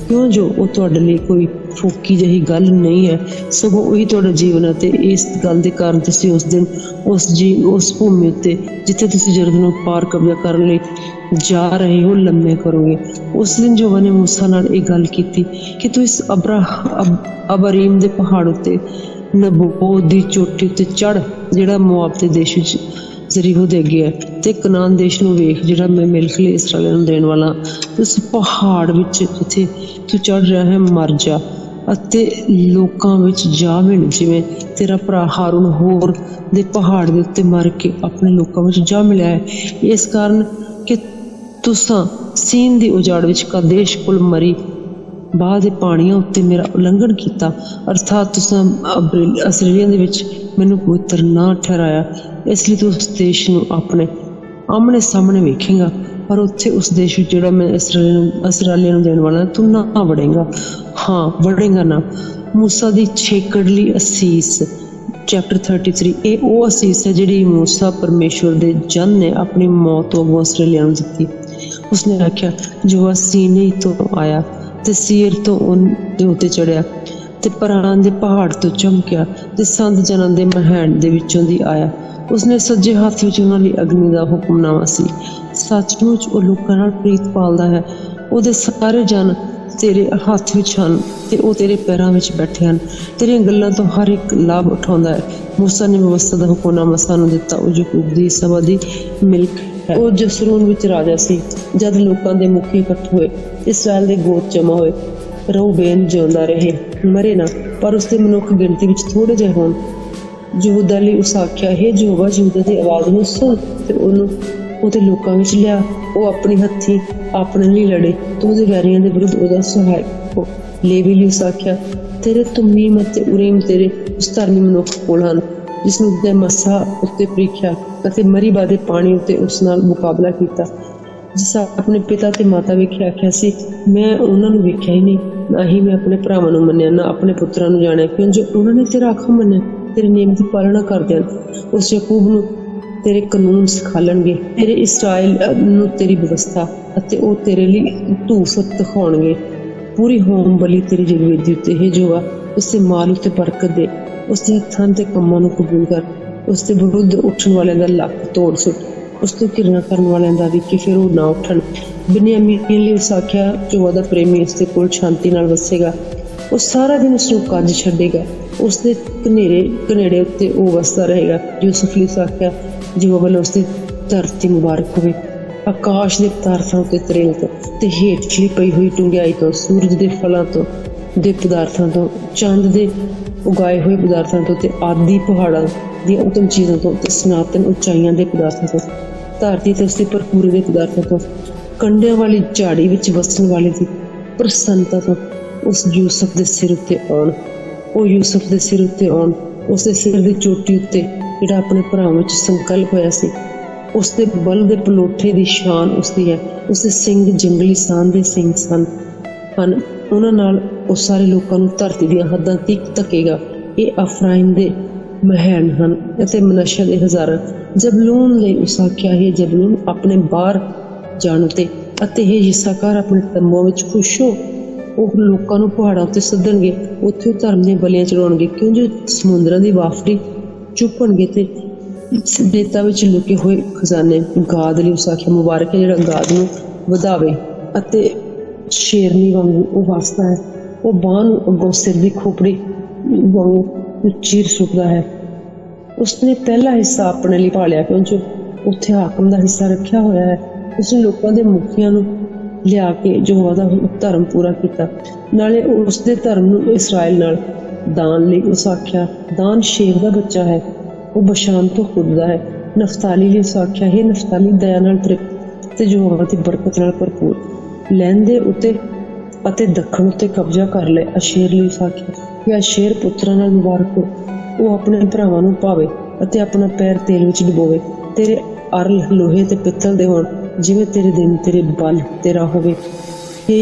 ਕਿਉਂ ਜੋ ਉਹ ਤੁਹਾਡੇ ਲਈ ਕੋਈ ਫੋਕੀ ਜਿਹੀ ਗੱਲ ਨਹੀਂ ਹੈ, ਸਗੋਂ ਉਹੀ ਤੁਹਾਡਾ ਜੀਵਨ ਹੈ। ਤੇ ਇਸ ਗੱਲ ਦੇ ਕਾਰਨ ਤੁਸੀਂ ਉਸ ਦਿਨ ਉਸ ਭੂਮੀ ਉੱਤੇ ਜਿੱਥੇ ਤੁਸੀਂ ਯਰਦਨ ਨੂੰ ਪਾਰ ਕਬਜ਼ਾ ਕਰਨ ਲਈ ਜਾ ਰਹੇ ਹੋ ਲੰਮੇ ਕਰੋਗੇ। ਉਸ ਦਿਨ ਯਹੋਵਾ ਨੇ ਮੂਸਾ ਨਾਲ ਇਹ ਗੱਲ ਕੀਤੀ ਕਿ ਤੂੰ ਇਸ ਅਬਰੀਮ ਦੇ ਪਹਾੜ ਉੱਤੇ ਨਬੋ ਦੀ ਚੋਟੀ ਉੱਤੇ ਚੜ੍ਹ, ਜਿਹੜਾ ਮੁਆਬ ਦੇ ਦੇਸ਼ ਵਿੱਚ ਜ਼ਰੀਹੋ ਦੇ ਅੱਗੇ ਹੈ, ਤੇ ਕਨਾਨ ਦੇਸ਼ ਨੂੰ ਵੇਖ ਜਿਹੜਾ ਮੈਂ ਮਿਲਕ ਲਈ ਇਸਰਾਏਲ ਨੂੰ ਦੇਣ ਵਾਲਾ। ਉਸ ਪਹਾੜ ਵਿੱਚ ਜਿੱਥੇ ਤੂੰ ਚੜ੍ਹ ਰਿਹਾ ਹੈ ਮਰ ਜਾ ਅਤੇ ਲੋਕਾਂ ਵਿੱਚ ਜਾ ਮਿਲ, ਜਿਵੇਂ ਤੇਰਾ ਭਰਾ ਹਾरून ਹੋਰ ਦੇ ਪਹਾੜ ਦੇ ਉੱਤੇ ਮਰ ਕੇ ਆਪਣੇ ਲੋਕਾਂ ਵਿੱਚ ਜਾ ਮਿਲਿਆ ਹੈ। ਇਸ ਕਾਰਨ ਕਿ ਤੁਸਾਂ ਸੀਨ ਦੀ ਉਜਾੜ ਵਿੱਚ ਕਾਦੇਸ਼ ਕੋਲ ਮਰੀ ਬਾਹ ਦੇ ਪਾਣੀਆਂ ਉੱਤੇ ਮੇਰਾ ਉਲੰਘਣ ਕੀਤਾ, ਅਰਥਾਤ ਤੁਸਾਂ ਅਸਰਾਏਲੀਆਂ ਦੇ ਵਿੱਚ ਮੈਨੂੰ ਪਵਿੱਤਰ ਨਾ ਠਹਿਰਾਇਆ। ਇਸ ਲਈ ਤੂੰ ਉਸ ਦੇਸ਼ ਨੂੰ ਆਪਣੇ ਆਮਣੇ ਸਾਹਮਣੇ ਵੇਖੇਂਗਾ, ਪਰ ਉੱਥੇ ਉਸ ਦੇਸ਼ ਵਿੱਚ ਜਿਹੜਾ ਮੈਂ ਇਸਰਾਏਲੀਆਂ ਨੂੰ ਦੇਣ ਵਾਲਾ ਤੂੰ ਨਾ ਵੜੇਂਗਾ, ਹਾਂ ਵੜੇਂਗਾ ਨਾ। ਮੂਸਾ ਦੀ ਛੇਕੜਲੀ ਅਸੀਸ ਚੈਪਟਰ 33। ਇਹ ਉਹ ਅਸੀਸ ਹੈ ਜਿਹੜੀ ਮੂਸਾ ਪਰਮੇਸ਼ਵਰ ਦੇ ਜਨ ਨੇ ਆਪਣੀ ਮੌਤ ਤੋਂ ਅੱਗੋਂ ਇਸਰਾਏਲੀਆਂ ਨੂੰ ਦਿੱਤੀ। ਉਸਨੇ ਆਖਿਆ, ਜੋ ਸੀਨੇ ਤੋਂ ਆਇਆ ਤੇ ਸੀਰ ਤੋਂ ਉਹਦੇ ਉੱਤੇ ਚੜਿਆ ਤੇ ਪਰਾਨ ਦੇ ਪਹਾੜ ਤੋਂ ਚਮਕਿਆ ਤੇ ਸੰਤ ਜਨਾਂ ਦੇ ਮਹਿਣ ਦੇ ਵਿੱਚੋਂ ਦੀ ਆਇਆ। ਉਸਨੇ ਸੱਜੇ ਹੱਥ ਵਿੱਚ ਉਹਨਾਂ ਲਈ ਅਗਨੀ ਦਾ ਹੁਕਮਨਾਮਾ ਸੀ। ਸੱਚਮੁੱਚ ਉਹ ਲੋਕਾਂ ਨਾਲ ਪ੍ਰੀਤ ਪਾਲਦਾ ਹੈ। ਉਹਦੇ ਸਾਰੇ ਜਨ ਤੇਰੇ ਹੱਥ ਵਿੱਚ ਹਨ ਤੇ ਉਹ ਤੇਰੇ ਪੈਰਾਂ ਵਿੱਚ ਬੈਠੇ ਹਨ। ਤੇਰੀਆਂ ਗੱਲਾਂ ਤੋਂ ਹਰ ਇੱਕ ਲਾਭ ਉਠਾਉਂਦਾ ਹੈ। ਮੂਸਾ ਨੇ ਵਿਵਸਥਾ ਦਾ ਹੁਕਮਨਾਮਾ ਸਾਨੂੰ ਦਿੱਤਾ। ਉਹ ਯਾਕੂਬ ਦੀ ਸਭਾ ਦੀ ਮਿਲਕ ਹੈ। ਉਹ ਜਸਰੂਨ ਵਿੱਚ ਰਾਜਾ ਸੀ। ਜਦ ਲੋਕਾਂ ਦੇ ਮੁਖੀ ਇਕੱਠ ਹੋਏ, ਇਸਰਾਏਲ ਦੇ ਗੋਤ ਜਮਾ ਹੋਏ, ਰਊਬੇਨ ਜਿਉਂਦਾ ਰਹੇ, ਮਰੇ ਨਾ, ਪਰ ਉਸਦੇ ਮਨੁੱਖ ਗਿਣਤੀ ਵਿੱਚ ਥੋੜੇ ਜਿਹੇ ਹੋਣ। ਯਹੂਦਾ ਲਈ ਉਸ ਆਖਿਆ, ਹੇ ਯਹੋਵਾ, ਯਹੂਦਾ ਦੀ ਆਵਾਜ਼ ਨੂੰ ਸੁਣ ਤੇ ਉਹਨੂੰ ਉਹਦੇ ਲੋਕਾਂ ਵਿੱਚ ਲਿਆ। ਉਹ ਆਪਣੀ ਹੱਥੀਂ ਆਪਣੇ ਲਈ ਲੜੇ, ਤੂੰ ਉਹਦੇ ਵੈਰੀਆਂ ਦੇ ਵਿਰੁੱਧ ਉਹਦਾ ਸਹਾਇਕ ਹੋ। ਲੇਵੀ ਲਈ ਉਸ ਆਖਿਆ, ਤੇਰੇ ਤੁਮੀਮ ਅਤੇ ਉਰੀਮ ਤੇਰੇ ਉਸ ਧਰਮੀ ਮਨੁੱਖ ਕੋਲ ਹਨ, ਜਿਸਨੂੰ ਉਸਦੇ ਮੱਸਾ ਉੱਤੇ ਪ੍ਰੀਖਿਆ ਅਤੇ ਮਰੀਬਾ ਦੇ ਪਾਣੀ ਉੱਤੇ ਉਸ ਨਾਲ ਮੁਕਾਬਲਾ ਕੀਤਾ। ਜਿਸ ਆਪਣੇ ਪਿਤਾ ਤੇ ਮਾਤਾ ਵੇਖਿਆ ਆਖਿਆ ਸੀ, ਮੈਂ ਉਹਨਾਂ ਨੂੰ ਵੇਖਿਆ ਹੀ ਨਹੀਂ, ਨਾ ਹੀ ਮੈਂ ਆਪਣੇ ਭਰਾਵਾਂ ਨੂੰ ਮੰਨਿਆ, ਨਾ ਆਪਣੇ ਪੁੱਤਰਾਂ ਨੂੰ ਜਾਣਿਆ, ਕਿਉਂ ਜੋ ਉਹਨਾਂ ਨੇ ਤੇਰਾ ਆਖਾ ਮੰਨਿਆ, ਤੇਰੇ ਨਿਯਮ ਦੀ ਪਾਲਣਾ ਕਰਦੇ ਹਨ। ਉਸ ਯਾਕੂਬ ਨੂੰ ਤੇਰੇ ਕਾਨੂੰਨ ਸਿਖਾਲਣਗੇ, ਤੇਰੇ ਇਸਰਾਏਲ ਨੂੰ ਤੇਰੀ ਵਿਵਸਥਾ, ਅਤੇ ਉਹ ਤੇਰੇ ਲਈ ਧੂਫ ਦਿਖਾਉਣਗੇ। ਪੂਰੀ ਹੋਮ ਬਲੀ ਤੇਰੀ ਜਗਵੇਦੀ ਉੱਤੇ ਹੈ। ਜੋ ਉਸਦੇ ਮਾਲ ਉੱਤੇ ਬਰਕਤ ਦੇ, ਉਸਦੇ ਹੱਥਾਂ ਤੇ ਕੰਮਾਂ ਨੂੰ ਕਬੂਲ ਕਰ। ਉਸਦੇ ਵਿਰੁੱਧ ਉੱਠਣ ਵਾਲਿਆਂ ਦਾ ਲੱਕ ਤੋੜ ਸੁੱਟ, ਉਸ ਤੋਂ ਘਿਰਨਾ ਕਰਨ ਵਾਲਿਆਂ ਦਾ ਵੀ ਕਿ ਫਿਰ ਉਹ ਨਾ ਉੱਠਣ। ਬਿਨਯਾਮੀਨ ਲਈ ਉਸ ਆਖਿਆ, ਜੋ ਉਹਦਾ ਪ੍ਰੇਮੀ ਉਸਦੇ ਕੋਲ ਸ਼ਾਂਤੀ ਨਾਲ ਵਸੇਗਾ। ਉਹ ਸਾਰਾ ਦਿਨ ਉਸਨੂੰ ਕੱਜ ਛੱਡੇਗਾ, ਉਸਦੇ ਕਨੇੜੇ ਉੱਤੇ ਉਹ ਵਸਦਾ ਰਹੇਗਾ। ਯੂਸੁਫ ਲਈ ਉਸ ਆਖਿਆ, ਜੋ ਵੱਲੋਂ ਉਸਦੀ ਧਰਤੀ ਮੁਬਾਰਕ ਹੋਵੇ, ਆਕਾਸ਼ ਦੇ ਪਦਾਰਥਾਂ ਉੱਤੇ ਤਰੇਲ ਤੋਂ ਤੇ ਹੇਠਲੀ ਪਈ ਹੋਈ ਡੂੰਘਾਈ ਤੋਂ, ਸੂਰਜ ਦੇ ਫਲਾਂ ਤੋਂ ਦੇ ਪਦਾਰਥਾਂ ਤੋਂ, ਚੰਦ ਦੇ ਉਗਾਏ ਹੋਏ ਪਦਾਰਥਾਂ ਤੋਂ ਤੇ ਆਦਿ ਪਹਾੜਾਂ ਦੀਆਂ ਉੱਤਮ ਚੀਜ਼ਾਂ ਤੋਂ ਤੇ ਸਨਾਤਨ ਉਚਾਈਆਂ ਦੇ ਪਦਾਰਥਾਂ ਤੋਂ, ਧਰਤੀ ਤੇ ਉਸਦੇ ਭਰਪੂਰ ਦੇ ਪਦਾਰਥਾਂ ਤੋਂ, ਕੰਡਿਆਂ ਵਾਲੀ ਝਾੜੀ ਵਿੱਚ ਵਸਣ ਵਾਲੇ ਦੀ ਪ੍ਰਸੰਨਤਾ ਤੋਂ ਉਸ ਯੂਸਫ ਦੇ ਸਿਰ ਉੱਤੇ ਆਉਣ। ਉਹ ਯੂਸਫ ਦੇ ਸਿਰ ਉੱਤੇ ਆਉਣ, ਉਸਦੇ ਸਿਰ ਦੀ ਚੋਟੀ ਉੱਤੇ ਜਿਹੜਾ ਆਪਣੇ ਭਰਾਵਾਂ ਵਿੱਚ ਸੰਕਲਪ ਹੋਇਆ ਸੀ। ਉਸਦੇ ਬਲ ਦੇ ਪਲੋਠੇ ਦੀ ਸ਼ਾਨ ਉਸਦੀ ਹੈ। ਉਸਦੇ ਸਿੰਘ ਜੰਗਲੀ ਸਾਨ ਦੇ ਸਿੰਘ ਹਨ। ਉਹਨਾਂ ਨਾਲ ਉਹ ਸਾਰੇ ਲੋਕਾਂ ਨੂੰ ਧਰਤੀ ਦੀਆਂ ਹੱਦਾਂ ਤੀਕ ਧੱਕੇਗਾ। ਇਹ ਅਫਰਾਇਮ ਦੇ ਮਹਿਣ ਹਨ ਅਤੇ ਮਨੱਸ਼ਾ ਦੇ ਹਜ਼ਾਰਾਂ। ਜ਼ਬਲੂਨ ਲਈ ਉਸ ਆਖਿਆ, ਹੈ ਜ਼ਬਲੂਨ, ਆਪਣੇ ਬਾਹਰ ਜਾਣ ਤੇ ਅਤੇ ਹੈ ਯਿਸਸਾਕਾਰ, ਆਪਣੇ ਤੰਬੂਆਂ ਵਿੱਚ ਖੁਸ਼ ਹੋ। ਉਹ ਲੋਕਾਂ ਨੂੰ ਪਹਾੜਾਂ ਉੱਤੇ ਸੱਦਣਗੇ, ਉੱਥੇ ਉਹ ਧਰਮ ਦੀਆਂ ਬਲੀਆਂ ਚੜਾਉਣਗੇ, ਕਿਉਂ ਜੋ ਸਮੁੰਦਰਾਂ ਦੀ ਵਾਫੜੀ ਚੁੱਪਣਗੇ ਤੇ ਰੇਤਾਂ ਵਿੱਚ ਲੁਕੇ ਹੋਏ ਖਜ਼ਾਨੇ। ਗਾਦ ਲਈ ਉਸ ਆਖਿਆ, ਮੁਬਾਰਕ ਹੈ ਜਿਹੜਾ ਗਾਦ ਨੂੰ ਵਧਾਵੇ ਅਤੇ ਸ਼ੇਰਨੀ ਵਾਂਗੂ ਉਹ ਵਸਦਾ ਹੈ। ਉਹ ਬਾਂਹ ਨੂੰ ਅੱਗੋਂ ਸਿਰ ਦੀ ਖੋਪੜੀ ਵਾਂਗੂ ਚੀਰ ਸੁੱਟਦਾ ਹੈ। ਉਸਨੇ ਪਹਿਲਾ ਹਿੱਸਾ ਆਪਣੇ ਲਈ ਭਾਲਿਆ, ਕਿਉਂ ਜੋ ਉੱਥੇ ਹਾਕਮ ਦਾ ਹਿੱਸਾ ਰੱਖਿਆ ਹੋਇਆ ਹੈ। ਉਸਨੇ ਲੋਕਾਂ ਦੇ ਮੁਖੀਆਂ ਨੂੰ ਲਿਆ ਕੇ ਯਹੋਵਾ ਦਾ ਧਰਮ ਪੂਰਾ ਕੀਤਾ। ਨਾਲੇ ਉਸਦੇ ਧਰਮ ਨੂੰ ਇਸਰਾਏਲ ਨਾਲ। ਦਾਨ ਲਈ ਉਸ ਆਖਿਆ, ਦਾਨ ਸ਼ੇਰ ਦਾ ਬੱਚਾ ਹੈ, ਉਹ ਬਸ਼ਾਨ ਤੋਂ ਖੁੱਦਦਾ ਹੈ। ਨਫਤਾਲੀ ਲਈ ਉਸ ਆਖਿਆ, ਹੈ ਨਫਤਾਲੀ, ਦਇਆ ਨਾਲ ਤ੍ਰਿਪਤ ਤੇ ਯਹੋਵਾ ਦੀ ਬਰਕਤ ਨਾਲ ਭਰਪੂਰ, ਲਹਿੰਦੇ ਉੱਤੇ ਅਤੇ ਦੱਖਣ ਉੱਤੇ ਕਬਜ਼ਾ ਕਰ ਲੈ। ਅਸ਼ੇਰ ਲਈ ਉਸ ਆਖਿਆ, ਕਿ ਅਸ਼ੇਰ ਪੁੱਤਰਾਂ ਨਾਲ ਮੁਬਾਰਕ ਹੋ, ਉਹ ਆਪਣੇ ਭਰਾਵਾਂ ਨੂੰ ਪਾਵੇ ਅਤੇ ਆਪਣਾ ਪੈਰ ਤੇਲ ਵਿੱਚ ਡੁਬੋਵੇ। ਤੇਰੇ ਅਰਲ ਲੋਹੇ ਤੇ ਪਿੱਤਲ ਦੇ ਹੋਣ, ਜਿਵੇਂ ਤੇਰੇ ਦਿਨ ਤੇਰੇ ਬਲ ਤੇਰਾ ਹੋਵੇ। ਹੇ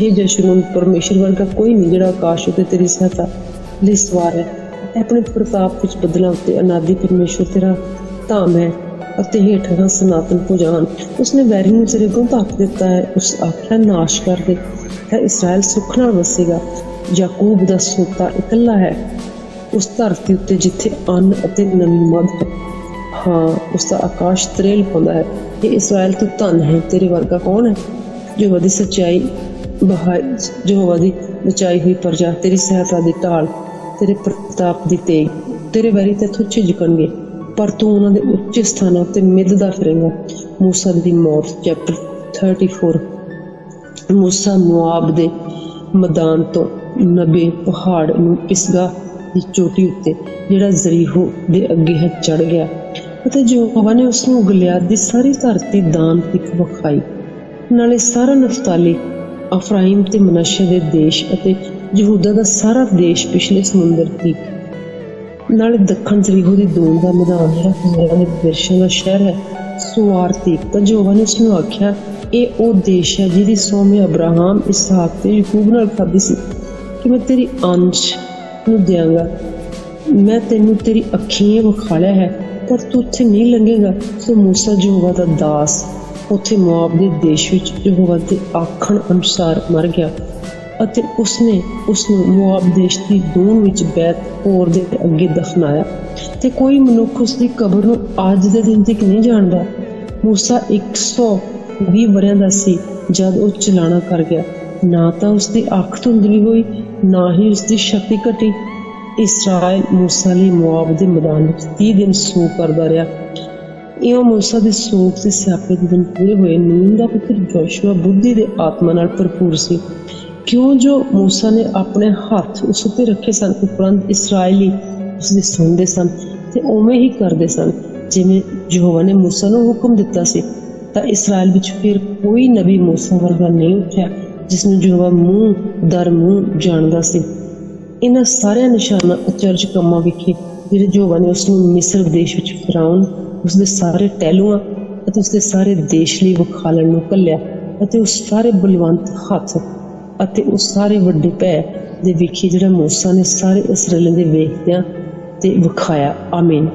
ਯਸ਼ੂਰਨ, ਪਰਮੇਸ਼ਰ ਵਰਗਾ ਕੋਈ ਨਹੀਂ ਜਿਹੜਾ ਆਕਾਸ਼ ਉੱਤੇ ਤੇਰੀ ਸਹਾਇਤਾ ਲਈ ਸਵਾਰ ਹੈ। ਆਪਣੇ ਪ੍ਰਤਾਪ ਵਿੱਚ ਬੱਦਲਾਂ ਉੱਤੇ ਅਨਾਦਿ ਪਰਮੇਸ਼ਰ ਤੇਰਾ ਧਾਮ ਹੈ। ਅਤੇ ਹੇਠਾਂ ਸਨਾਤਨ ਭੁਜਾਨ। ਉਸਨੇ ਵੈਰੀ ਨੂੰ ਤੇਰੇ ਕੋਲ ਧੱਕ ਦਿੱਤਾ ਹੈ। ਉਸ ਆਖਿਆ ਨਾਸ਼ ਕਰ ਦੇ, ਤਾਂ ਇਸਰਾਇਲ ਸੁੱਖ ਨਾਲ ਵਸੇਗਾ। ਯਾਕੂਬ ਦਾ ਸੋਤਾ ਇਕੱਲਾ ਹੈ ਉਸ ਧਰਤੀ ਉੱਤੇ ਜਿੱਥੇ ਅੰਨ ਅਤੇ ਨਵੀਂ ਮੱਧ ਹੈ। ਹਾਂ, ਉਸਦਾ ਆਕਾਸ਼ ਤਰੇਲ ਪਾਉਂਦਾ ਹੈ। ਇਹ ਇਸਰਾਇਲ ਤੂੰ ਧਨ ਹੈ, ਤੇਰੇ ਵਰਗਾ ਕੌਣ ਹੈ? ਯਹੋਵਾ ਦੀ ਸੱਚਾਈ ਯਹੋਵਾ ਦੀ ਬਚਾਈ ਹੋਈ ਪ੍ਰਜਾ, ਤੇਰੀ ਸਹਾਇਤਾ ਦੀ ਢਾਲ, ਤੇਰੇ ਪ੍ਰਤਾਪ ਦੀ ਤੇਗ। ਤੇਰੇ ਵੈਰੀ ਤੈਥੋਂ ਝਿਜਕਣਗੇ, ਪਰ ਤੂੰ ਉਹਨਾਂ ਦੇ ਉੱਚੇ ਸਥਾਨਾਂ ਉੱਤੇ ਮਿੱਧਦਾ ਫਿਰੇਂਗਾ। ਮੂਸਾ ਦੀ ਮੌਤ, ਚੈਪਟਰ 34। ਮੂਸਾ ਮੁਆਬ ਦੇ ਮੈਦਾਨ ਤੋਂ ਨਬੇ ਪਹਾੜ ਨੂੰ ਪਿਸਗਾ ਦੀ ਚੋਟੀ ਉੱਤੇ, ਜਿਹੜਾ ਜ਼ਰੀਹੋ ਦੇ ਅੱਗੇ ਹੈ, ਚੜ ਗਿਆ, ਅਤੇ ਯਹੋਵਾ ਨੇ ਉਸ ਨੂੰ ਗਿਲਿਆਦ ਦੀ ਸਾਰੀ ਧਰਤੀ ਦਾਨ ਤੱਕ ਵਿਖਾਈ। ਨਾਲੇ ਸਾਰਾ ਨਫਤਾਲੀ, ਅਫਰਾਈਮ ਤੇ ਮਨਾਸ਼ੇ ਦੇ ਦੇਸ਼ ਅਤੇ ਯਹੂਦਾ ਦਾ ਸਾਰਾ ਦੇਸ਼ ਪਿਛਲੇ ਸਮੁੰਦਰ ਤੀਕ, ਨਾਲੇ ਦੱਖਣ ਜ਼ਰੀਹੋ ਦੀ ਦੂਣ ਦਾ ਮੈਦਾਨ, ਜਿਹੜਾ ਖੰਜਰਾਂ ਦੇ ਬਿਰਛਾਂ ਦਾ ਸ਼ਹਿਰ ਹੈ, ਸੁਆਰ ਤੀਕ। ਤਾਂ ਯਹੋਵਾ ਨੇ ਉਸ ਨੂੰ ਆਖਿਆ, ਇਹ ਉਹ ਦੇਸ਼ ਹੈ ਜਿਹਦੀ ਸਹੁੰ ਮੈਂ ਅਬਰਾਹਮ, ਇਸਹਾਕ ਤੇ ਯਾਕੂਬ ਨਾਲ ਖਾਧੀ ਸੀ ਕਿ ਮੈਂ ਤੇਰੀ ਅੰਸ਼ ਨੂੰ ਦਿਆਂਗਾ। ਮੈਂ ਤੈਨੂੰ ਤੇਰੀ ਅੱਖੀਂ ਵਿਖਾਲਿਆ ਹੈ, ਪਰ ਤੂੰ ਉੱਥੇ ਨਹੀਂ ਲੰਘੇਗਾ। ਸੋ ਮੂਸਾ ਯਹੋਵਾ ਦਾ ਦਾਸ ਉੱਥੇ ਮੁਆਬ ਦੇ ਦੇਸ਼ ਵਿੱਚ ਯਹੋਵਾ ਦੇ ਆਖਣ ਅਨੁਸਾਰ ਮਰ ਗਿਆ, ਅਤੇ ਉਸਨੇ ਉਸ ਨੂੰ ਮੁਆਬ ਦੇਸ਼ ਦੀ ਦੂਣ ਵਿੱਚ ਬੈਤ ਪੋਰ ਦੇ ਅੱਗੇ ਦਫਨਾਇਆ, ਤੇ ਕੋਈ ਮਨੁੱਖ ਉਸ ਦੀ ਕਬਰ ਨੂੰ ਅੱਜ ਦੇ ਦਿਨ ਤੱਕ ਨਹੀਂ ਜਾਣਦਾ। ਮੂਸਾ 120 ਵਰ੍ਹਿਆਂ ਦਾ ਸੀ ਜਦ ਉਹ ਚਲਾਣਾ ਕਰ ਗਿਆ। ਨਾ ਤਾਂ ਉਸਦੀ ਅੱਖ ਧੁੰਦਲੀ ਹੋਈ, ਨਾ ਹੀ ਉਸਦੀ ਸ਼ਕਤੀ ਘਟੀ। ਇਸਰਾਇਲ ਮੂਸਾ ਲਈ ਮੁਆਬ ਦੇ ਮੈਦਾਨ ਵਿੱਚ 30 ਦਿਨ ਸੋਗ ਕਰਦਾ ਰਿਹਾ। ਇਉਂ ਮੂਸਾ ਦੇ ਸੋਗ ਤੇ ਸਿਆਪੇ ਦੇ ਦਿਨ ਪੂਰੇ ਹੋਏ। ਨੂਨ ਦਾ ਪੁੱਤਰ ਯਹੋਸ਼ੂਆ ਬੁੱਧੀ ਦੇ ਆਤਮਾ ਨਾਲ ਭਰਪੂਰ ਸੀ, ਕਿਉਂ ਜੋ ਮੂਸਾ ਨੇ ਆਪਣੇ ਹੱਥ ਉਸ ਉੱਤੇ ਰੱਖੇ ਸਨ, ਉਪਰੰਤ ਇਸਰਾਏਲੀ ਉਸਦੀ ਸੁਣਦੇ ਸਨ ਤੇ ਉਵੇਂ ਹੀ ਕਰਦੇ ਸਨ ਜਿਵੇਂ ਯਹੋਵਾ ਨੇ ਮੂਸਾ ਨੂੰ ਹੁਕਮ ਦਿੱਤਾ ਸੀ। ਤਾਂ ਇਸਰਾਇਲ ਵਿੱਚ ਫਿਰ ਕੋਈ ਨਬੀ ਮੂਸਾ ਵਰਗਾ ਨਹੀਂ ਉੱਠਿਆ, ਜਿਸ ਨੂੰ ਯਹੋਵਾ ਮੂੰਹ ਦਰ ਮੂੰਹ ਜਾਣਦਾ ਸੀ। ਇਹਨਾਂ ਸਾਰਿਆਂ ਨਿਸ਼ਾਨਾਂ ਅਚਰਜ ਕੰਮਾਂ ਵਿਖੇ ਜਿਹੜੇ ਯਹੋਵਾ ਨੇ ਉਸ ਨੂੰ ਮਿਸਰ ਦੇਸ਼ ਵਿੱਚ ਫਿਰਾਉਣ, ਉਸਦੇ ਸਾਰੇ ਟਹਿਲੂਆਂ ਅਤੇ ਉਸਦੇ ਸਾਰੇ ਦੇਸ਼ ਲਈ ਵਿਖਾਲਣ ਨੂੰ ਘੱਲਿਆ, ਅਤੇ ਉਸ ਸਾਰੇ ਬਲਵੰਤ ਹੱਥ ਅਤੇ ਉਸ ਸਾਰੇ ਵੱਡੇ ਭੈ ਦੇ ਵਿਖੇ ਜਿਹੜਾ ਮੂਸਾ ਨੇ ਸਾਰੇ ਇਸਰਾਏਲਾਂ ਦੇ ਵੇਖਦਿਆਂ ਤੇ ਵਿਖਾਇਆ। ਆਮੀਨ।